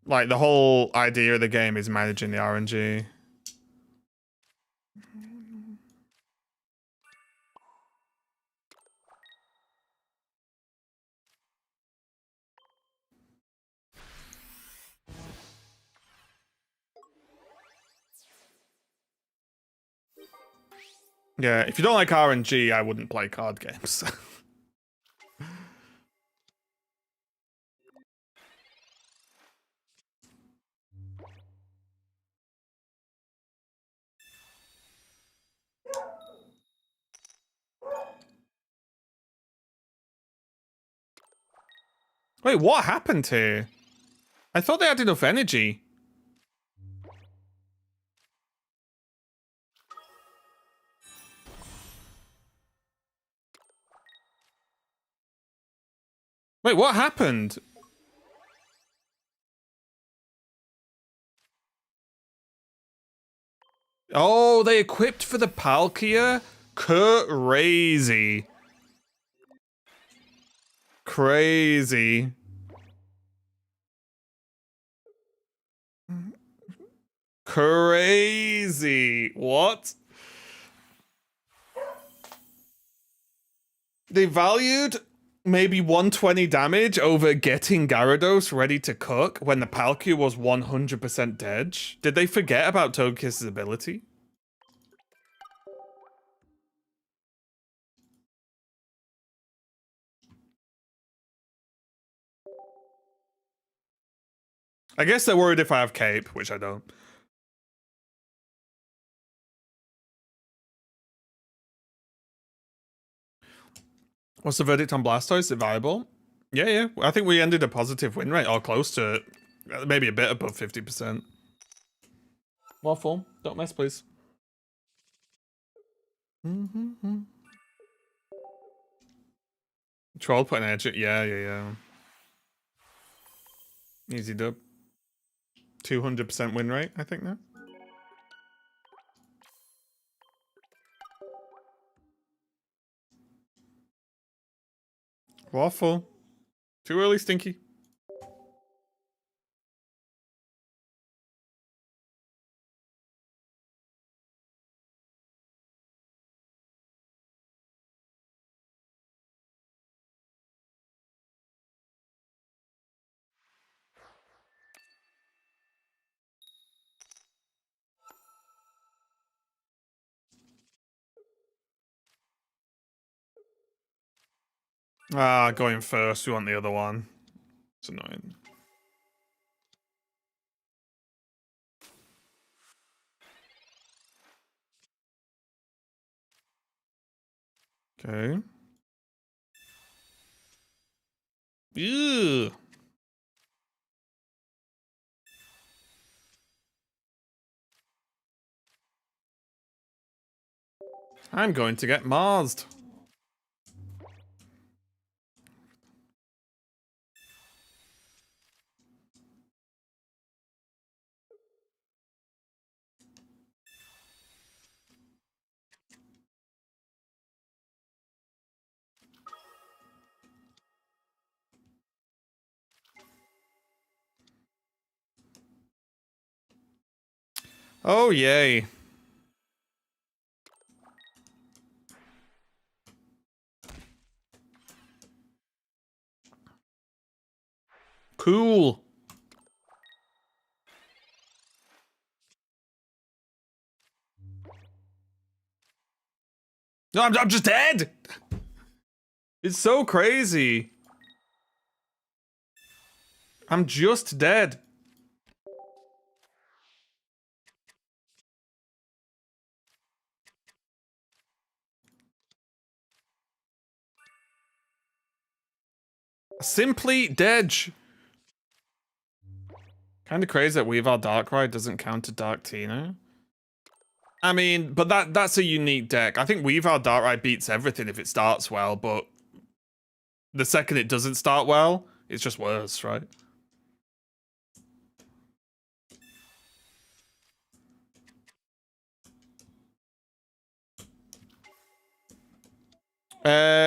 Like, the whole idea of the game is managing the RNG. Yeah, if you don't like RNG, I wouldn't play card games. Wait, what happened here? I thought they had enough energy. Wait, what happened? Oh, they equipped for the Palkia? Crazy. Crazy. Crazy. What? They valued maybe 120 damage over getting Gyarados ready to cook when the Palkia was 100% dead. Did they forget about Togekiss' ability? I guess they're worried if I have cape, which I don't. What's the verdict on Blastoise? Is it viable? Yeah, yeah. I think we ended a positive win rate or close to it. Maybe a bit above 50%. Waffle, don't mess, please. Troll putting edge it. Yeah, yeah, yeah. Easy dub. 200% win rate, I think now. Waffle. Too early, Stinky. Ah, going first. We want the other one. It's annoying. Okay. Ew. I'm going to get Marsed. Oh, yay. Cool. No, I'm just dead. It's so crazy. I'm just dead. Simply dead. Kind of crazy that Weavile Darkrai doesn't counter Dark Tina. I mean, but that's a unique deck. I think Weavile Darkrai beats everything if it starts well, but the second it doesn't start well, it's just worse, right?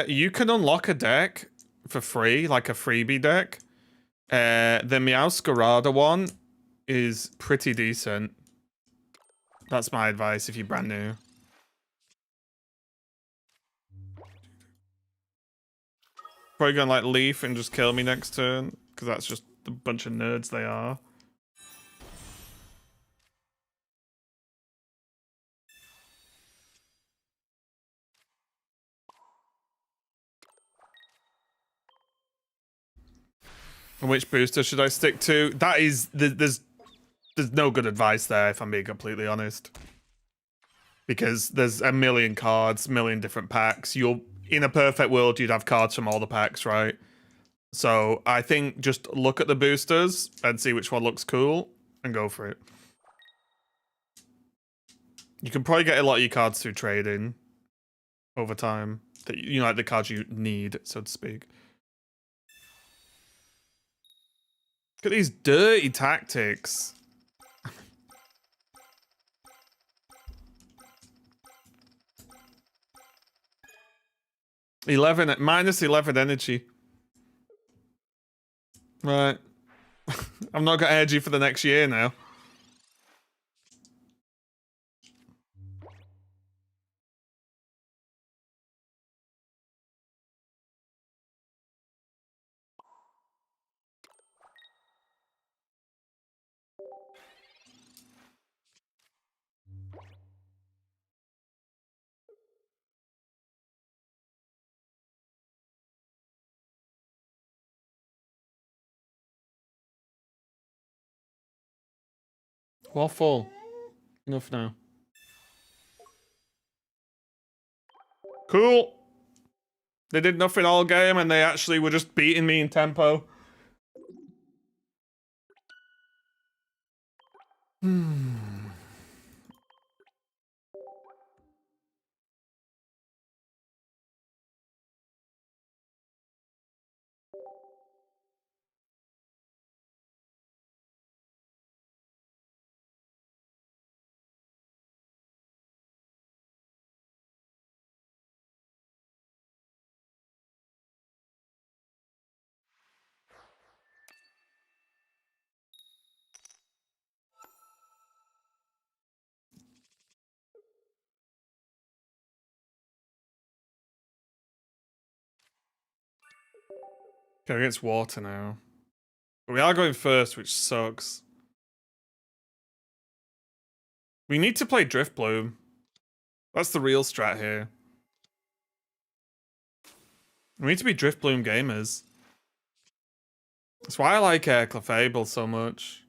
You can unlock a deck for free, like a freebie deck. The Meowscarada one is pretty decent. That's my advice if you're brand new. Probably gonna like Leaf and just kill me next turn, because that's just the bunch of nerds they are. And which booster should I stick to? That is, there's no good advice there, if I'm being completely honest. Because there's a million cards, a million different packs. In a perfect world, you'd have cards from all the packs, right? So I think just look at the boosters and see which one looks cool and go for it. You can probably get a lot of your cards through trading over time. You know, like the cards you need, so to speak. Look at these dirty tactics. 11 minus 11 energy. Right. I'm not got energy for the next year now. Waffle. Enough now. Cool. They did nothing all game and they actually were just beating me in tempo. Okay, against water now. But we are going first, which sucks. We need to play Drift Bloom. That's the real strat here. We need to be Drift Bloom gamers. That's why I like Clefable so much.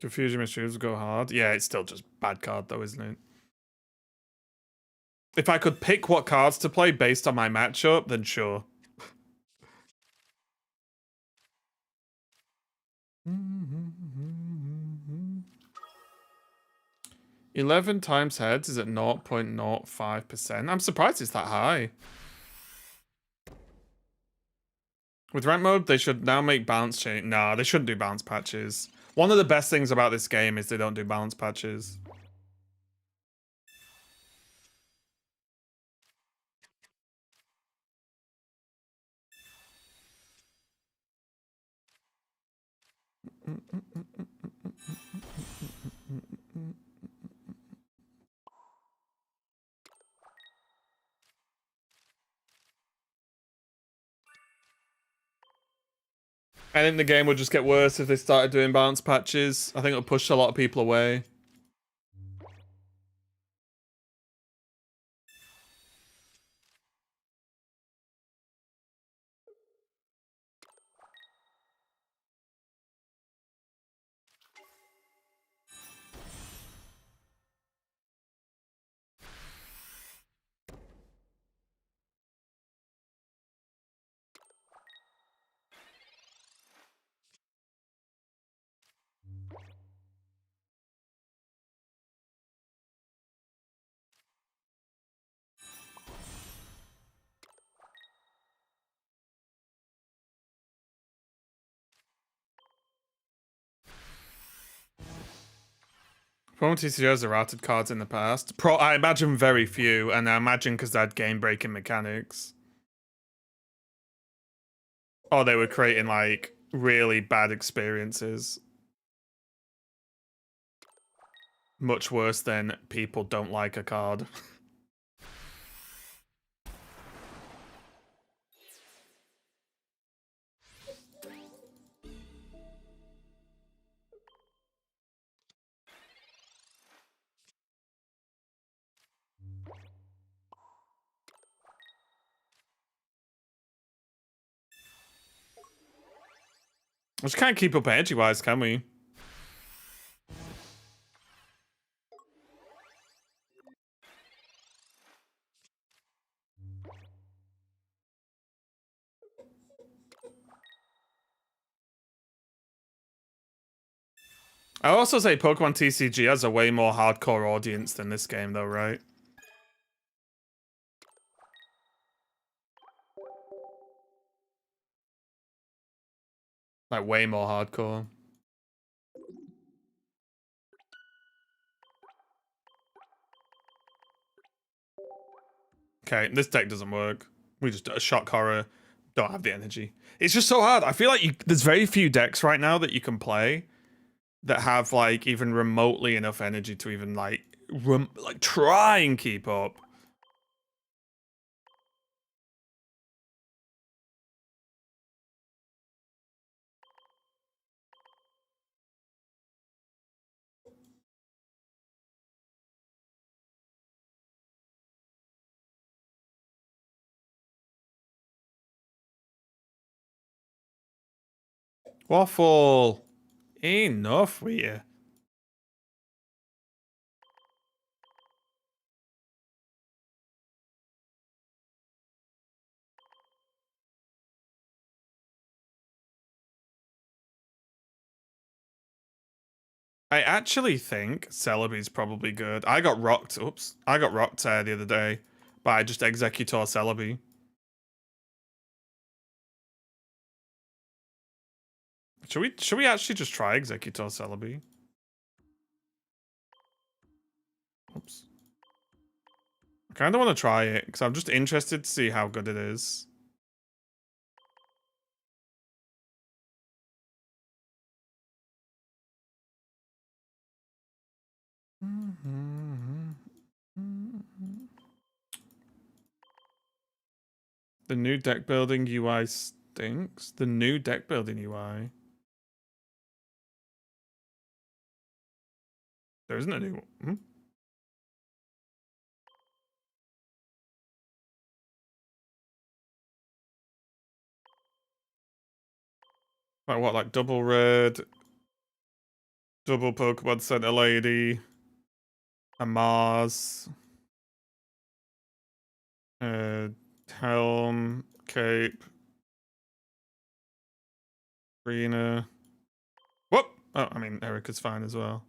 Confusion Machines go hard. Yeah, it's still just bad card though, isn't it? If I could pick what cards to play based on my matchup, then sure. Mm-hmm. 11 times heads is at 0.05%. I'm surprised it's that high. With rank mode, they should now make balance change. Nah, they shouldn't do balance patches. One of the best things about this game is they don't do balance patches. I think the game would just get worse if they started doing balance patches. I think it'll push a lot of people away. Pokemon TCG has errated cards in the past. I imagine very few, and I imagine because they had game-breaking mechanics. Or they were creating, like, really bad experiences. Much worse than people don't like a card. We just can't keep up energy-wise, can we? I also say Pokemon TCG has a way more hardcore audience than this game, though, right? Like, way more hardcore. Okay, this deck doesn't work. We just a shock horror. Don't have the energy. It's just so hard. I feel like there's very few decks right now that you can play that have like even remotely enough energy to even like try and keep up. Waffle. Enough with you. I actually think Celebi's probably good. I got rocked. Oops. I got rocked the other day by just Executor Celebi. Should we actually just try Executor Celebi? Oops. I kind of want to try it because I'm just interested to see how good it is. The new deck building UI stinks. The new deck building UI. There isn't a new one. Like what? Like double red, double Pokemon Center Lady, a Mars, helm, cape, arena. Whoop! Oh, I mean Erica's fine as well.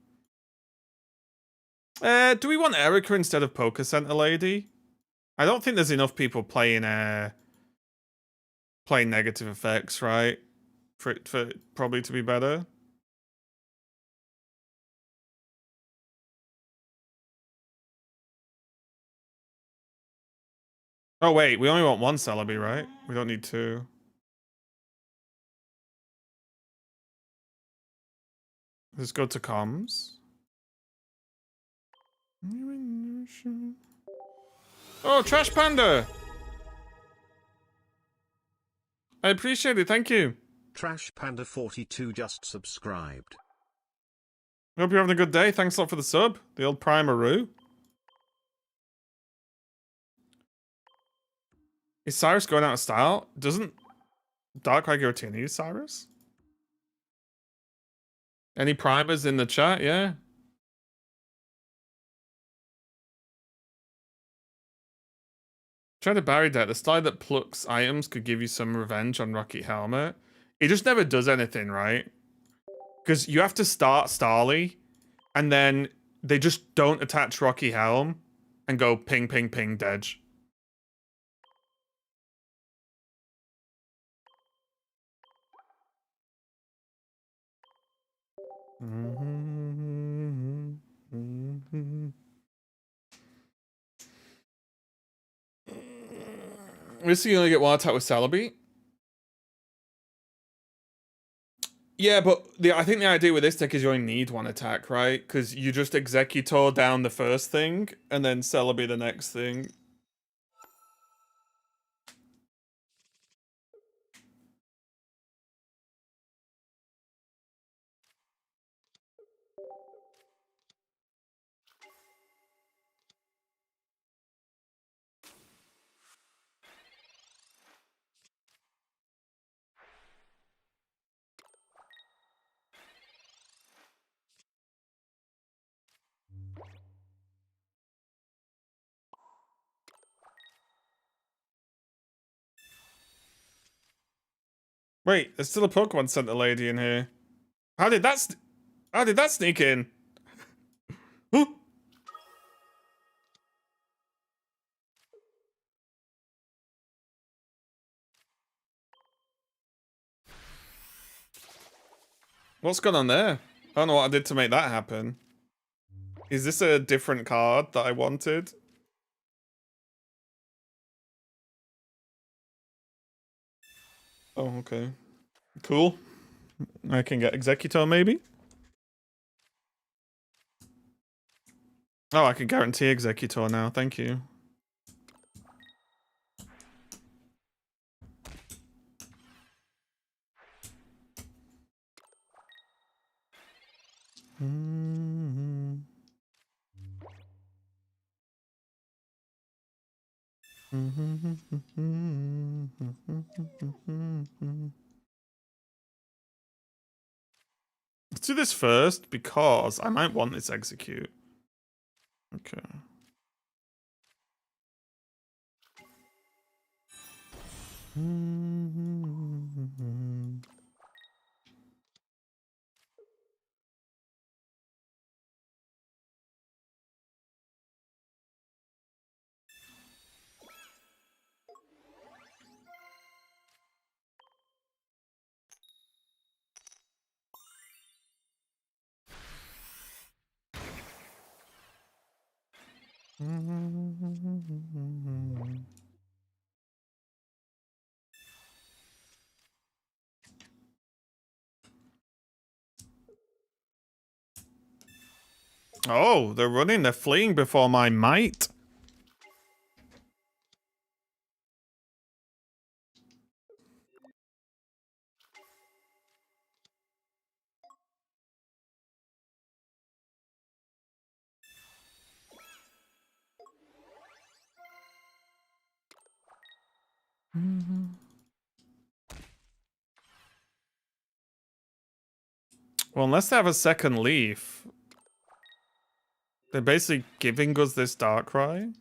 Do we want Erica instead of Poker Center Lady? I don't think there's enough people playing playing negative effects, right? For it probably to be better. Oh wait, we only want one Celebi, right? We don't need two. Let's go to comms. Oh, Trash Panda! I appreciate it, thank you. Trash Panda 42 just subscribed. Hope you're having a good day. Thanks a lot for the sub. The old Primaroo. Is Cyrus going out of style? Doesn't Darkrai Giratina use Cyrus? Any primers in the chat? Yeah. Try to bury that. The style that plucks items could give you some revenge on Rocky Helmet. It just never does anything, right? Because you have to start Starly, and then they just don't attach Rocky Helm and go ping, ping, ping, Dedge. We're still gonna get wild attack with Celebi. Yeah, but I think the idea with this deck is you only need one attack, right? Because you just Executor down the first thing, and then Celebi the next thing. Wait, there's still a Pokemon Center lady in here. How did that sneak in? What's going on there? I don't know what I did to make that happen. Is this a different card that I wanted? Oh, okay. Cool. I can get Executor, maybe? Oh, I can guarantee Executor now. Thank you. Let's do this first because I might want this execute. Okay. Oh, they're running, they're fleeing before my might. Well, unless they have a second leaf, they're basically giving us this Darkrai.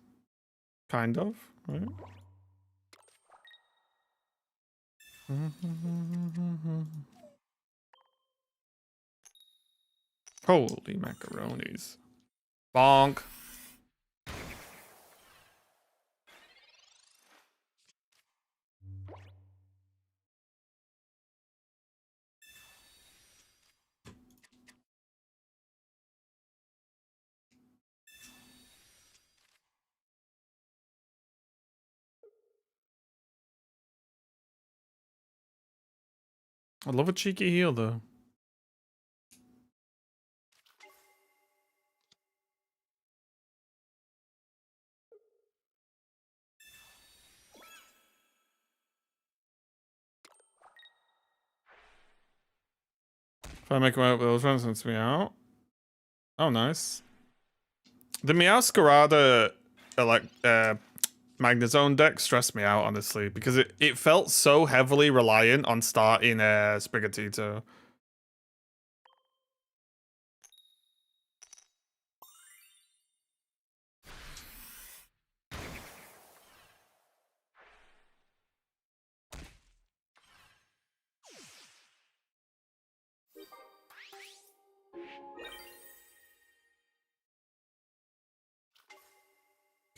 Kind of, right? Holy macaronis. Bonk. I love a cheeky heal, though. If I make my out, those runs sends me out. Oh, nice. The Meowscarada, Magnezone deck stressed me out, honestly, because it felt so heavily reliant on starting Sprigatito.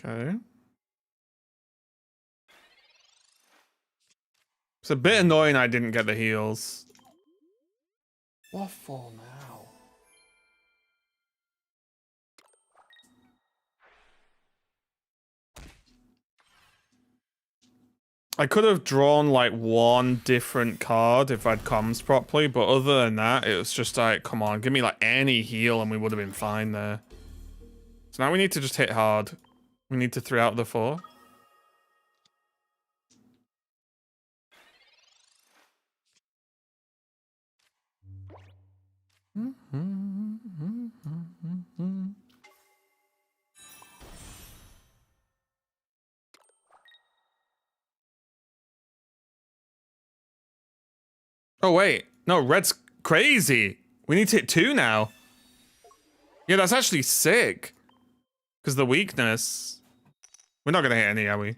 Okay. It's a bit annoying I didn't get the heals. What for now? I could have drawn like one different card if I'd comms properly, but other than that, it was just like, come on, give me like any heal and we would have been fine there. So now we need to just hit hard. We need to 3 out of the 4. Oh wait, no, red's crazy. We need to hit 2 now. Yeah, that's actually sick. Because the weakness. We're not gonna hit any, are we?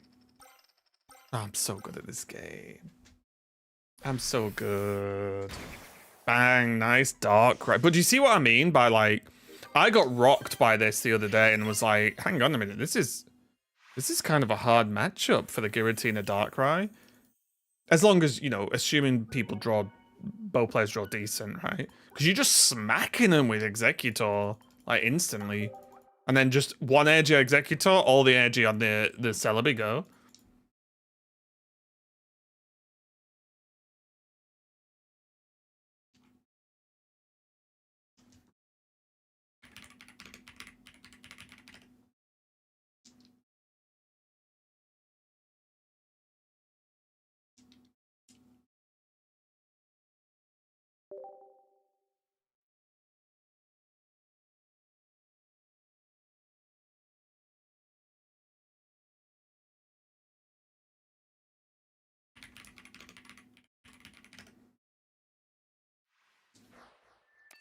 Oh, I'm so good at this game. I'm so good. Bang, nice Darkrai. But do you see what I mean by like, I got rocked by this the other day and was like, hang on a minute, this is kind of a hard matchup for the Giratina Darkrai. As long as, you know, assuming people draw, both players draw decent, right? Because you're just smacking them with Executor, like, instantly. And then just one edgy Executor, all the edgy on the Celebi go.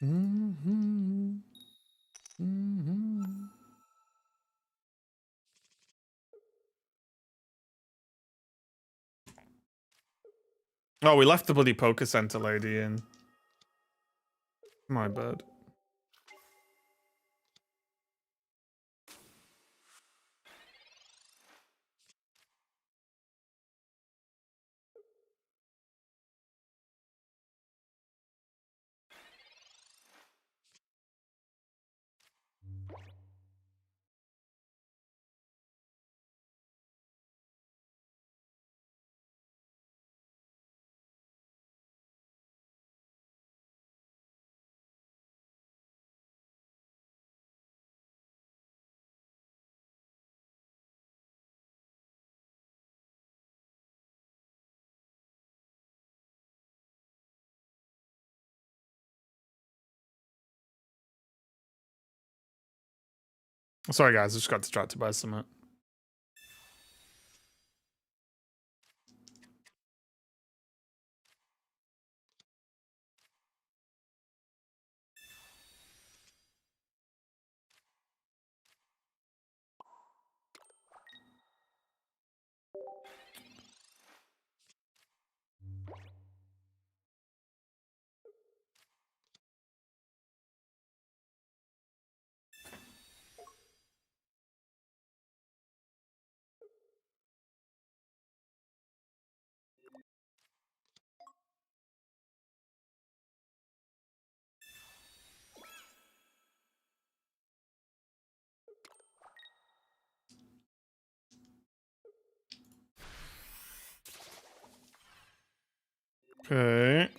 Mm-hmm. Mm-hmm. Oh, we left the bloody poker center lady in. My bad. Sorry, guys. I just got distracted by something. Okay.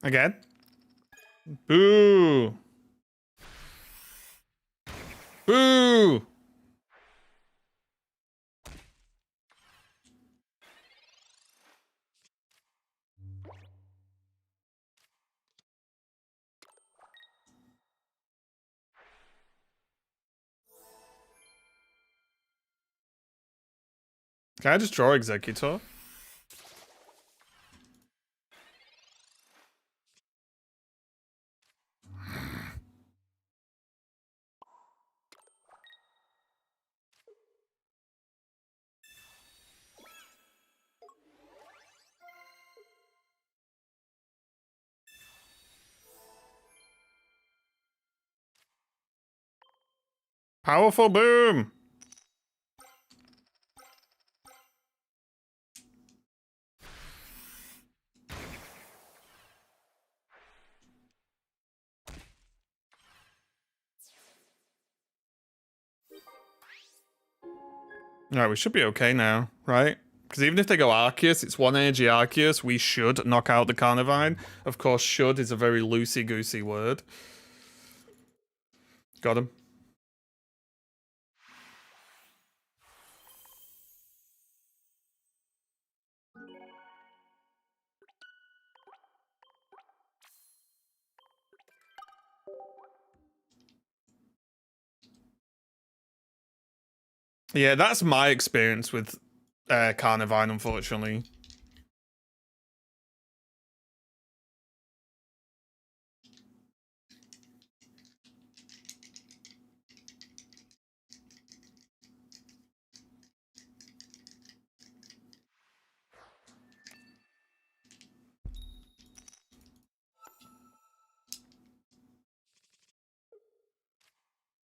Again. Boo. Boo. Can I just draw Executor? Powerful boom. Alright, we should be okay now, right? Because even if they go Arceus, it's one energy Arceus. We should knock out the Carnivine. Of course, should is a very loosey-goosey word. Got him. Yeah, that's my experience with Carnivine, unfortunately.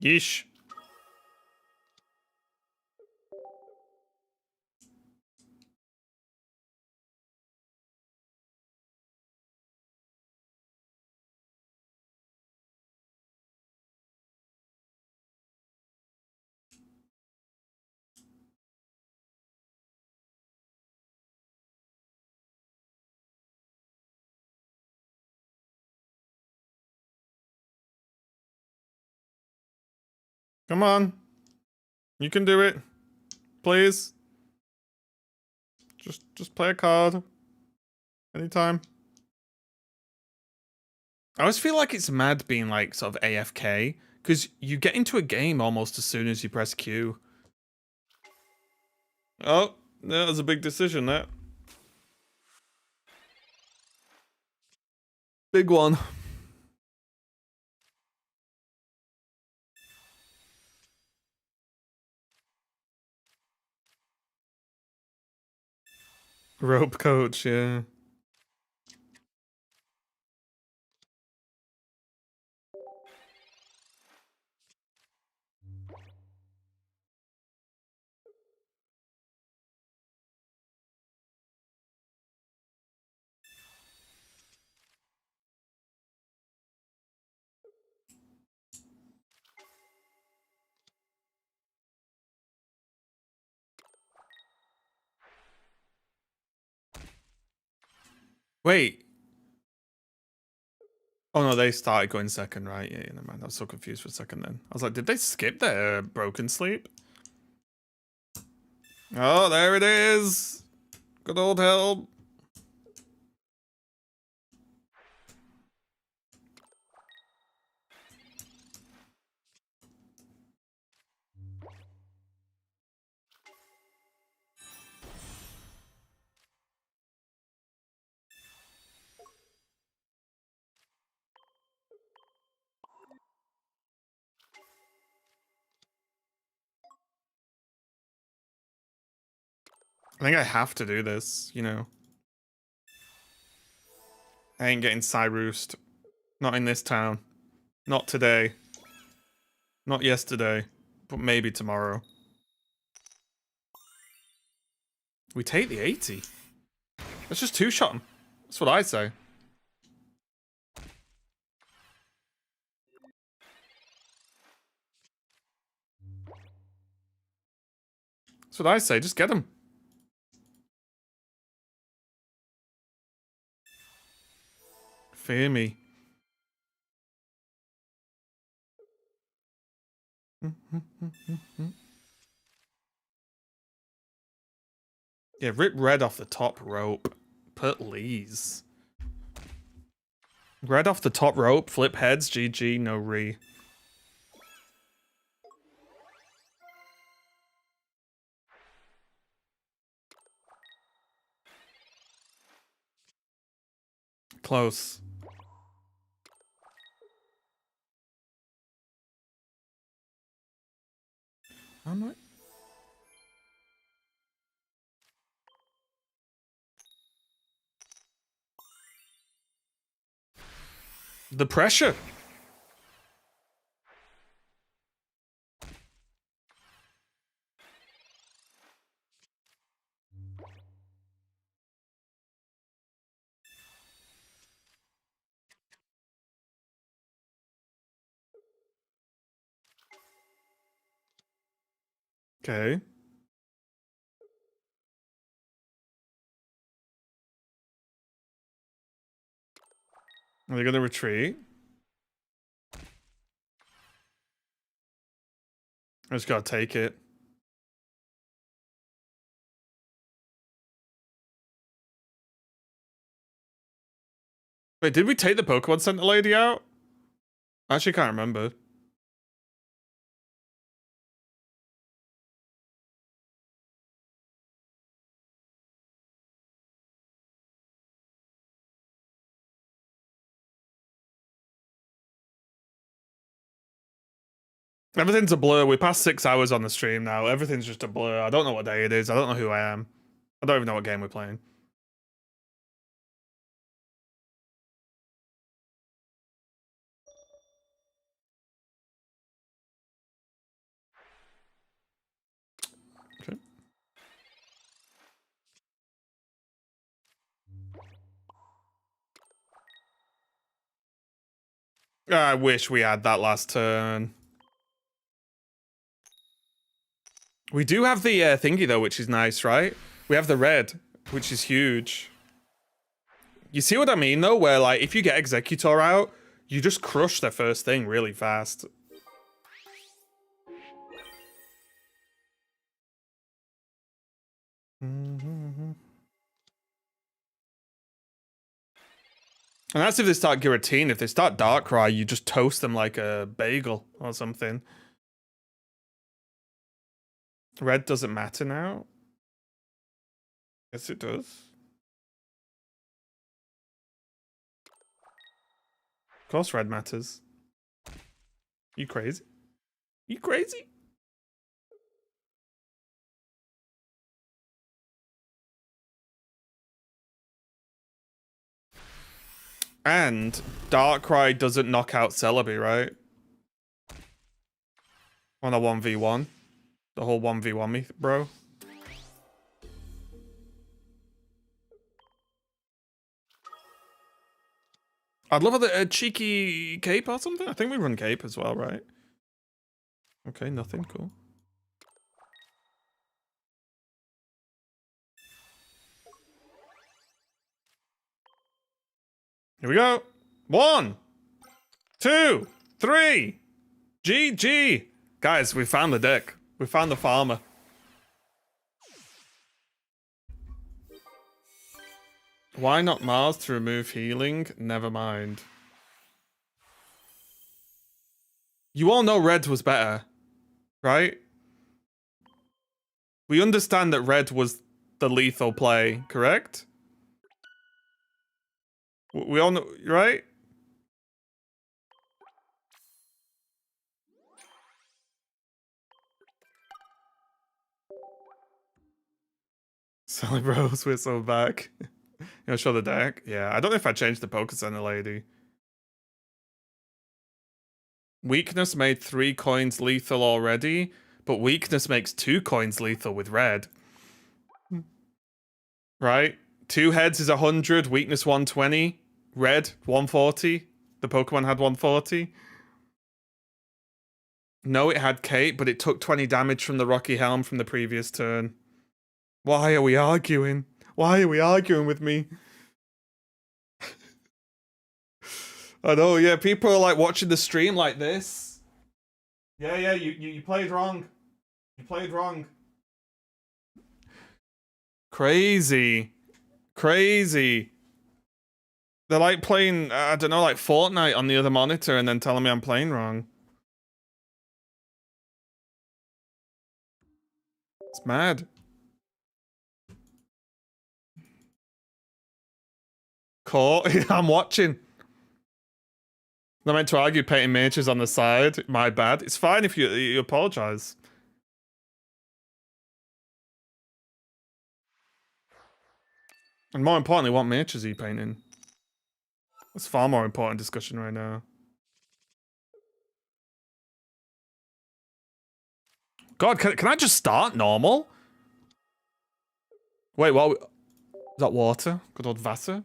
Yeesh. Come on. You can do it. Please. Just play a card. Anytime. I always feel like it's mad being like sort of AFK, because you get into a game almost as soon as you press Q. Oh, that was a big decision, that. Big one. Rope coach, yeah. Wait. Oh no, they started going second, right? Yeah, never mind. I was so confused for a second then. I was like, did they skip their broken sleep? Oh, there it is. Good old help. I think I have to do this, you know. I ain't getting Cyrused. Not in this town. Not today. Not yesterday. But maybe tomorrow. We take the 80. Let's just two-shot him. That's what I say. That's what I say. Just get him. Fear me. Yeah, rip red off the top rope. Please. Red off the top rope, flip heads, GG, no re. Close. I'm not. The pressure. Okay. Are they gonna retreat? I just gotta take it. Wait, did we take the Pokemon Center lady out? I actually can't remember. Everything's a blur. We passed 6 hours on the stream now. Everything's just a blur. I don't know what day it is. I don't know who I am. I don't even know what game we're playing. Okay. I wish we had that last turn. We do have the thingy though, which is nice, right? We have the red, which is huge. You see what I mean though? Where like, if you get Executor out, you just crush their first thing really fast. And that's if they start Giratina. If they start Darkrai, you just toast them like a bagel or something. Red doesn't matter now? Yes, it does. Of course red matters. You crazy? You crazy? And Darkrai doesn't knock out Celebi, right? On a 1v1. The whole 1v1 me, bro. I'd love a cheeky cape or something. I think we run cape as well, right? Okay, nothing. Cool. Here we go. 1, 2, 3. GG. Guys, we found the deck. We found the farmer. Why not Mars to remove healing? Never mind. You all know red was better, right? We understand that red was the lethal play, correct? We all know, right? Sally Bros, we're so back. You know, show the deck? Yeah, I don't know if I changed the Poké Center lady. Weakness made 3 coins lethal already, but weakness makes 2 coins lethal with red. Right? 2 heads is 100, weakness 120, red 140. The Pokemon had 140. No, it had Kate, but it took 20 damage from the Rocky Helm from the previous turn. Why are we arguing? Why are we arguing with me? I know, yeah, people are like watching the stream like this. Yeah, you played wrong. You played wrong. Crazy. Crazy. They're like playing, I don't know, like Fortnite on the other monitor and then telling me I'm playing wrong. It's mad. Caught. I'm watching. I meant to argue painting mages on the side. My bad. It's fine if you apologize. And more importantly, what mages are you painting? That's far more important discussion right now. God, can I just start normal? Wait, what? Is that water? Good old Vassar?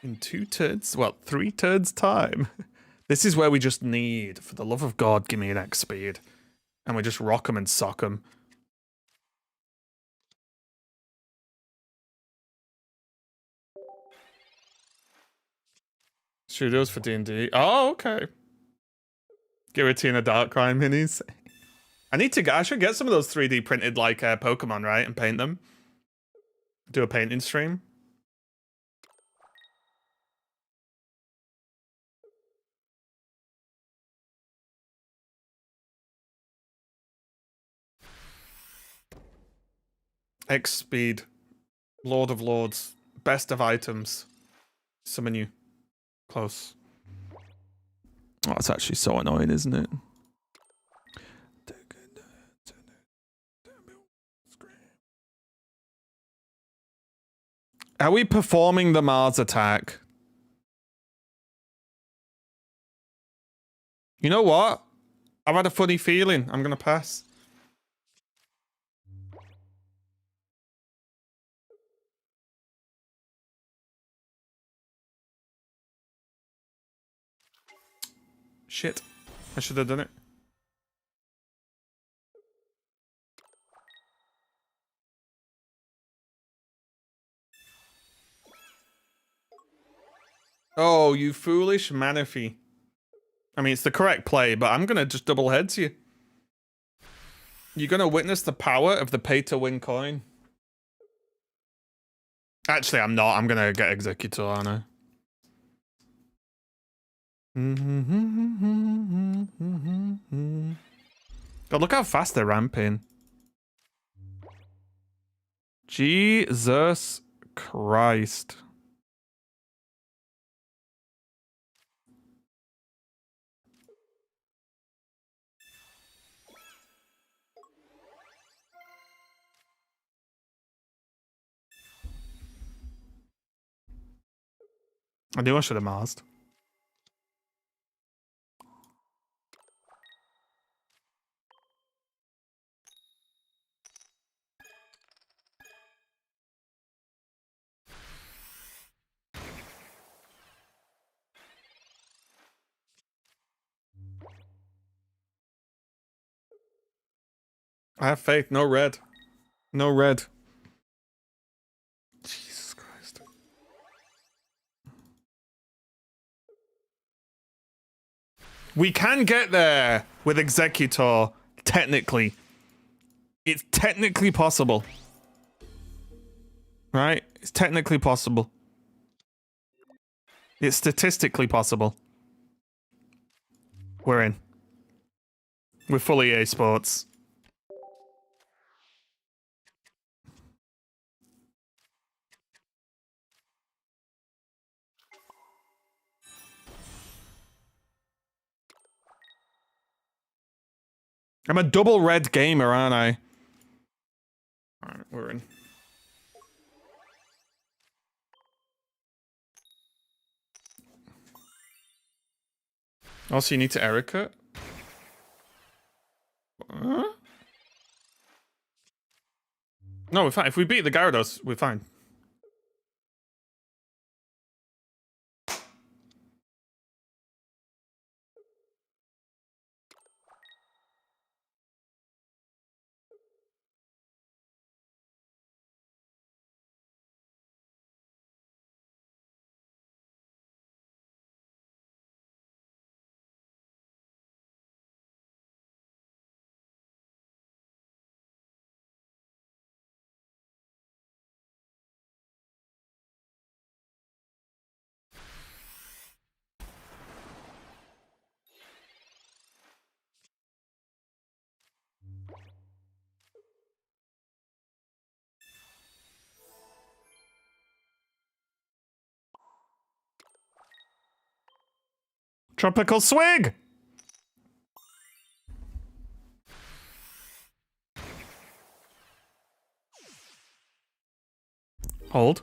In 2 turns? Well, 3 turns time. This is where we just need, for the love of God, give me an X speed. And we just rock them and sock them. Studios for D&D. Oh, okay. Giratina Darkrai minis. I should get some of those 3D printed like Pokemon, right? And paint them. Do a painting stream. X speed. Lord of Lords. Best of items. Summon you. Close. Oh, it's actually so annoying, isn't it? Are we performing the Mars attack? You know what? I've had a funny feeling. I'm gonna pass. Shit. I should have done it. Oh, you foolish Manaphy. I mean, it's the correct play, but I'm gonna just double heads you. You're gonna witness the power of the pay-to-win coin. Actually, I'm not. I'm gonna get Executor, aren't I? God, look how fast they're ramping. Jesus Christ. I knew I should have masked. I have faith. No red. No red. Jesus Christ. We can get there with Executor, technically. It's technically possible. Right? It's technically possible. It's statistically possible. We're in. We're fully EA Sports. I'm a double red gamer, aren't I? Alright, we're in. Also, you need to Erica. Huh? No, we're fine. If we beat the Gyarados, we're fine. Tropical Swig! Hold.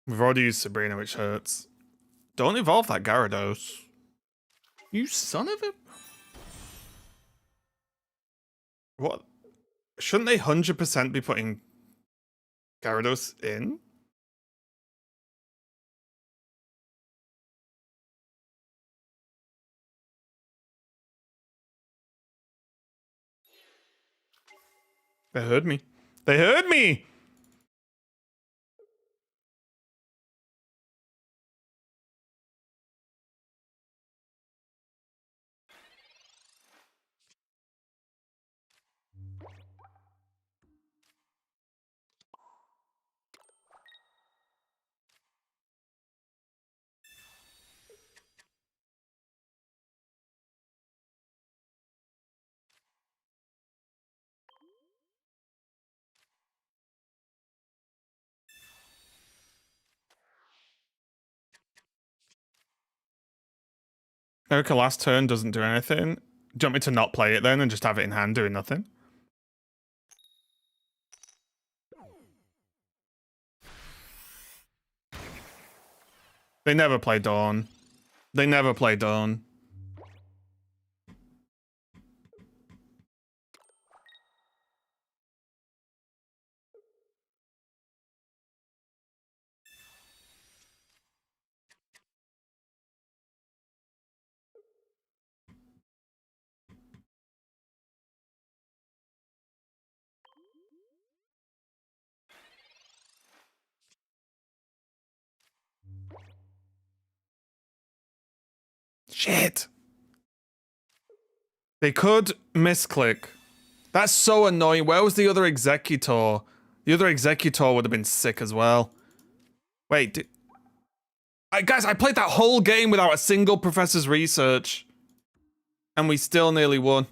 We've already used Sabrina, which hurts. Don't evolve that Gyarados. You son of a... What? Shouldn't they 100% be putting Gyarados in? They heard me. They heard me! Erica last turn doesn't do anything. Do you want me to not play it then and just have it in hand doing nothing? They never play Dawn. They never play Dawn. Shit. They could misclick. That's so annoying. Where was the other executor? The other executor would have been sick as well. Wait, guys, I played that whole game without a single professor's research. And we still nearly won.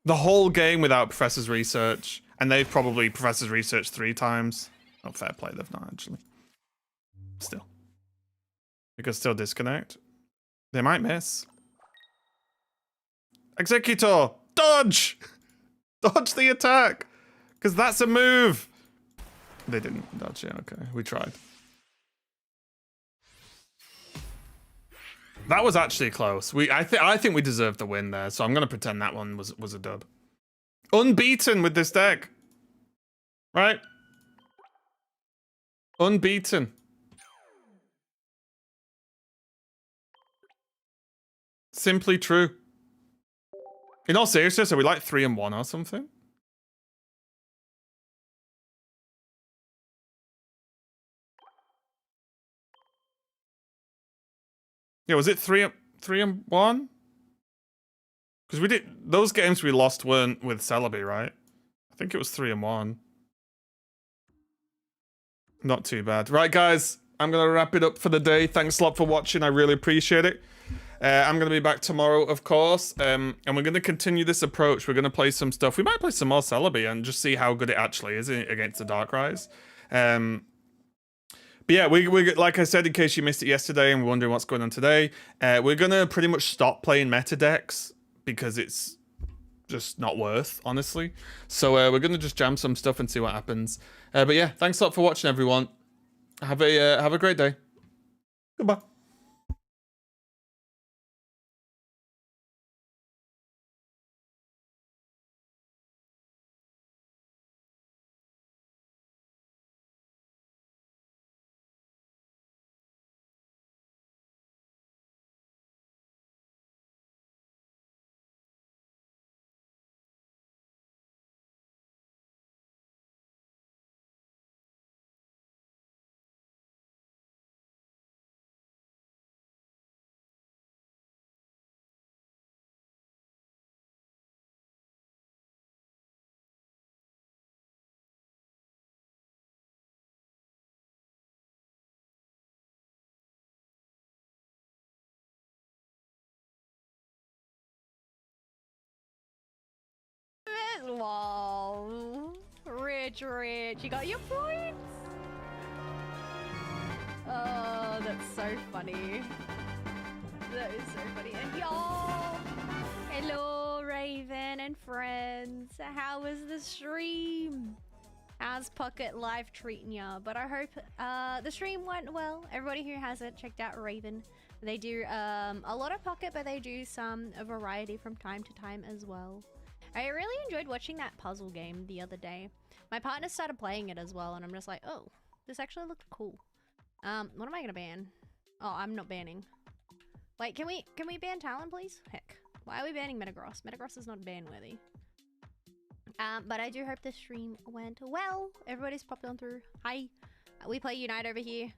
The whole game without professor's research. And they've probably professor's research 3 times. Oh, fair play, they've not actually. Still. We could still disconnect. They might miss. Executor! Dodge! Dodge the attack! Because that's a move! They didn't dodge it, okay. We tried. That was actually close. I think we deserved the win there, so I'm gonna pretend that one was a dub. Unbeaten with this deck. Right? Unbeaten. Simply true. In all seriousness, are we like 3-1 or something? Yeah, was it 3-1? Because we did those games we lost weren't with Celebi, right? I think it was 3-1. Not too bad. Right, guys, I'm gonna wrap it up for the day. Thanks a lot for watching. I really appreciate it. I'm going to be back tomorrow, of course, and we're going to continue this approach. We're going to play some stuff. We might play some more Celebi and just see how good it actually is against the Darkrai. But yeah, we like I said, in case you missed it yesterday and we're wondering what's going on today, we're going to pretty much stop playing meta decks because it's just not worth, honestly. So we're going to just jam some stuff and see what happens. But yeah, thanks a lot for watching, everyone. Have a great day. Goodbye. Wow. Rich. You got your points? Oh, that's so funny. That is so funny. And y'all, hello, Raven and friends. How was the stream? How's Pocket Life treating ya? But I hope the stream went well. Everybody who hasn't checked out Raven, they do a lot of Pocket, but they do a variety from time to time as well. I really enjoyed watching that puzzle game the other day. My partner started playing it as well, and I'm just like, oh, this actually looked cool. What am I gonna ban? Oh, I'm not banning. Wait, can we ban Talon, please? Heck, why are we banning Metagross? Metagross is not ban-worthy. But I do hope the stream went well. Everybody's popped on through. Hi. We play Unite over here.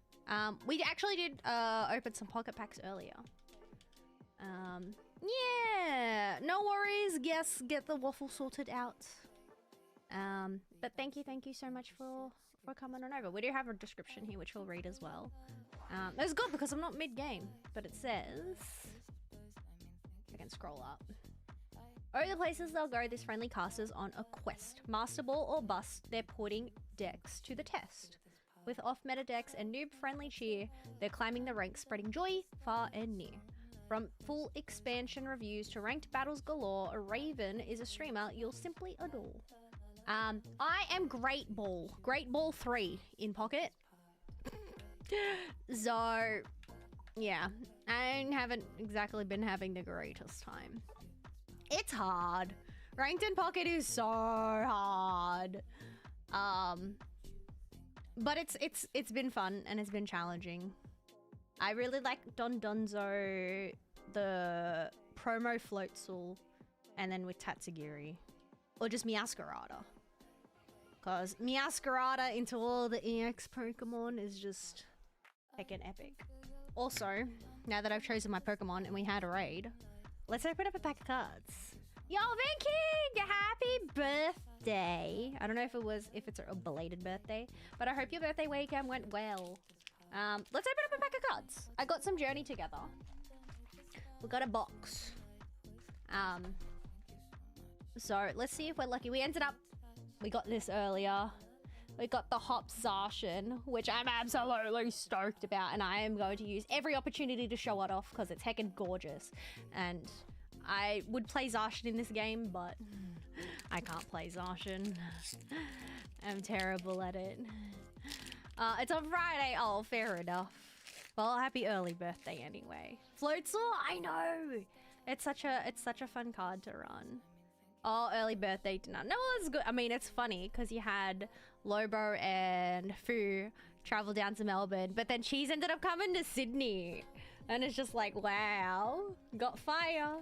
We actually did open some pocket packs earlier. Yeah, no worries. Yes, get the waffle sorted out. But thank you so much for coming on over. We do have a description here, which we'll read as well. It's good because I'm not mid-game, but it says... I can scroll up. Over the places they'll go, this friendly caster's on a quest. Master Ball or bust, they're putting decks to the test. With off-meta decks and noob-friendly cheer, they're climbing the ranks, spreading joy far and near. From full expansion reviews to ranked battles galore, a Raven is a streamer you'll simply adore. I am Great Ball 3 in Pocket. So, yeah, I haven't exactly been having the greatest time. It's hard. Ranked in Pocket is so hard. But it's been fun and it's been challenging. I really like Don Donzo, the promo Floatzel, and then with Tatsugiri. Or just Meowscarada. Because Meowscarada into all the EX Pokemon is just heckin' epic. Also, now that I've chosen my Pokemon and we had a raid, let's open up a pack of cards. Yo, Vinking! Happy birthday! I don't know if it's a belated birthday, but I hope your birthday weekend went well. Let's open up a pack of cards. I got some Journey together. We got a box. So let's see if we're lucky. We got this earlier. We got the Hop Zacian, which I'm absolutely stoked about, and I am going to use every opportunity to show it off because it's heckin' gorgeous. And I would play Zacian in this game, but I can't play Zacian. I'm terrible at it. It's on Friday. Oh, fair enough. Well, happy early birthday anyway. Floatzel, I know. It's such a fun card to run. Oh, early birthday dinner. No, it's good. I mean, it's funny because you had Lobo and Fu travel down to Melbourne, but then Cheese ended up coming to Sydney. And it's just like, wow. Got fire.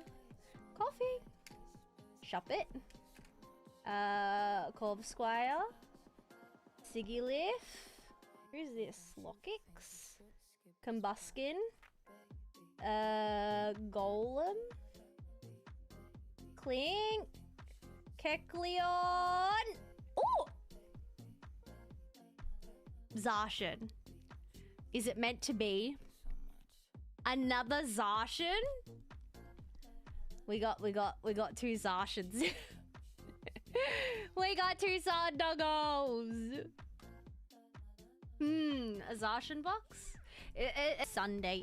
Coffee. Shop it. Corvsquire. Sigilyph. Who's this? Lockix. Combuskin. Golem. Clink. Kecleon. Ooh! Zacian. Is it meant to be? Another Zacian? We got two Zacians. We got two Zardoggos. A Zacian box? Sunday